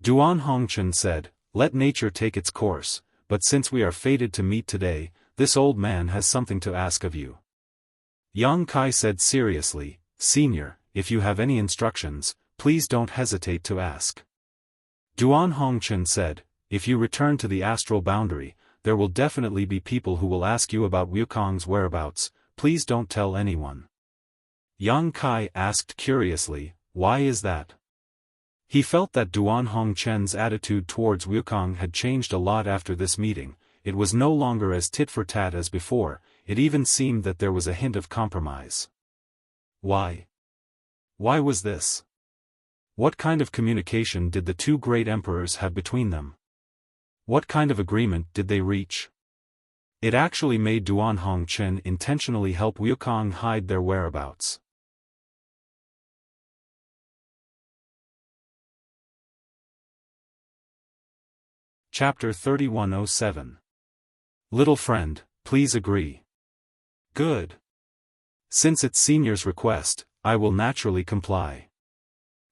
Duan Hongchen said, let nature take its course, but since we are fated to meet today, this old man has something to ask of you. Yang Kai said seriously, Senior, if you have any instructions, please don't hesitate to ask. Duan Hongchen said, if you return to the astral boundary, there will definitely be people who will ask you about Wukong's whereabouts, please don't tell anyone. Yang Kai asked curiously, why is that? He felt that Duan Hongchen's attitude towards Wukong had changed a lot after this meeting. It was no longer as tit-for-tat as before, it even seemed that there was a hint of compromise. Why? Why was this? What kind of communication did the two great emperors have between them? What kind of agreement did they reach? It actually made Duan Hongchen intentionally help Wukong hide their whereabouts. Chapter 3107. Little friend, please agree. Good. Since it's Senior's request, I will naturally comply.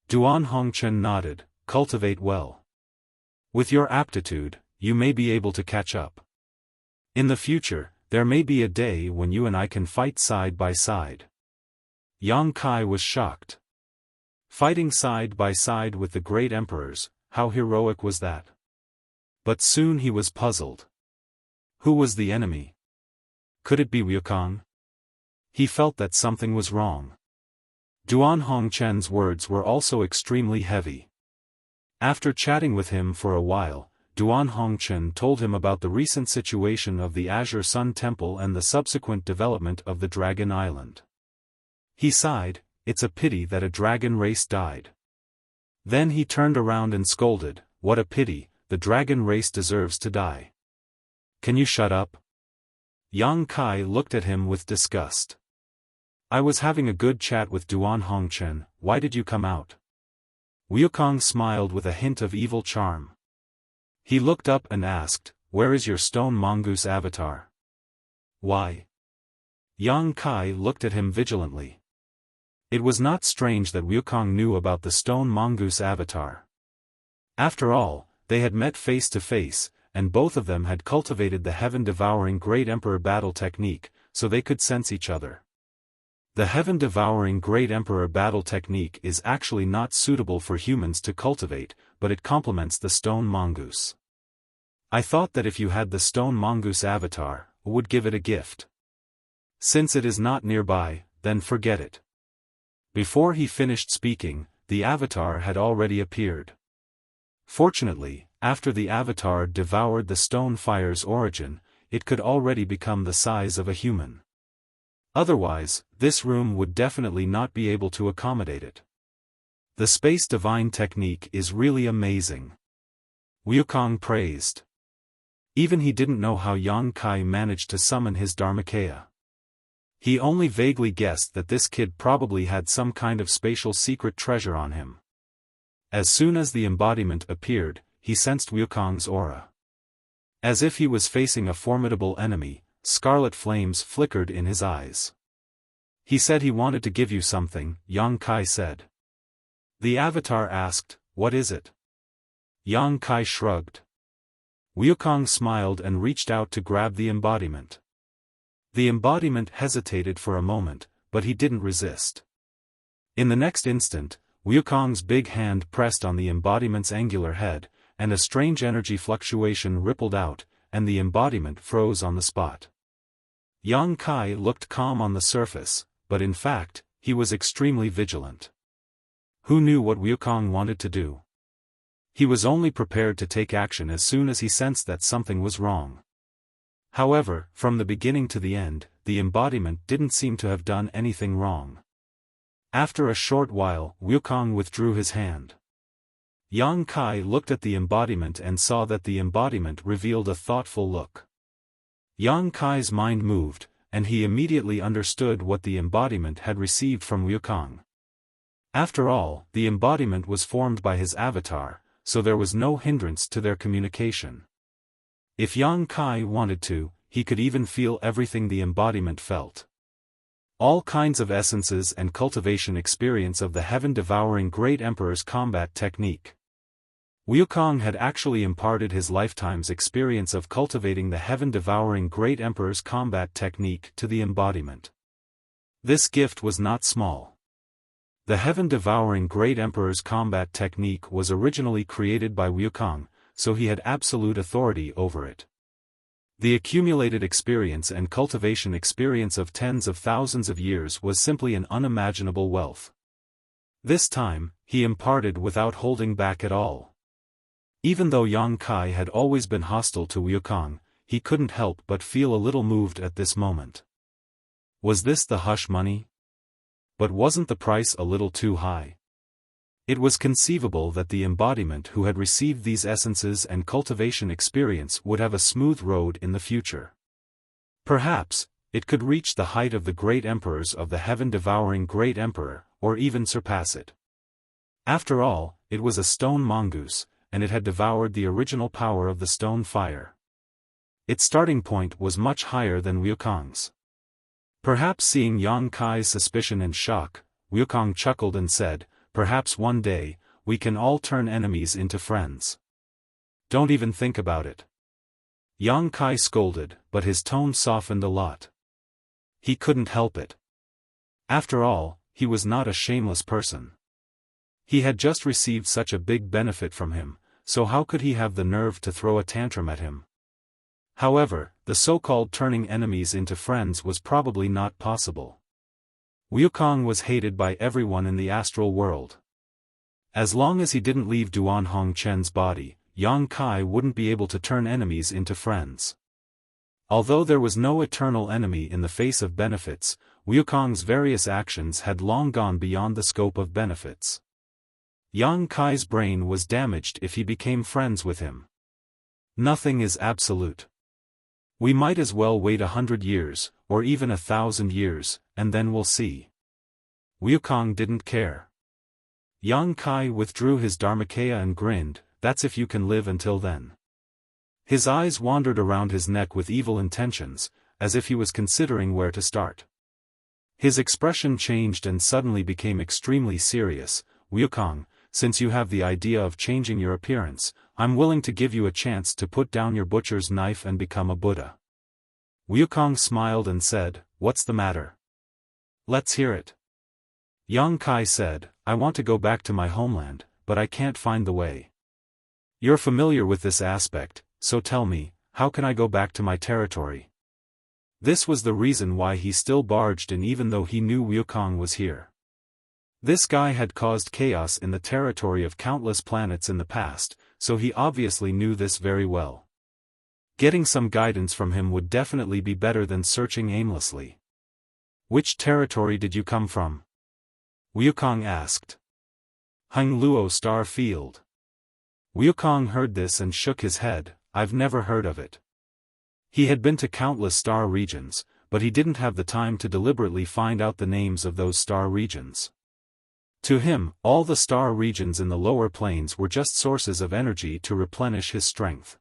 Duan Hongchen nodded, cultivate well. With your aptitude, you may be able to catch up. In the future, there may be a day when you and I can fight side by side. Yang Kai was shocked. Fighting side by side with the great emperors, how heroic was that? But soon he was puzzled. Who was the enemy? Could it be Wukong? He felt that something was wrong. Duan Hongchen's words were also extremely heavy. After chatting with him for a while, Duan Hongchen told him about the recent situation of the Azure Sun Temple and the subsequent development of the Dragon Island. He sighed, it's a pity that a dragon race died. Then he turned around and scolded, what a pity, the dragon race deserves to die. Can you shut up? Yang Kai looked at him with disgust. I was having a good chat with Duan Hongchen, why did you come out? Wukong smiled with a hint of evil charm. He looked up and asked, where is your stone mongoose avatar? Why? Yang Kai looked at him vigilantly. It was not strange that Wukong knew about the stone mongoose avatar. After all, they had met face to face, and both of them had cultivated the heaven-devouring Great Emperor battle technique, so they could sense each other. The heaven-devouring Great Emperor battle technique is actually not suitable for humans to cultivate, but it complements the stone mongoose. I thought that if you had the stone mongoose avatar, I would give it a gift. Since it is not nearby, then forget it. Before he finished speaking, the avatar had already appeared. Fortunately, after the avatar devoured the stone fire's origin, it could already become the size of a human. Otherwise, this room would definitely not be able to accommodate it. The space divine technique is really amazing. Wukong praised. Even he didn't know how Yang Kai managed to summon his Dharmakaya. He only vaguely guessed that this kid probably had some kind of spatial secret treasure on him. As soon as the embodiment appeared, he sensed Wukong's aura. As if he was facing a formidable enemy, scarlet flames flickered in his eyes. He said he wanted to give you something, Yang Kai said. The avatar asked, what is it? Yang Kai shrugged. Wukong smiled and reached out to grab the embodiment. The embodiment hesitated for a moment, but he didn't resist. In the next instant, Wukong's big hand pressed on the embodiment's angular head, and a strange energy fluctuation rippled out, and the embodiment froze on the spot. Yang Kai looked calm on the surface, but in fact, he was extremely vigilant. Who knew what Wukong wanted to do? He was only prepared to take action as soon as he sensed that something was wrong. However, from the beginning to the end, the embodiment didn't seem to have done anything wrong. After a short while, Wukong withdrew his hand. Yang Kai looked at the embodiment and saw that the embodiment revealed a thoughtful look. Yang Kai's mind moved, and he immediately understood what the embodiment had received from Wukong. After all, the embodiment was formed by his avatar, so there was no hindrance to their communication. If Yang Kai wanted to, he could even feel everything the embodiment felt. All kinds of essences and cultivation experience of the heaven-devouring Great Emperor's combat technique. Wukong had actually imparted his lifetime's experience of cultivating the heaven-devouring Great Emperor's combat technique to the embodiment. This gift was not small. The heaven-devouring Great Emperor's combat technique was originally created by Wukong, so he had absolute authority over it. The accumulated experience and cultivation experience of tens of thousands of years was simply an unimaginable wealth. This time, he imparted without holding back at all. Even though Yang Kai had always been hostile to Wukong, he couldn't help but feel a little moved at this moment. Was this the hush money? But wasn't the price a little too high? It was conceivable that the embodiment who had received these essences and cultivation experience would have a smooth road in the future. Perhaps, it could reach the height of the great emperors of the heaven-devouring Great Emperor, or even surpass it. After all, it was a stone mongoose, and it had devoured the original power of the stone fire. Its starting point was much higher than Wukong's. Perhaps seeing Yang Kai's suspicion and shock, Wukong chuckled and said, perhaps one day, we can all turn enemies into friends. Don't even think about it. Yang Kai scolded, but his tone softened a lot. He couldn't help it. After all, he was not a shameless person. He had just received such a big benefit from him, so how could he have the nerve to throw a tantrum at him? However, the so-called turning enemies into friends was probably not possible. Wukong was hated by everyone in the astral world. As long as he didn't leave Duan Hongchen's body, Yang Kai wouldn't be able to turn enemies into friends. Although there was no eternal enemy in the face of benefits, Wukong's various actions had long gone beyond the scope of benefits. Yang Kai's brain was damaged if he became friends with him. Nothing is absolute. We might as well wait 100 years, or even 1,000 years, and then we'll see. Wukong didn't care. Yang Kai withdrew his Dharmakaya and grinned, that's if you can live until then. His eyes wandered around his neck with evil intentions, as if he was considering where to start. His expression changed and suddenly became extremely serious. Wukong, since you have the idea of changing your appearance, I'm willing to give you a chance to put down your butcher's knife and become a Buddha. Wukong smiled and said, what's the matter? Let's hear it. Yang Kai said, I want to go back to my homeland, but I can't find the way. You're familiar with this aspect, so tell me, how can I go back to my territory? This was the reason why he still barged in even though he knew Wukong was here. This guy had caused chaos in the territory of countless planets in the past, so he obviously knew this very well. Getting some guidance from him would definitely be better than searching aimlessly. Which territory did you come from? Wukong asked. Hung Luo Star Field. Wukong heard this and shook his head, I've never heard of it. He had been to countless star regions, but he didn't have the time to deliberately find out the names of those star regions. To him, all the star regions in the lower planes were just sources of energy to replenish his strength.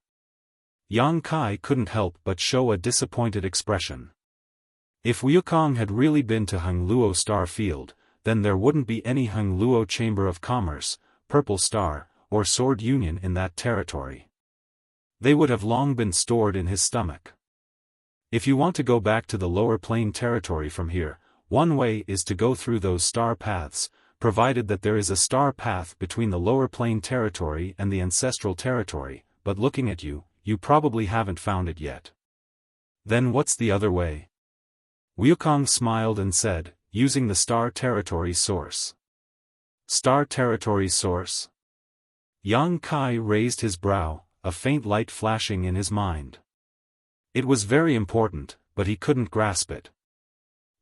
Yang Kai couldn't help but show a disappointed expression. If Wukong had really been to Hengluo Star Field, then there wouldn't be any Hengluo Chamber of Commerce, Purple Star, or Sword Union in that territory. They would have long been stored in his stomach. If you want to go back to the Lower Plain territory from here, one way is to go through those star paths, provided that there is a star path between the Lower Plain territory and the Ancestral territory, but looking at you, you probably haven't found it yet. Then what's the other way? Wukong smiled and said, using the Star Territory source. Star Territory source? Yang Kai raised his brow, a faint light flashing in his mind. It was very important, but he couldn't grasp it.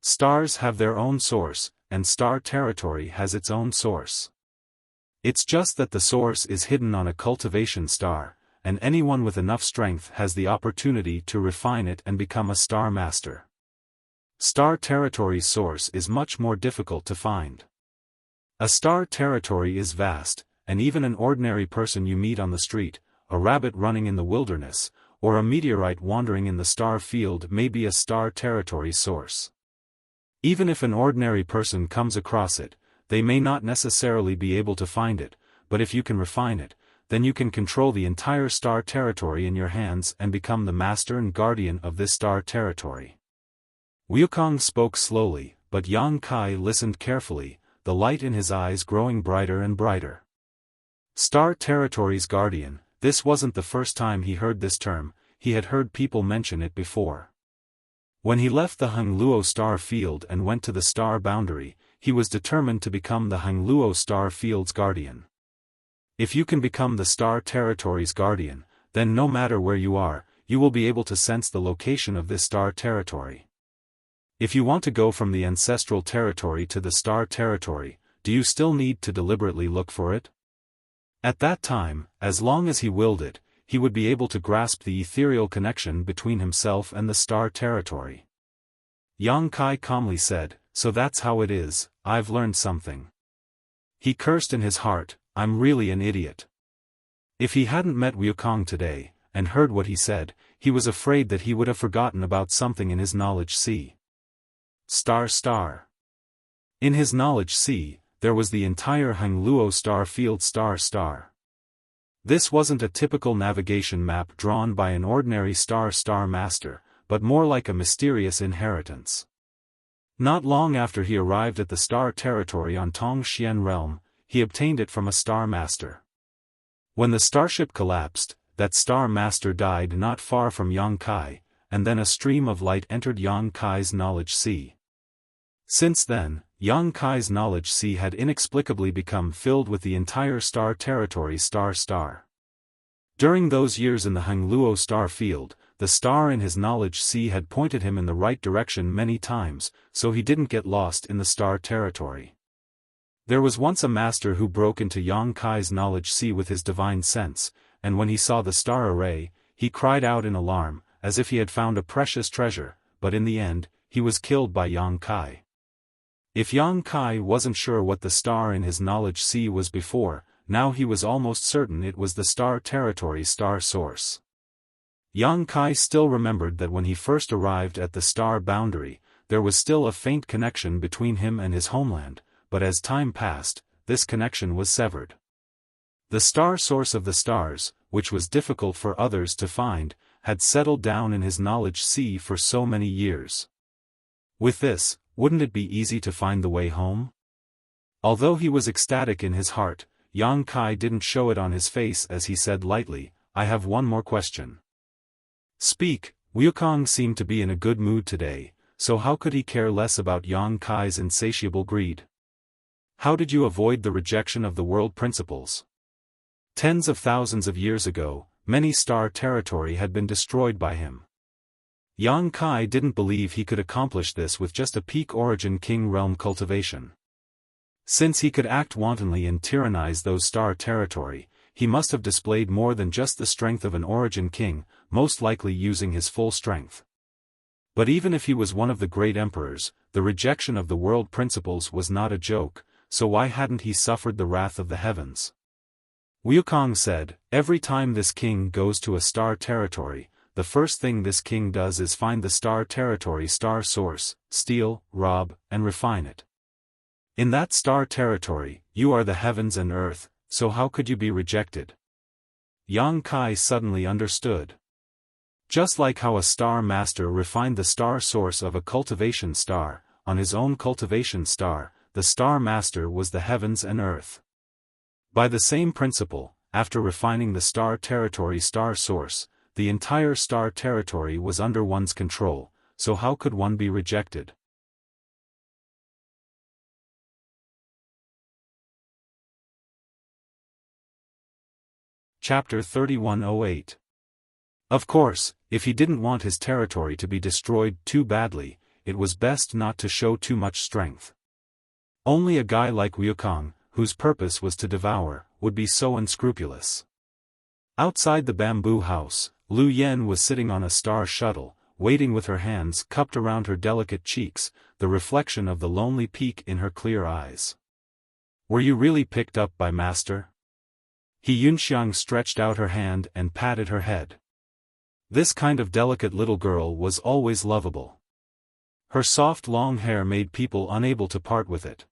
Stars have their own source, and Star Territory has its own source. It's just that the source is hidden on a cultivation star, and anyone with enough strength has the opportunity to refine it and become a Star Master. Star Territory's source is much more difficult to find. A Star Territory is vast, and even an ordinary person you meet on the street, a rabbit running in the wilderness, or a meteorite wandering in the star field may be a Star Territory source. Even if an ordinary person comes across it, they may not necessarily be able to find it, but if you can refine it, then you can control the entire Star Territory in your hands and become the master and guardian of this Star Territory. Wukong spoke slowly, but Yang Kai listened carefully, the light in his eyes growing brighter and brighter. Star Territory's guardian. This wasn't the first time he heard this term, he had heard people mention it before. When he left the Hengluo Star Field and went to the Star Boundary, he was determined to become the Hengluo Star Field's guardian. If you can become the Star Territory's guardian, then no matter where you are, you will be able to sense the location of this Star Territory. If you want to go from the Ancestral Territory to the Star Territory, do you still need to deliberately look for it? At that time, as long as he willed it, he would be able to grasp the ethereal connection between himself and the Star Territory. Yang Kai calmly said, "So that's how it is, I've learned something." He cursed in his heart, "I'm really an idiot." If he hadn't met Wukong today, and heard what he said, he was afraid that he would have forgotten about something in his knowledge sea. Star. In his knowledge sea, there was the entire Hengluo Star Field star. This wasn't a typical navigation map drawn by an ordinary star master, but more like a mysterious inheritance. Not long after he arrived at the Star Territory on Tongxian Realm, he obtained it from a Star Master. When the starship collapsed, that Star Master died not far from Yang Kai, and then a stream of light entered Yang Kai's knowledge sea. Since then, Yang Kai's knowledge sea had inexplicably become filled with the entire Star Territory star. During those years in the Hengluo Star Field, the star in his knowledge sea had pointed him in the right direction many times, so he didn't get lost in the Star Territory. There was once a master who broke into Yang Kai's knowledge sea with his divine sense, and when he saw the star array, he cried out in alarm, as if he had found a precious treasure, but in the end, he was killed by Yang Kai. If Yang Kai wasn't sure what the star in his knowledge sea was before, now he was almost certain it was the Star Territory's star source. Yang Kai still remembered that when he first arrived at the Star Boundary, there was still a faint connection between him and his homeland, but as time passed, this connection was severed. The star source of the stars, which was difficult for others to find, had settled down in his knowledge sea for so many years. With this, wouldn't it be easy to find the way home? Although he was ecstatic in his heart, Yang Kai didn't show it on his face as he said lightly, "I have one more question." Speak. Wukong seemed to be in a good mood today, so how could he care less about Yang Kai's insatiable greed? How did you avoid the rejection of the world principles? Tens of thousands of years ago, many Star Territory had been destroyed by him. Yang Kai didn't believe he could accomplish this with just a peak origin king realm cultivation. Since he could act wantonly and tyrannize those Star Territory, he must have displayed more than just the strength of an origin king, most likely using his full strength. But even if he was one of the great emperors, the rejection of the world principles was not a joke, so why hadn't he suffered the wrath of the heavens? Wukong said, every time this king goes to a star territory, the first thing this king does is find the star territory star source, steal, rob, and refine it. In that star territory, you are the heavens and earth, so how could you be rejected? Yang Kai suddenly understood. Just like how a star master refined the star source of a cultivation star, on his own cultivation star, the star master was the heavens and earth. By the same principle, after refining the star territory star source, the entire star territory was under one's control, so how could one be rejected? Chapter 3108. Of course, if he didn't want his territory to be destroyed too badly, it was best not to show too much strength. Only a guy like Wukong, whose purpose was to devour, would be so unscrupulous. Outside the bamboo house, Lu Yen was sitting on a star shuttle, waiting with her hands cupped around her delicate cheeks, the reflection of the lonely peak in her clear eyes. Were you really picked up by Master? He Yunxiang stretched out her hand and patted her head. This kind of delicate little girl was always lovable. Her soft long hair made people unable to part with it.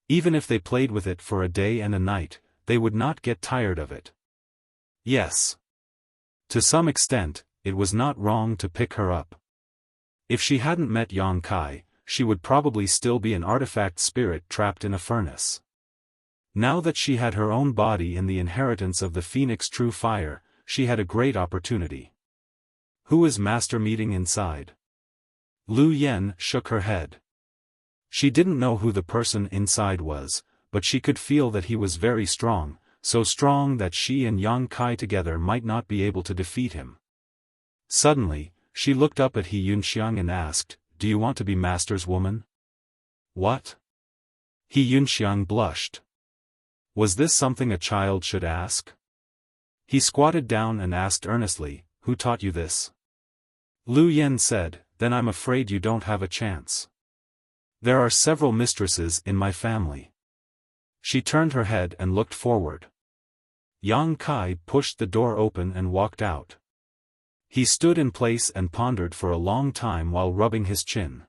Even if they played with it for a day and a night, they would not get tired of it. Yes. To some extent, it was not wrong to pick her up. If she hadn't met Yang Kai, she would probably still be an artifact spirit trapped in a furnace. Now that she had her own body in the inheritance of the Phoenix True Fire, she had a great opportunity. Who is Master meeting inside? Lu Yen shook her head. She didn't know who the person inside was, but she could feel that he was very strong, so strong that she and Yang Kai together might not be able to defeat him. Suddenly, she looked up at He Yunxiang and asked, "Do you want to be Master's woman?" What? He Yunxiang blushed. Was this something a child should ask? He squatted down and asked earnestly, "Who taught you this?" Lu Yen said, "Then I'm afraid you don't have a chance. There are several mistresses in my family." She turned her head and looked forward. Yang Kai pushed the door open and walked out. He stood in place and pondered for a long time while rubbing his chin.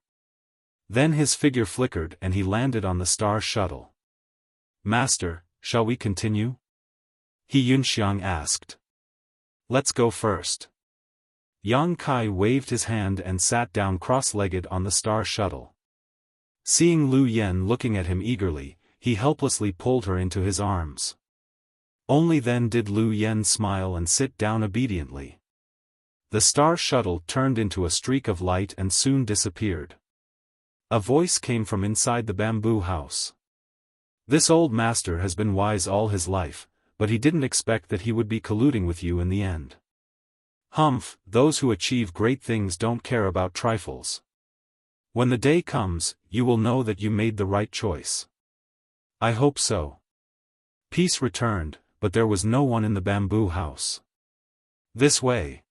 Then his figure flickered and he landed on the star shuttle. "Master, shall we continue?" He Yunxiang asked. "Let's go first." Yang Kai waved his hand and sat down cross-legged on the star shuttle. Seeing Lu Yen looking at him eagerly, he helplessly pulled her into his arms. Only then did Lu Yen smile and sit down obediently. The star shuttle turned into a streak of light and soon disappeared. A voice came from inside the bamboo house. "This old master has been wise all his life, but he didn't expect that he would be colluding with you in the end. Humph, those who achieve great things don't care about trifles. When the day comes, you will know that you made the right choice." "I hope so." Peace returned, but there was no one in the bamboo house. "This way."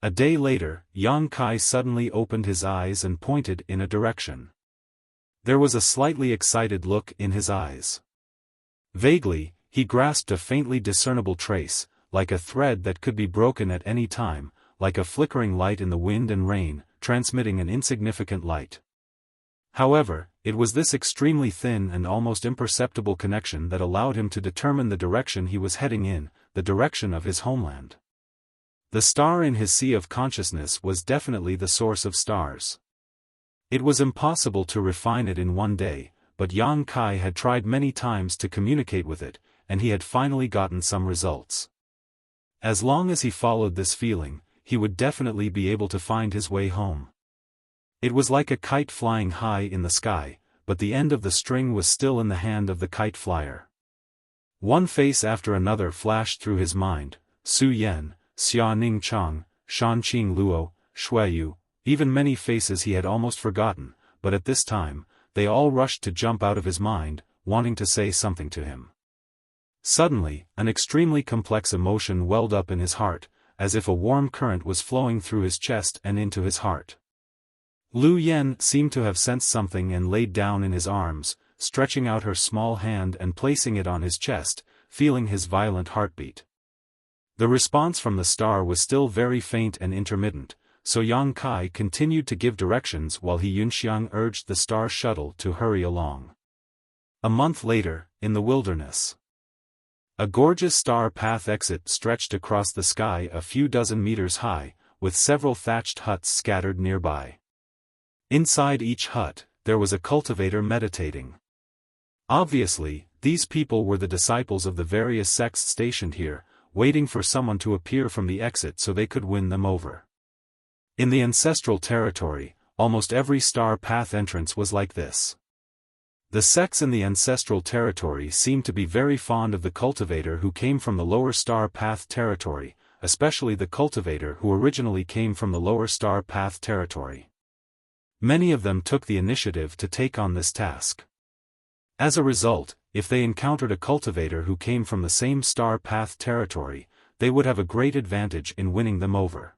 A day later, Yang Kai suddenly opened his eyes and pointed in a direction. There was a slightly excited look in his eyes. Vaguely, he grasped a faintly discernible trace, like a thread that could be broken at any time, like a flickering light in the wind and rain, transmitting an insignificant light. However, it was this extremely thin and almost imperceptible connection that allowed him to determine the direction he was heading in, the direction of his homeland. The star in his sea of consciousness was definitely the source of stars. It was impossible to refine it in one day, but Yang Kai had tried many times to communicate with it, and he had finally gotten some results. As long as he followed this feeling, he would definitely be able to find his way home. It was like a kite flying high in the sky, but the end of the string was still in the hand of the kite flyer. One face after another flashed through his mind: Su Yen, Xia Ning Chang, Shanqing Luo, Shuiyu, even many faces he had almost forgotten, but at this time, they all rushed to jump out of his mind, wanting to say something to him. Suddenly, an extremely complex emotion welled up in his heart, as if a warm current was flowing through his chest and into his heart. Lu Yen seemed to have sensed something and laid down in his arms, stretching out her small hand and placing it on his chest, feeling his violent heartbeat. The response from the star was still very faint and intermittent, so Yang Kai continued to give directions while He Yunxiang urged the star shuttle to hurry along. A month later, in the wilderness. A gorgeous star path exit stretched across the sky a few dozen meters high, with several thatched huts scattered nearby. Inside each hut, there was a cultivator meditating. Obviously, these people were the disciples of the various sects stationed here, waiting for someone to appear from the exit so they could win them over. In the ancestral territory, almost every star path entrance was like this. The sects in the ancestral territory seemed to be very fond of the cultivator who came from the lower star path territory, especially the cultivator who originally came from the lower star path territory. Many of them took the initiative to take on this task. As a result, if they encountered a cultivator who came from the same star path territory, they would have a great advantage in winning them over.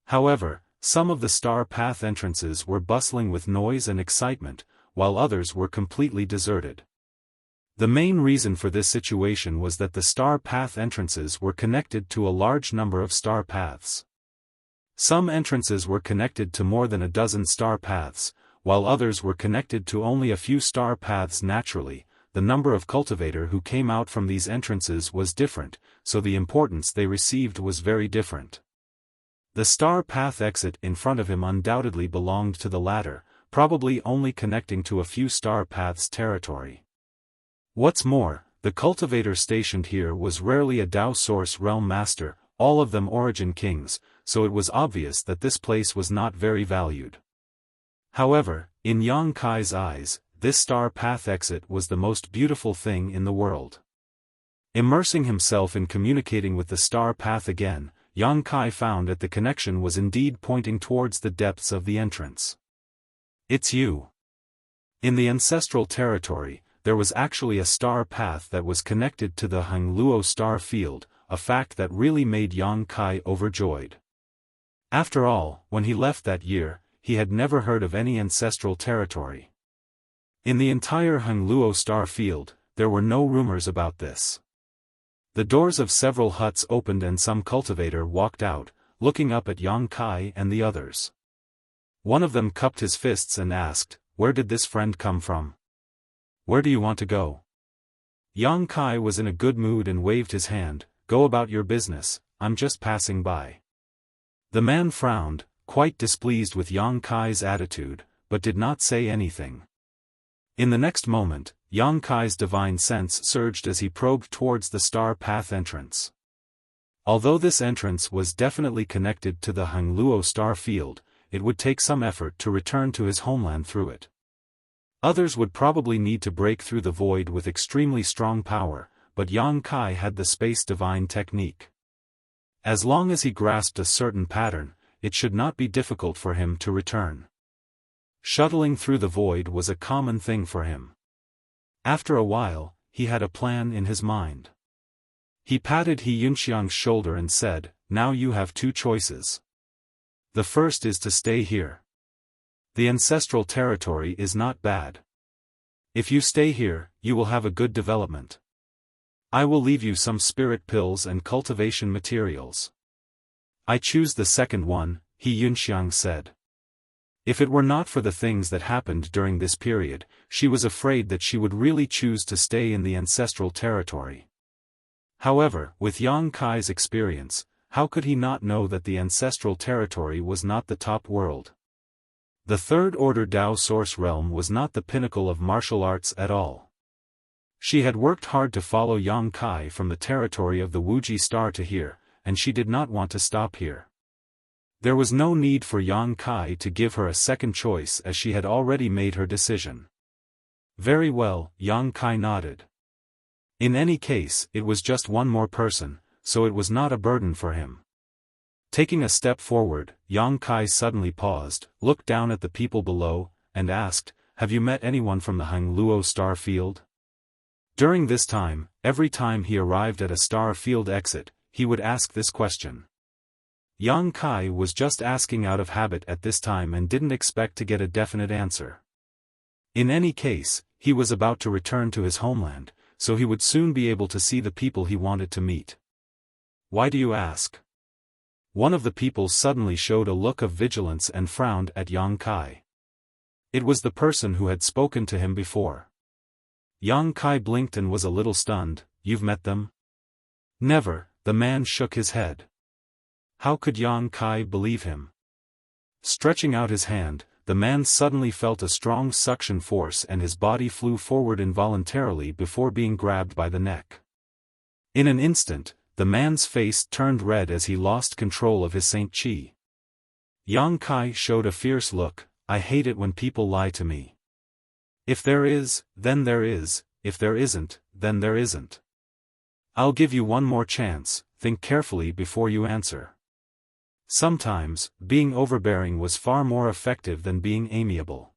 However, some of the star path entrances were bustling with noise and excitement, while others were completely deserted. The main reason for this situation was that the star path entrances were connected to a large number of star paths. Some entrances were connected to more than a dozen star paths, while others were connected to only a few star paths naturally. The number of cultivator who came out from these entrances was different, so the importance they received was very different. The star path exit in front of him undoubtedly belonged to the latter, probably only connecting to a few star paths territory. What's more, the cultivator stationed here was rarely a Dao Source Realm Master, all of them Origin Kings, so it was obvious that this place was not very valued. However, in Yang Kai's eyes, this star path exit was the most beautiful thing in the world. Immersing himself in communicating with the star path again, Yang Kai found that the connection was indeed pointing towards the depths of the entrance. It's you. In the ancestral territory, there was actually a star path that was connected to the Hangluo star field, a fact that really made Yang Kai overjoyed. After all, when he left that year, he had never heard of any ancestral territory. In the entire Hangluo star field, there were no rumors about this. The doors of several huts opened and some cultivator walked out, looking up at Yang Kai and the others. One of them cupped his fists and asked, "Where did this friend come from? Where do you want to go?" Yang Kai was in a good mood and waved his hand, "Go about your business, I'm just passing by." The man frowned, quite displeased with Yang Kai's attitude, but did not say anything. In the next moment, Yang Kai's divine sense surged as he probed towards the star path entrance. Although this entrance was definitely connected to the Hangluo star field, it would take some effort to return to his homeland through it. Others would probably need to break through the void with extremely strong power, but Yang Kai had the space divine technique. As long as he grasped a certain pattern, it should not be difficult for him to return. Shuttling through the void was a common thing for him. After a while, he had a plan in his mind. He patted He Yunxiang's shoulder and said, "Now you have two choices. The first is to stay here. The ancestral territory is not bad. If you stay here, you will have a good development. I will leave you some spirit pills and cultivation materials." "I choose the second one," He Yunxiang said. If it were not for the things that happened during this period, she was afraid that she would really choose to stay in the ancestral territory. However, with Yang Kai's experience, how could he not know that the ancestral territory was not the top world? The third order Dao Source Realm was not the pinnacle of martial arts at all. She had worked hard to follow Yang Kai from the territory of the Wuji star to here, and she did not want to stop here. There was no need for Yang Kai to give her a second choice as she had already made her decision. Very well, Yang Kai nodded. In any case, it was just one more person, so it was not a burden for him. Taking a step forward, Yang Kai suddenly paused, looked down at the people below, and asked, "Have you met anyone from the Hangluo star field?" During this time, every time he arrived at a star field exit, he would ask this question. Yang Kai was just asking out of habit at this time and didn't expect to get a definite answer. In any case, he was about to return to his homeland, so he would soon be able to see the people he wanted to meet. Why do you ask? One of the people suddenly showed a look of vigilance and frowned at Yang Kai. It was the person who had spoken to him before. Yang Kai blinked and was a little stunned. You've met them? Never, the man shook his head. How could Yang Kai believe him? Stretching out his hand, the man suddenly felt a strong suction force and his body flew forward involuntarily before being grabbed by the neck. In an instant, the man's face turned red as he lost control of his Saint Chi. Yang Kai showed a fierce look. I hate it when people lie to me. If there is, then there is, if there isn't, then there isn't. I'll give you one more chance, think carefully before you answer. Sometimes, being overbearing was far more effective than being amiable.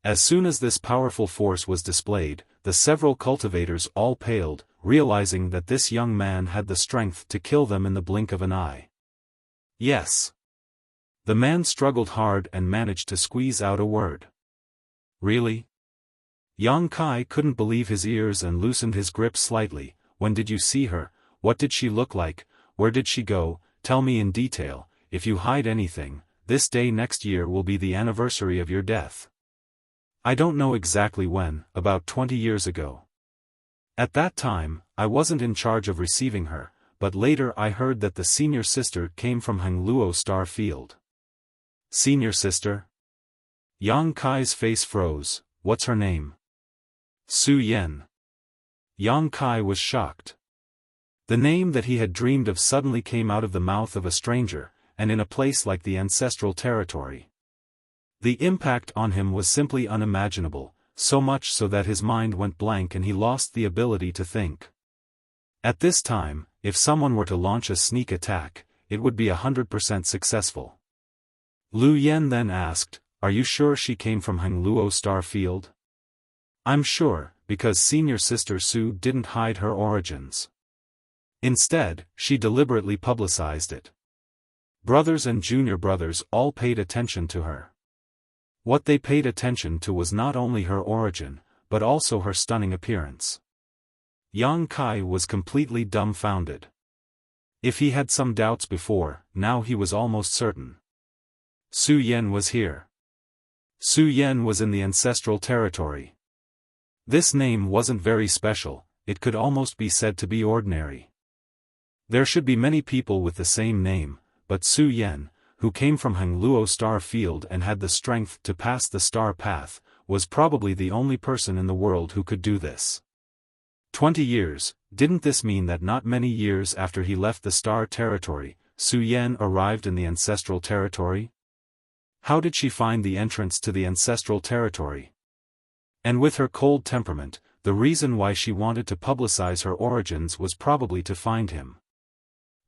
As soon as this powerful force was displayed, the several cultivators all paled, realizing that this young man had the strength to kill them in the blink of an eye. Yes. The man struggled hard and managed to squeeze out a word. Really? Yang Kai couldn't believe his ears and loosened his grip slightly. When did you see her? What did she look like? Where did she go? Tell me in detail. If you hide anything, this day next year will be the anniversary of your death. I don't know exactly when, about 20 years ago. At that time, I wasn't in charge of receiving her, but later I heard that the senior sister came from Hangluo Star Field. Senior sister? Yang Kai's face froze. What's her name? Su Yen. Yang Kai was shocked. The name that he had dreamed of suddenly came out of the mouth of a stranger, and in a place like the ancestral territory. The impact on him was simply unimaginable, so much so that his mind went blank and he lost the ability to think. At this time, if someone were to launch a sneak attack, it would be 100% successful. Lu Yen then asked, Are you sure she came from Hangluo Star Field? I'm sure, because senior sister Su didn't hide her origins. Instead, she deliberately publicized it. Brothers and junior brothers all paid attention to her. What they paid attention to was not only her origin, but also her stunning appearance. Yang Kai was completely dumbfounded. If he had some doubts before, now he was almost certain. Su Yen was here. Su Yen was in the ancestral territory. This name wasn't very special, it could almost be said to be ordinary. There should be many people with the same name, but Su Yen, who came from Hangluo Star Field and had the strength to pass the star path, was probably the only person in the world who could do this. 20 years, didn't this mean that not many years after he left the star territory, Su Yen arrived in the ancestral territory? How did she find the entrance to the ancestral territory? And with her cold temperament, the reason why she wanted to publicize her origins was probably to find him.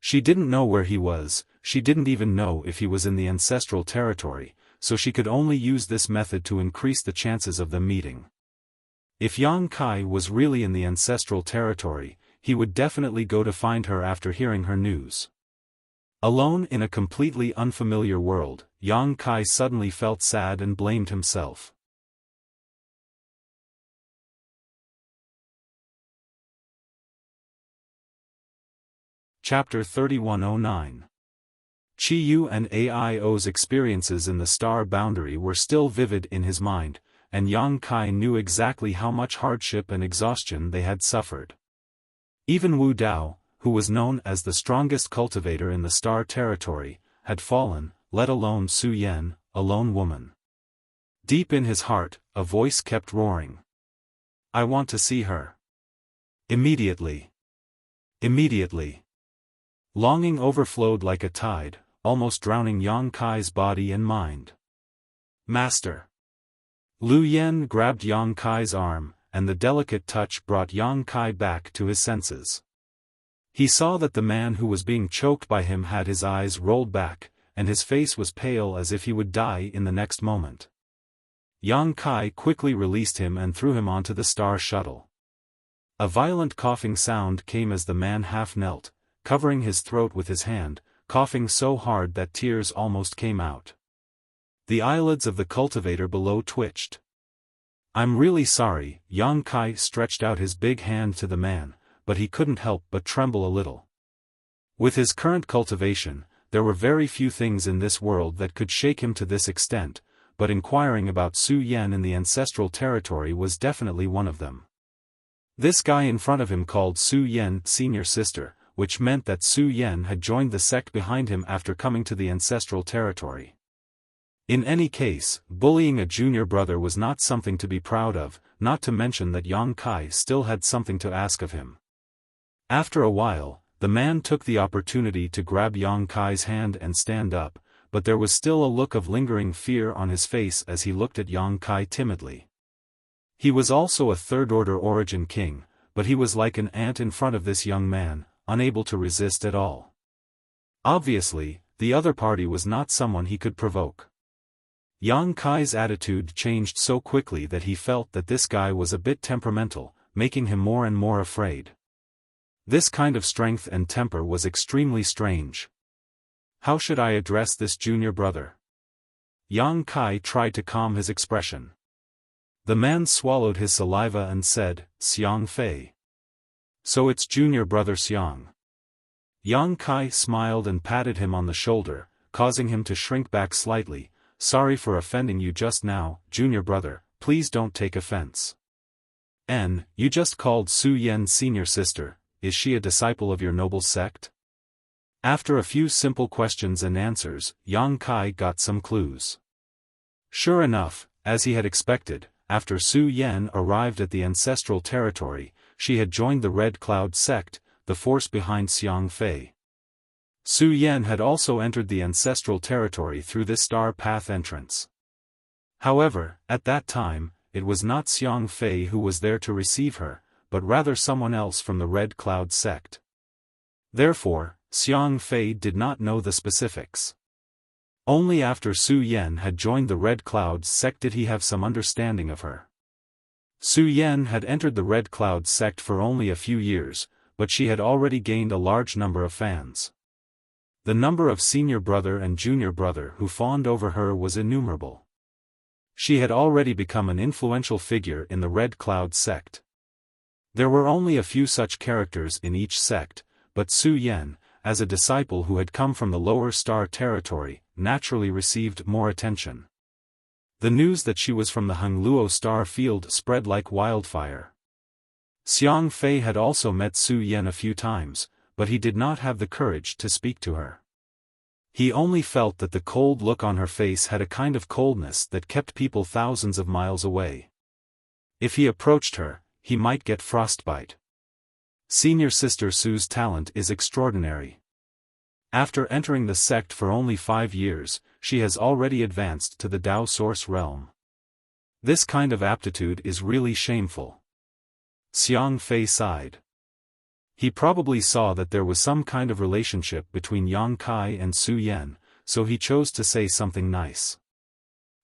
She didn't know where he was, she didn't even know if he was in the ancestral territory, so she could only use this method to increase the chances of them meeting. If Yang Kai was really in the ancestral territory, he would definitely go to find her after hearing her news. Alone in a completely unfamiliar world, Yang Kai suddenly felt sad and blamed himself. Chapter 3109. Chi-Yu and Aio's experiences in the star boundary were still vivid in his mind, and Yang Kai knew exactly how much hardship and exhaustion they had suffered. Even Wu Dao, who was known as the strongest cultivator in the star territory, had fallen, let alone Su Yen, a lone woman. Deep in his heart, a voice kept roaring. I want to see her. Immediately. Immediately. Longing overflowed like a tide, almost drowning Yang Kai's body and mind. Master. Lu Yen grabbed Yang Kai's arm, and the delicate touch brought Yang Kai back to his senses. He saw that the man who was being choked by him had his eyes rolled back, and his face was pale as if he would die in the next moment. Yang Kai quickly released him and threw him onto the star shuttle. A violent coughing sound came as the man half knelt, covering his throat with his hand, coughing so hard that tears almost came out. The eyelids of the cultivator below twitched. I'm really sorry. Yang Kai stretched out his big hand to the man, but he couldn't help but tremble a little. With his current cultivation, there were very few things in this world that could shake him to this extent, but inquiring about Su Yan in the ancestral territory was definitely one of them. This guy in front of him called Su Yan senior sister, which meant that Su Yan had joined the sect behind him after coming to the ancestral territory. In any case, bullying a junior brother was not something to be proud of, not to mention that Yang Kai still had something to ask of him. After a while, the man took the opportunity to grab Yang Kai's hand and stand up, but there was still a look of lingering fear on his face as he looked at Yang Kai timidly. He was also a third-order origin king, but he was like an ant in front of this young man, unable to resist at all. Obviously, the other party was not someone he could provoke. Yang Kai's attitude changed so quickly that he felt that this guy was a bit temperamental, making him more and more afraid. This kind of strength and temper was extremely strange. How should I address this junior brother? Yang Kai tried to calm his expression. The man swallowed his saliva and said, "Xiang Fei. So it's junior brother Xiang." Yang Kai smiled and patted him on the shoulder, causing him to shrink back slightly. "Sorry for offending you just now, junior brother, please don't take offense. You just called Su Yan senior sister, is she a disciple of your noble sect?" After a few simple questions and answers, Yang Kai got some clues. Sure enough, as he had expected, after Su Yan arrived at the ancestral territory, she had joined the Red Cloud sect, the force behind Xiang Fei. Su Yan had also entered the ancestral territory through this star path entrance. However, at that time, it was not Xiang Fei who was there to receive her, but rather someone else from the Red Cloud sect. Therefore, Xiang Fei did not know the specifics. Only after Su Yan had joined the Red Cloud sect did he have some understanding of her. Su Yan had entered the Red Cloud sect for only a few years, but she had already gained a large number of fans. The number of senior brother and junior brother who fawned over her was innumerable. She had already become an influential figure in the Red Cloud sect. There were only a few such characters in each sect, but Su Yan, as a disciple who had come from the lower star territory, naturally received more attention. The news that she was from the Hongluo star field spread like wildfire. Xiang Fei had also met Su Yan a few times, but he did not have the courage to speak to her. He only felt that the cold look on her face had a kind of coldness that kept people thousands of miles away. If he approached her, he might get frostbite. Senior sister Su's talent is extraordinary. After entering the sect for only 5 years, she has already advanced to the Tao Source realm. This kind of aptitude is really shameful. Xiang Fei sighed. He probably saw that there was some kind of relationship between Yang Kai and Su Yan, so he chose to say something nice.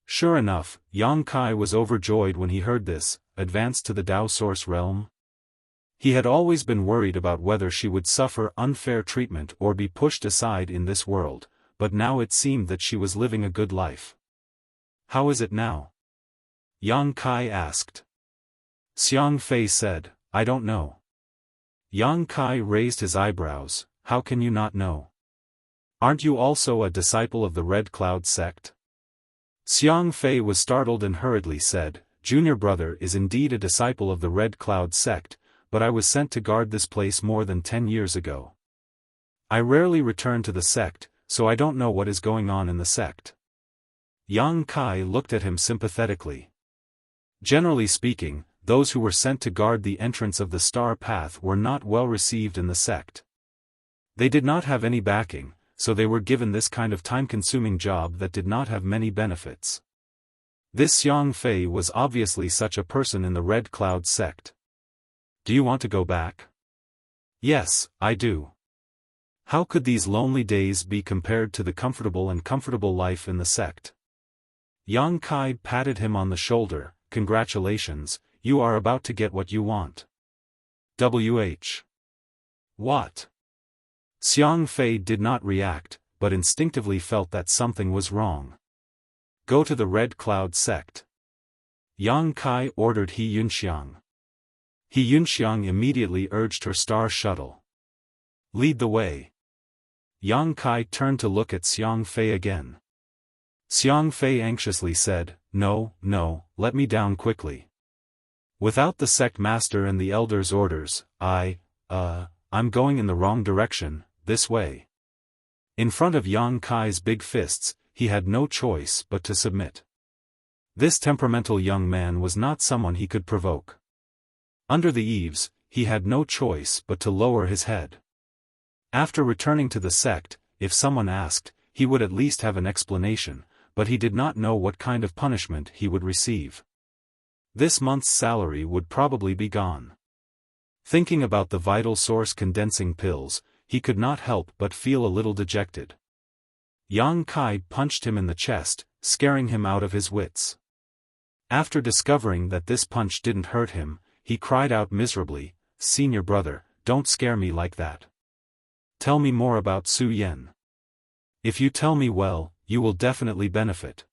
Sure enough, Yang Kai was overjoyed when he heard this, advanced to the Tao Source realm. He had always been worried about whether she would suffer unfair treatment or be pushed aside in this world, but now it seemed that she was living a good life. "How is it now?" Yang Kai asked. Xiang Fei said, "I don't know." Yang Kai raised his eyebrows. "How can you not know? Aren't you also a disciple of the Red Cloud sect?" Xiang Fei was startled and hurriedly said, "Junior brother is indeed a disciple of the Red Cloud sect, but I was sent to guard this place more than 10 years ago. I rarely return to the sect, so I don't know what is going on in the sect." Yang Kai looked at him sympathetically. Generally speaking, those who were sent to guard the entrance of the star path were not well received in the sect. They did not have any backing, so they were given this kind of time-consuming job that did not have many benefits. This Xiang Fei was obviously such a person in the Red Cloud sect. "Do you want to go back?" "Yes, I do. How could these lonely days be compared to the comfortable life in the sect?" Yang Kai patted him on the shoulder. "Congratulations, you are about to get what you want." What? Xiang Fei did not react, but instinctively felt that something was wrong. Go to the Red Cloud sect. Yang Kai ordered He Yunxiang. He Yunxiang immediately urged her star shuttle. Lead the way. Yang Kai turned to look at Xiang Fei again. Xiang Fei anxiously said, No, let me down quickly. Without the sect master and the elder's orders, I'm going in the wrong direction, this way. In front of Yang Kai's big fists, he had no choice but to submit. This temperamental young man was not someone he could provoke. Under the eaves, he had no choice but to lower his head. After returning to the sect, if someone asked, he would at least have an explanation, but he did not know what kind of punishment he would receive. This month's salary would probably be gone. Thinking about the vital source condensing pills, he could not help but feel a little dejected. Yang Kai punched him in the chest, scaring him out of his wits. After discovering that this punch didn't hurt him, he cried out miserably, Senior brother, don't scare me like that. Tell me more about Su Yan. If you tell me well, you will definitely benefit.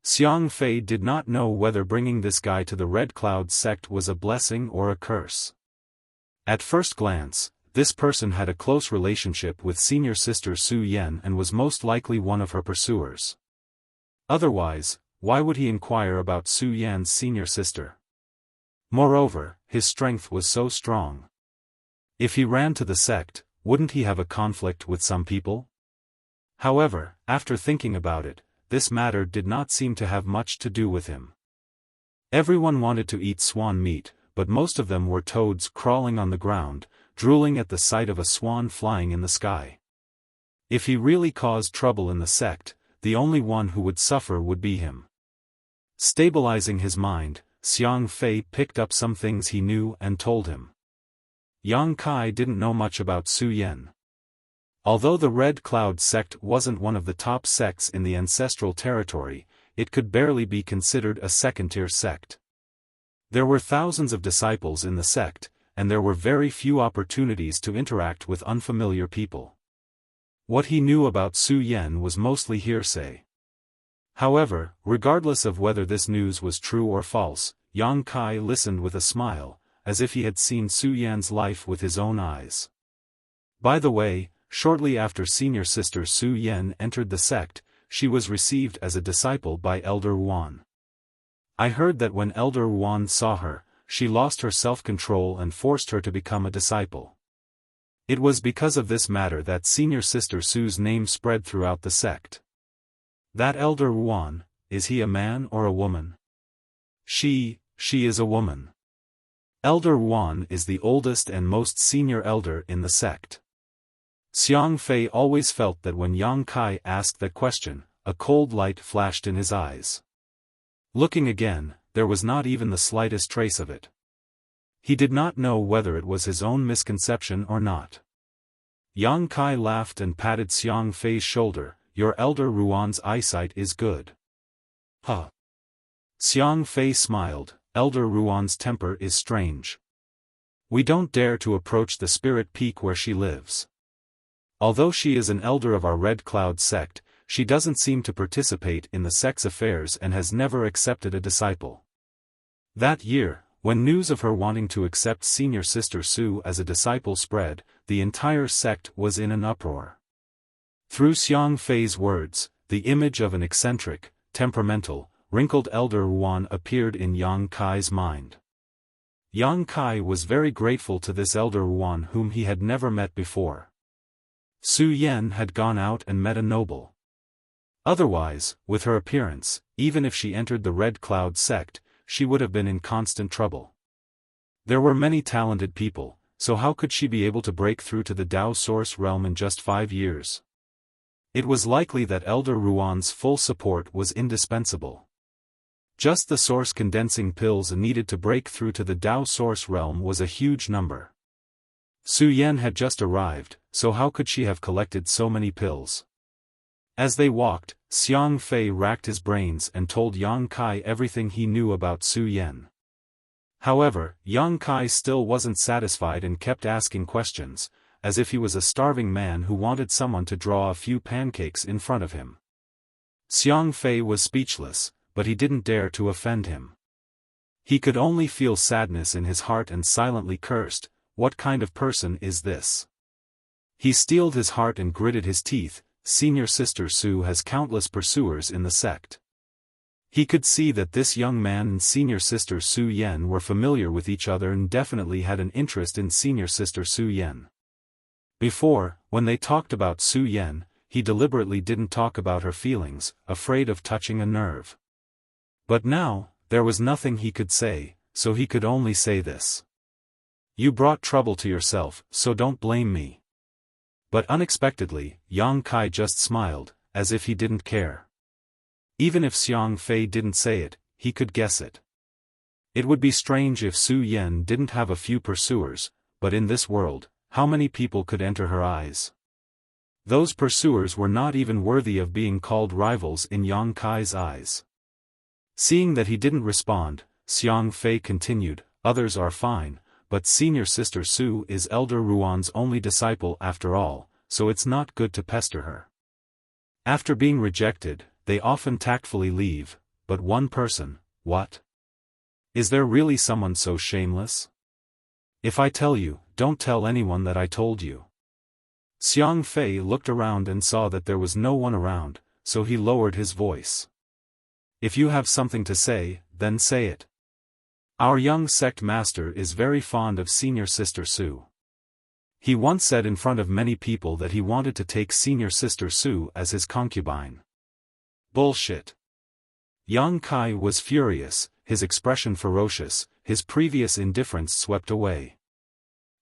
Xiang Fei did not know whether bringing this guy to the Red Cloud sect was a blessing or a curse. At first glance, this person had a close relationship with senior sister Su Yan and was most likely one of her pursuers. Otherwise, why would he inquire about Su Yan's senior sister? Moreover, his strength was so strong. If he ran to the sect, wouldn't he have a conflict with some people? However, after thinking about it, this matter did not seem to have much to do with him. Everyone wanted to eat swan meat, but most of them were toads crawling on the ground, drooling at the sight of a swan flying in the sky. If he really caused trouble in the sect, the only one who would suffer would be him. Stabilizing his mind, Xiang Fei picked up some things he knew and told him. Yang Kai didn't know much about Su Yan. Although the Red Cloud sect wasn't one of the top sects in the ancestral territory, it could barely be considered a second-tier sect. There were thousands of disciples in the sect, and there were very few opportunities to interact with unfamiliar people. What he knew about Su Yan was mostly hearsay. However, regardless of whether this news was true or false, Yang Kai listened with a smile, as if he had seen Su Yan's life with his own eyes. By the way, shortly after senior sister Su Yan entered the sect, she was received as a disciple by Elder Wan. I heard that when Elder Wan saw her, she lost her self-control and forced her to become a disciple. It was because of this matter that senior sister Su's name spread throughout the sect. That Elder Wan, is he a man or a woman? She is a woman. Elder Wan is the oldest and most senior elder in the sect. Xiang Fei always felt that when Yang Kai asked that question, a cold light flashed in his eyes. Looking again, there was not even the slightest trace of it. He did not know whether it was his own misconception or not. Yang Kai laughed and patted Xiang Fei's shoulder. Your Elder Ruan's eyesight is good. Huh. Xiang Fei smiled. Elder Ruan's temper is strange. We don't dare to approach the spirit peak where she lives. Although she is an elder of our Red Cloud sect, she doesn't seem to participate in the sect's affairs and has never accepted a disciple. That year, when news of her wanting to accept senior sister Su as a disciple spread, the entire sect was in an uproar. Through Xiang Fei's words, the image of an eccentric, temperamental, wrinkled Elder Wan appeared in Yang Kai's mind. Yang Kai was very grateful to this Elder Wan whom he had never met before. Su Yan had gone out and met a noble. Otherwise, with her appearance, even if she entered the Red Cloud sect, she would have been in constant trouble. There were many talented people, so how could she be able to break through to the Tao Source realm in just 5 years? It was likely that Elder Ruan's full support was indispensable. Just the source condensing pills needed to break through to the Tao Source realm was a huge number. Su Yan had just arrived, so how could she have collected so many pills? As they walked, Xiang Fei racked his brains and told Yang Kai everything he knew about Su Yan. However, Yang Kai still wasn't satisfied and kept asking questions, as if he was a starving man who wanted someone to draw a few pancakes in front of him. Xiang Fei was speechless, but he didn't dare to offend him. He could only feel sadness in his heart and silently cursed, "What kind of person is this?" He steeled his heart and gritted his teeth. Senior Sister Su has countless pursuers in the sect. He could see that this young man and Senior Sister Su Yen were familiar with each other and definitely had an interest in Senior Sister Su Yen. Before, when they talked about Su Yen, he deliberately didn't talk about her feelings, afraid of touching a nerve. But now, there was nothing he could say, so he could only say this. "You brought trouble to yourself, so don't blame me." But unexpectedly, Yang Kai just smiled, as if he didn't care. Even if Xiang Fei didn't say it, he could guess it. It would be strange if Su Yen didn't have a few pursuers, but in this world, how many people could enter her eyes? Those pursuers were not even worthy of being called rivals in Yang Kai's eyes. Seeing that he didn't respond, Xiang Fei continued, "Others are fine, but Senior Sister Su is Elder Ruan's only disciple after all, so it's not good to pester her. After being rejected, they often tactfully leave, but one person, what? Is there really someone so shameless? If I tell you, don't tell anyone that I told you." Xiang Fei looked around and saw that there was no one around, so he lowered his voice. "If you have something to say, then say it. Our young sect master is very fond of Senior Sister Su. He once said in front of many people that he wanted to take Senior Sister Su as his concubine." Bullshit. Yang Kai was furious, his expression ferocious, his previous indifference swept away.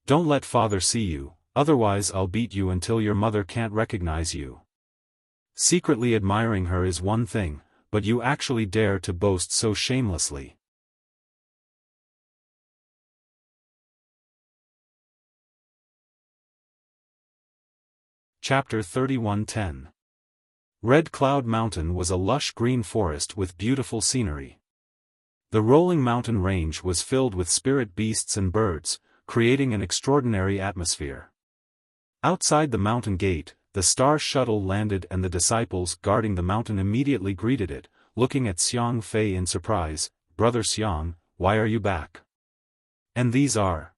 "Don't let father see you, otherwise I'll beat you until your mother can't recognize you. Secretly admiring her is one thing, but you actually dare to boast so shamelessly." Chapter 31:10. Red Cloud Mountain was a lush green forest with beautiful scenery. The rolling mountain range was filled with spirit beasts and birds, creating an extraordinary atmosphere. Outside the mountain gate, the star shuttle landed and the disciples guarding the mountain immediately greeted it, looking at Xiang Fei in surprise. "Brother Xiang, why are you back? And these are..."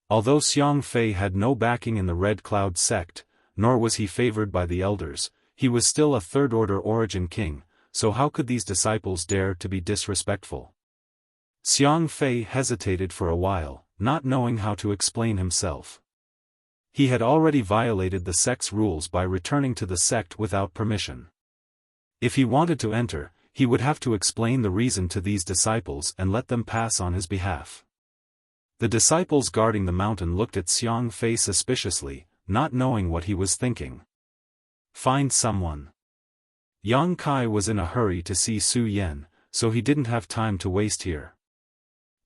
Although Xiang Fei had no backing in the Red Cloud sect, nor was he favored by the elders, he was still a third-order origin king, so how could these disciples dare to be disrespectful? Xiang Fei hesitated for a while, not knowing how to explain himself. He had already violated the sect's rules by returning to the sect without permission. If he wanted to enter, he would have to explain the reason to these disciples and let them pass on his behalf. The disciples guarding the mountain looked at Xiang Fei suspiciously, not knowing what he was thinking. Find someone. Yang Kai was in a hurry to see Su Yen, so he didn't have time to waste here.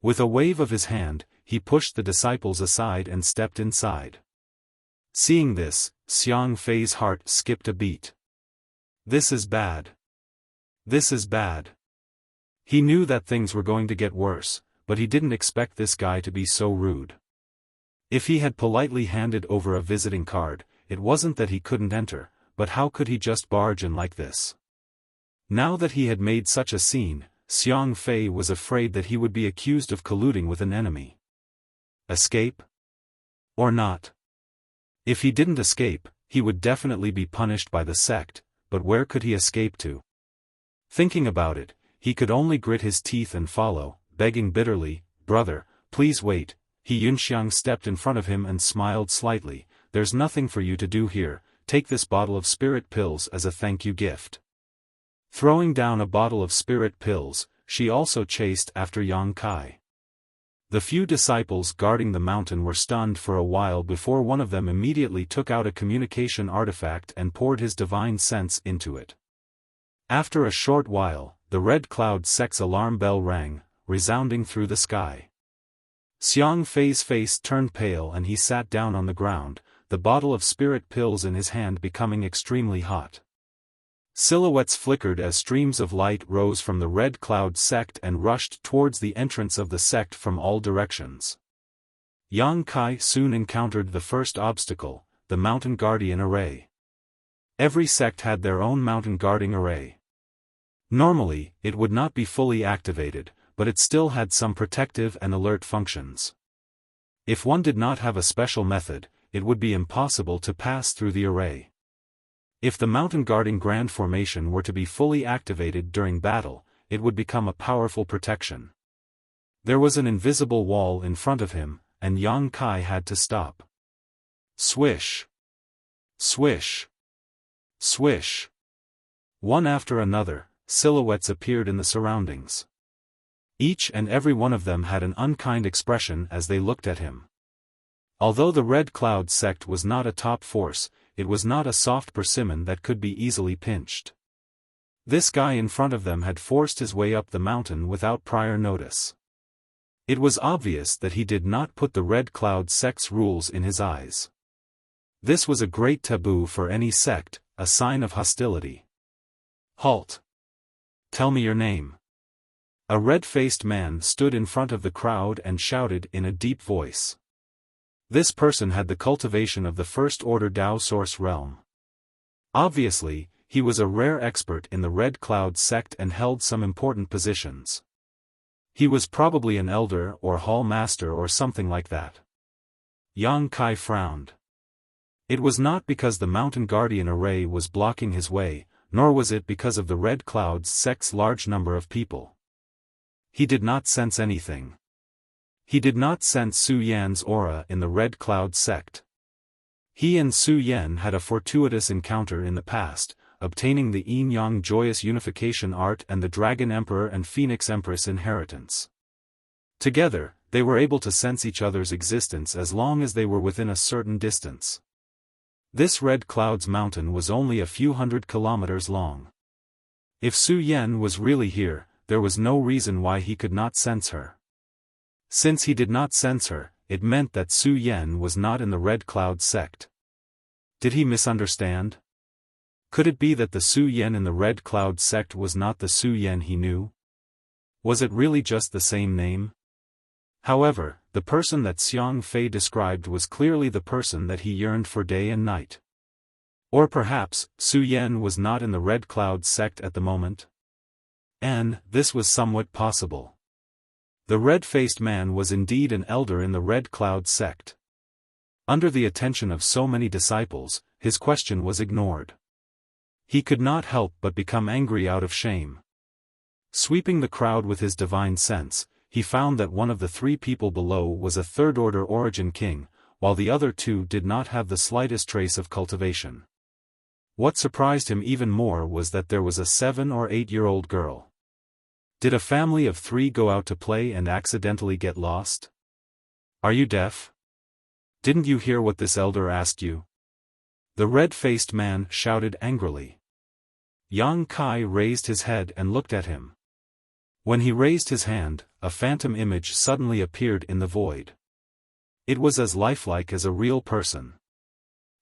With a wave of his hand, he pushed the disciples aside and stepped inside. Seeing this, Xiang Fei's heart skipped a beat. This is bad. This is bad. He knew that things were going to get worse, but he didn't expect this guy to be so rude. If he had politely handed over a visiting card, it wasn't that he couldn't enter, but how could he just barge in like this? Now that he had made such a scene, Xiang Fei was afraid that he would be accused of colluding with an enemy. Escape? Or not? If he didn't escape, he would definitely be punished by the sect, but where could he escape to? Thinking about it, he could only grit his teeth and follow, begging bitterly, "Brother, please wait." Yunxiang stepped in front of him and smiled slightly. "There's nothing for you to do here, take this bottle of spirit pills as a thank you gift." Throwing down a bottle of spirit pills, she also chased after Yang Kai. The few disciples guarding the mountain were stunned for a while before one of them immediately took out a communication artifact and poured his divine sense into it. After a short while, the Red Cloud sect's alarm bell rang, resounding through the sky. Xiang Fei's face turned pale and he sat down on the ground, the bottle of spirit pills in his hand becoming extremely hot. Silhouettes flickered as streams of light rose from the Red Cloud sect and rushed towards the entrance of the sect from all directions. Yang Kai soon encountered the first obstacle, the Mountain Guardian Array. Every sect had their own Mountain Guarding Array. Normally, it would not be fully activated, but it still had some protective and alert functions. If one did not have a special method, it would be impossible to pass through the array. If the mountain guarding grand formation were to be fully activated during battle, it would become a powerful protection. There was an invisible wall in front of him, and Yang Kai had to stop. Swish! Swish! Swish! One after another, silhouettes appeared in the surroundings. Each and every one of them had an unkind expression as they looked at him. Although the Red Cloud sect was not a top force, it was not a soft persimmon that could be easily pinched. This guy in front of them had forced his way up the mountain without prior notice. It was obvious that he did not put the Red Cloud sect's rules in his eyes. This was a great taboo for any sect, a sign of hostility. Halt! Tell me your name. A red-faced man stood in front of the crowd and shouted in a deep voice. This person had the cultivation of the first-order Dao Source realm. Obviously, he was a rare expert in the Red Cloud sect and held some important positions. He was probably an elder or hall master or something like that. Yang Kai frowned. It was not because the Mountain Guardian array was blocking his way, nor was it because of the Red Cloud sect's large number of people. He did not sense anything. He did not sense Su Yan's aura in the Red Cloud sect. He and Su Yan had a fortuitous encounter in the past, obtaining the Yin-Yang Joyous Unification Art and the Dragon Emperor and Phoenix Empress inheritance. Together, they were able to sense each other's existence as long as they were within a certain distance. This Red Cloud's mountain was only a few hundred kilometers long. If Su Yan was really here, there was no reason why he could not sense her. Since he did not sense her, it meant that Su Yan was not in the Red Cloud sect. Did he misunderstand? Could it be that the Su Yan in the Red Cloud sect was not the Su Yan he knew? Was it really just the same name? However, the person that Xiang Fei described was clearly the person that he yearned for day and night. Or perhaps, Su Yan was not in the Red Cloud sect at the moment? And this was somewhat possible. The red-faced man was indeed an elder in the Red Cloud sect. Under the attention of so many disciples, his question was ignored. He could not help but become angry out of shame. Sweeping the crowd with his divine sense, he found that one of the three people below was a third-order origin king, while the other two did not have the slightest trace of cultivation. What surprised him even more was that there was a 7- or 8-year-old girl. Did a family of 3 go out to play and accidentally get lost? Are you deaf? Didn't you hear what this elder asked you? The red-faced man shouted angrily. Yang Kai raised his head and looked at him. When he raised his hand, a phantom image suddenly appeared in the void. It was as lifelike as a real person.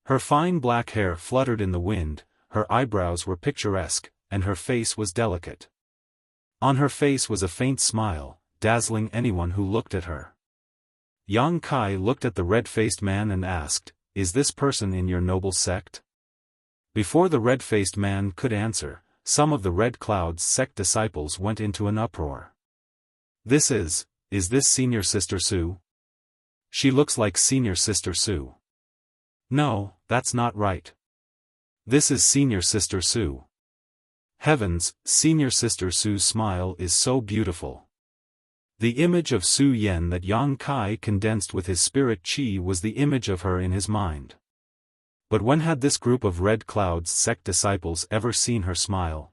Her fine black hair fluttered in the wind, her eyebrows were picturesque, and her face was delicate. On her face was a faint smile, dazzling anyone who looked at her. Yang Kai looked at the red-faced man and asked, "Is this person in your noble sect?" Before the red-faced man could answer, some of the Red Cloud's sect disciples went into an uproar. Is this Senior Sister Su? She looks like Senior Sister Su. No, that's not right. This is Senior Sister Su. Heavens, Senior Sister Su's smile is so beautiful. The image of Su Yan that Yang Kai condensed with his spirit chi was the image of her in his mind. But when had this group of Red Cloud's sect disciples ever seen her smile?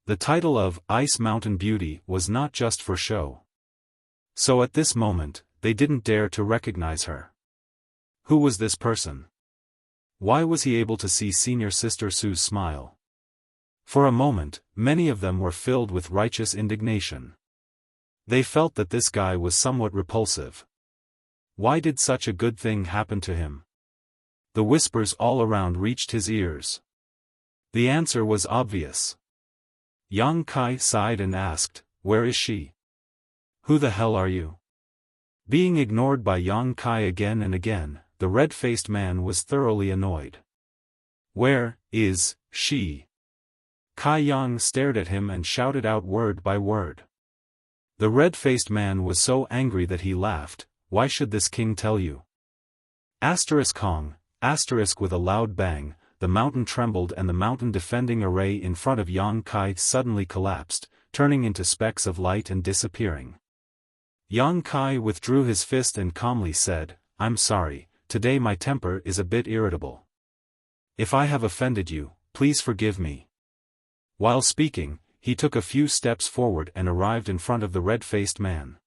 The title of Ice Mountain Beauty was not just for show. So at this moment, they didn't dare to recognize her. Who was this person? Why was he able to see Senior Sister Su's smile? For a moment, many of them were filled with righteous indignation. They felt that this guy was somewhat repulsive. Why did such a good thing happen to him? The whispers all around reached his ears. The answer was obvious. Yang Kai sighed and asked, "Where is she? Who the hell are you?" Being ignored by Yang Kai again and again, the red-faced man was thoroughly annoyed. "Where is she?" Kai Yang stared at him and shouted out word by word. The red-faced man was so angry that he laughed. Why should this king tell you? Asterisk Hong, asterisk with a loud bang, the mountain trembled and the mountain defending array in front of Yang Kai suddenly collapsed, turning into specks of light and disappearing. Yang Kai withdrew his fist and calmly said, I'm sorry, today my temper is a bit irritable. If I have offended you, please forgive me. While speaking, he took a few steps forward and arrived in front of the red-faced man.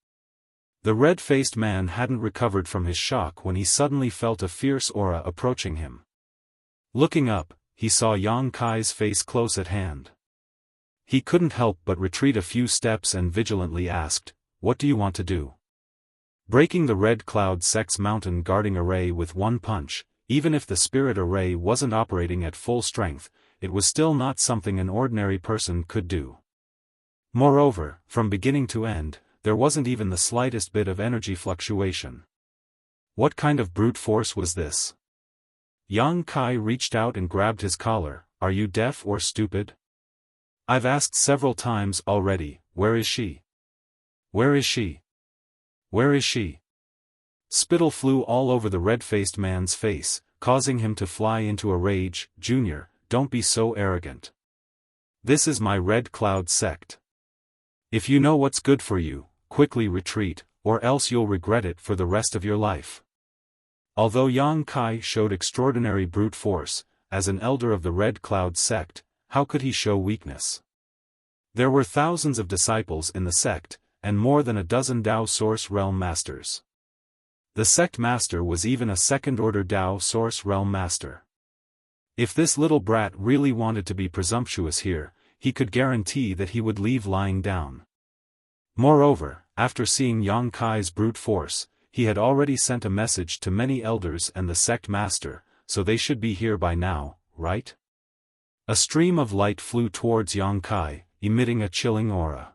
The red-faced man hadn't recovered from his shock when he suddenly felt a fierce aura approaching him. Looking up, he saw Yang Kai's face close at hand. He couldn't help but retreat a few steps and vigilantly asked, What do you want to do? Breaking the Red Cloud Sect's mountain guarding array with one punch, even if the spirit array wasn't operating at full strength, it was still not something an ordinary person could do. Moreover, from beginning to end, there wasn't even the slightest bit of energy fluctuation. What kind of brute force was this? Yang Kai reached out and grabbed his collar. Are you deaf or stupid? I've asked several times already, where is she? Where is she? Where is she? Spittle flew all over the red-faced man's face, causing him to fly into a rage. Junior, don't be so arrogant. This is my Red Cloud sect. If you know what's good for you, quickly retreat, or else you'll regret it for the rest of your life. Although Yang Kai showed extraordinary brute force, as an elder of the Red Cloud sect, how could he show weakness? There were thousands of disciples in the sect, and more than a dozen Dao Source Realm Masters. The sect master was even a second-order Dao Source Realm Master. If this little brat really wanted to be presumptuous here, he could guarantee that he would leave lying down. Moreover, after seeing Yang Kai's brute force, he had already sent a message to many elders and the sect master, so they should be here by now, right? A stream of light flew towards Yang Kai, emitting a chilling aura.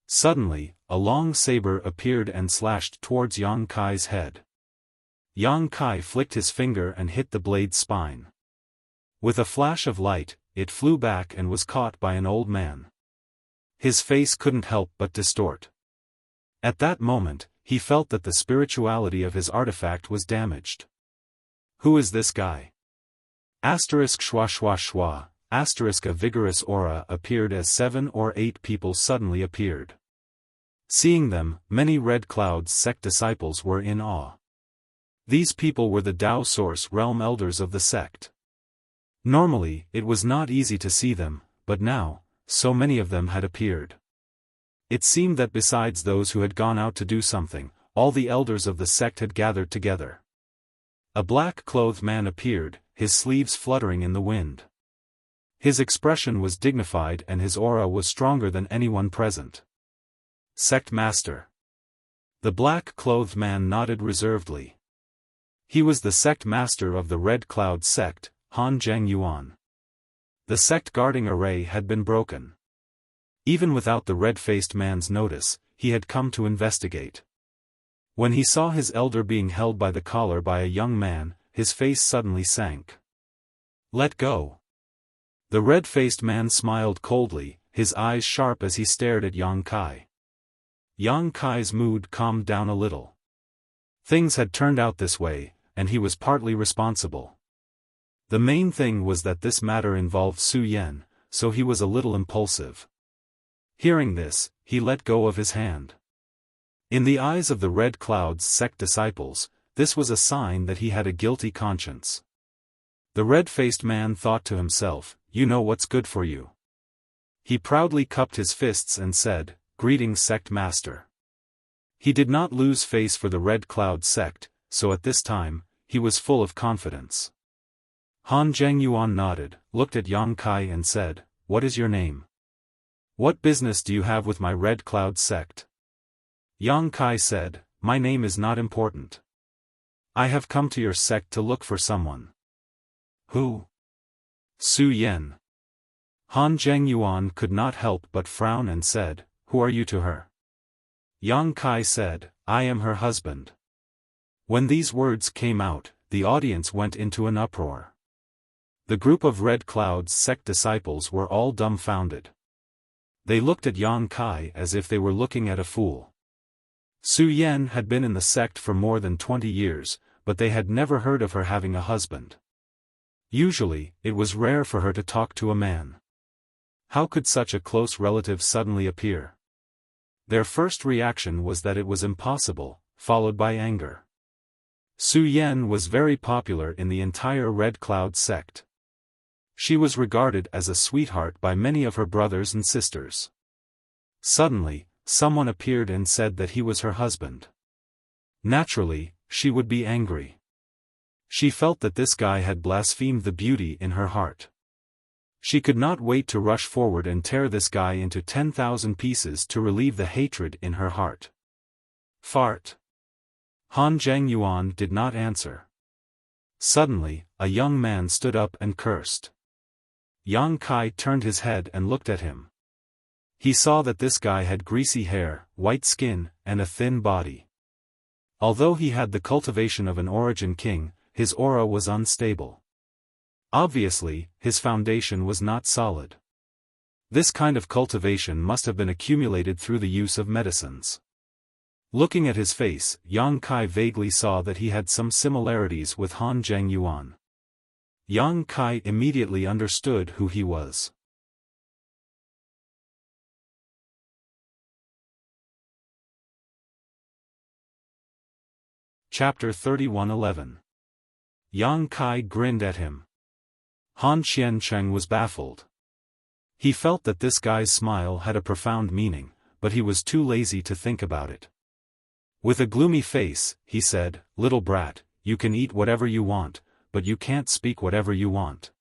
Suddenly, a long saber appeared and slashed towards Yang Kai's head. Yang Kai flicked his finger and hit the blade's spine. With a flash of light, it flew back and was caught by an old man. His face couldn't help but distort. At that moment, he felt that the spirituality of his artifact was damaged. Who is this guy? Asterisk schwa schwa schwa, asterisk a vigorous aura appeared as 7 or 8 people suddenly appeared. Seeing them, many Red Cloud's sect disciples were in awe. These people were the Dao Source Realm Elders of the sect. Normally, it was not easy to see them, but now, so many of them had appeared. It seemed that besides those who had gone out to do something, all the elders of the sect had gathered together. A black-clothed man appeared, his sleeves fluttering in the wind. His expression was dignified and his aura was stronger than anyone present. Sect Master. The black-clothed man nodded reservedly. He was the sect master of the Red Cloud sect, Han Zheng Yuan. The sect guarding array had been broken. Even without the red-faced man's notice, he had come to investigate. When he saw his elder being held by the collar by a young man, his face suddenly sank. Let go. The red-faced man smiled coldly, his eyes sharp as he stared at Yang Kai. Yang Kai's mood calmed down a little. Things had turned out this way, and he was partly responsible. The main thing was that this matter involved Su Yan, so he was a little impulsive. Hearing this, he let go of his hand. In the eyes of the Red Cloud's sect disciples, this was a sign that he had a guilty conscience. The red-faced man thought to himself, you know what's good for you. He proudly cupped his fists and said, Greetings sect master. He did not lose face for the Red Cloud sect, so at this time, he was full of confidence. Han Zheng Yuan nodded, looked at Yang Kai and said, What is your name? What business do you have with my Red Cloud sect? Yang Kai said, My name is not important. I have come to your sect to look for someone. Who? Su Yan. Han Zheng Yuan could not help but frown and said, Who are you to her? Yang Kai said, I am her husband. When these words came out, the audience went into an uproar. The group of Red Cloud's sect disciples were all dumbfounded. They looked at Yang Kai as if they were looking at a fool. Su Yan had been in the sect for more than 20 years, but they had never heard of her having a husband. Usually, it was rare for her to talk to a man. How could such a close relative suddenly appear? Their first reaction was that it was impossible, followed by anger. Su Yan was very popular in the entire Red Cloud sect. She was regarded as a sweetheart by many of her brothers and sisters. Suddenly, someone appeared and said that he was her husband. Naturally, she would be angry. She felt that this guy had blasphemed the beauty in her heart. She could not wait to rush forward and tear this guy into 10,000 pieces to relieve the hatred in her heart. Fart. Han Zhengyuan did not answer. Suddenly, a young man stood up and cursed. Yang Kai turned his head and looked at him. He saw that this guy had greasy hair, white skin, and a thin body. Although he had the cultivation of an origin king, his aura was unstable. Obviously, his foundation was not solid. This kind of cultivation must have been accumulated through the use of medicines. Looking at his face, Yang Kai vaguely saw that he had some similarities with Han Zhengyuan. Yang Kai immediately understood who he was. Chapter 31:11. Yang Kai grinned at him. Han Qiancheng was baffled. He felt that this guy's smile had a profound meaning, but he was too lazy to think about it. With a gloomy face, he said, "Little brat, you can eat whatever you want, but you can't speak whatever you want.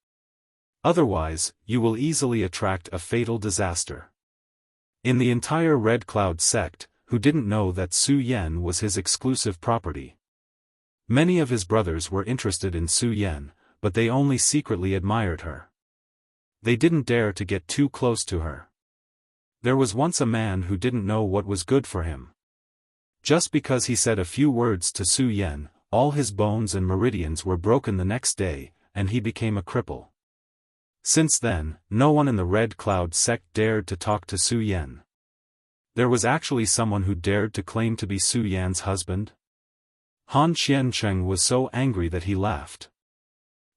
Otherwise, you will easily attract a fatal disaster." In the entire Red Cloud sect, who didn't know that Su Yan was his exclusive property? Many of his brothers were interested in Su Yan, but they only secretly admired her. They didn't dare to get too close to her. There was once a man who didn't know what was good for him. Just because he said a few words to Su Yan, all his bones and meridians were broken the next day, and he became a cripple. Since then, no one in the Red Cloud sect dared to talk to Su Yan. There was actually someone who dared to claim to be Su Yan's husband. Han Qiancheng was so angry that he laughed.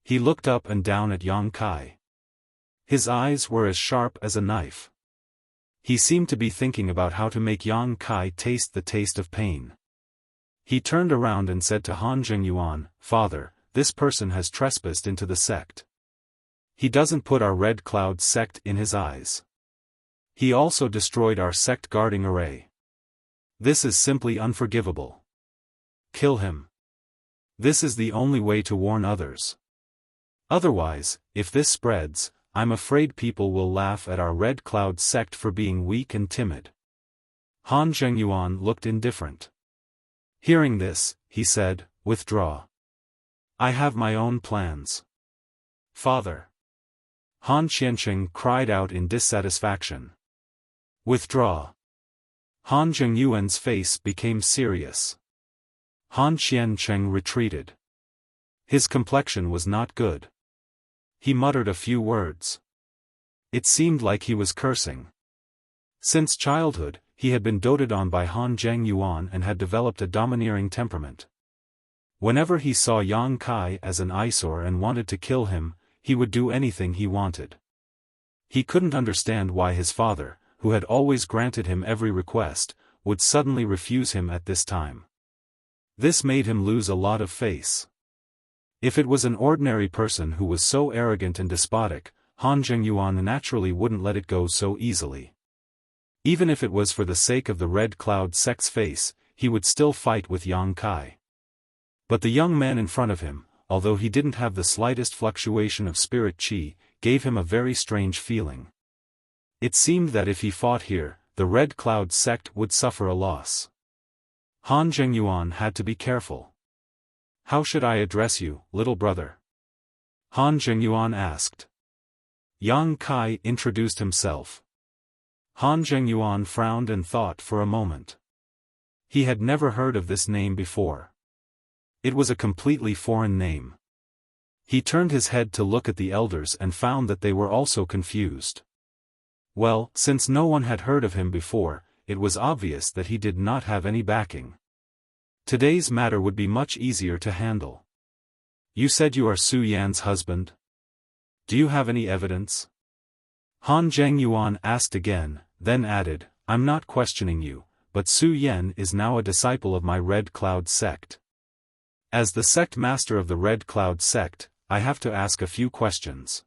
He looked up and down at Yang Kai. His eyes were as sharp as a knife. He seemed to be thinking about how to make Yang Kai taste the taste of pain. He turned around and said to Han Zhengyuan, "Father, this person has trespassed into the sect. He doesn't put our Red Cloud sect in his eyes. He also destroyed our sect guarding array. This is simply unforgivable. Kill him. This is the only way to warn others. Otherwise, if this spreads, I'm afraid people will laugh at our Red Cloud sect for being weak and timid." Han Zhengyuan looked indifferent. Hearing this, he said, "Withdraw. I have my own plans." "Father!" Han Qiancheng cried out in dissatisfaction. "Withdraw." Han Zhengyuan's face became serious. Han Qiancheng retreated. His complexion was not good. He muttered a few words. It seemed like he was cursing. Since childhood, he had been doted on by Han Zhengyuan and had developed a domineering temperament. Whenever he saw Yang Kai as an eyesore and wanted to kill him, he would do anything he wanted. He couldn't understand why his father, who had always granted him every request, would suddenly refuse him at this time. This made him lose a lot of face. If it was an ordinary person who was so arrogant and despotic, Han Zhengyuan naturally wouldn't let it go so easily. Even if it was for the sake of the Red Cloud sect's face, he would still fight with Yang Kai. But the young man in front of him, although he didn't have the slightest fluctuation of spirit qi, gave him a very strange feeling. It seemed that if he fought here, the Red Cloud sect would suffer a loss. Han Zhengyuan had to be careful. "How should I address you, little brother?" Han Zhengyuan asked. Yang Kai introduced himself. Han Zhengyuan frowned and thought for a moment. He had never heard of this name before. It was a completely foreign name. He turned his head to look at the elders and found that they were also confused. Well, since no one had heard of him before, it was obvious that he did not have any backing. Today's matter would be much easier to handle. You said you are Su Yan's husband? Do you have any evidence? Han Zhengyuan asked again, then added, I'm not questioning you, but Su Yan is now a disciple of my Red Cloud sect. As the sect master of the Red Cloud sect, I have to ask a few questions.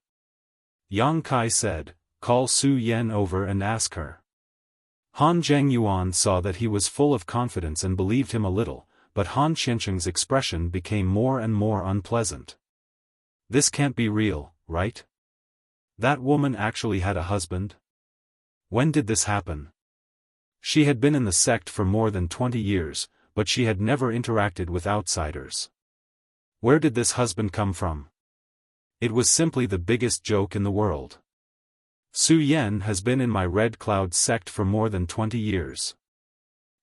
Yang Kai said, call Su Yan over and ask her. Han Zhengyuan saw that he was full of confidence and believed him a little, but Han Qiancheng's expression became more and more unpleasant. This can't be real, right? That woman actually had a husband? When did this happen? She had been in the sect for more than 20 years, but she had never interacted with outsiders. Where did this husband come from? It was simply the biggest joke in the world. Su Yan has been in my Red Cloud sect for more than 20 years.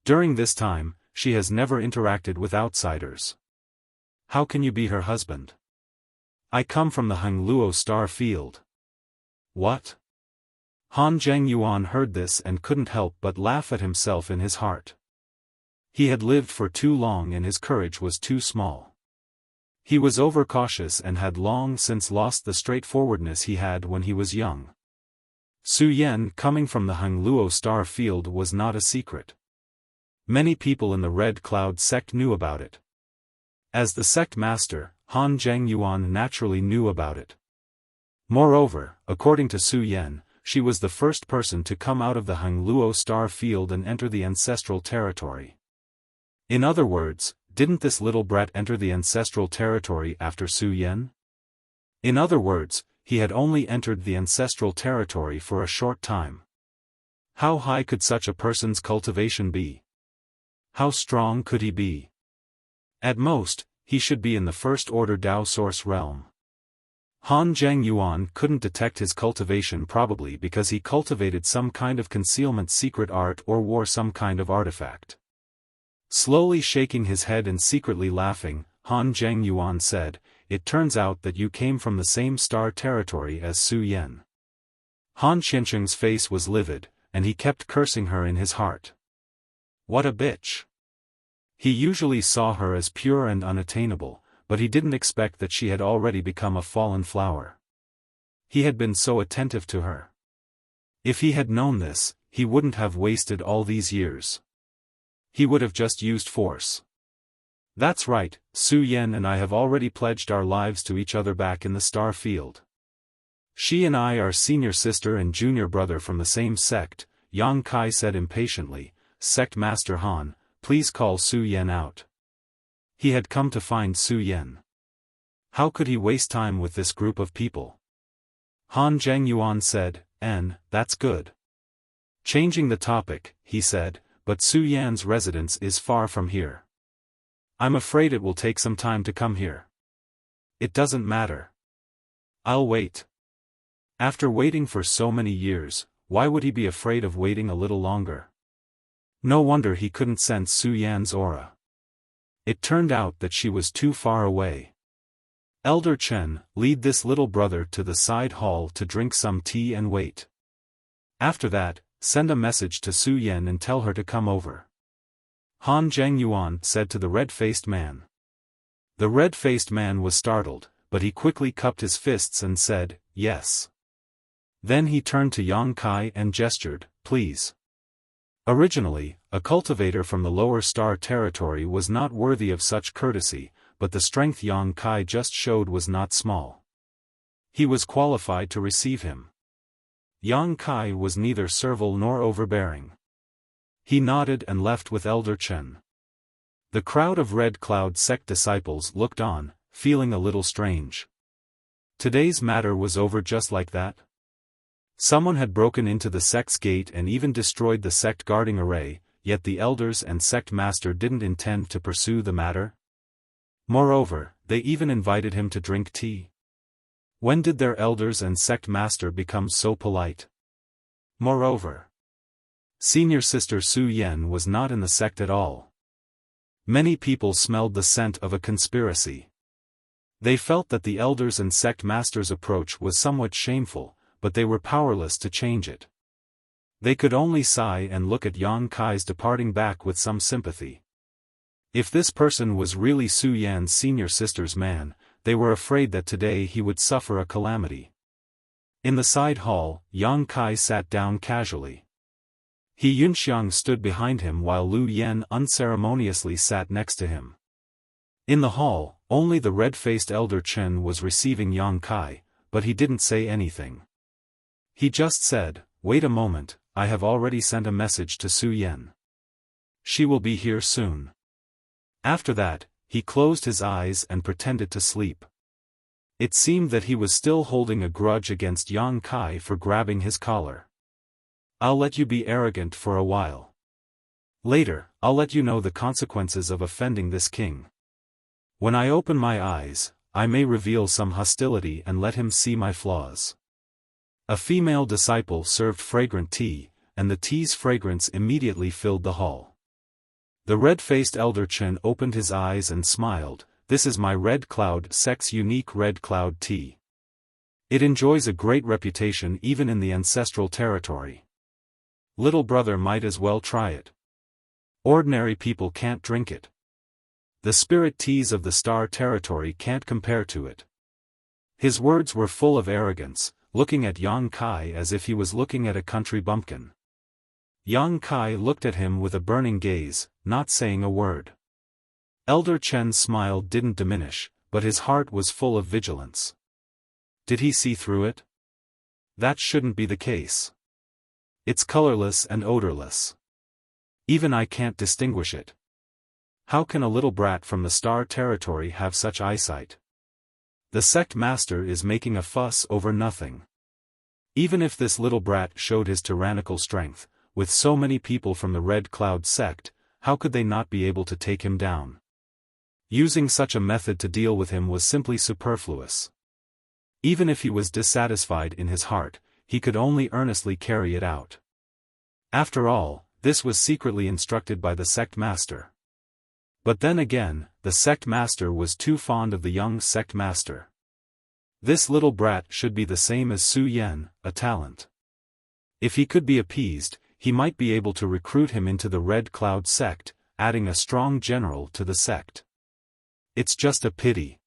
During this time, she has never interacted with outsiders. How can you be her husband? I come from the Hangluo star field. What? Han Zhengyuan heard this and couldn't help but laugh at himself in his heart. He had lived for too long and his courage was too small. He was overcautious and had long since lost the straightforwardness he had when he was young. Su Yan coming from the Hangluo star field was not a secret. Many people in the Red Cloud sect knew about it. As the sect master, Han Zhengyuan naturally knew about it. Moreover, according to Su Yan, she was the first person to come out of the Hangluo star field and enter the ancestral territory. In other words, didn't this little brat enter the ancestral territory after Su Yan? In other words, he had only entered the ancestral territory for a short time. How high could such a person's cultivation be? How strong could he be? At most, he should be in the first order Dao source realm. Han Zhengyuan couldn't detect his cultivation probably because he cultivated some kind of concealment secret art or wore some kind of artifact. Slowly shaking his head and secretly laughing, Han Zhengyuan said, it turns out that you came from the same star territory as Su Yan. Han Qiancheng's face was livid, and he kept cursing her in his heart. What a bitch. He usually saw her as pure and unattainable, but he didn't expect that she had already become a fallen flower. He had been so attentive to her. If he had known this, he wouldn't have wasted all these years. He would have just used force. That's right, Su Yan and I have already pledged our lives to each other back in the star field. She and I are senior sister and junior brother from the same sect, Yang Kai said impatiently. Sect Master Han, please call Su Yan out. He had come to find Su Yan. How could he waste time with this group of people? Han Zhengyuan said, that's good. Changing the topic, he said, but Su Yan's residence is far from here. I'm afraid it will take some time to come here. It doesn't matter. I'll wait. After waiting for so many years, why would he be afraid of waiting a little longer? No wonder he couldn't sense Su Yan's aura. It turned out that she was too far away. Elder Chen, lead this little brother to the side hall to drink some tea and wait. After that, send a message to Su Yan and tell her to come over. Han Zhengyuan said to the red-faced man. The red-faced man was startled, but he quickly cupped his fists and said, yes. Then he turned to Yang Kai and gestured, please. Originally, a cultivator from the lower star territory was not worthy of such courtesy, but the strength Yang Kai just showed was not small. He was qualified to receive him. Yang Kai was neither servile nor overbearing. He nodded and left with Elder Chen. The crowd of Red Cloud sect disciples looked on, feeling a little strange. Today's matter was over just like that? Someone had broken into the sect's gate and even destroyed the sect guarding array, yet the elders and sect master didn't intend to pursue the matter? Moreover, they even invited him to drink tea. When did their elders and sect master become so polite? Moreover, senior sister Su Yan was not in the sect at all. Many people smelled the scent of a conspiracy. They felt that the elders and sect master's approach was somewhat shameful, but they were powerless to change it. They could only sigh and look at Yang Kai's departing back with some sympathy. If this person was really Su Yan's senior sister's man, they were afraid that today he would suffer a calamity. In the side hall, Yang Kai sat down casually. He Yunxiang stood behind him while Lu Yen unceremoniously sat next to him. In the hall, only the red-faced elder Chen was receiving Yang Kai, but he didn't say anything. He just said, "Wait a moment, I have already sent a message to Su Yen. She will be here soon." After that, he closed his eyes and pretended to sleep. It seemed that he was still holding a grudge against Yang Kai for grabbing his collar. "I'll let you be arrogant for a while. Later, I'll let you know the consequences of offending this king. When I open my eyes, I may reveal some hostility and let him see my flaws." A female disciple served fragrant tea, and the tea's fragrance immediately filled the hall. The red-faced elder Chen opened his eyes and smiled. "This is my Red Cloud Sect's unique Red Cloud tea. It enjoys a great reputation even in the ancestral territory. Little brother might as well try it. Ordinary people can't drink it. The spirit teas of the Star Territory can't compare to it." His words were full of arrogance, looking at Yang Kai as if he was looking at a country bumpkin. Yang Kai looked at him with a burning gaze, not saying a word. Elder Chen's smile didn't diminish, but his heart was full of vigilance. Did he see through it? That shouldn't be the case. It's colorless and odorless. Even I can't distinguish it. How can a little brat from the Star Territory have such eyesight? The sect master is making a fuss over nothing. Even if this little brat showed his tyrannical strength, with so many people from the Red Cloud sect, how could they not be able to take him down? Using such a method to deal with him was simply superfluous. Even if he was dissatisfied in his heart, he could only earnestly carry it out. After all, this was secretly instructed by the sect master. But then again, the sect master was too fond of the young sect master. This little brat should be the same as Su Yan, a talent. If he could be appeased, he might be able to recruit him into the Red Cloud sect, adding a strong general to the sect. It's just a pity.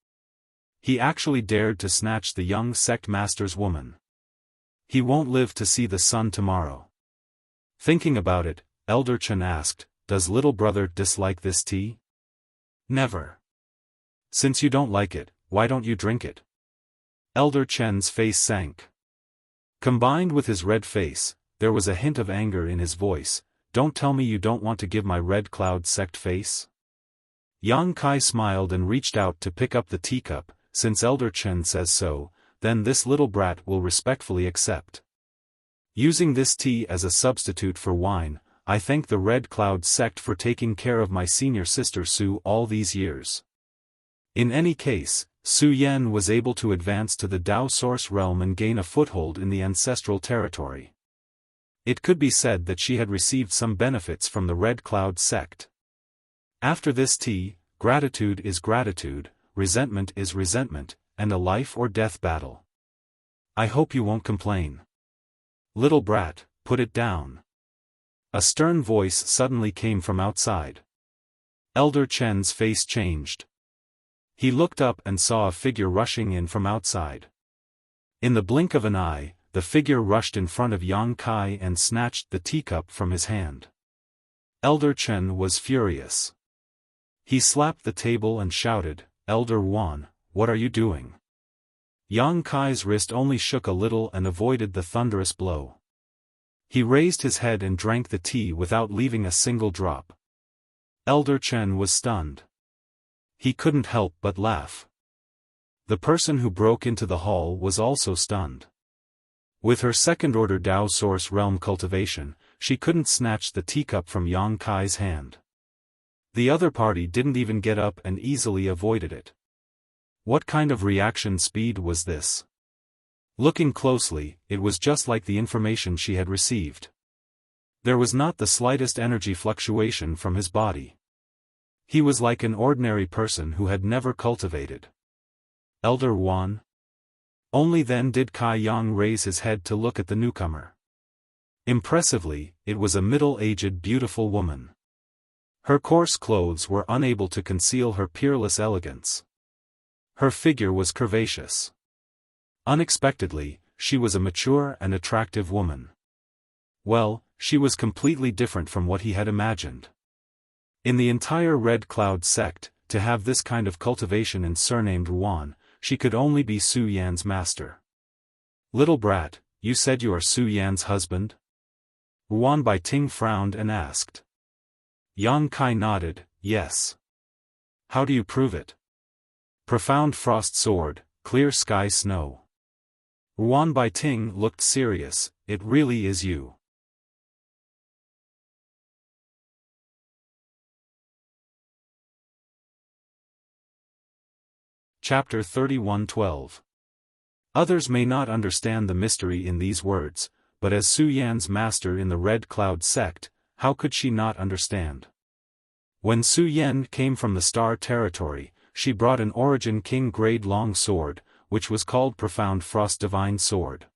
He actually dared to snatch the young sect master's woman. He won't live to see the sun tomorrow. Thinking about it, Elder Chen asked, "Does little brother dislike this tea?" "Never." "Since you don't like it, why don't you drink it?" Elder Chen's face sank. Combined with his red face, there was a hint of anger in his voice. "Don't tell me you don't want to give my Red Cloud sect face?" Yang Kai smiled and reached out to pick up the teacup. "Since Elder Chen says so, then this little brat will respectfully accept. Using this tea as a substitute for wine, I thank the Red Cloud sect for taking care of my senior sister Su all these years." In any case, Su Yan was able to advance to the Dao Source realm and gain a foothold in the ancestral territory. It could be said that she had received some benefits from the Red Cloud sect. After this tea, gratitude is gratitude, resentment is resentment, and a life or death battle. I hope you won't complain. Little brat, put it down. A stern voice suddenly came from outside. Elder Chen's face changed. He looked up and saw a figure rushing in from outside. In the blink of an eye, the figure rushed in front of Yang Kai and snatched the teacup from his hand. Elder Chen was furious. He slapped the table and shouted, "Elder Wan, what are you doing?" Yang Kai's wrist only shook a little and avoided the thunderous blow. He raised his head and drank the tea without leaving a single drop. Elder Chen was stunned. He couldn't help but laugh. The person who broke into the hall was also stunned. With her second-order Dao Source realm cultivation, she couldn't snatch the teacup from Yang Kai's hand. The other party didn't even get up and easily avoided it. What kind of reaction speed was this? Looking closely, it was just like the information she had received. There was not the slightest energy fluctuation from his body. He was like an ordinary person who had never cultivated. Elder Wan? Only then did Kai Yang raise his head to look at the newcomer. Impressively, it was a middle-aged beautiful woman. Her coarse clothes were unable to conceal her peerless elegance. Her figure was curvaceous. Unexpectedly, she was a mature and attractive woman. Well, she was completely different from what he had imagined. In the entire Red Cloud sect, to have this kind of cultivation in surnamed Ruan, she could only be Su Yan's master. Little brat, you said you are Su Yan's husband? Ruan Baiting frowned and asked. Yang Kai nodded, yes. How do you prove it? Profound frost sword, clear sky snow. Ruan Baiting looked serious, it really is you. Chapter 31:12. Others may not understand the mystery in these words, but as Su Yan's master in the Red Cloud sect, how could she not understand? When Su Yan came from the Star Territory, she brought an Origin King grade long sword, which was called Profound Frost Divine Sword.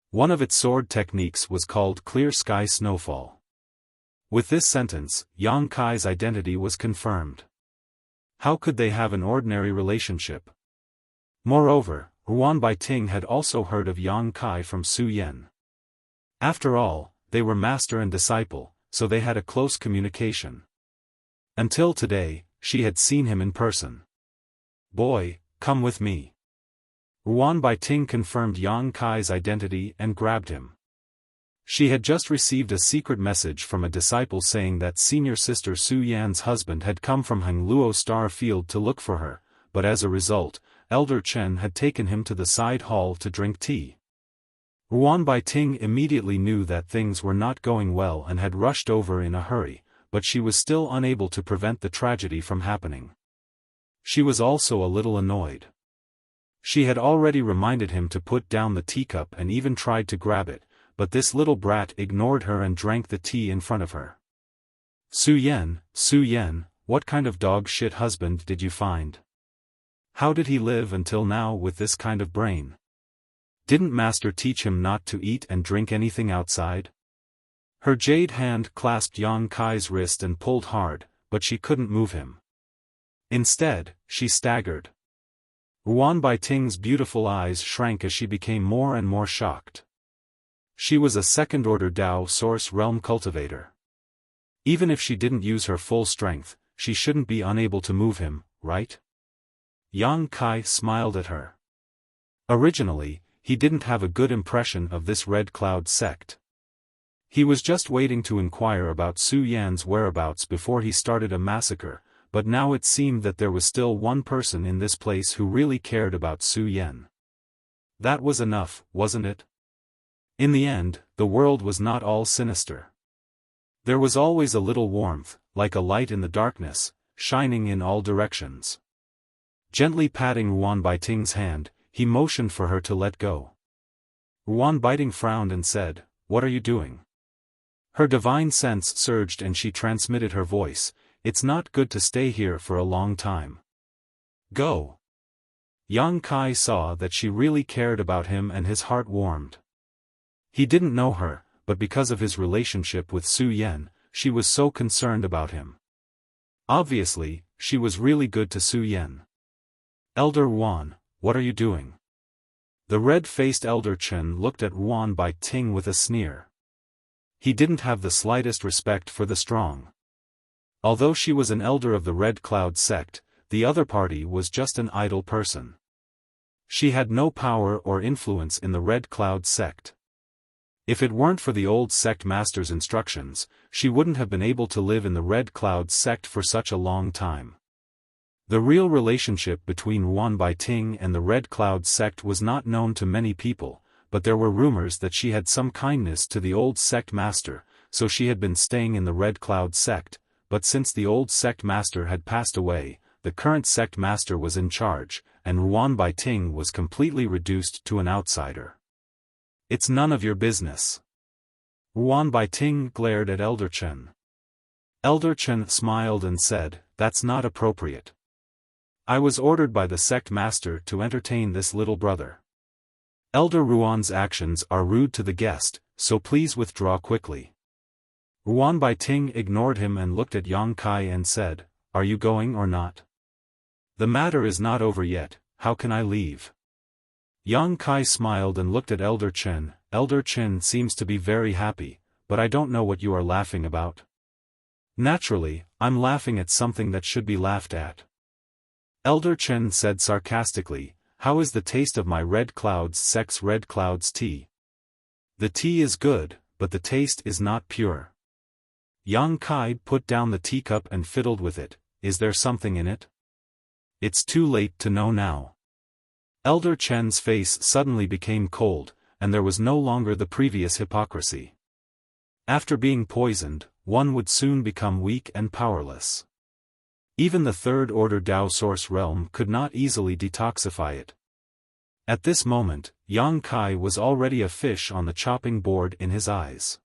One of its sword techniques was called Clear Sky Snowfall. With this sentence, Yang Kai's identity was confirmed. How could they have an ordinary relationship? Moreover, Ruan Baiting had also heard of Yang Kai from Su Yan. After all, they were master and disciple, so they had a close communication. Until today, she had seen him in person. Boy, come with me. Ruan Baiting confirmed Yang Kai's identity and grabbed him. She had just received a secret message from a disciple saying that senior sister Su Yan's husband had come from Hangluo Star Field to look for her, but as a result, Elder Chen had taken him to the side hall to drink tea. Ruan Baiting immediately knew that things were not going well and had rushed over in a hurry, but she was still unable to prevent the tragedy from happening. She was also a little annoyed. She had already reminded him to put down the teacup and even tried to grab it, but this little brat ignored her and drank the tea in front of her. Su Yan, what kind of dog shit husband did you find? How did he live until now with this kind of brain? Didn't master teach him not to eat and drink anything outside? Her jade hand clasped Yang Kai's wrist and pulled hard, but she couldn't move him. Instead, she staggered. Ruan Baiting's beautiful eyes shrank as she became more and more shocked. She was a second-order Dao Source Realm cultivator. Even if she didn't use her full strength, she shouldn't be unable to move him, right? Yang Kai smiled at her. Originally, he didn't have a good impression of this Red Cloud sect. He was just waiting to inquire about Su Yan's whereabouts before he started a massacre, but now it seemed that there was still one person in this place who really cared about Su Yan. That was enough, wasn't it? In the end, the world was not all sinister. There was always a little warmth, like a light in the darkness, shining in all directions. Gently patting Ruan Baiting's hand, he motioned for her to let go. Ruan Baiting frowned and said, "What are you doing?" Her divine sense surged and she transmitted her voice, "It's not good to stay here for a long time. Go." Yang Kai saw that she really cared about him and his heart warmed. He didn't know her, but because of his relationship with Su Yan, she was so concerned about him. Obviously, she was really good to Su Yan. "Elder Ruan, what are you doing?" The red-faced Elder Chen looked at Ruan Baiting with a sneer. He didn't have the slightest respect for the strong. Although she was an elder of the Red Cloud sect, the other party was just an idle person. She had no power or influence in the Red Cloud sect. If it weren't for the old sect master's instructions, she wouldn't have been able to live in the Red Cloud sect for such a long time. The real relationship between Ruan Baiting and the Red Cloud sect was not known to many people, but there were rumors that she had some kindness to the old sect master, so she had been staying in the Red Cloud sect, but since the old sect master had passed away, the current sect master was in charge, and Ruan Baiting was completely reduced to an outsider. "It's none of your business." Ruan Baiting glared at Elder Chen. Elder Chen smiled and said, "That's not appropriate. I was ordered by the sect master to entertain this little brother. Elder Ruan's actions are rude to the guest, so please withdraw quickly. Ruan Baiting ignored him and looked at Yang Kai and said, "Are you going or not? The matter is not over yet, how can I leave?" Yang Kai smiled and looked at Elder Chen. "Elder Chen seems to be very happy, but I don't know what you are laughing about." "Naturally, I'm laughing at something that should be laughed at." Elder Chen said sarcastically, "How is the taste of my Red Cloud's tea?" "The tea is good, but the taste is not pure." Yang Kai put down the teacup and fiddled with it. "Is there something in it?" "It's too late to know now." Elder Chen's face suddenly became cold, and there was no longer the previous hypocrisy. After being poisoned, one would soon become weak and powerless. Even the third-order Tao Source realm could not easily detoxify it. At this moment, Yang Kai was already a fish on the chopping board in his eyes.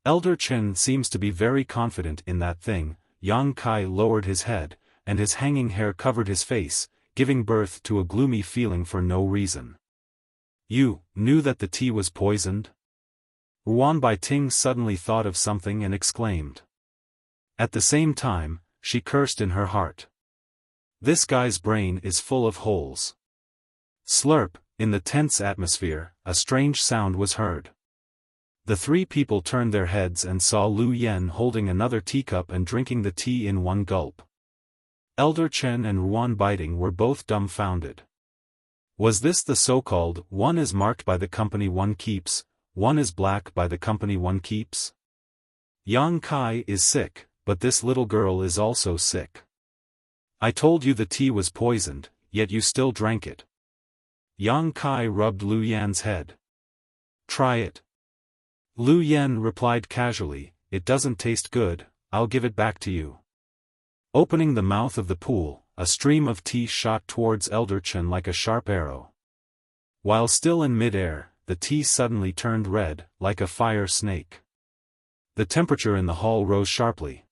Elder Chen seems to be very confident in that thing. Yang Kai lowered his head, and his hanging hair covered his face, giving birth to a gloomy feeling for no reason. "You knew that the tea was poisoned?" Ruan Baiting suddenly thought of something and exclaimed. At the same time, she cursed in her heart. This guy's brain is full of holes. Slurp, in the tense atmosphere, a strange sound was heard. The three people turned their heads and saw Lu Yen holding another teacup and drinking the tea in one gulp. Elder Chen and Ruan Baiting were both dumbfounded. Was this the so-called, "one is marked by the company one keeps, one is black by the company one keeps"? Yang Kai is sick, but this little girl is also sick. I told you the tea was poisoned, yet you still drank it. Yang Kai rubbed Lu Yan's head. "Try it." Lu Yan replied casually, "It doesn't taste good, I'll give it back to you." Opening the mouth of the pool, a stream of tea shot towards Elder Chen like a sharp arrow. While still in mid-air, the tea suddenly turned red, like a fire snake. The temperature in the hall rose sharply.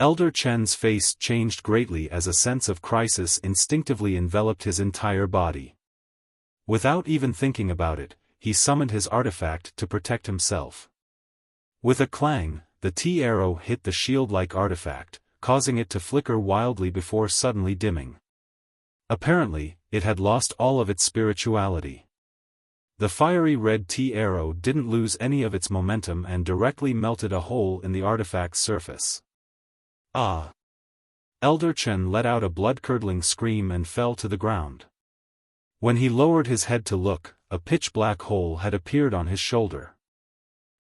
Elder Chen's face changed greatly as a sense of crisis instinctively enveloped his entire body. Without even thinking about it, he summoned his artifact to protect himself. With a clang, the tea arrow hit the shield-like artifact, causing it to flicker wildly before suddenly dimming. Apparently, it had lost all of its spirituality. The fiery red tea arrow didn't lose any of its momentum and directly melted a hole in the artifact's surface. Ah! Elder Chen let out a blood-curdling scream and fell to the ground. When he lowered his head to look, a pitch-black hole had appeared on his shoulder.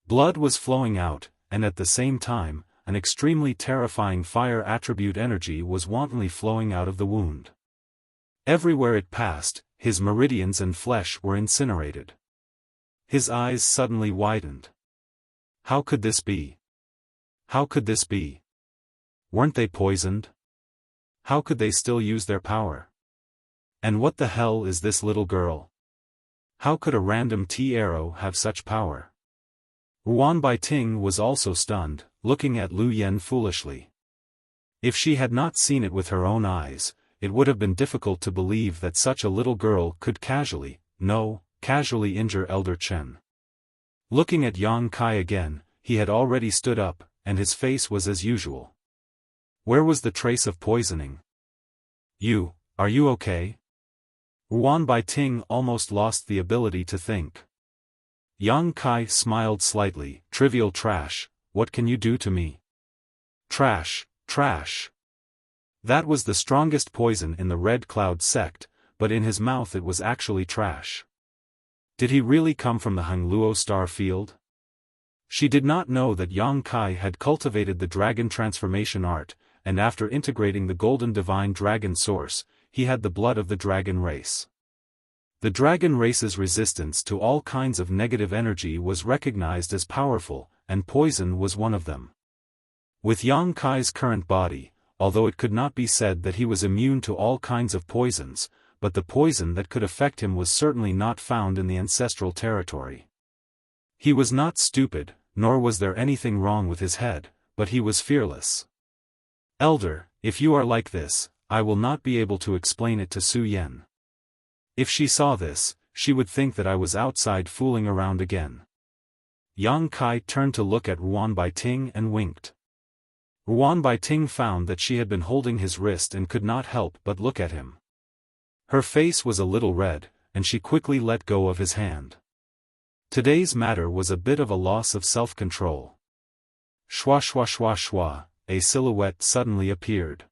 Blood was flowing out, and at the same time, an extremely terrifying fire attribute energy was wantonly flowing out of the wound. Everywhere it passed, his meridians and flesh were incinerated. His eyes suddenly widened. How could this be? How could this be? Weren't they poisoned? How could they still use their power? And what the hell is this little girl? How could a random tea arrow have such power? Ruan Baiting was also stunned, looking at Lu Yen foolishly. If she had not seen it with her own eyes, it would have been difficult to believe that such a little girl could casually injure Elder Chen. Looking at Yang Kai again, he had already stood up, and his face was as usual. Where was the trace of poisoning? Are you okay? Ruan Baiting almost lost the ability to think. Yang Kai smiled slightly. Trivial trash, what can you do to me? Trash. That was the strongest poison in the Red Cloud sect, but in his mouth it was actually trash. Did he really come from the Hangluo star field? She did not know that Yang Kai had cultivated the dragon transformation art, and after integrating the golden divine dragon source, he had the blood of the dragon race. The dragon race's resistance to all kinds of negative energy was recognized as powerful, and poison was one of them. With Yang Kai's current body, although it could not be said that he was immune to all kinds of poisons, but the poison that could affect him was certainly not found in the ancestral territory. He was not stupid, nor was there anything wrong with his head, but he was fearless. Elder, if you are like this, I will not be able to explain it to Su Yen. If she saw this, she would think that I was outside fooling around again. Yang Kai turned to look at Ruan Baiting and winked. Ruan Baiting found that she had been holding his wrist and could not help but look at him. Her face was a little red, and she quickly let go of his hand. Today's matter was a bit of a loss of self-control. Shwa shwa shwa shwa, a silhouette suddenly appeared.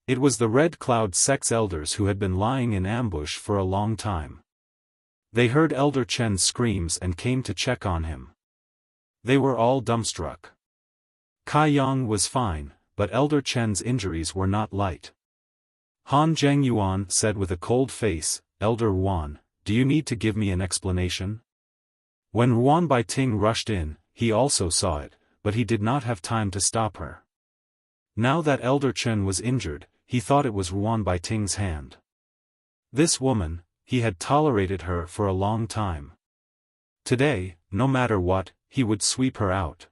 It was the Red Cloud sect's elders who had been lying in ambush for a long time. They heard Elder Chen's screams and came to check on him. They were all dumbstruck. Kai Yang was fine, but Elder Chen's injuries were not light. Han Zhengyuan said with a cold face, "Elder Ruan, do you need to give me an explanation?" When Ruan Baiting rushed in, he also saw it, but he did not have time to stop her. Now that Elder Chen was injured, he thought it was Ruan Baiting's hand. This woman, he had tolerated her for a long time. Today, no matter what, he would sweep her out.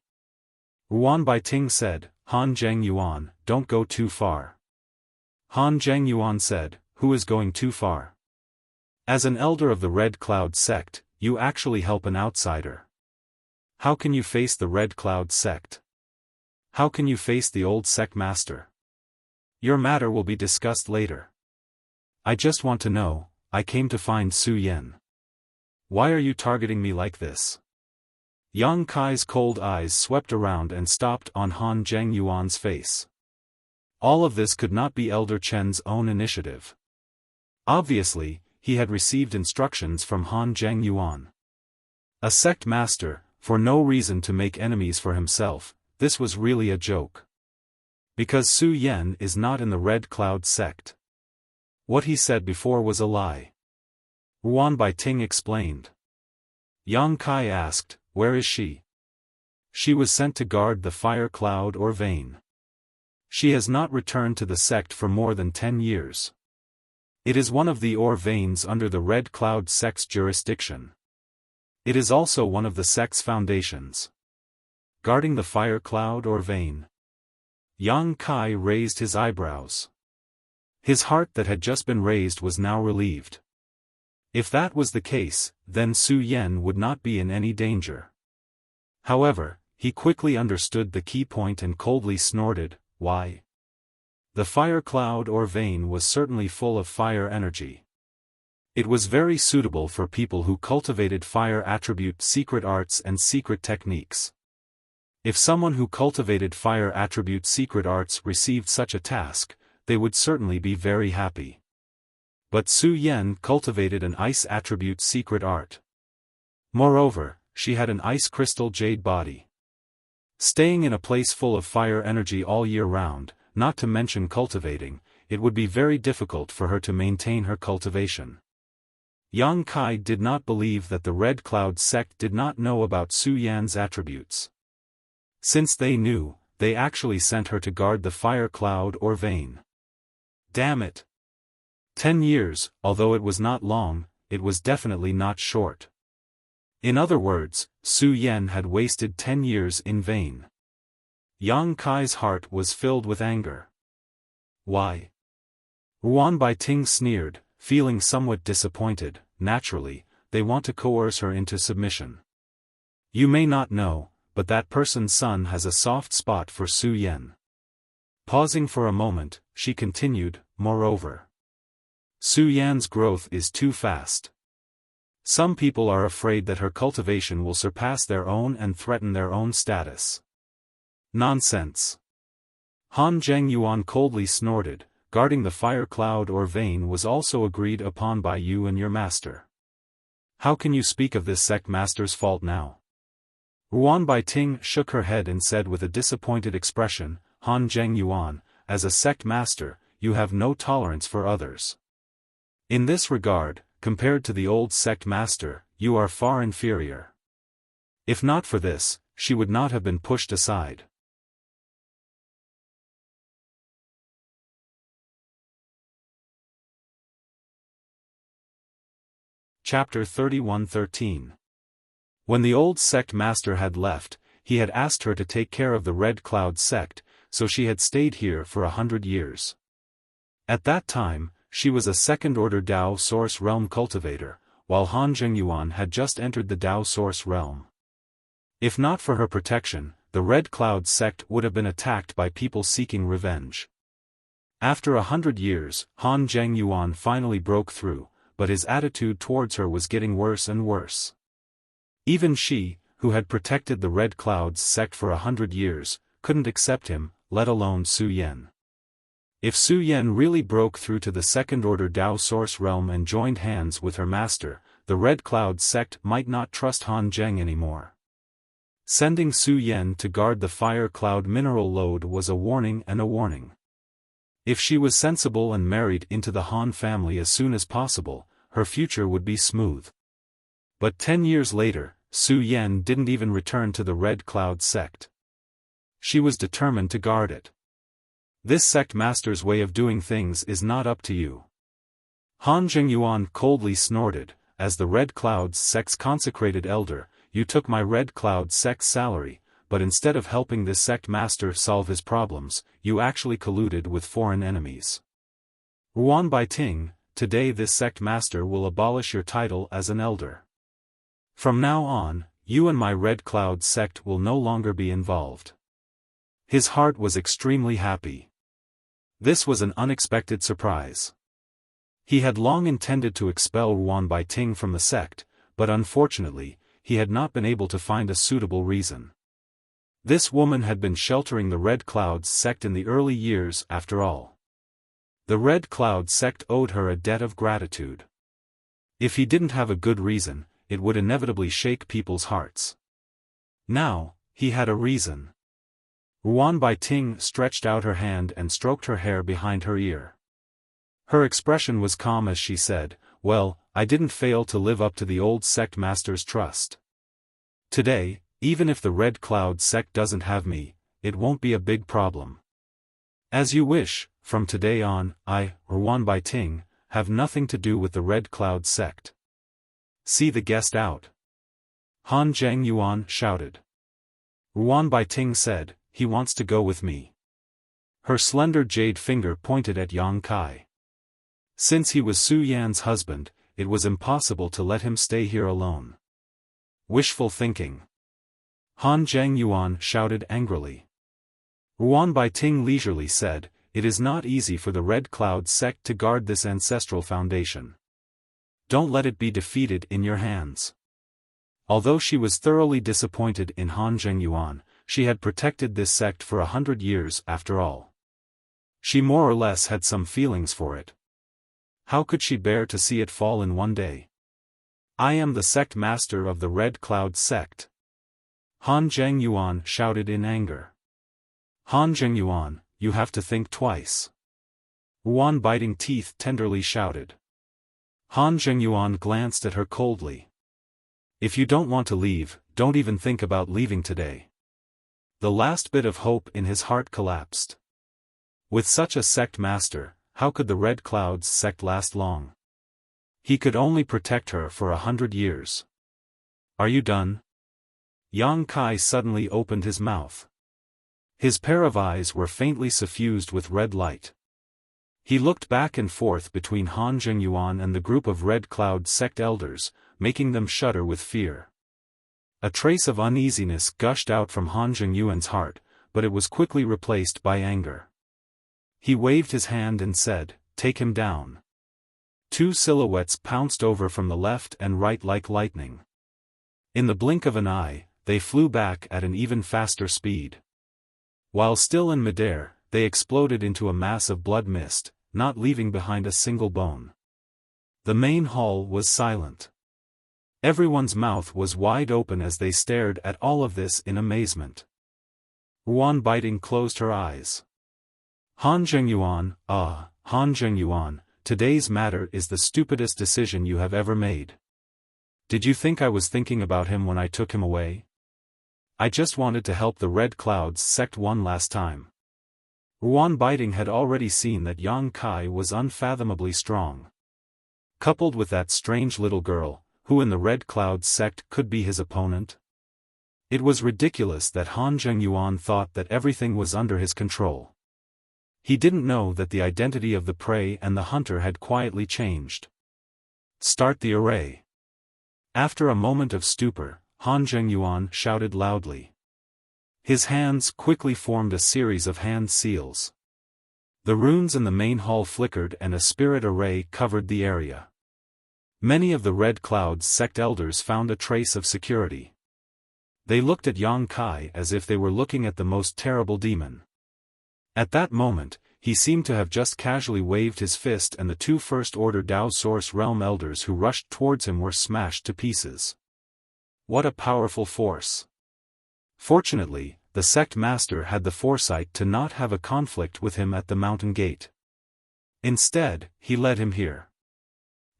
Ruan Baiting said, "Han Zhengyuan, don't go too far." Han Zhengyuan said, "Who is going too far? As an elder of the Red Cloud sect, you actually help an outsider. How can you face the Red Cloud sect? How can you face the old sect master? Your matter will be discussed later. I just want to know, I came to find Su Yan. Why are you targeting me like this?" Yang Kai's cold eyes swept around and stopped on Han Zhengyuan's face. All of this could not be Elder Chen's own initiative. Obviously, he had received instructions from Han Zhengyuan. A sect master, for no reason to make enemies for himself, this was really a joke. Because Su Yan is not in the Red Cloud sect. What he said before was a lie. Ruan Baiting explained. Yang Kai asked, "Where is she?" "She was sent to guard the fire cloud or vein. She has not returned to the sect for more than 10 years. It is one of the ore veins under the Red Cloud sect's jurisdiction. It is also one of the sect's foundations." Guarding the fire cloud or vein. Yang Kai raised his eyebrows. His heart that had just been raised was now relieved. If that was the case, then Su Yan would not be in any danger. However, he quickly understood the key point and coldly snorted, "Why?" The fire cloud or vein was certainly full of fire energy. It was very suitable for people who cultivated fire attribute secret arts and secret techniques. If someone who cultivated fire attribute secret arts received such a task, they would certainly be very happy. But Su Yan cultivated an ice attribute secret art. Moreover, she had an ice crystal jade body. Staying in a place full of fire energy all year round, not to mention cultivating, it would be very difficult for her to maintain her cultivation. Yang Kai did not believe that the Red Cloud sect did not know about Su Yan's attributes. Since they knew, they actually sent her to guard the fire cloud or vein. Damn it! 10 years, although it was not long, it was definitely not short. In other words, Su Yan had wasted 10 years in vain. Yang Kai's heart was filled with anger. Why? Ruan Baiting sneered, feeling somewhat disappointed. Naturally, they want to coerce her into submission. You may not know, but that person's son has a soft spot for Su Yan. Pausing for a moment, she continued, moreover. Su Yan's growth is too fast. Some people are afraid that her cultivation will surpass their own and threaten their own status. Nonsense. Han Zhengyuan coldly snorted, guarding the fire cloud or vein was also agreed upon by you and your master. How can you speak of this sect master's fault now? Ruan Baiting shook her head and said with a disappointed expression, Han Zhengyuan, as a sect master, you have no tolerance for others. In this regard, compared to the old sect master, you are far inferior. If not for this, she would not have been pushed aside. Chapter 31:13. When the old sect master had left, he had asked her to take care of the Red Cloud sect, so she had stayed here for 100 years. At that time, she was a second-order Dao Source Realm cultivator, while Han Zhengyuan had just entered the Dao Source Realm. If not for her protection, the Red Cloud sect would have been attacked by people seeking revenge. After 100 years, Han Zhengyuan finally broke through, but his attitude towards her was getting worse and worse. Even she, who had protected the Red Cloud's sect for 100 years, couldn't accept him, let alone Su Yan. If Su Yan really broke through to the second-order Dao Source realm and joined hands with her master, the Red Cloud sect might not trust Han Zheng anymore. Sending Su Yan to guard the Fire Cloud mineral lode was a warning and a warning. If she was sensible and married into the Han family as soon as possible, her future would be smooth. But 10 years later, Su Yan didn't even return to the Red Cloud sect. She was determined to guard it. This sect master's way of doing things is not up to you. Han Zhengyuan coldly snorted, as the Red Cloud sect's consecrated elder, you took my Red Cloud sect's salary, but instead of helping this sect master solve his problems, you actually colluded with foreign enemies. Ruan Baiting, today this sect master will abolish your title as an elder. From now on, you and my Red Cloud sect will no longer be involved. His heart was extremely happy. This was an unexpected surprise. He had long intended to expel Ruan Baiting from the sect, but unfortunately, he had not been able to find a suitable reason. This woman had been sheltering the Red Cloud sect in the early years after all. The Red Cloud sect owed her a debt of gratitude. If he didn't have a good reason, it would inevitably shake people's hearts. Now, he had a reason. Ruan Baiting stretched out her hand and stroked her hair behind her ear. Her expression was calm as she said, well, I didn't fail to live up to the old sect master's trust. Today, even if the Red Cloud sect doesn't have me, it won't be a big problem. As you wish, from today on, I, Ruan Baiting, have nothing to do with the Red Cloud sect. See the guest out. Han Zhengyuan shouted. Ruan Baiting said, he wants to go with me. Her slender jade finger pointed at Yang Kai. Since he was Su Yan's husband, it was impossible to let him stay here alone. Wishful thinking. Han Zhengyuan shouted angrily. Ruan Baiting leisurely said, it is not easy for the Red Cloud sect to guard this ancestral foundation. Don't let it be defeated in your hands. Although she was thoroughly disappointed in Han Zhengyuan, she had protected this sect for 100 years after all. She more or less had some feelings for it. How could she bear to see it fall in one day? I am the sect master of the Red Cloud sect. Han Zhengyuan shouted in anger. Han Zhengyuan, you have to think twice. Ruan biting teeth tenderly shouted. Han Zhengyuan glanced at her coldly. If you don't want to leave, don't even think about leaving today. The last bit of hope in his heart collapsed. With such a sect master, how could the Red Cloud's sect last long? He could only protect her for 100 years. Are you done? Yang Kai suddenly opened his mouth. His pair of eyes were faintly suffused with red light. He looked back and forth between Han Zhengyuan and the group of Red Cloud sect elders, making them shudder with fear. A trace of uneasiness gushed out from Han Zhengyuan's heart, but it was quickly replaced by anger. He waved his hand and said, take him down. Two silhouettes pounced over from the left and right like lightning. In the blink of an eye, they flew back at an even faster speed. While still in midair, they exploded into a mass of blood mist, not leaving behind a single bone. The main hall was silent. Everyone's mouth was wide open as they stared at all of this in amazement. Ruan Baiting closed her eyes. Han Zhengyuan, Han Zhengyuan, today's matter is the stupidest decision you have ever made. Did you think I was thinking about him when I took him away? I just wanted to help the Red Cloud sect one last time. Ruan Baiting had already seen that Yang Kai was unfathomably strong. Coupled with that strange little girl, who in the Red Cloud sect could be his opponent? It was ridiculous that Han Zhengyuan thought that everything was under his control. He didn't know that the identity of the prey and the hunter had quietly changed. Start the array. After a moment of stupor, Han Zhengyuan shouted loudly. His hands quickly formed a series of hand seals. The runes in the main hall flickered and a spirit array covered the area. Many of the Red Cloud's sect elders found a trace of security. They looked at Yang Kai as if they were looking at the most terrible demon. At that moment, he seemed to have just casually waved his fist and the two First-Order Dao Source Realm elders who rushed towards him were smashed to pieces. What a powerful force! Fortunately, the sect master had the foresight to not have a conflict with him at the mountain gate. Instead, he led him here.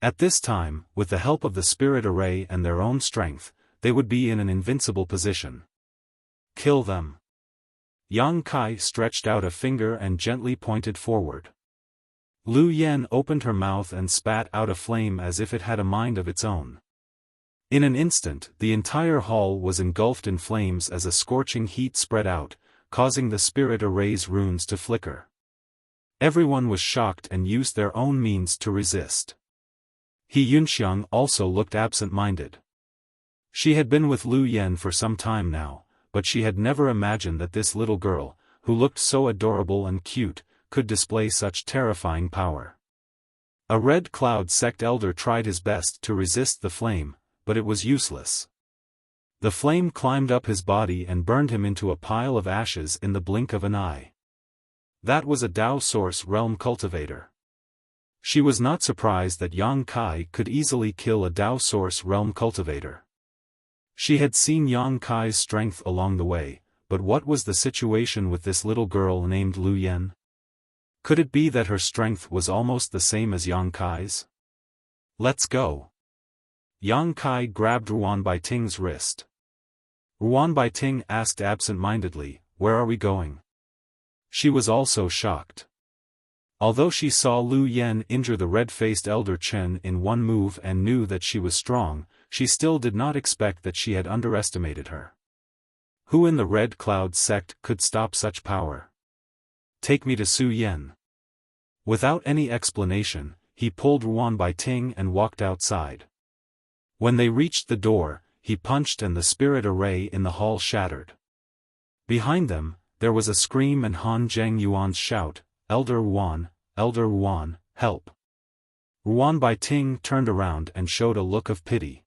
At this time, with the help of the spirit array and their own strength, they would be in an invincible position. Kill them. Yang Kai stretched out a finger and gently pointed forward. Lu Yen opened her mouth and spat out a flame as if it had a mind of its own. In an instant, the entire hall was engulfed in flames as a scorching heat spread out, causing the spirit array's runes to flicker. Everyone was shocked and used their own means to resist. He Yunxiang also looked absent-minded. She had been with Lu Yen for some time now, but she had never imagined that this little girl, who looked so adorable and cute, could display such terrifying power. A Red Cloud sect elder tried his best to resist the flame, but it was useless. The flame climbed up his body and burned him into a pile of ashes in the blink of an eye. That was a Dao Source Realm cultivator. She was not surprised that Yang Kai could easily kill a Dao Source Realm cultivator. She had seen Yang Kai's strength along the way, but what was the situation with this little girl named Lu Yen? Could it be that her strength was almost the same as Yang Kai's? Let's go. Yang Kai grabbed Ruan Baiting's wrist. Ruan Baiting asked absent-mindedly, "Where are we going?" She was also shocked. Although she saw Lu Yen injure the red-faced elder Chen in one move and knew that she was strong, she still did not expect that she had underestimated her. Who in the Red Cloud sect could stop such power? Take me to Su Yen. Without any explanation, he pulled Ruan Baiting and walked outside. When they reached the door, he punched and the spirit array in the hall shattered. Behind them, there was a scream and Han Zhengyuan's shout, Elder Ruan, help." Ruan Baiting turned around and showed a look of pity.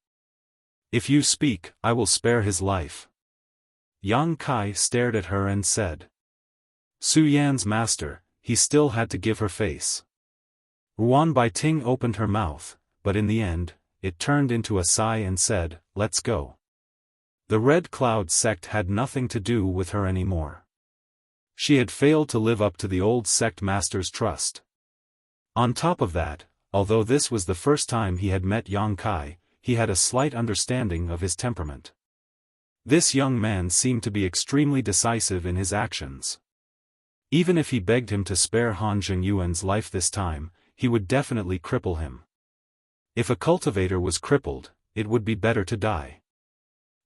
"If you speak, I will spare his life." Yang Kai stared at her and said. Su Yan's master, he still had to give her face. Ruan Baiting opened her mouth, but in the end, it turned into a sigh and said, "Let's go." The Red Cloud sect had nothing to do with her anymore. She had failed to live up to the old sect master's trust. On top of that, although this was the first time he had met Yang Kai, he had a slight understanding of his temperament. This young man seemed to be extremely decisive in his actions. Even if he begged him to spare Han Zhengyuan's life this time, he would definitely cripple him. If a cultivator was crippled, it would be better to die.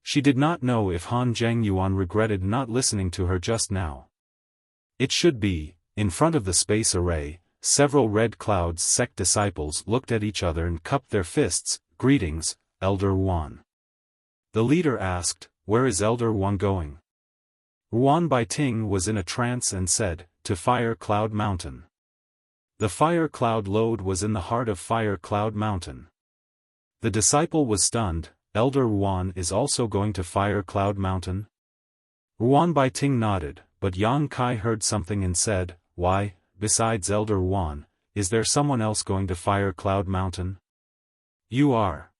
She did not know if Han Zhengyuan regretted not listening to her just now. It should be, in front of the space array, several Red Cloud's sect disciples looked at each other and cupped their fists. "Greetings, Elder Ruan." The leader asked, "Where is Elder Ruan going?" Ruan Baiting was in a trance and said, "To Fire Cloud Mountain." The Fire Cloud lode was in the heart of Fire Cloud Mountain. The disciple was stunned. "Elder Ruan is also going to Fire Cloud Mountain?" Ruan Baiting nodded, but Yang Kai heard something and said, "Why, besides Elder Ruan, is there someone else going to Fire Cloud Mountain?" "You are."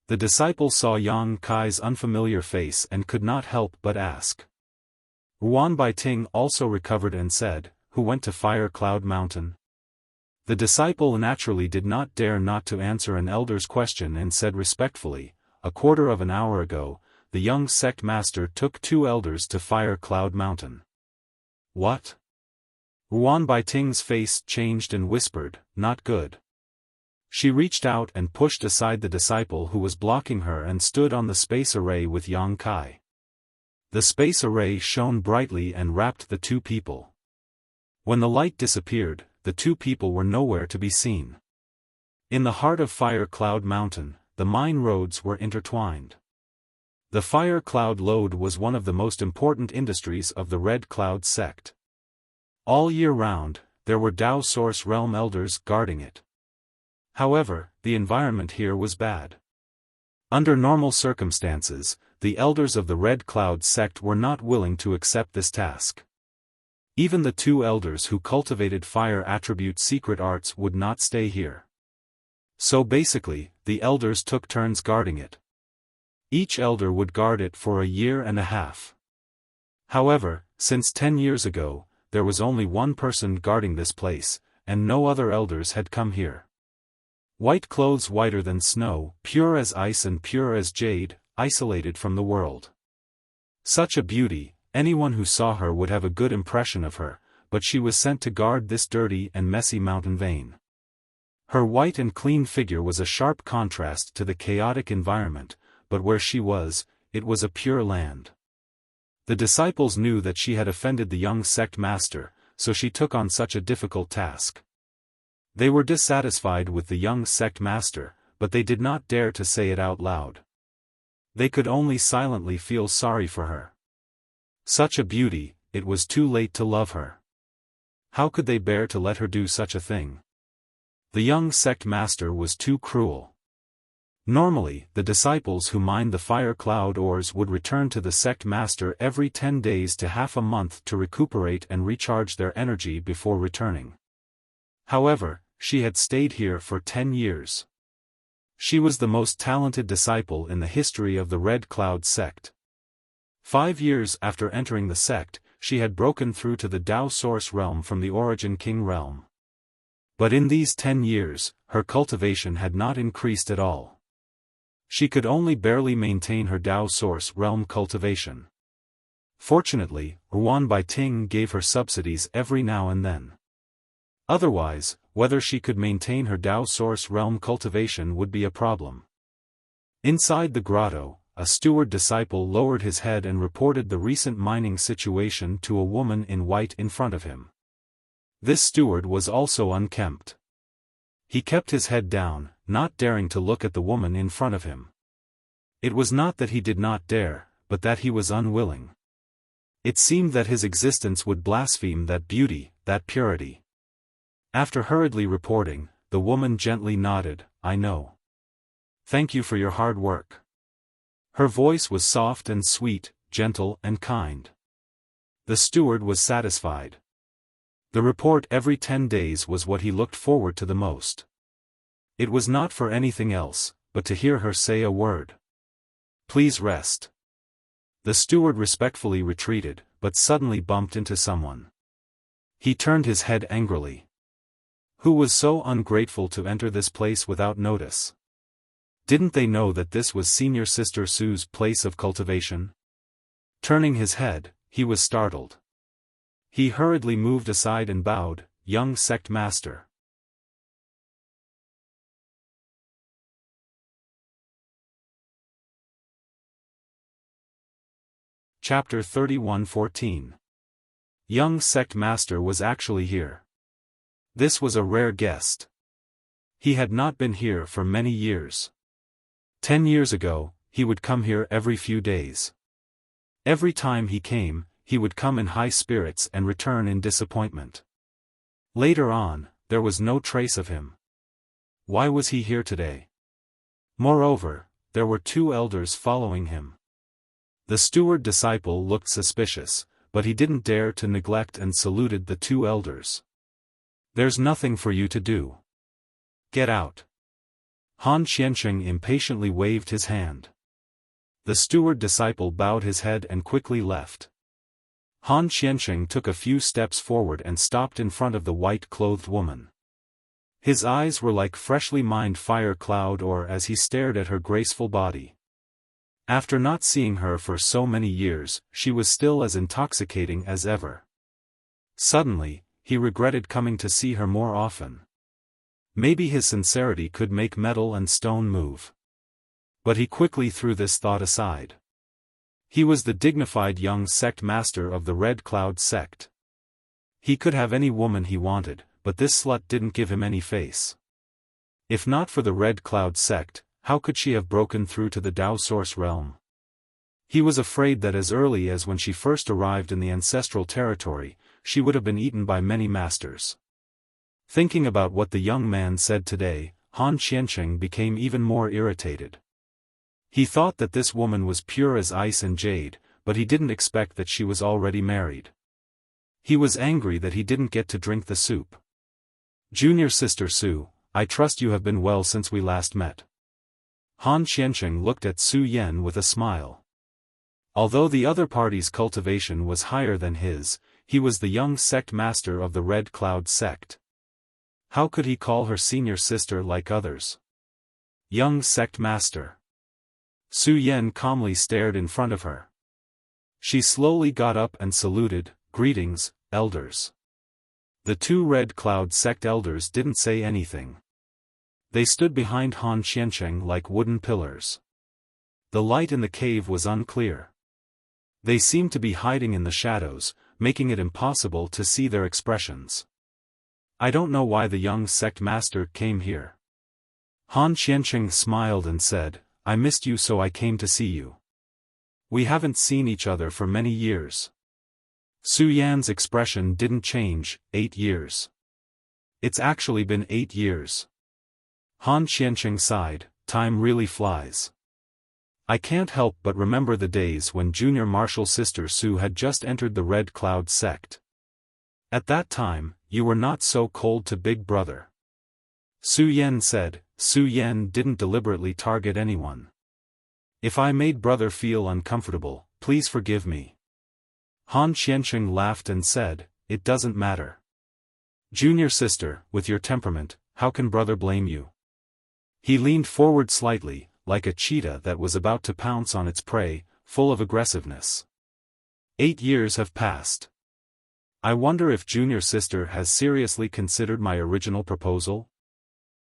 The disciple saw Yang Kai's unfamiliar face and could not help but ask. Ruan Baiting also recovered and said, "Who went to Fire Cloud Mountain?" The disciple naturally did not dare not to answer an elder's question and said respectfully, "A quarter of an hour ago, the young sect master took 2 elders to Fire Cloud Mountain." "What?" Ruan Baiting's face changed and whispered, "Not good." She reached out and pushed aside the disciple who was blocking her and stood on the space array with Yang Kai. The space array shone brightly and wrapped the 2 people. When the light disappeared, the 2 people were nowhere to be seen. In the heart of Fire Cloud Mountain, the mine roads were intertwined. The fire cloud lode was one of the most important industries of the Red Cloud sect. All year round, there were Tao Source Realm elders guarding it. However, the environment here was bad. Under normal circumstances, the elders of the Red Cloud sect were not willing to accept this task. Even the two elders who cultivated fire attribute secret arts would not stay here. So basically, the elders took turns guarding it. Each elder would guard it for a year and a half. However, since 10 years ago, there was only one person guarding this place, and no other elders had come here. White clothes whiter than snow, pure as ice and pure as jade, isolated from the world. Such a beauty, anyone who saw her would have a good impression of her, but she was sent to guard this dirty and messy mountain vein. Her white and clean figure was a sharp contrast to the chaotic environment, but where she was, it was a pure land. The disciples knew that she had offended the young sect master, so she took on such a difficult task. They were dissatisfied with the young sect master, but they did not dare to say it out loud. They could only silently feel sorry for her. Such a beauty, it was too late to love her. How could they bear to let her do such a thing? The young sect master was too cruel. Normally, the disciples who mined the fire cloud ores would return to the sect master every 10 days to half a month to recuperate and recharge their energy before returning. However, she had stayed here for 10 years. She was the most talented disciple in the history of the Red Cloud sect. 5 years after entering the sect, she had broken through to the Tao Source realm from the Origin King realm. But in these 10 years, her cultivation had not increased at all. She could only barely maintain her Tao Source realm cultivation. Fortunately, Ruan Bai Ting gave her subsidies every now and then. Otherwise, whether she could maintain her Tao Source realm cultivation would be a problem. Inside the grotto, a steward disciple lowered his head and reported the recent mining situation to a woman in white in front of him. This steward was also unkempt. He kept his head down, not daring to look at the woman in front of him. It was not that he did not dare, but that he was unwilling. It seemed that his existence would blaspheme that beauty, that purity. After hurriedly reporting, the woman gently nodded, "I know. Thank you for your hard work." Her voice was soft and sweet, gentle and kind. The steward was satisfied. The report every 10 days was what he looked forward to the most. It was not for anything else, but to hear her say a word. "Please rest." The steward respectfully retreated, but suddenly bumped into someone. He turned his head angrily. Who was so ungrateful to enter this place without notice? Didn't they know that this was Senior Sister Sue's place of cultivation? Turning his head, he was startled. He hurriedly moved aside and bowed, "Young sect master." Chapter 31:14. Young sect master was actually here. This was a rare guest. He had not been here for many years. 10 years ago, he would come here every few days. Every time he came, he would come in high spirits and return in disappointment. Later on, there was no trace of him. Why was he here today? Moreover, there were 2 elders following him. The steward disciple looked suspicious, but he didn't dare to neglect and saluted the 2 elders. "There's nothing for you to do. Get out." Han Qiansheng impatiently waved his hand. The steward disciple bowed his head and quickly left. Han Qiansheng took a few steps forward and stopped in front of the white-clothed woman. His eyes were like freshly mined fire cloud ore as he stared at her graceful body. After not seeing her for so many years, she was still as intoxicating as ever. Suddenly, he regretted coming to see her more often. Maybe his sincerity could make metal and stone move. But he quickly threw this thought aside. He was the dignified young sect master of the Red Cloud sect. He could have any woman he wanted, but this slut didn't give him any face. If not for the Red Cloud sect, how could she have broken through to the Tao Source realm? He was afraid that as early as when she first arrived in the ancestral territory, she would have been eaten by many masters. Thinking about what the young man said today, Han Qianqing became even more irritated. He thought that this woman was pure as ice and jade, but he didn't expect that she was already married. He was angry that he didn't get to drink the soup. Junior sister Su, I trust you have been well since we last met. Han Qianqing looked at Su Yan with a smile. Although the other party's cultivation was higher than his, he was the young sect master of the Red Cloud sect. How could he call her senior sister like others? Young sect master. Su Yan calmly stared in front of her. She slowly got up and saluted, "Greetings, elders." The two Red Cloud sect elders didn't say anything. They stood behind Han Qianqing like wooden pillars. The light in the cave was unclear. They seemed to be hiding in the shadows, making it impossible to see their expressions. I don't know why the young sect master came here. Han Qianqing smiled and said, I missed you so I came to see you. We haven't seen each other for many years. Su Yan's expression didn't change. 8 years. It's actually been 8 years. Han Qianqing sighed, time really flies. I can't help but remember the days when junior martial sister Su had just entered the Red Cloud sect. At that time, you were not so cold to Big Brother. Su Yan said. Su Yan didn't deliberately target anyone. If I made brother feel uncomfortable, please forgive me. Han Qianqing laughed and said, it doesn't matter. Junior sister, with your temperament, how can brother blame you? He leaned forward slightly, like a cheetah that was about to pounce on its prey, full of aggressiveness. 8 years have passed. I wonder if junior sister has seriously considered my original proposal?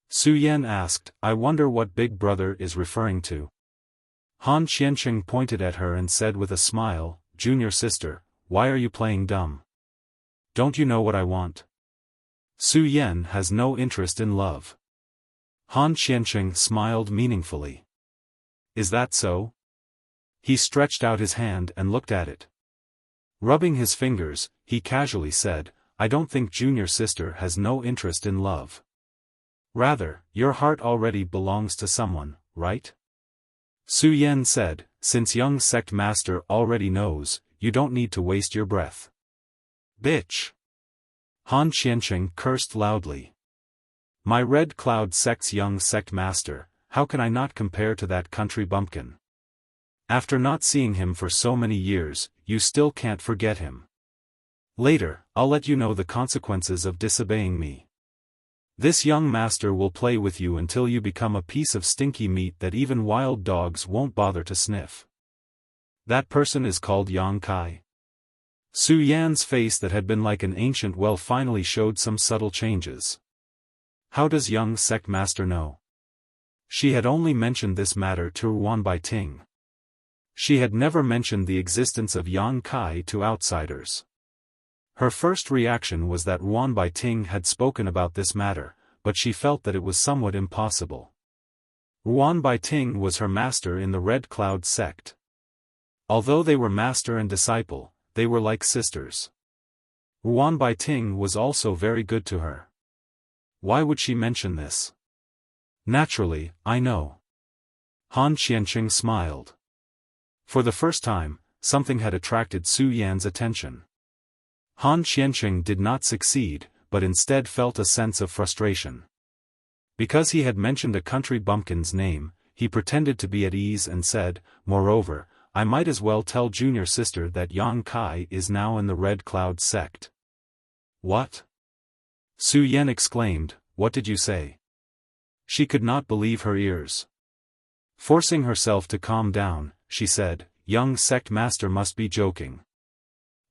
Su Yan asked, I wonder what Big Brother is referring to. Han Qianqing pointed at her and said with a smile, Junior sister, why are you playing dumb? Don't you know what I want? Su Yan has no interest in love. Han Qianqing smiled meaningfully. Is that so? He stretched out his hand and looked at it. Rubbing his fingers, he casually said, I don't think junior sister has no interest in love. Rather, your heart already belongs to someone, right? Su Yan said, since young sect master already knows, you don't need to waste your breath. Bitch! Han Qianqing cursed loudly. My Red Cloud sect's young sect master, how can I not compare to that country bumpkin? After not seeing him for so many years, you still can't forget him. Later, I'll let you know the consequences of disobeying me. This young master will play with you until you become a piece of stinky meat that even wild dogs won't bother to sniff. That person is called Yang Kai. Su Yan's face that had been like an ancient well finally showed some subtle changes. How does young sect master know? She had only mentioned this matter to Ruan Baiting. She had never mentioned the existence of Yang Kai to outsiders. Her first reaction was that Ruan Baiting had spoken about this matter, but she felt that it was somewhat impossible. Ruan Baiting was her master in the Red Cloud sect. Although they were master and disciple, they were like sisters. Ruan Baiting was also very good to her. Why would she mention this? Naturally, I know. Han Qianqing smiled. For the first time, something had attracted Su Yan's attention. Han Qianqing did not succeed, but instead felt a sense of frustration. Because he had mentioned a country bumpkin's name, he pretended to be at ease and said, moreover, I might as well tell junior sister that Yang Kai is now in the Red Cloud sect. What? Su Yan exclaimed, what did you say? She could not believe her ears. Forcing herself to calm down, she said, young sect master must be joking.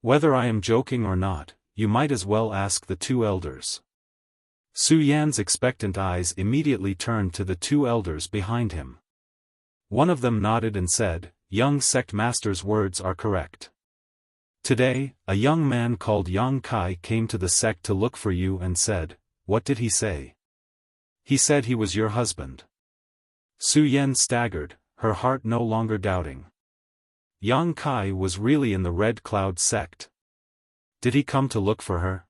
Whether I am joking or not, you might as well ask the two elders. Su Yan's expectant eyes immediately turned to the two elders behind him. One of them nodded and said, young sect master's words are correct. Today, a young man called Yang Kai came to the sect to look for you and said, what did he say? He said he was your husband. Su Yan staggered, her heart no longer doubting. Yang Kai was really in the Red Cloud sect. Did he come to look for her?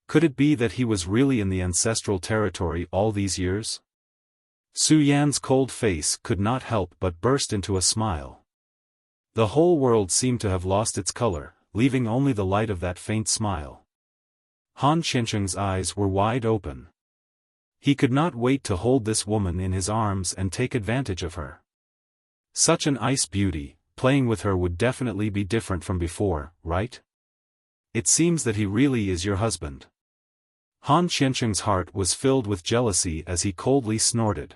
Could it be that he was really in the ancestral territory all these years? Su Yan's cold face could not help but burst into a smile. The whole world seemed to have lost its color, leaving only the light of that faint smile. Han Qiansheng's eyes were wide open. He could not wait to hold this woman in his arms and take advantage of her. Such an ice beauty, playing with her would definitely be different from before, right? It seems that he really is your husband. Han Qiansheng's heart was filled with jealousy as he coldly snorted.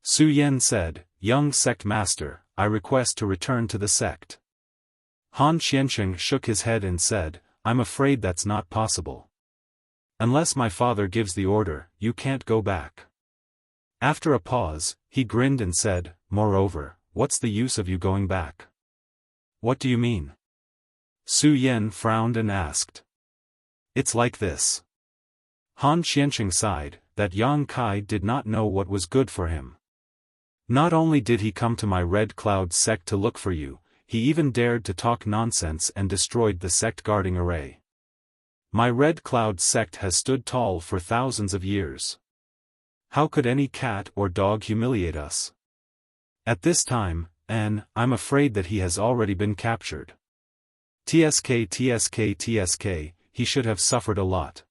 Su Yan said, "Young sect master, I request to return to the sect." Han Qiansheng shook his head and said, "I'm afraid that's not possible. Unless my father gives the order, you can't go back." After a pause, he grinned and said, "Moreover, what's the use of you going back?" "What do you mean?" Su Yan frowned and asked. "It's like this." Han Qiansheng sighed, that Yang Kai did not know what was good for him. "Not only did he come to my Red Cloud sect to look for you, he even dared to talk nonsense and destroyed the sect guarding array. My Red Cloud sect has stood tall for thousands of years. How could any cat or dog humiliate us? At this time, I'm afraid that he has already been captured. TSK, he should have suffered a lot."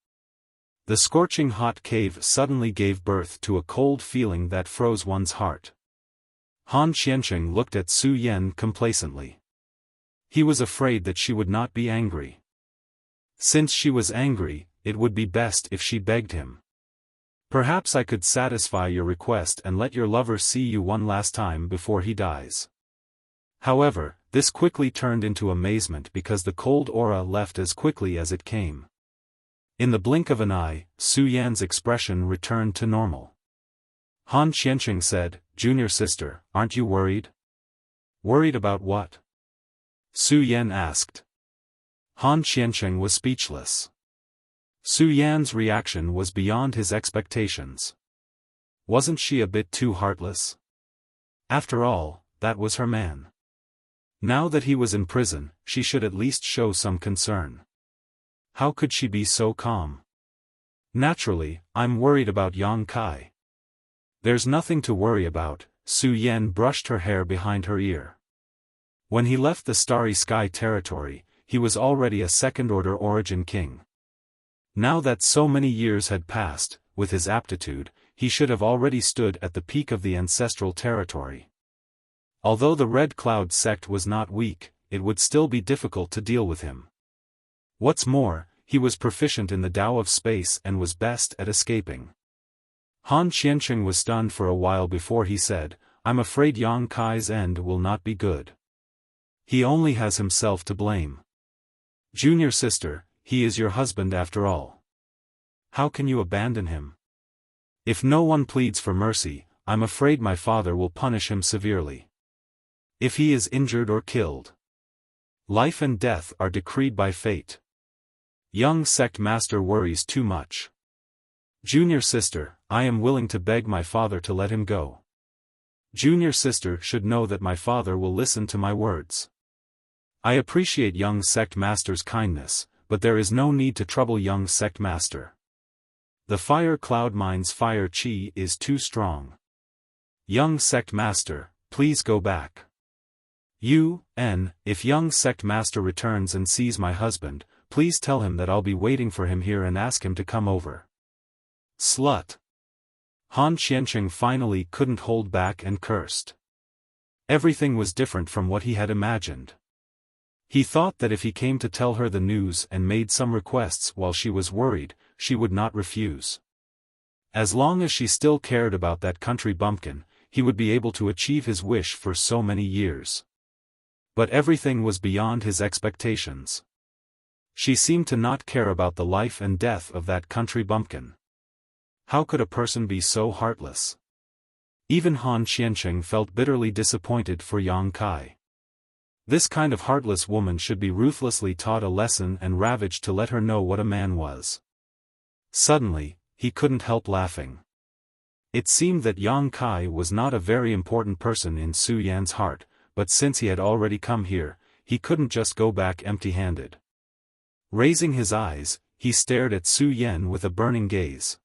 The scorching hot cave suddenly gave birth to a cold feeling that froze one's heart. Han Qiansheng looked at Su Yan complacently. He was afraid that she would not be angry. Since she was angry, it would be best if she begged him. "Perhaps I could satisfy your request and let your lover see you one last time before he dies." However, this quickly turned into amazement because the cold aura left as quickly as it came. In the blink of an eye, Su Yan's expression returned to normal. Han Qiansheng said, "Junior sister, aren't you worried?" "Worried about what?" Su Yan asked. Han Qiansheng was speechless. Su Yan's reaction was beyond his expectations. Wasn't she a bit too heartless? After all, that was her man. Now that he was in prison, she should at least show some concern. How could she be so calm? "Naturally, I'm worried about Yang Kai." "There's nothing to worry about," Su Yan brushed her hair behind her ear. When he left the Starry Sky territory, he was already a second-order origin king. Now that so many years had passed, with his aptitude, he should have already stood at the peak of the ancestral territory. Although the Red Cloud sect was not weak, it would still be difficult to deal with him. What's more, he was proficient in the Tao of space and was best at escaping. Han Qiansheng was stunned for a while before he said, "I'm afraid Yang Kai's end will not be good. He only has himself to blame." "Junior sister, he is your husband after all. How can you abandon him? If no one pleads for mercy, I'm afraid my father will punish him severely. If he is injured or killed, life and death are decreed by fate. Young sect master worries too much. Junior sister, I am willing to beg my father to let him go. Junior sister should know that my father will listen to my words. I appreciate young sect master's kindness, but there is no need to trouble young sect master. The fire cloud mine's fire chi is too strong. Young sect master, please go back. If young sect master returns and sees my husband, please tell him that I'll be waiting for him here and ask him to come over." "Slut!" Han Qiansheng finally couldn't hold back and cursed. Everything was different from what he had imagined. He thought that if he came to tell her the news and made some requests while she was worried, she would not refuse. As long as she still cared about that country bumpkin, he would be able to achieve his wish for so many years. But everything was beyond his expectations. She seemed to not care about the life and death of that country bumpkin. How could a person be so heartless? Even Han Qiansheng felt bitterly disappointed for Yang Kai. This kind of heartless woman should be ruthlessly taught a lesson and ravaged to let her know what a man was. Suddenly, he couldn't help laughing. It seemed that Yang Kai was not a very important person in Su Yan's heart, but since he had already come here, he couldn't just go back empty-handed. Raising his eyes, he stared at Su Yan with a burning gaze.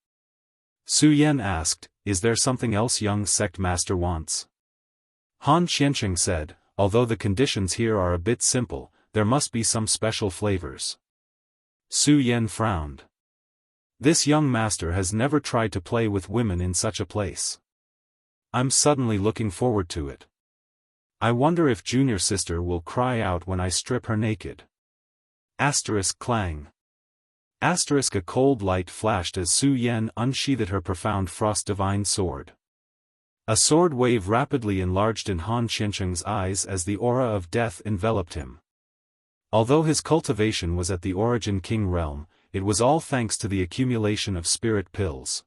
Su Yan asked, "Is there something else young sect master wants?" Han Qiancheng said, "Although the conditions here are a bit simple, there must be some special flavors." Su Yan frowned. This young master has never tried to play with women in such a place. I'm suddenly looking forward to it. I wonder if junior sister will cry out when I strip her naked. Asterisk clang. Asterisk a cold light flashed as Su Yan unsheathed her profound frost-divine sword. A sword wave rapidly enlarged in Han Qiancheng's eyes as the aura of death enveloped him. Although his cultivation was at the Origin King realm, it was all thanks to the accumulation of spirit pills.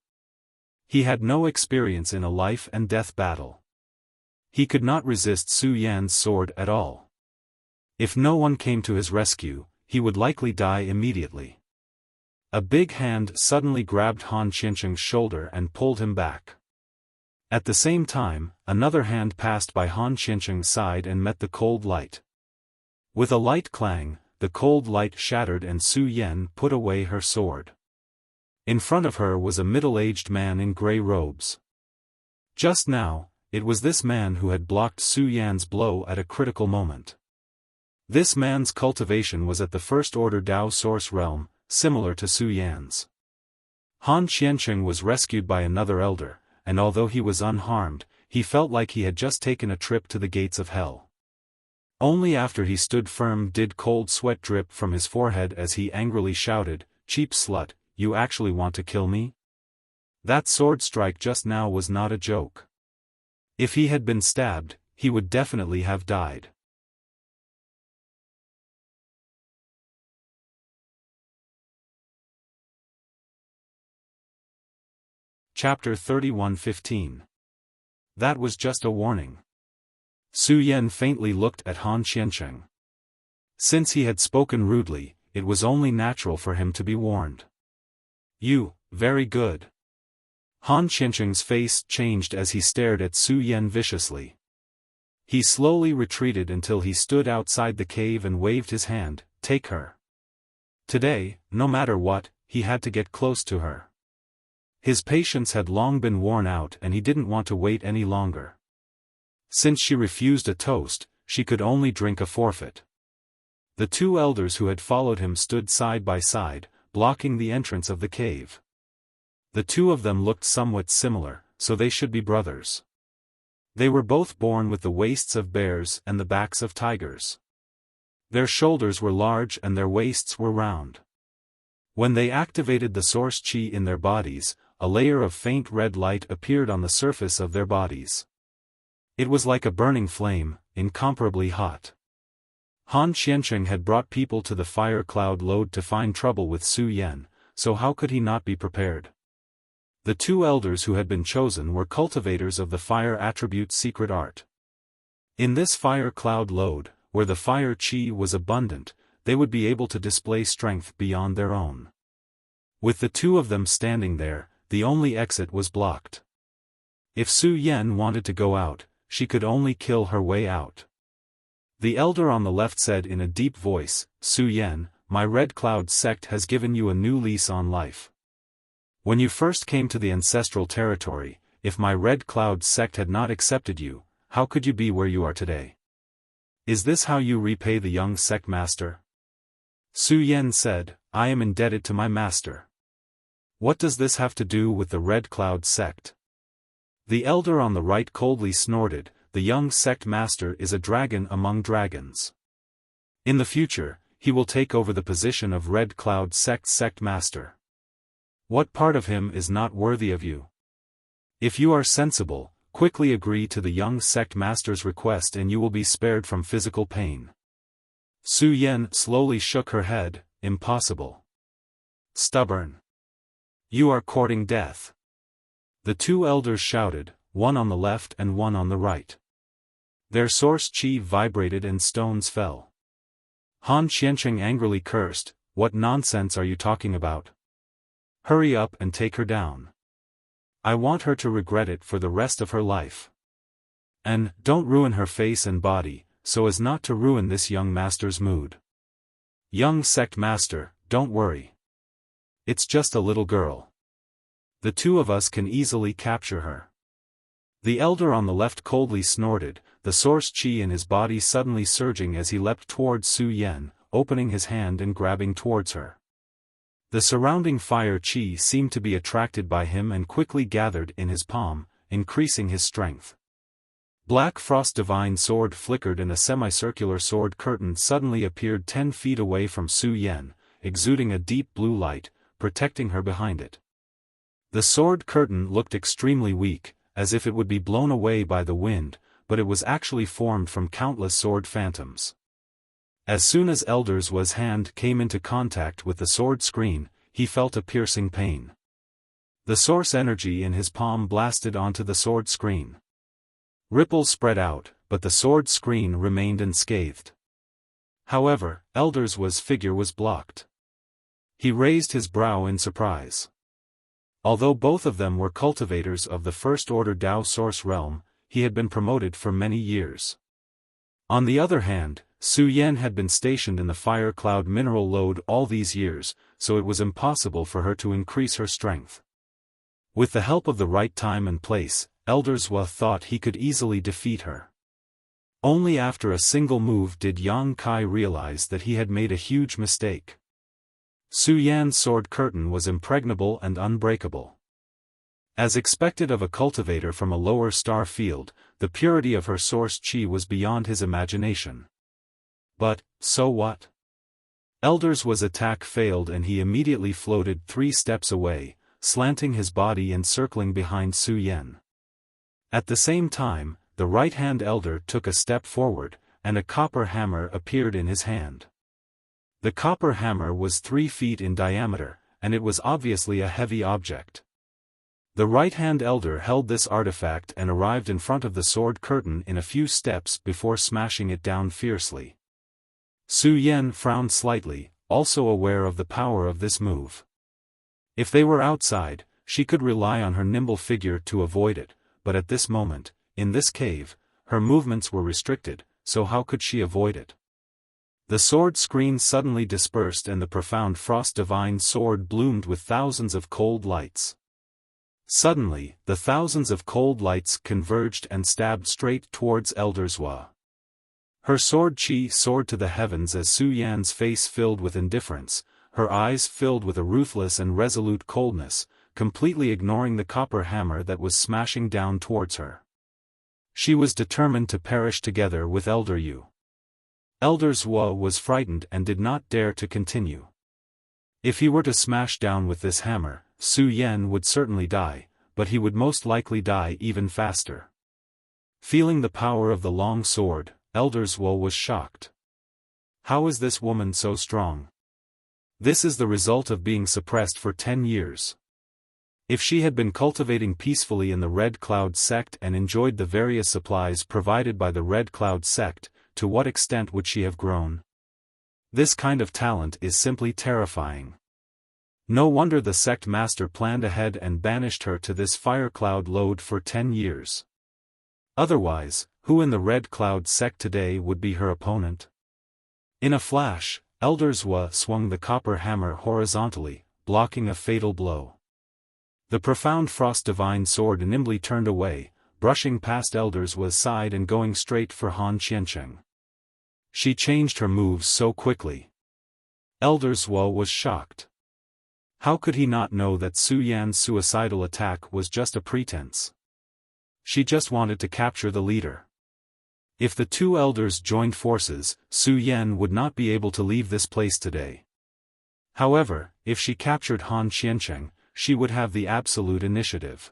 He had no experience in a life-and-death battle. He could not resist Su Yan's sword at all. If no one came to his rescue, he would likely die immediately. A big hand suddenly grabbed Han Qiancheng's shoulder and pulled him back. At the same time, another hand passed by Han Qiancheng's side and met the cold light. With a light clang, the cold light shattered and Su Yan put away her sword. In front of her was a middle-aged man in gray robes. Just now, it was this man who had blocked Su Yan's blow at a critical moment. This man's cultivation was at the First Order Dao Source realm, similar to Su Yan's. Han Qiancheng was rescued by another elder, and although he was unharmed, he felt like he had just taken a trip to the gates of hell. Only after he stood firm did cold sweat drip from his forehead as he angrily shouted, "Cheap slut, you actually want to kill me?" That sword strike just now was not a joke. If he had been stabbed, he would definitely have died. Chapter 31:15. That was just a warning. Su Yan faintly looked at Han Qiancheng. Since he had spoken rudely, it was only natural for him to be warned. "You, very good." Han Qiancheng's face changed as he stared at Su Yan viciously. He slowly retreated until he stood outside the cave and waved his hand, "Take her." Today, no matter what, he had to get close to her. His patience had long been worn out and he didn't want to wait any longer. Since she refused a toast, she could only drink a forfeit. The two elders who had followed him stood side by side, blocking the entrance of the cave. The two of them looked somewhat similar, so they should be brothers. They were both born with the waists of bears and the backs of tigers. Their shoulders were large and their waists were round. When they activated the source qi in their bodies, a layer of faint red light appeared on the surface of their bodies. It was like a burning flame, incomparably hot. Han Qiancheng had brought people to the fire cloud lode to find trouble with Su Yan, so how could he not be prepared? The two elders who had been chosen were cultivators of the fire attribute's secret art. In this fire cloud lode, where the fire qi was abundant, they would be able to display strength beyond their own. With the two of them standing there, the only exit was blocked. If Su Yan wanted to go out, she could only kill her way out. The elder on the left said in a deep voice, "Su Yan, my Red Cloud sect has given you a new lease on life. When you first came to the ancestral territory, if my Red Cloud sect had not accepted you, how could you be where you are today? Is this how you repay the young sect master?" Su Yan said, "I am indebted to my master." What does this have to do with the Red Cloud sect? The elder on the right coldly snorted, "The young sect master is a dragon among dragons. In the future, he will take over the position of Red Cloud sect master. What part of him is not worthy of you? If you are sensible, quickly agree to the young sect master's request and you will be spared from physical pain." Su Yan slowly shook her head, "Impossible. Stubborn. You are courting death." The two elders shouted, one on the left and one on the right. Their source qi vibrated and stones fell. Han Qiancheng angrily cursed, "What nonsense are you talking about? Hurry up and take her down. I want her to regret it for the rest of her life." And don't ruin her face and body, so as not to ruin this young master's mood. Young sect master, don't worry. It's just a little girl. The two of us can easily capture her. The elder on the left coldly snorted, the source qi in his body suddenly surging as he leapt towards Su Yan, opening his hand and grabbing towards her. The surrounding fire qi seemed to be attracted by him and quickly gathered in his palm, increasing his strength. Black frost divine sword flickered and a semicircular sword curtain suddenly appeared 10 feet away from Su Yan, exuding a deep blue light, protecting her behind it. The sword curtain looked extremely weak, as if it would be blown away by the wind, but it was actually formed from countless sword phantoms. As soon as Elder Zuo's hand came into contact with the sword screen, he felt a piercing pain. The source energy in his palm blasted onto the sword screen. Ripples spread out, but the sword screen remained unscathed. However, Elder Zuo's figure was blocked. He raised his brow in surprise. Although both of them were cultivators of the First Order Dao Source Realm, he had been promoted for many years. On the other hand, Su Yan had been stationed in the Fire Cloud mineral lode all these years, so it was impossible for her to increase her strength. With the help of the right time and place, Elder Zuo thought he could easily defeat her. Only after a single move did Yang Kai realize that he had made a huge mistake. Su Yan's sword curtain was impregnable and unbreakable. As expected of a cultivator from a lower star field, the purity of her source qi was beyond his imagination. But, so what? Elder Zuo's attack failed and he immediately floated 3 steps away, slanting his body and circling behind Su Yan. At the same time, the right-hand elder took a step forward, and a copper hammer appeared in his hand. The copper hammer was 3 feet in diameter, and it was obviously a heavy object. The right-hand elder held this artifact and arrived in front of the sword curtain in a few steps before smashing it down fiercely. Su Yan frowned slightly, also aware of the power of this move. If they were outside, she could rely on her nimble figure to avoid it, but at this moment, in this cave, her movements were restricted, so how could she avoid it? The sword screen suddenly dispersed and the profound frost divine sword bloomed with thousands of cold lights. Suddenly, the thousands of cold lights converged and stabbed straight towards Elder Zuo. Her sword qi soared to the heavens as Su Yan's face filled with indifference, her eyes filled with a ruthless and resolute coldness, completely ignoring the copper hammer that was smashing down towards her. She was determined to perish together with Elder Yu. Elder Zuo was frightened and did not dare to continue. If he were to smash down with this hammer, Su Yan would certainly die, but he would most likely die even faster. Feeling the power of the long sword, Elder Zuo was shocked. How is this woman so strong? This is the result of being suppressed for 10 years. If she had been cultivating peacefully in the Red Cloud sect and enjoyed the various supplies provided by the Red Cloud sect, to what extent would she have grown? This kind of talent is simply terrifying. No wonder the sect master planned ahead and banished her to this fire cloud lode for 10 years. Otherwise, who in the Red Cloud sect today would be her opponent? In a flash, Elder Zuo swung the copper hammer horizontally, blocking a fatal blow. The profound frost divine sword nimbly turned away, brushing past Elder Zuo's side and going straight for Han Qiancheng. She changed her moves so quickly. Elder Zuo was shocked. How could he not know that Su Yan's suicidal attack was just a pretense? She just wanted to capture the leader. If the two elders joined forces, Su Yan would not be able to leave this place today. However, if she captured Han Qiancheng, she would have the absolute initiative.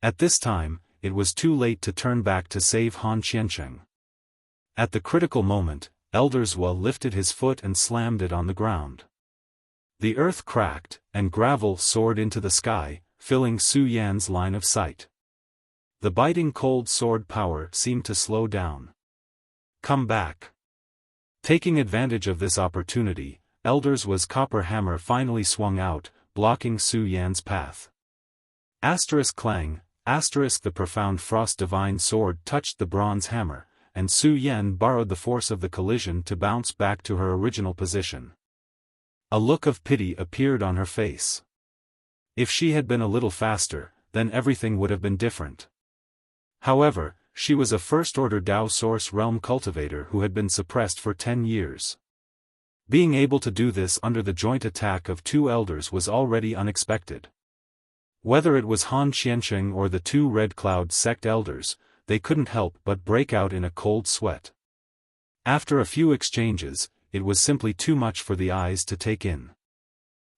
At this time, it was too late to turn back to save Han Qiancheng. At the critical moment, Elder Zuo lifted his foot and slammed it on the ground. The earth cracked, and gravel soared into the sky, filling Su Yan's line of sight. The biting cold sword power seemed to slow down. Come back. Taking advantage of this opportunity, Elder Zuo's copper hammer finally swung out, blocking Su Yan's path. Asterisk clang, The profound frost divine sword touched the bronze hammer, and Su Yan borrowed the force of the collision to bounce back to her original position. A look of pity appeared on her face. If she had been a little faster, then everything would have been different. However, she was a first-order Dao Source Realm cultivator who had been suppressed for 10 years. Being able to do this under the joint attack of two elders was already unexpected. Whether it was Han Qiansheng or the two Red Cloud sect elders, they couldn't help but break out in a cold sweat. After a few exchanges, it was simply too much for the eyes to take in.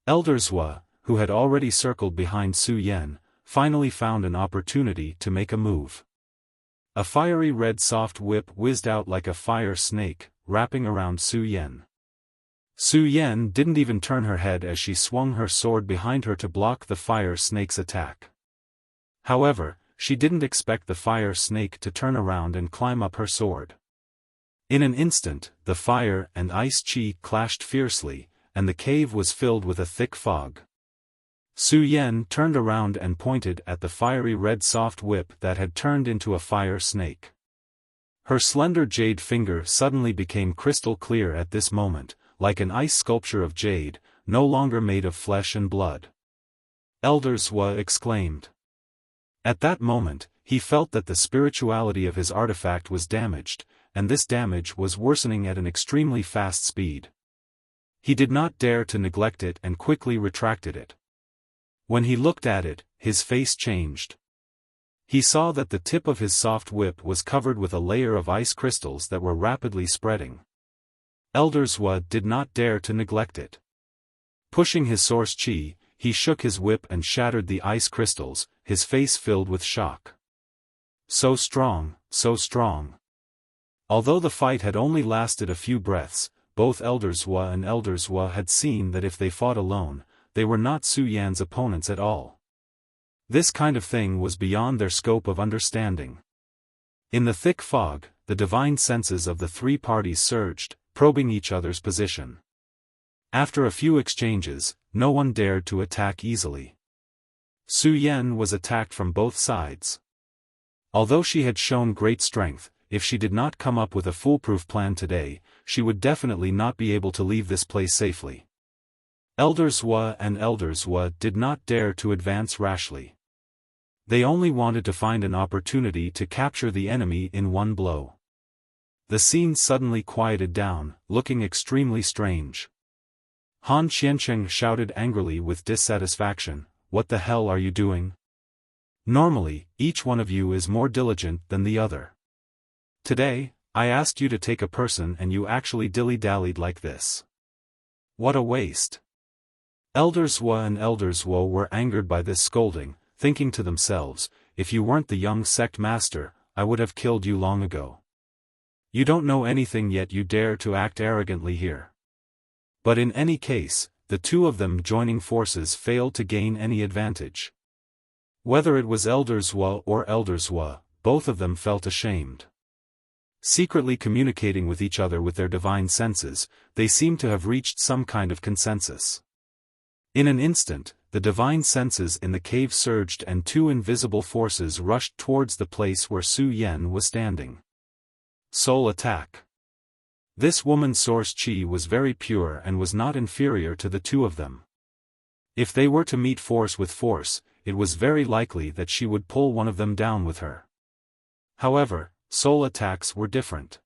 Elder Zhua, who had already circled behind Su Yan, finally found an opportunity to make a move. A fiery red soft whip whizzed out like a fire snake, wrapping around Su Yan. Su Yan didn't even turn her head as she swung her sword behind her to block the fire snake's attack. However, she didn't expect the fire snake to turn around and climb up her sword. In an instant, the fire and ice chi clashed fiercely, and the cave was filled with a thick fog. Su Yan turned around and pointed at the fiery red soft whip that had turned into a fire snake. Her slender jade finger suddenly became crystal clear at this moment, like an ice sculpture of jade, no longer made of flesh and blood. Elder Zhua exclaimed. At that moment, he felt that the spirituality of his artifact was damaged, and this damage was worsening at an extremely fast speed. He did not dare to neglect it and quickly retracted it. When he looked at it, his face changed. He saw that the tip of his soft whip was covered with a layer of ice crystals that were rapidly spreading. Elder Zhua did not dare to neglect it. Pushing his source chi, he shook his whip and shattered the ice crystals, his face filled with shock. So strong, so strong. Although the fight had only lasted a few breaths, both Elder Zhua and Elder Zhua had seen that if they fought alone, they were not Su Yan's opponents at all. This kind of thing was beyond their scope of understanding. In the thick fog, the divine senses of the three parties surged, probing each other's position. After a few exchanges, no one dared to attack easily. Su Yan was attacked from both sides. Although she had shown great strength, if she did not come up with a foolproof plan today, she would definitely not be able to leave this place safely. Elder Zhua and Elder Zhua did not dare to advance rashly. They only wanted to find an opportunity to capture the enemy in one blow. The scene suddenly quieted down, looking extremely strange. Han Qiansheng shouted angrily with dissatisfaction, "What the hell are you doing? Normally, each one of you is more diligent than the other. Today, I asked you to take a person and you actually dilly-dallied like this. What a waste." Elder Zhua and Elder Zhuo were angered by this scolding, thinking to themselves, "If you weren't the young sect master, I would have killed you long ago. You don't know anything yet you dare to act arrogantly here." But in any case, the two of them joining forces failed to gain any advantage. Whether it was Elder Zhua or Elder Zhua, both of them felt ashamed. Secretly communicating with each other with their divine senses, they seemed to have reached some kind of consensus. In an instant, the divine senses in the cave surged and two invisible forces rushed towards the place where Su Yan was standing. Soul attack. This woman's source chi was very pure and was not inferior to the two of them. If they were to meet force with force, it was very likely that she would pull one of them down with her. However, soul attacks were different.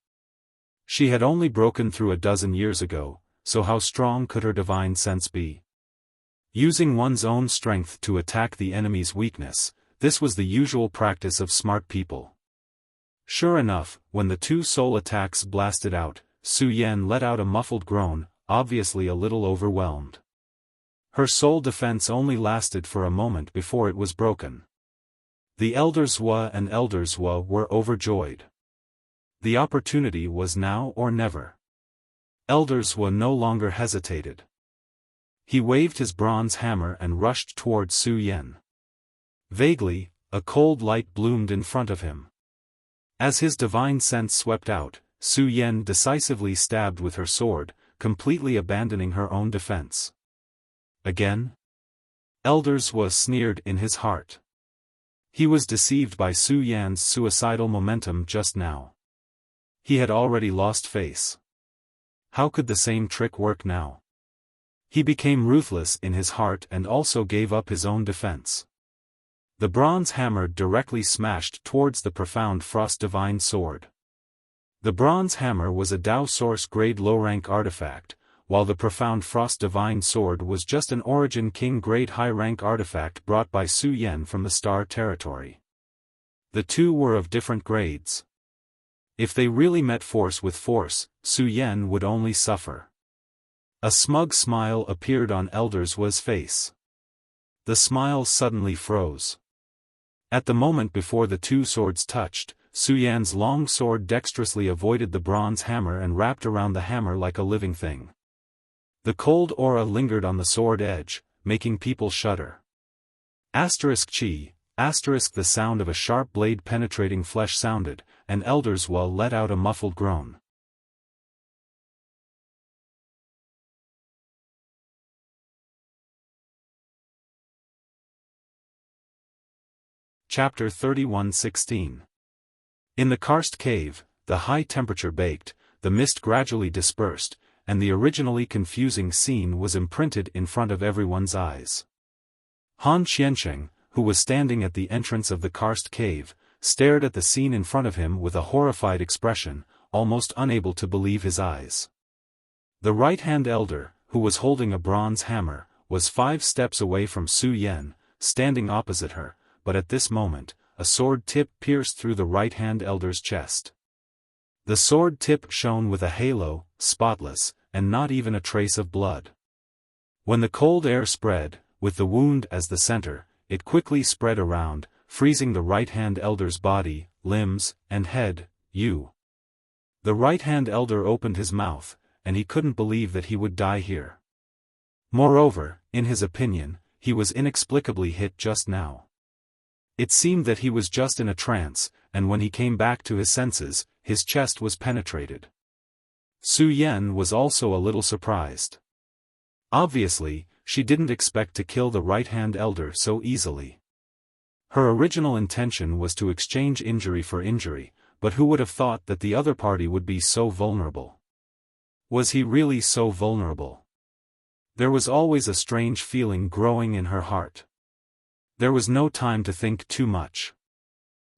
She had only broken through a dozen years ago, so how strong could her divine sense be? Using one's own strength to attack the enemy's weakness, this was the usual practice of smart people. Sure enough, when the two soul attacks blasted out, Su Yan let out a muffled groan, obviously a little overwhelmed. Her soul defense only lasted for a moment before it was broken. The Elder Zhua and Elder Zhuo were overjoyed. The opportunity was now or never. Elder Zhua no longer hesitated. He waved his bronze hammer and rushed towards Su Yan. Vaguely, a cold light bloomed in front of him. As his divine sense swept out, Su Yan decisively stabbed with her sword, completely abandoning her own defense. Again? Elder Zhua sneered in his heart. He was deceived by Su Yan's suicidal momentum just now. He had already lost face. How could the same trick work now? He became ruthless in his heart and also gave up his own defense. The bronze hammer directly smashed towards the profound Frost Divine Sword. The bronze hammer was a Dao Source grade low-rank artifact, while the profound Frost Divine Sword was just an Origin King grade high-rank artifact brought by Su Yan from the Star Territory. The two were of different grades. If they really met force with force, Su Yan would only suffer. A smug smile appeared on Elder Zhu's face. The smile suddenly froze. At the moment before the two swords touched, Su Yan's long sword dexterously avoided the bronze hammer and wrapped around the hammer like a living thing. The cold aura lingered on the sword edge, making people shudder. Chi, the sound of a sharp blade penetrating flesh sounded, and Elder Zhu let out a muffled groan. Chapter 31:16. In the karst cave, the high temperature baked, the mist gradually dispersed, and the originally confusing scene was imprinted in front of everyone's eyes. Han Qiansheng, who was standing at the entrance of the karst cave, stared at the scene in front of him with a horrified expression, almost unable to believe his eyes. The right-hand elder, who was holding a bronze hammer, was 5 steps away from Su Yan, standing opposite her, but at this moment, a sword tip pierced through the right-hand elder's chest. The sword tip shone with a halo, spotless, and not even a trace of blood. When the cold air spread, with the wound as the center, it quickly spread around, freezing the right-hand elder's body, limbs, and head. The right-hand elder opened his mouth, and he couldn't believe that he would die here. Moreover, in his opinion, he was inexplicably hit just now. It seemed that he was just in a trance, and when he came back to his senses, his chest was penetrated. Su Yan was also a little surprised. Obviously, she didn't expect to kill the right-hand elder so easily. Her original intention was to exchange injury for injury, but who would have thought that the other party would be so vulnerable? Was he really so vulnerable? There was always a strange feeling growing in her heart. There was no time to think too much.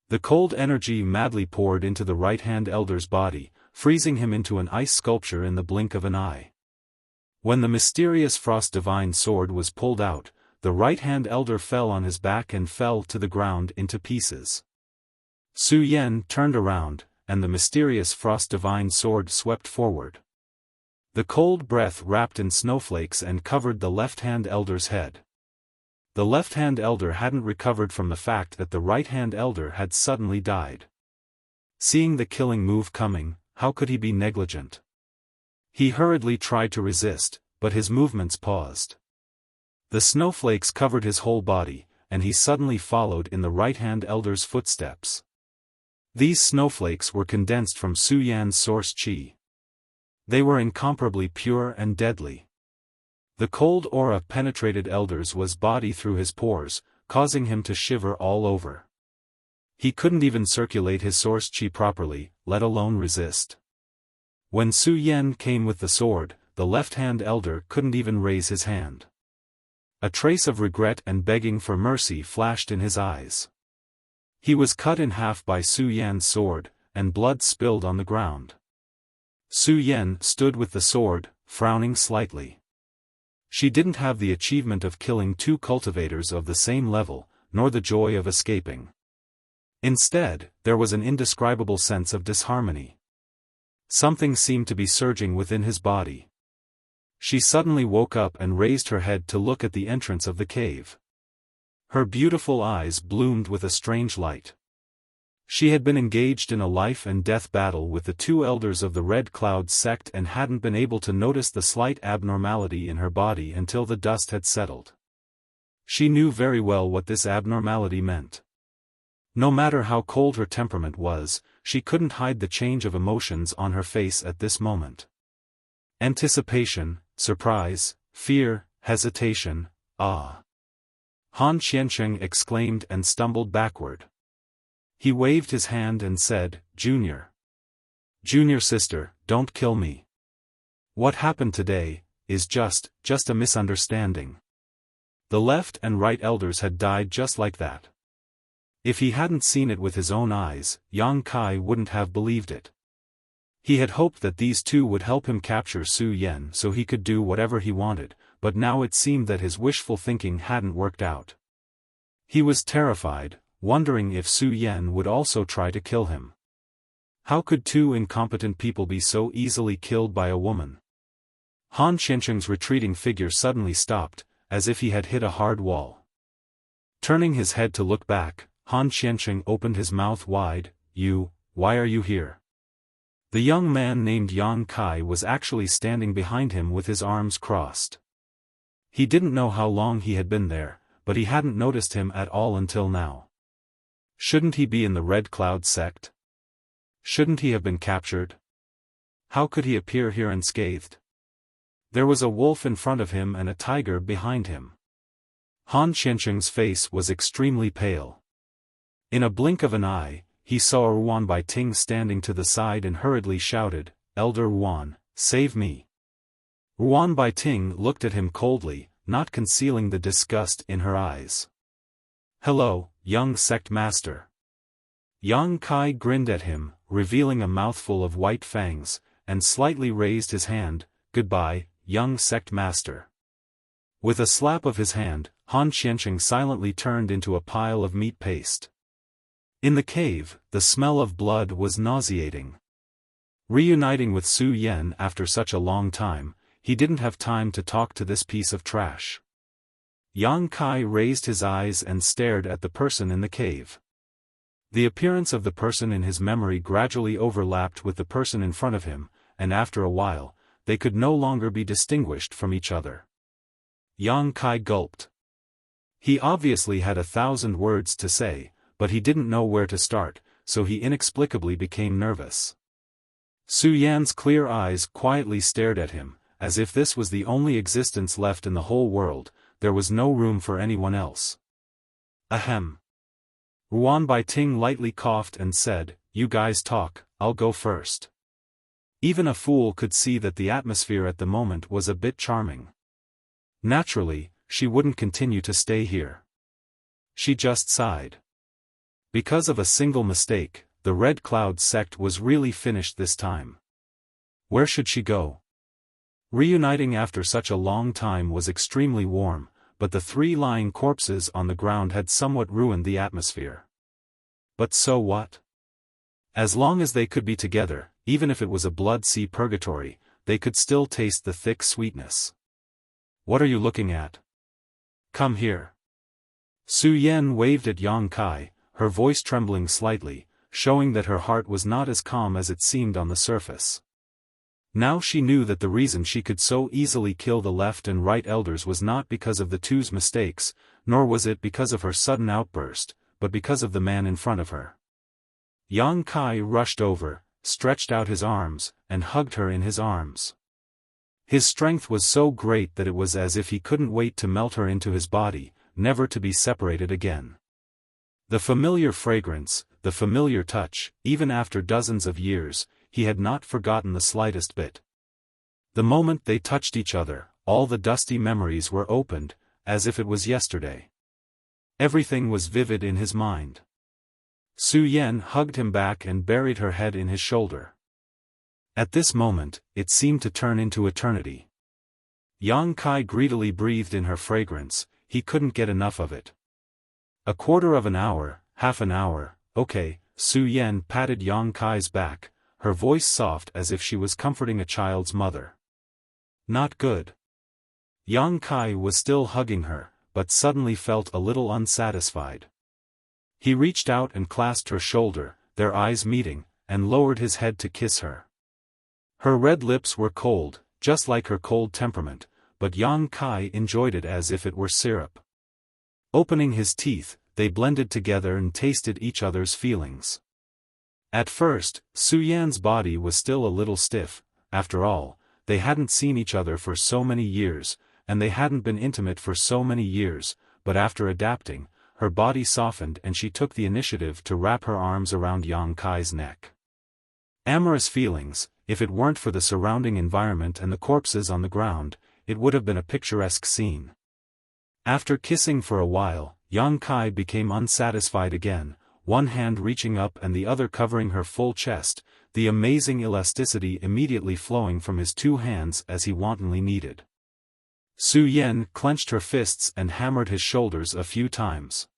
The cold energy madly poured into the right-hand elder's body, freezing him into an ice sculpture in the blink of an eye. When the mysterious Frost Divine Sword was pulled out, the right-hand elder fell on his back and fell to the ground into pieces. Su Yan turned around, and the mysterious Frost Divine Sword swept forward. The cold breath wrapped in snowflakes and covered the left-hand elder's head. The left-hand elder hadn't recovered from the fact that the right-hand elder had suddenly died. Seeing the killing move coming, how could he be negligent? He hurriedly tried to resist, but his movements paused. The snowflakes covered his whole body, and he suddenly followed in the right-hand elder's footsteps. These snowflakes were condensed from Su Yan's source qi. They were incomparably pure and deadly. The cold aura penetrated Elder Zhu's body through his pores, causing him to shiver all over. He couldn't even circulate his source qi properly, let alone resist. When Su Yan came with the sword, the left-hand elder couldn't even raise his hand. A trace of regret and begging for mercy flashed in his eyes. He was cut in half by Su Yan's sword, and blood spilled on the ground. Su Yan stood with the sword, frowning slightly. She didn't have the achievement of killing 2 cultivators of the same level, nor the joy of escaping. Instead, there was an indescribable sense of disharmony. Something seemed to be surging within his body. She suddenly woke up and raised her head to look at the entrance of the cave. Her beautiful eyes bloomed with a strange light. She had been engaged in a life-and-death battle with the 2 elders of the Red Cloud sect and hadn't been able to notice the slight abnormality in her body until the dust had settled. She knew very well what this abnormality meant. No matter how cold her temperament was, she couldn't hide the change of emotions on her face at this moment. Anticipation, surprise, fear, hesitation, awe. Han Xiansheng exclaimed and stumbled backward. He waved his hand and said, Junior. Junior sister, don't kill me. What happened today is just a misunderstanding. The left and right elders had died just like that. If he hadn't seen it with his own eyes, Yang Kai wouldn't have believed it. He had hoped that these two would help him capture Su Yan so he could do whatever he wanted, but now it seemed that his wishful thinking hadn't worked out. He was terrified, wondering if Su Yan would also try to kill him. How could two incompetent people be so easily killed by a woman? Han Xiansheng's retreating figure suddenly stopped, as if he had hit a hard wall. Turning his head to look back, Han Xiansheng opened his mouth wide. Why are you here? The young man named Yang Kai was actually standing behind him with his arms crossed. He didn't know how long he had been there, but he hadn't noticed him at all until now. Shouldn't he be in the Red Cloud sect? Shouldn't he have been captured? How could he appear here unscathed? There was a wolf in front of him and a tiger behind him. Han Xiansheng's face was extremely pale. In a blink of an eye, he saw Ruan Baiting standing to the side and hurriedly shouted, Elder Ruan, save me. Ruan Baiting looked at him coldly, not concealing the disgust in her eyes. Hello, young sect master. Yang Kai grinned at him, revealing a mouthful of white fangs, and slightly raised his hand. Goodbye, young sect master. With a slap of his hand, Han Xiansheng silently turned into a pile of meat paste. In the cave, the smell of blood was nauseating. Reuniting with Su Yan after such a long time, he didn't have time to talk to this piece of trash. Yang Kai raised his eyes and stared at the person in the cave. The appearance of the person in his memory gradually overlapped with the person in front of him, and after a while, they could no longer be distinguished from each other. Yang Kai gulped. He obviously had 1,000 words to say, but he didn't know where to start, so he inexplicably became nervous. Su Yan's clear eyes quietly stared at him, as if this was the only existence left in the whole world. There was no room for anyone else. Ahem. Ruan Baiting lightly coughed and said, You guys talk, I'll go first. Even a fool could see that the atmosphere at the moment was a bit charming. Naturally, she wouldn't continue to stay here. She just sighed. Because of a single mistake, the Red Cloud sect was really finished this time. Where should she go? Reuniting after such a long time was extremely warm, but the 3 lying corpses on the ground had somewhat ruined the atmosphere. But so what? As long as they could be together, even if it was a blood sea purgatory, they could still taste the thick sweetness. What are you looking at? Come here. Su Yan waved at Yang Kai, her voice trembling slightly, showing that her heart was not as calm as it seemed on the surface. Now she knew that the reason she could so easily kill the left and right elders was not because of the two's mistakes, nor was it because of her sudden outburst, but because of the man in front of her. Yang Kai rushed over, stretched out his arms, and hugged her in his arms. His strength was so great that it was as if he couldn't wait to melt her into his body, never to be separated again. The familiar fragrance, the familiar touch, even after dozens of years, he had not forgotten the slightest bit. The moment they touched each other, all the dusty memories were opened, as if it was yesterday. Everything was vivid in his mind. Su Yan hugged him back and buried her head in his shoulder. At this moment, it seemed to turn into eternity. Yang Kai greedily breathed in her fragrance, he couldn't get enough of it. A quarter of an hour, half an hour, okay, Su Yan patted Yang Kai's back, her voice soft as if she was comforting a child's mother. Not good. Yang Kai was still hugging her, but suddenly felt a little unsatisfied. He reached out and clasped her shoulder, their eyes meeting, and lowered his head to kiss her. Her red lips were cold, just like her cold temperament, but Yang Kai enjoyed it as if it were syrup. Opening his teeth, they blended together and tasted each other's feelings. At first, Su Yan's body was still a little stiff. After all, they hadn't seen each other for so many years, and they hadn't been intimate for so many years, but after adapting, her body softened and she took the initiative to wrap her arms around Yang Kai's neck. Amorous feelings, if it weren't for the surrounding environment and the corpses on the ground, it would have been a picturesque scene. After kissing for a while, Yang Kai became unsatisfied again, one hand reaching up and the other covering her full chest, the amazing elasticity immediately flowing from his two hands as he wantonly kneaded. Su Yan clenched her fists and hammered his shoulders a few times.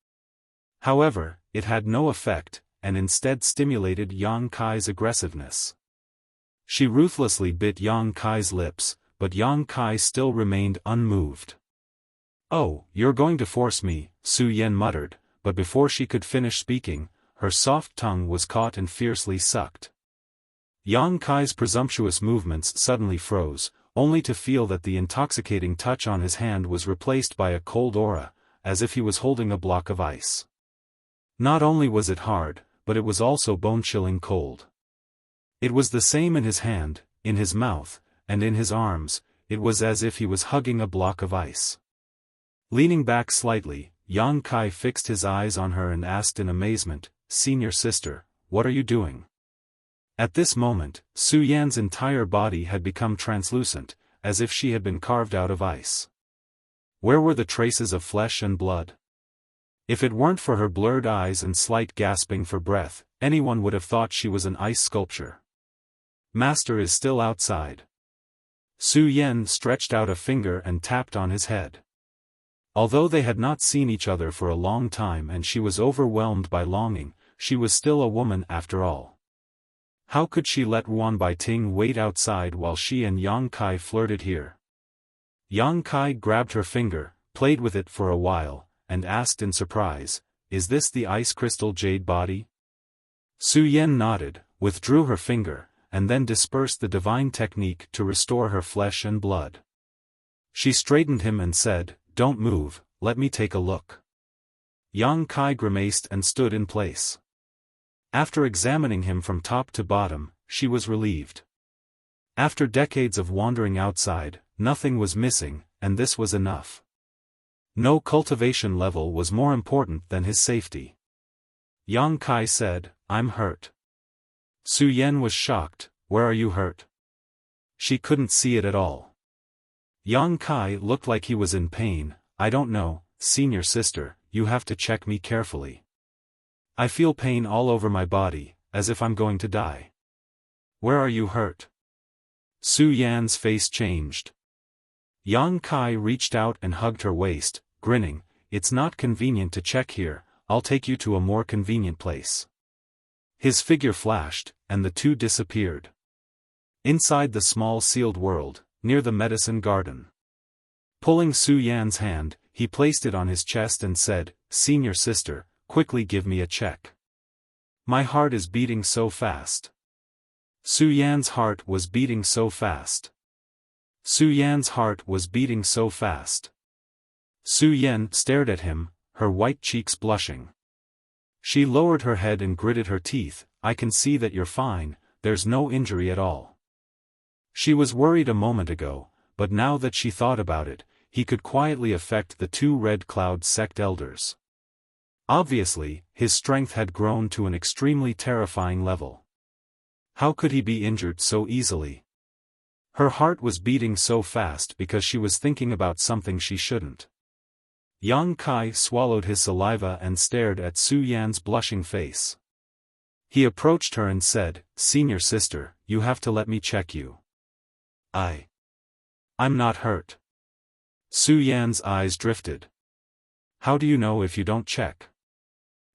However, it had no effect, and instead stimulated Yang Kai's aggressiveness. She ruthlessly bit Yang Kai's lips, but Yang Kai still remained unmoved. "Oh, you're going to force me," Su Yan muttered, but before she could finish speaking, her soft tongue was caught and fiercely sucked. Yang Kai's presumptuous movements suddenly froze, only to feel that the intoxicating touch on his hand was replaced by a cold aura, as if he was holding a block of ice. Not only was it hard, but it was also bone-chilling cold. It was the same in his hand, in his mouth, and in his arms. It was as if he was hugging a block of ice. Leaning back slightly, Yang Kai fixed his eyes on her and asked in amazement, "Senior sister, what are you doing?" At this moment, Su Yan's entire body had become translucent, as if she had been carved out of ice. Where were the traces of flesh and blood? If it weren't for her blurred eyes and slight gasping for breath, anyone would have thought she was an ice sculpture. "Master is still outside." Su Yan stretched out a finger and tapped on his head. Although they had not seen each other for a long time and she was overwhelmed by longing, she was still a woman after all. How could she let Ruan Baiting wait outside while she and Yang Kai flirted here? Yang Kai grabbed her finger, played with it for a while, and asked in surprise, "Is this the ice crystal jade body?" Su Yan nodded, withdrew her finger, and then dispersed the divine technique to restore her flesh and blood. She straightened him and said, "Don't move, let me take a look." Yang Kai grimaced and stood in place. After examining him from top to bottom, she was relieved. After decades of wandering outside, nothing was missing, and this was enough. No cultivation level was more important than his safety. Yang Kai said, "I'm hurt." Su Yan was shocked. "Where are you hurt?" She couldn't see it at all. Yang Kai looked like he was in pain. "I don't know, senior sister, you have to check me carefully. I feel pain all over my body, as if I'm going to die." "Where are you hurt?" Su Yan's face changed. Yang Kai reached out and hugged her waist, grinning, "It's not convenient to check here, I'll take you to a more convenient place." His figure flashed, and the two disappeared. Inside the small sealed world, near the medicine garden. Pulling Su Yan's hand, he placed it on his chest and said, "Senior sister, quickly give me a check. My heart is beating so fast." Su Yan's heart was beating so fast. Su Yan's heart was beating so fast. Su Yan stared at him, her white cheeks blushing. She lowered her head and gritted her teeth. "I can see that you're fine, there's no injury at all." She was worried a moment ago, but now that she thought about it, he could quietly affect the two Red Cloud sect elders. Obviously, his strength had grown to an extremely terrifying level. How could he be injured so easily? Her heart was beating so fast because she was thinking about something she shouldn't. Yang Kai swallowed his saliva and stared at Su Yan's blushing face. He approached her and said, "Senior sister, you have to let me check you." I'm not hurt." Su Yan's eyes drifted. "How do you know if you don't check?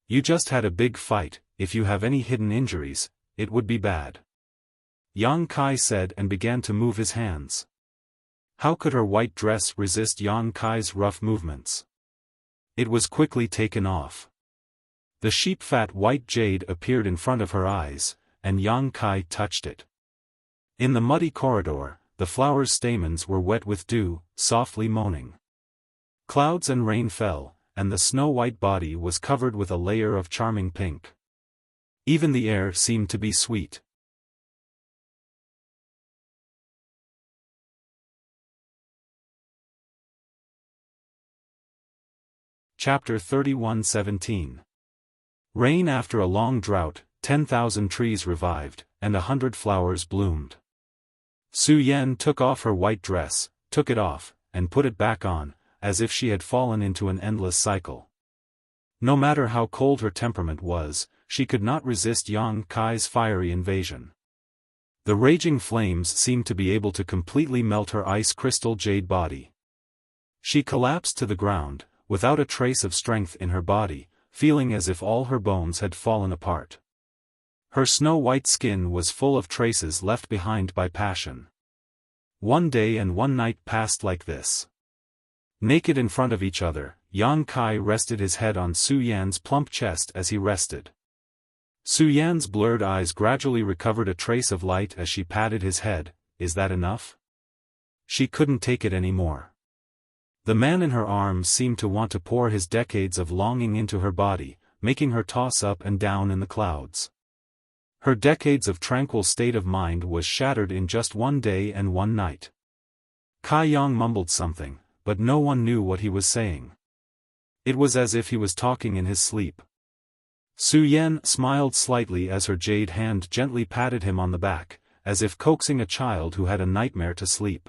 You just had a big fight. If you have any hidden injuries, it would be bad." Yang Kai said and began to move his hands. How could her white dress resist Yang Kai's rough movements? It was quickly taken off. The sheep-fat white jade appeared in front of her eyes, and Yang Kai touched it. In the muddy corridor, the flower's stamens were wet with dew, softly moaning. Clouds and rain fell, and the snow-white body was covered with a layer of charming pink. Even the air seemed to be sweet. Chapter 31:17. Rain. After a long drought, 10,000 trees revived, and 100 flowers bloomed. Su Yan took off her white dress, took it off, and put it back on, as if she had fallen into an endless cycle. No matter how cold her temperament was, she could not resist Yang Kai's fiery invasion. The raging flames seemed to be able to completely melt her ice crystal jade body. She collapsed to the ground, without a trace of strength in her body, feeling as if all her bones had fallen apart. Her snow-white skin was full of traces left behind by passion. One day and one night passed like this. Naked in front of each other, Yang Kai rested his head on Su Yan's plump chest as he rested. Su Yan's blurred eyes gradually recovered a trace of light as she patted his head. Is that enough? She couldn't take it anymore. The man in her arms seemed to want to pour his decades of longing into her body, making her toss up and down in the clouds. Her decades of tranquil state of mind was shattered in just one day and one night. Kai Yang mumbled something, but no one knew what he was saying. It was as if he was talking in his sleep. Su Yan smiled slightly as her jade hand gently patted him on the back, as if coaxing a child who had a nightmare to sleep.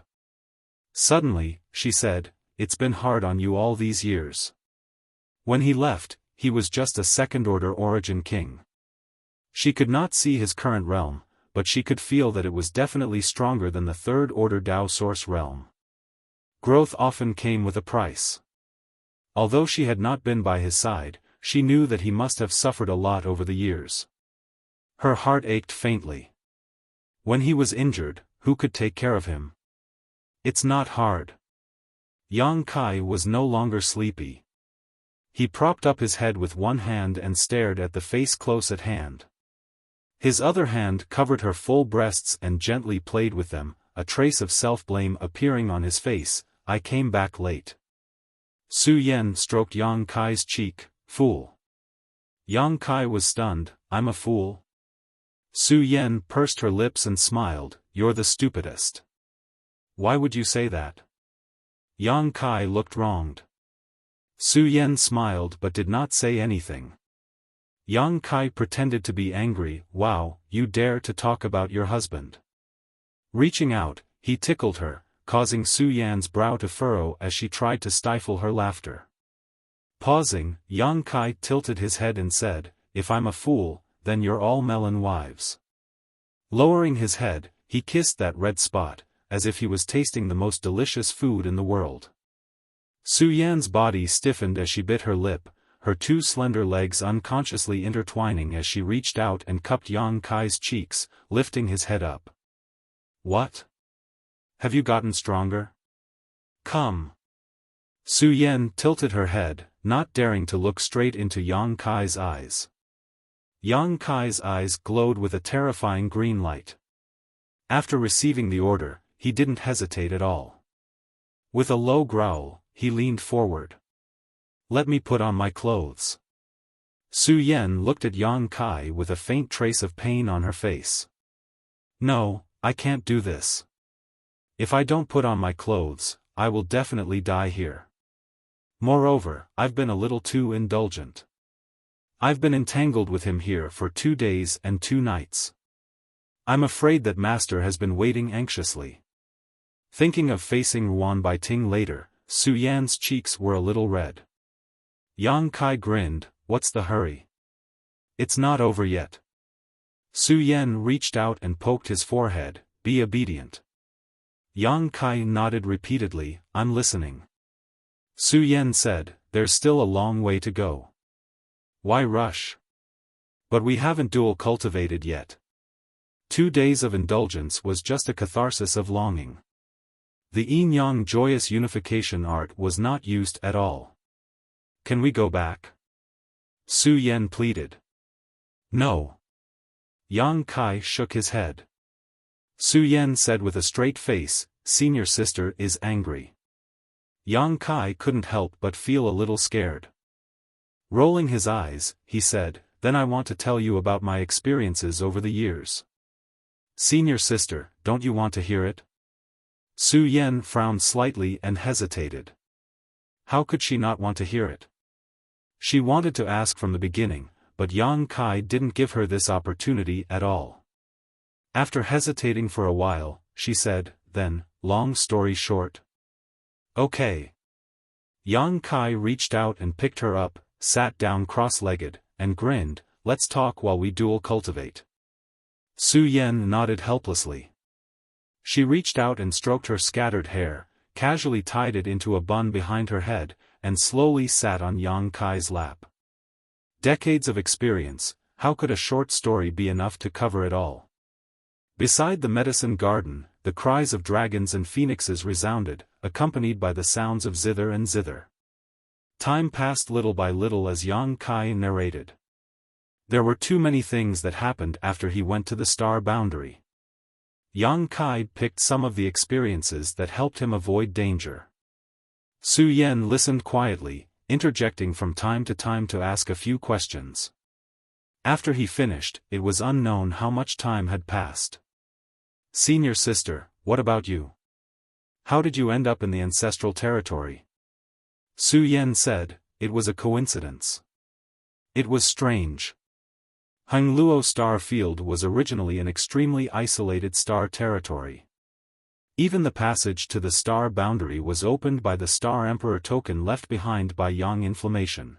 Suddenly, she said, "It's been hard on you all these years." When he left, he was just a second-order origin king. She could not see his current realm, but she could feel that it was definitely stronger than the third-order Dao Source realm. Growth often came with a price. Although she had not been by his side, she knew that he must have suffered a lot over the years. Her heart ached faintly. When he was injured, who could take care of him? It's not hard. Yang Kai was no longer sleepy. He propped up his head with one hand and stared at the face close at hand. His other hand covered her full breasts and gently played with them, a trace of self-blame appearing on his face. I came back late. Su Yan stroked Yang Kai's cheek. Fool. Yang Kai was stunned. I'm a fool? Su Yan pursed her lips and smiled. You're the stupidest. Why would you say that? Yang Kai looked wronged. Su Yan smiled but did not say anything. Yang Kai pretended to be angry. Wow, you dare to talk about your husband. Reaching out, he tickled her, causing Su Yan's brow to furrow as she tried to stifle her laughter. Pausing, Yang Kai tilted his head and said, If I'm a fool, then you're all melon wives. Lowering his head, he kissed that red spot, as if he was tasting the most delicious food in the world. Su Yan's body stiffened as she bit her lip, her two slender legs unconsciously intertwining as she reached out and cupped Yang Kai's cheeks, lifting his head up. What? Have you gotten stronger? Come. Su Yan tilted her head, not daring to look straight into Yang Kai's eyes. Yang Kai's eyes glowed with a terrifying green light. After receiving the order, he didn't hesitate at all. With a low growl, he leaned forward. Let me put on my clothes. Su Yan looked at Yang Kai with a faint trace of pain on her face. No, I can't do this. If I don't put on my clothes, I will definitely die here. Moreover, I've been a little too indulgent. I've been entangled with him here for 2 days and 2 nights. I'm afraid that Master has been waiting anxiously. Thinking of facing Ruan Baiting later, Su Yan's cheeks were a little red. Yang Kai grinned. What's the hurry? It's not over yet. Su Yan reached out and poked his forehead. Be obedient. Yang Kai nodded repeatedly. I'm listening. Su Yan said, There's still a long way to go. Why rush? But we haven't dual cultivated yet. 2 days of indulgence was just a catharsis of longing. The yin-yang joyous unification art was not used at all. Can we go back? Su Yan pleaded. No. Yang Kai shook his head. Su Yan said with a straight face, Senior sister is angry. Yang Kai couldn't help but feel a little scared. Rolling his eyes, he said, Then I want to tell you about my experiences over the years. Senior sister, don't you want to hear it? Su Yan frowned slightly and hesitated. How could she not want to hear it? She wanted to ask from the beginning, but Yang Kai didn't give her this opportunity at all. After hesitating for a while, she said, then, long story short. Okay. Yang Kai reached out and picked her up, sat down cross-legged, and grinned, let's talk while we dual cultivate. Su Yan nodded helplessly. She reached out and stroked her scattered hair, casually tied it into a bun behind her head, and slowly sat on Yang Kai's lap. Decades of experience, how could a short story be enough to cover it all? Beside the medicine garden, the cries of dragons and phoenixes resounded, accompanied by the sounds of zither and zither. Time passed little by little as Yang Kai narrated. There were too many things that happened after he went to the star boundary. Yang Kai picked some of the experiences that helped him avoid danger. Su Yan listened quietly, interjecting from time to time to ask a few questions. After he finished, it was unknown how much time had passed. Senior sister, what about you? How did you end up in the ancestral territory? Su Yan said, it was a coincidence. It was strange. Hengluo Star Field was originally an extremely isolated star territory. Even the passage to the star boundary was opened by the Star Emperor token left behind by Yang Inflammation.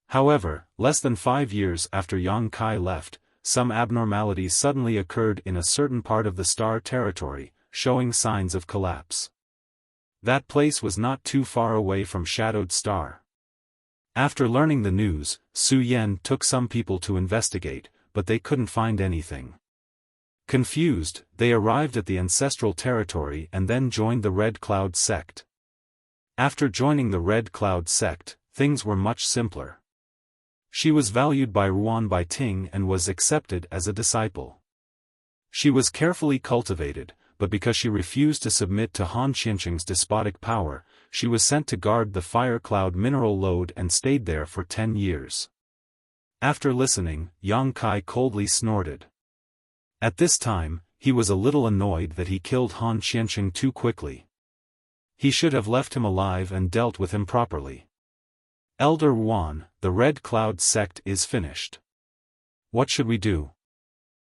However, less than 5 years after Yang Kai left, some abnormalities suddenly occurred in a certain part of the star territory, showing signs of collapse. That place was not too far away from Shadowed Star. After learning the news, Su Yan took some people to investigate, but they couldn't find anything. Confused, they arrived at the ancestral territory and then joined the Red Cloud sect. After joining the Red Cloud sect, things were much simpler. She was valued by Ruan Baiting and was accepted as a disciple. She was carefully cultivated, but because she refused to submit to Han Qianqing's despotic power, she was sent to guard the Fire Cloud mineral lode and stayed there for 10 years. After listening, Yang Kai coldly snorted. At this time, he was a little annoyed that he killed Han Qianqing too quickly. He should have left him alive and dealt with him properly. Elder Ruan, the Red Cloud sect is finished. What should we do?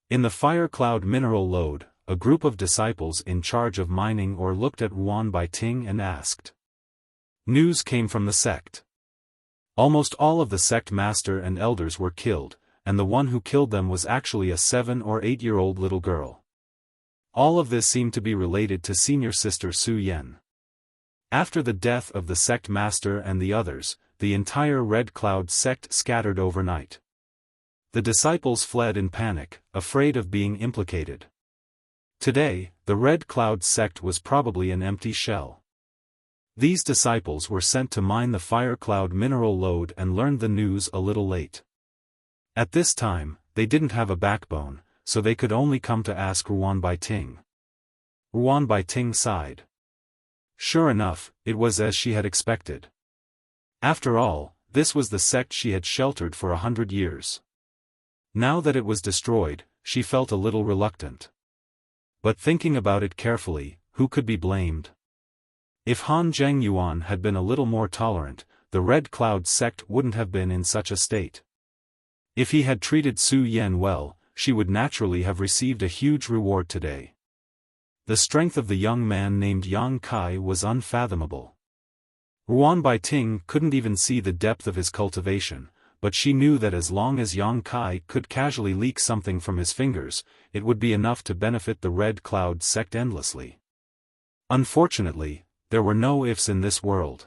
In the Fire Cloud mineral lode, a group of disciples in charge of mining ore looked at Ruan Baiting and asked. News came from the sect. Almost all of the sect master and elders were killed, and the one who killed them was actually a 7 or 8-year-old little girl. All of this seemed to be related to senior sister Su Yan. After the death of the sect master and the others, the entire Red Cloud sect scattered overnight. The disciples fled in panic, afraid of being implicated. Today, the Red Cloud sect was probably an empty shell. These disciples were sent to mine the Fire Cloud mineral lode and learned the news a little late. At this time, they didn't have a backbone, so they could only come to ask Ruan Baiting. Ruan Baiting sighed. Sure enough, it was as she had expected. After all, this was the sect she had sheltered for 100 years. Now that it was destroyed, she felt a little reluctant. But thinking about it carefully, who could be blamed? If Han Zhengyuan had been a little more tolerant, the Red Cloud sect wouldn't have been in such a state. If he had treated Su Yan well, she would naturally have received a huge reward today. The strength of the young man named Yang Kai was unfathomable. Ruan Baiting couldn't even see the depth of his cultivation, but she knew that as long as Yang Kai could casually leak something from his fingers, it would be enough to benefit the Red Cloud sect endlessly. Unfortunately, there were no ifs in this world.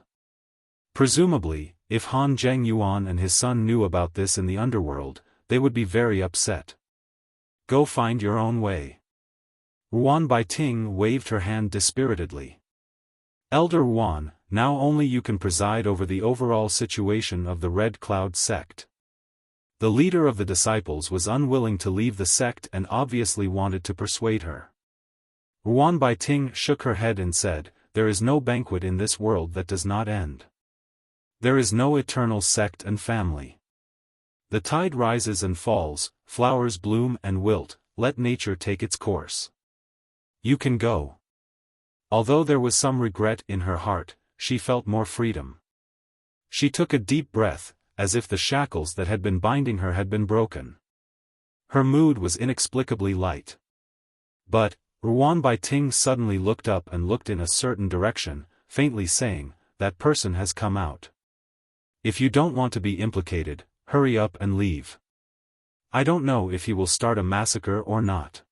Presumably, if Han Zhengyuan and his son knew about this in the underworld, they would be very upset. Go find your own way. Ruan Baiting waved her hand dispiritedly. Elder Ruan, now only you can preside over the overall situation of the Red Cloud sect. The leader of the disciples was unwilling to leave the sect and obviously wanted to persuade her. Ruan Baiting shook her head and said, there is no banquet in this world that does not end. There is no eternal sect and family. The tide rises and falls, flowers bloom and wilt, let nature take its course. You can go. Although there was some regret in her heart, she felt more freedom. She took a deep breath, as if the shackles that had been binding her had been broken. Her mood was inexplicably light. But, Ruan Baiting suddenly looked up and looked in a certain direction, faintly saying, "That person has come out. If you don't want to be implicated, hurry up and leave. I don't know if he will start a massacre or not."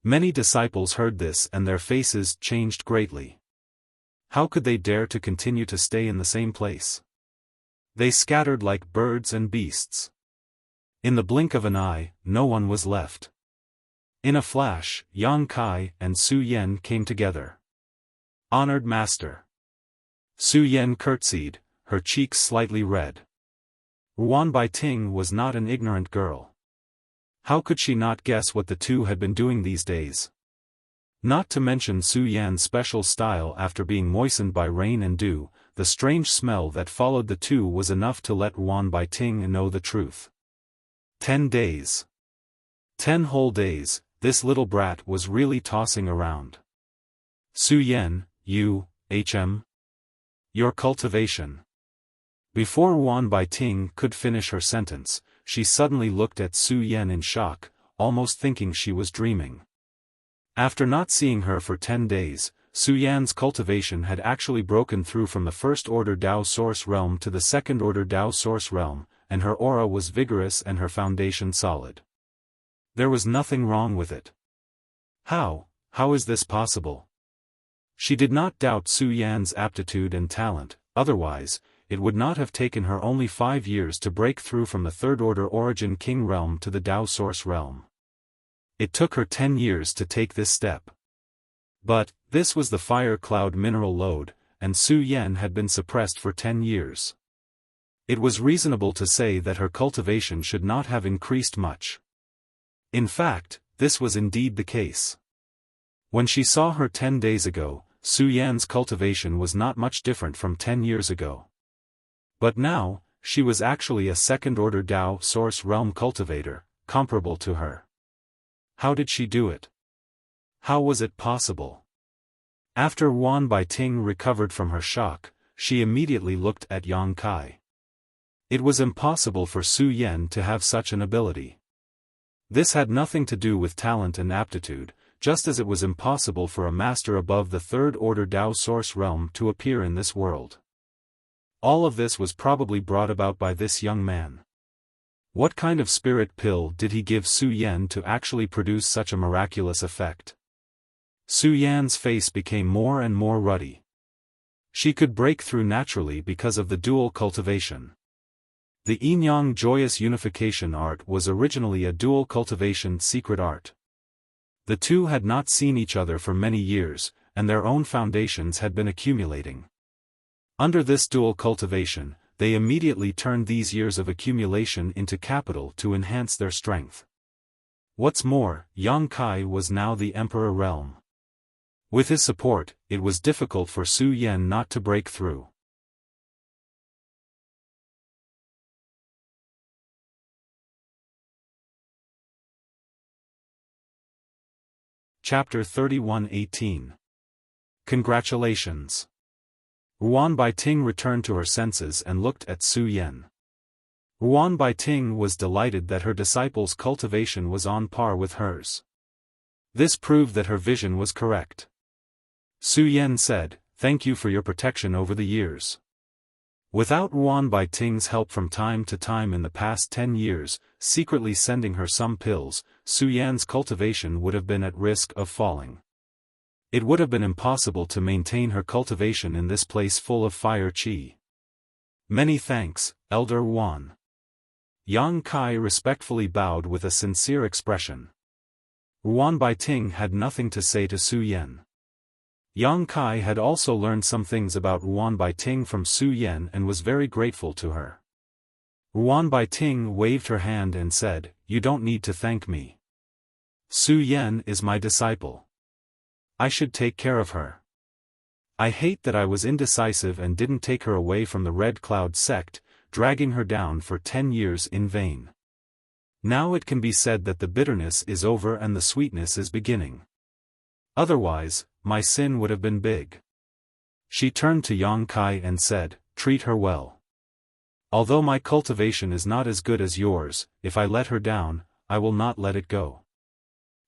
Many disciples heard this and their faces changed greatly. How could they dare to continue to stay in the same place? They scattered like birds and beasts. In the blink of an eye, no one was left. In a flash, Yang Kai and Su Yan came together. "Honored Master." Su Yan curtsied, her cheeks slightly red. Ruan Baiting was not an ignorant girl. How could she not guess what the two had been doing these days? Not to mention Su Yan's special style after being moistened by rain and dew, the strange smell that followed the two was enough to let Ruan Baiting know the truth. 10 days. 10 whole days, this little brat was really tossing around. Su Yan, your cultivation. Before Ruan Baiting could finish her sentence, she suddenly looked at Su Yan in shock, almost thinking she was dreaming. After not seeing her for 10 days, Su Yan's cultivation had actually broken through from the first-order Dao source realm to the second-order Dao source realm, and her aura was vigorous and her foundation solid. There was nothing wrong with it. How is this possible? She did not doubt Su Yan's aptitude and talent, otherwise, it would not have taken her only 5 years to break through from the third-order Origin King realm to the Dao source realm. It took her 10 years to take this step. But, this was the fire cloud mineral lode, and Su Yan had been suppressed for 10 years. It was reasonable to say that her cultivation should not have increased much. In fact, this was indeed the case. When she saw her 10 days ago, Su Yan's cultivation was not much different from 10 years ago. But now, she was actually a second-order Dao source realm cultivator, comparable to her. How did she do it? How was it possible? After Ruan Baiting recovered from her shock, she immediately looked at Yang Kai. It was impossible for Su Yan to have such an ability. This had nothing to do with talent and aptitude, just as it was impossible for a master above the third-order Dao source realm to appear in this world. All of this was probably brought about by this young man. What kind of spirit pill did he give Su Yan to actually produce such a miraculous effect? Su Yan's face became more and more ruddy. She could break through naturally because of the dual cultivation. The yin-yang joyous unification art was originally a dual cultivation secret art. The two had not seen each other for many years, and their own foundations had been accumulating. Under this dual cultivation, they immediately turned these years of accumulation into capital to enhance their strength. What's more, Yang Kai was now the Emperor realm. With his support, it was difficult for Su Yan not to break through. Chapter 31:18. Congratulations. Ruan Baiting returned to her senses and looked at Su Yan. Ruan Baiting was delighted that her disciple's cultivation was on par with hers. This proved that her vision was correct. Su Yan said, "Thank you for your protection over the years." Without Ruan Baiting's help from time to time in the past 10 years, secretly sending her some pills, Su Yan's cultivation would have been at risk of falling. It would have been impossible to maintain her cultivation in this place full of fire qi. Many thanks, Elder Ruan. Yang Kai respectfully bowed with a sincere expression. Ruan Baiting had nothing to say to Su Yan. Yang Kai had also learned some things about Ruan Baiting from Su Yan and was very grateful to her. Ruan Baiting waved her hand and said, "You don't need to thank me. Su Yan is my disciple. I should take care of her. I hate that I was indecisive and didn't take her away from the Red Cloud sect, dragging her down for 10 years in vain. Now it can be said that the bitterness is over and the sweetness is beginning. Otherwise, my sin would have been big." She turned to Yang Kai and said, "Treat her well. Although my cultivation is not as good as yours, if I let her down, I will not let it go.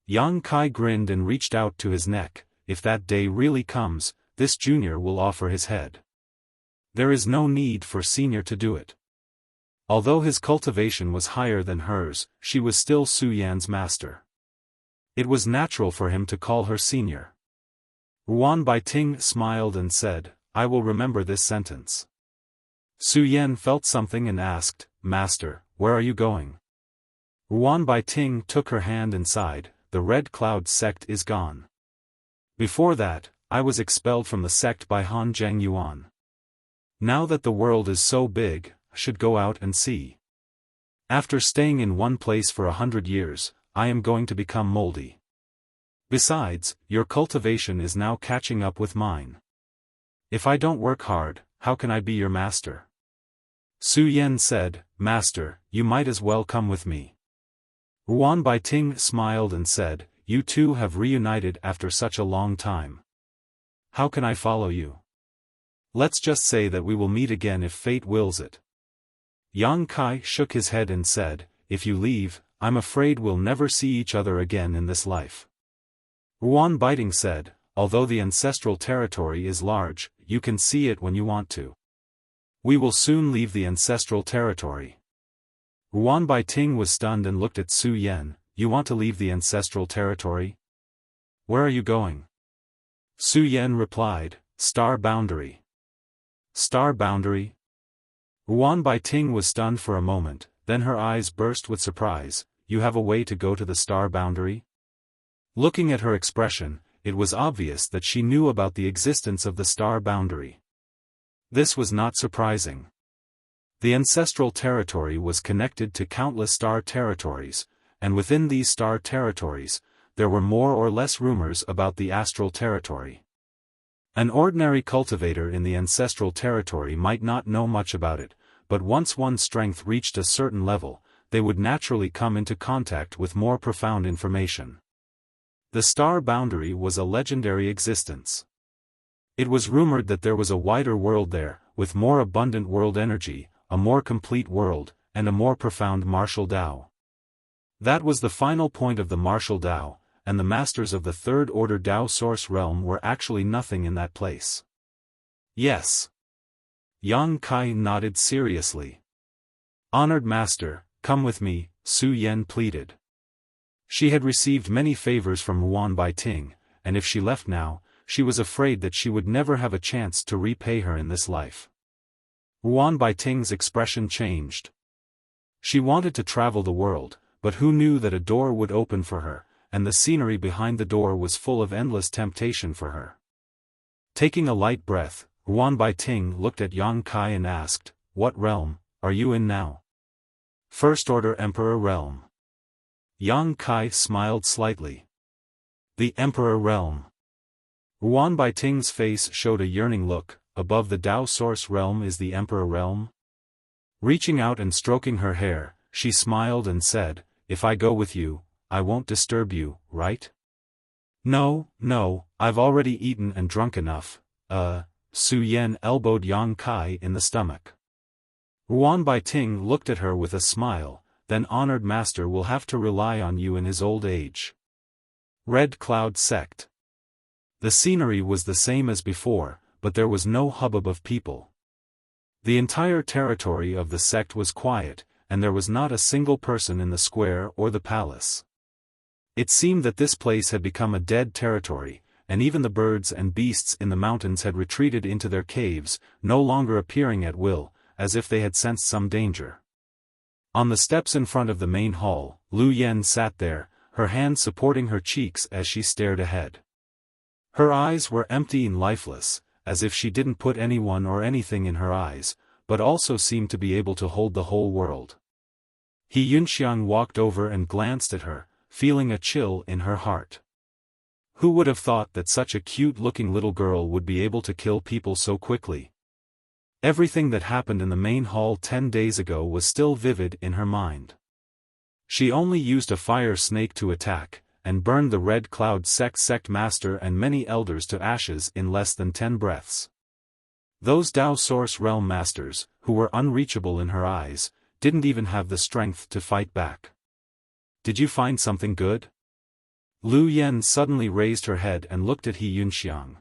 Yang Kai grinned and reached out to his neck. If that day really comes, this junior will offer his head. There is no need for senior to do it. Although his cultivation was higher than hers, she was still Su Yan's master. It was natural for him to call her senior. Ruan Baiting smiled and said, I will remember this sentence. Su Yan felt something and asked, Master, where are you going? Ruan Baiting took her hand and sighed, the Red Cloud sect is gone. Before that, I was expelled from the sect by Han Zhengyuan. Now that the world is so big, I should go out and see. After staying in one place for 100 years, I am going to become moldy. Besides, your cultivation is now catching up with mine. If I don't work hard, how can I be your master? Su Yan said, Master, you might as well come with me. Ruan Baiting smiled and said, You two have reunited after such a long time. How can I follow you? Let's just say that we will meet again if fate wills it. Yang Kai shook his head and said, If you leave, I'm afraid we'll never see each other again in this life. Ruan Baiting said, Although the ancestral territory is large, you can see it when you want to. We will soon leave the ancestral territory. Ruan Baiting was stunned and looked at Su Yan. You want to leave the ancestral territory? Where are you going? Su Yan replied, Star Boundary. Star Boundary? Ruan Baiting was stunned for a moment, then her eyes burst with surprise. You have a way to go to the Star Boundary? Looking at her expression, it was obvious that she knew about the existence of the Star Boundary. This was not surprising. The ancestral territory was connected to countless star territories, and within these star territories, there were more or less rumors about the astral territory. An ordinary cultivator in the ancestral territory might not know much about it, but once one's strength reached a certain level, they would naturally come into contact with more profound information. The Star Boundary was a legendary existence. It was rumored that there was a wider world there, with more abundant world energy, a more complete world, and a more profound martial Tao. That was the final point of the martial Tao, and the masters of the third order Tao source realm were actually nothing in that place. Yes. Yang Kai nodded seriously. Honored master, come with me, Su Yan pleaded. She had received many favors from Ruan Baiting, and if she left now, she was afraid that she would never have a chance to repay her in this life. Ruan Baiting's expression changed. She wanted to travel the world, but who knew that a door would open for her, and the scenery behind the door was full of endless temptation for her. Taking a light breath, Ruan Baiting looked at Yang Kai and asked, What realm are you in now? First Order Emperor Realm. Yang Kai smiled slightly. The Emperor Realm. Ruan Baiting's face showed a yearning look. Above the Tao Source Realm is the Emperor Realm? Reaching out and stroking her hair, she smiled and said, If I go with you, I won't disturb you, right? No, I've already eaten and drunk enough. Su Yan elbowed Yang Kai in the stomach. Ruan Baiting looked at her with a smile, then honored master will have to rely on you in his old age. Red Cloud Sect. The scenery was the same as before, but there was no hubbub of people. The entire territory of the sect was quiet, and there was not a single person in the square or the palace. It seemed that this place had become a dead territory, and even the birds and beasts in the mountains had retreated into their caves, no longer appearing at will, as if they had sensed some danger. On the steps in front of the main hall, Lu Yen sat there, her hands supporting her cheeks as she stared ahead. Her eyes were empty and lifeless, as if she didn't put anyone or anything in her eyes, but also seemed to be able to hold the whole world. He Yunxiang walked over and glanced at her, feeling a chill in her heart. Who would have thought that such a cute-looking little girl would be able to kill people so quickly? Everything that happened in the main hall 10 days ago was still vivid in her mind. She only used a fire snake to attack, and burned the Red Cloud sect master and many elders to ashes in less than 10 breaths. Those Tao Source Realm masters, who were unreachable in her eyes, didn't even have the strength to fight back. Did you find something good? Lu Yen suddenly raised her head and looked at He Yunxiang.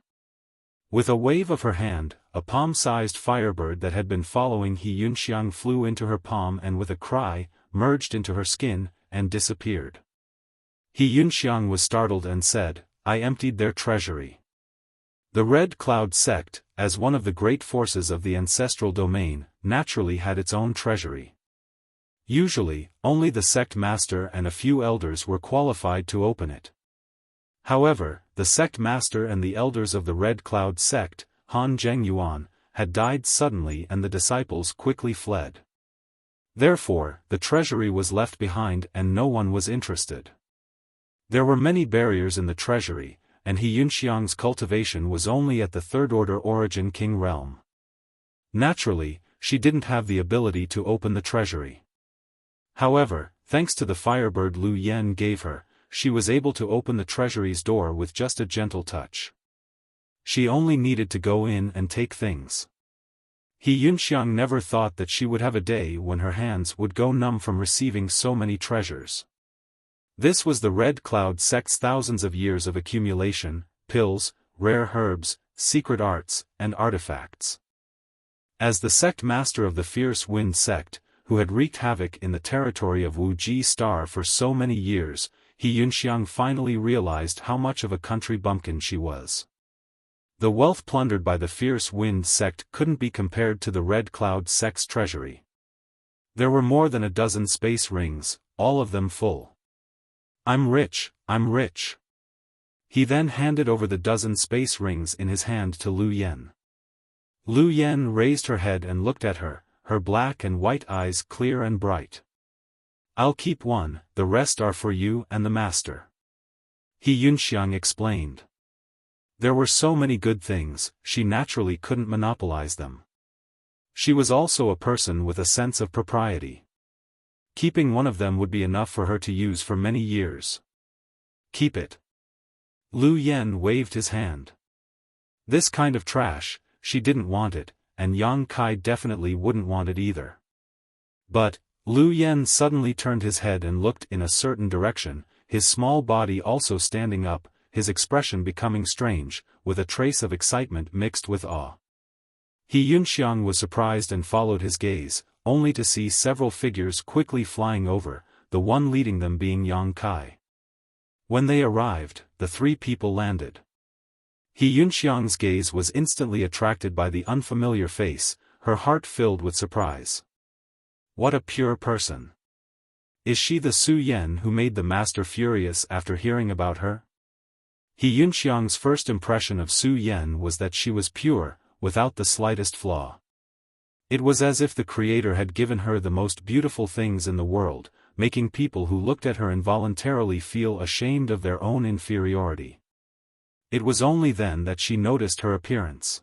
With a wave of her hand, a palm-sized firebird that had been following He Yunxiang flew into her palm and with a cry, merged into her skin, and disappeared. He Yunxiang was startled and said, I emptied their treasury. The Red Cloud sect, as one of the great forces of the ancestral domain, naturally had its own treasury. Usually, only the sect master and a few elders were qualified to open it. However, the sect master and the elders of the Red Cloud sect, Han Zheng Yuan, had died suddenly and the disciples quickly fled. Therefore, the treasury was left behind and no one was interested. There were many barriers in the treasury, and He Yunxiang's cultivation was only at the third-order origin king realm. Naturally, she didn't have the ability to open the treasury. However, thanks to the firebird Lu Yen gave her, she was able to open the treasury's door with just a gentle touch. She only needed to go in and take things. He Yunxiang never thought that she would have a day when her hands would go numb from receiving so many treasures. This was the Red Cloud sect's thousands of years of accumulation, pills, rare herbs, secret arts, and artifacts. As the sect master of the Fierce Wind sect, who had wreaked havoc in the territory of Wuxia Star for so many years, He Yunxiang finally realized how much of a country bumpkin she was. The wealth plundered by the Fierce Wind sect couldn't be compared to the Red Cloud sect's treasury. There were more than a dozen space rings, all of them full. I'm rich, I'm rich. He then handed over the dozen space rings in his hand to Lu Yen. Lu Yen raised her head and looked at her, her black and white eyes clear and bright. I'll keep one, the rest are for you and the master. He Yunxiang explained. There were so many good things, she naturally couldn't monopolize them. She was also a person with a sense of propriety. Keeping one of them would be enough for her to use for many years. Keep it. Lu Yen waved his hand. This kind of trash, she didn't want it, and Yang Kai definitely wouldn't want it either. But, Lu Yen suddenly turned his head and looked in a certain direction, his small body also standing up, his expression becoming strange, with a trace of excitement mixed with awe. He Yunxiang was surprised and followed his gaze, only to see several figures quickly flying over, the one leading them being Yang Kai. When they arrived, the three people landed. He Yunxiang's gaze was instantly attracted by the unfamiliar face, her heart filled with surprise. What a pure person. Is she the Su Yen who made the master furious after hearing about her? He Yunxiang's first impression of Su Yen was that she was pure, without the slightest flaw. It was as if the Creator had given her the most beautiful things in the world, making people who looked at her involuntarily feel ashamed of their own inferiority. It was only then that she noticed her appearance.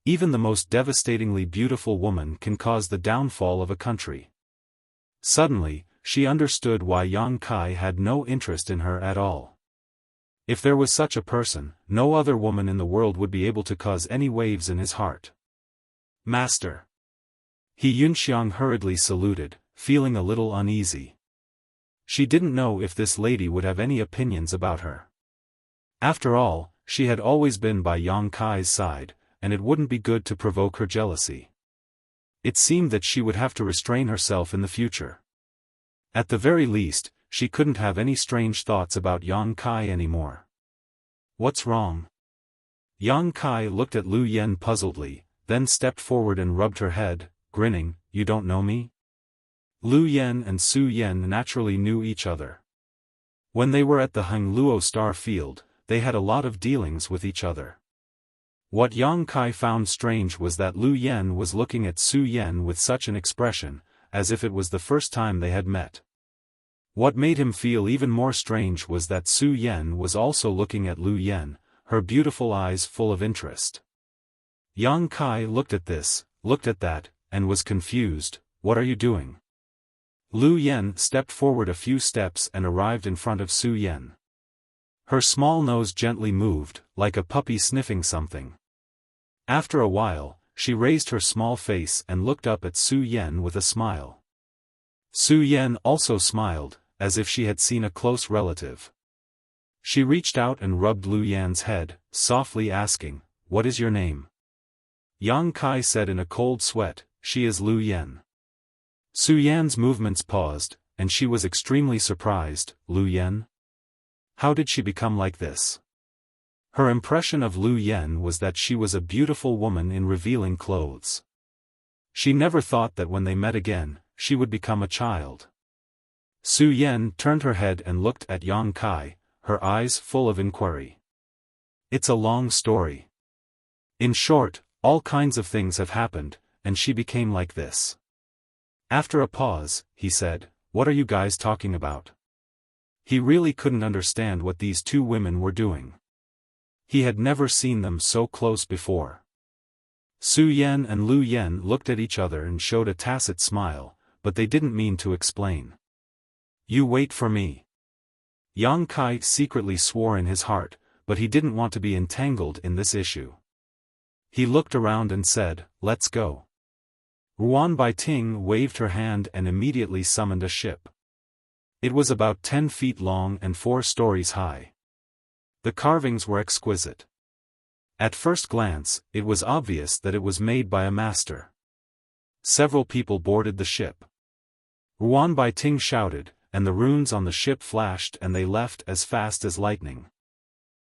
Even the most devastatingly beautiful woman can cause the downfall of a country. Suddenly, she understood why Yang Kai had no interest in her at all. If there was such a person, no other woman in the world would be able to cause any waves in his heart. Master. He Yunxiang hurriedly saluted, feeling a little uneasy. She didn't know if this lady would have any opinions about her. After all, she had always been by Yang Kai's side, and it wouldn't be good to provoke her jealousy. It seemed that she would have to restrain herself in the future. At the very least, she couldn't have any strange thoughts about Yang Kai anymore. What's wrong? Yang Kai looked at Lu Yen puzzledly, then stepped forward and rubbed her head, grinning, You don't know me? Lu Yen and Su Yen naturally knew each other. When they were at the Hengluo Star Field, they had a lot of dealings with each other. What Yang Kai found strange was that Lu Yen was looking at Su Yen with such an expression, as if it was the first time they had met. What made him feel even more strange was that Su Yen was also looking at Lu Yen, her beautiful eyes full of interest. Yang Kai looked at this, looked at that, and was confused. What are you doing? Lu Yen stepped forward a few steps and arrived in front of Su Yen. Her small nose gently moved, like a puppy sniffing something. After a while, she raised her small face and looked up at Su Yan with a smile. Su Yan also smiled, as if she had seen a close relative. She reached out and rubbed Lu Yan's head, softly asking, "What is your name?" Yang Kai said in a cold sweat, "She is Lu Yan." Su Yan's movements paused, and she was extremely surprised. Lu Yan? How did she become like this? Her impression of Lu Yan was that she was a beautiful woman in revealing clothes. She never thought that when they met again, she would become a child. Su Yan turned her head and looked at Yang Kai, her eyes full of inquiry. "It's a long story. In short, all kinds of things have happened, and she became like this." After a pause, he said, "What are you guys talking about?" He really couldn't understand what these two women were doing. He had never seen them so close before. Su Yan and Lu Yan looked at each other and showed a tacit smile, but they didn't mean to explain. "You wait for me." Yang Kai secretly swore in his heart, but he didn't want to be entangled in this issue. He looked around and said, "Let's go." Ruan Baiting waved her hand and immediately summoned a ship. It was about 10 feet long and 4 stories high. The carvings were exquisite. At first glance, it was obvious that it was made by a master. Several people boarded the ship. Ruan Baiting shouted, and the runes on the ship flashed and they left as fast as lightning.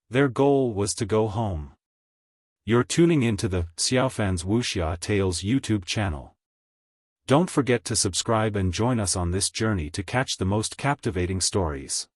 Their goal was to go home. You're tuning into the Xiaofan's Wuxia Tales YouTube channel. Don't forget to subscribe and join us on this journey to catch the most captivating stories.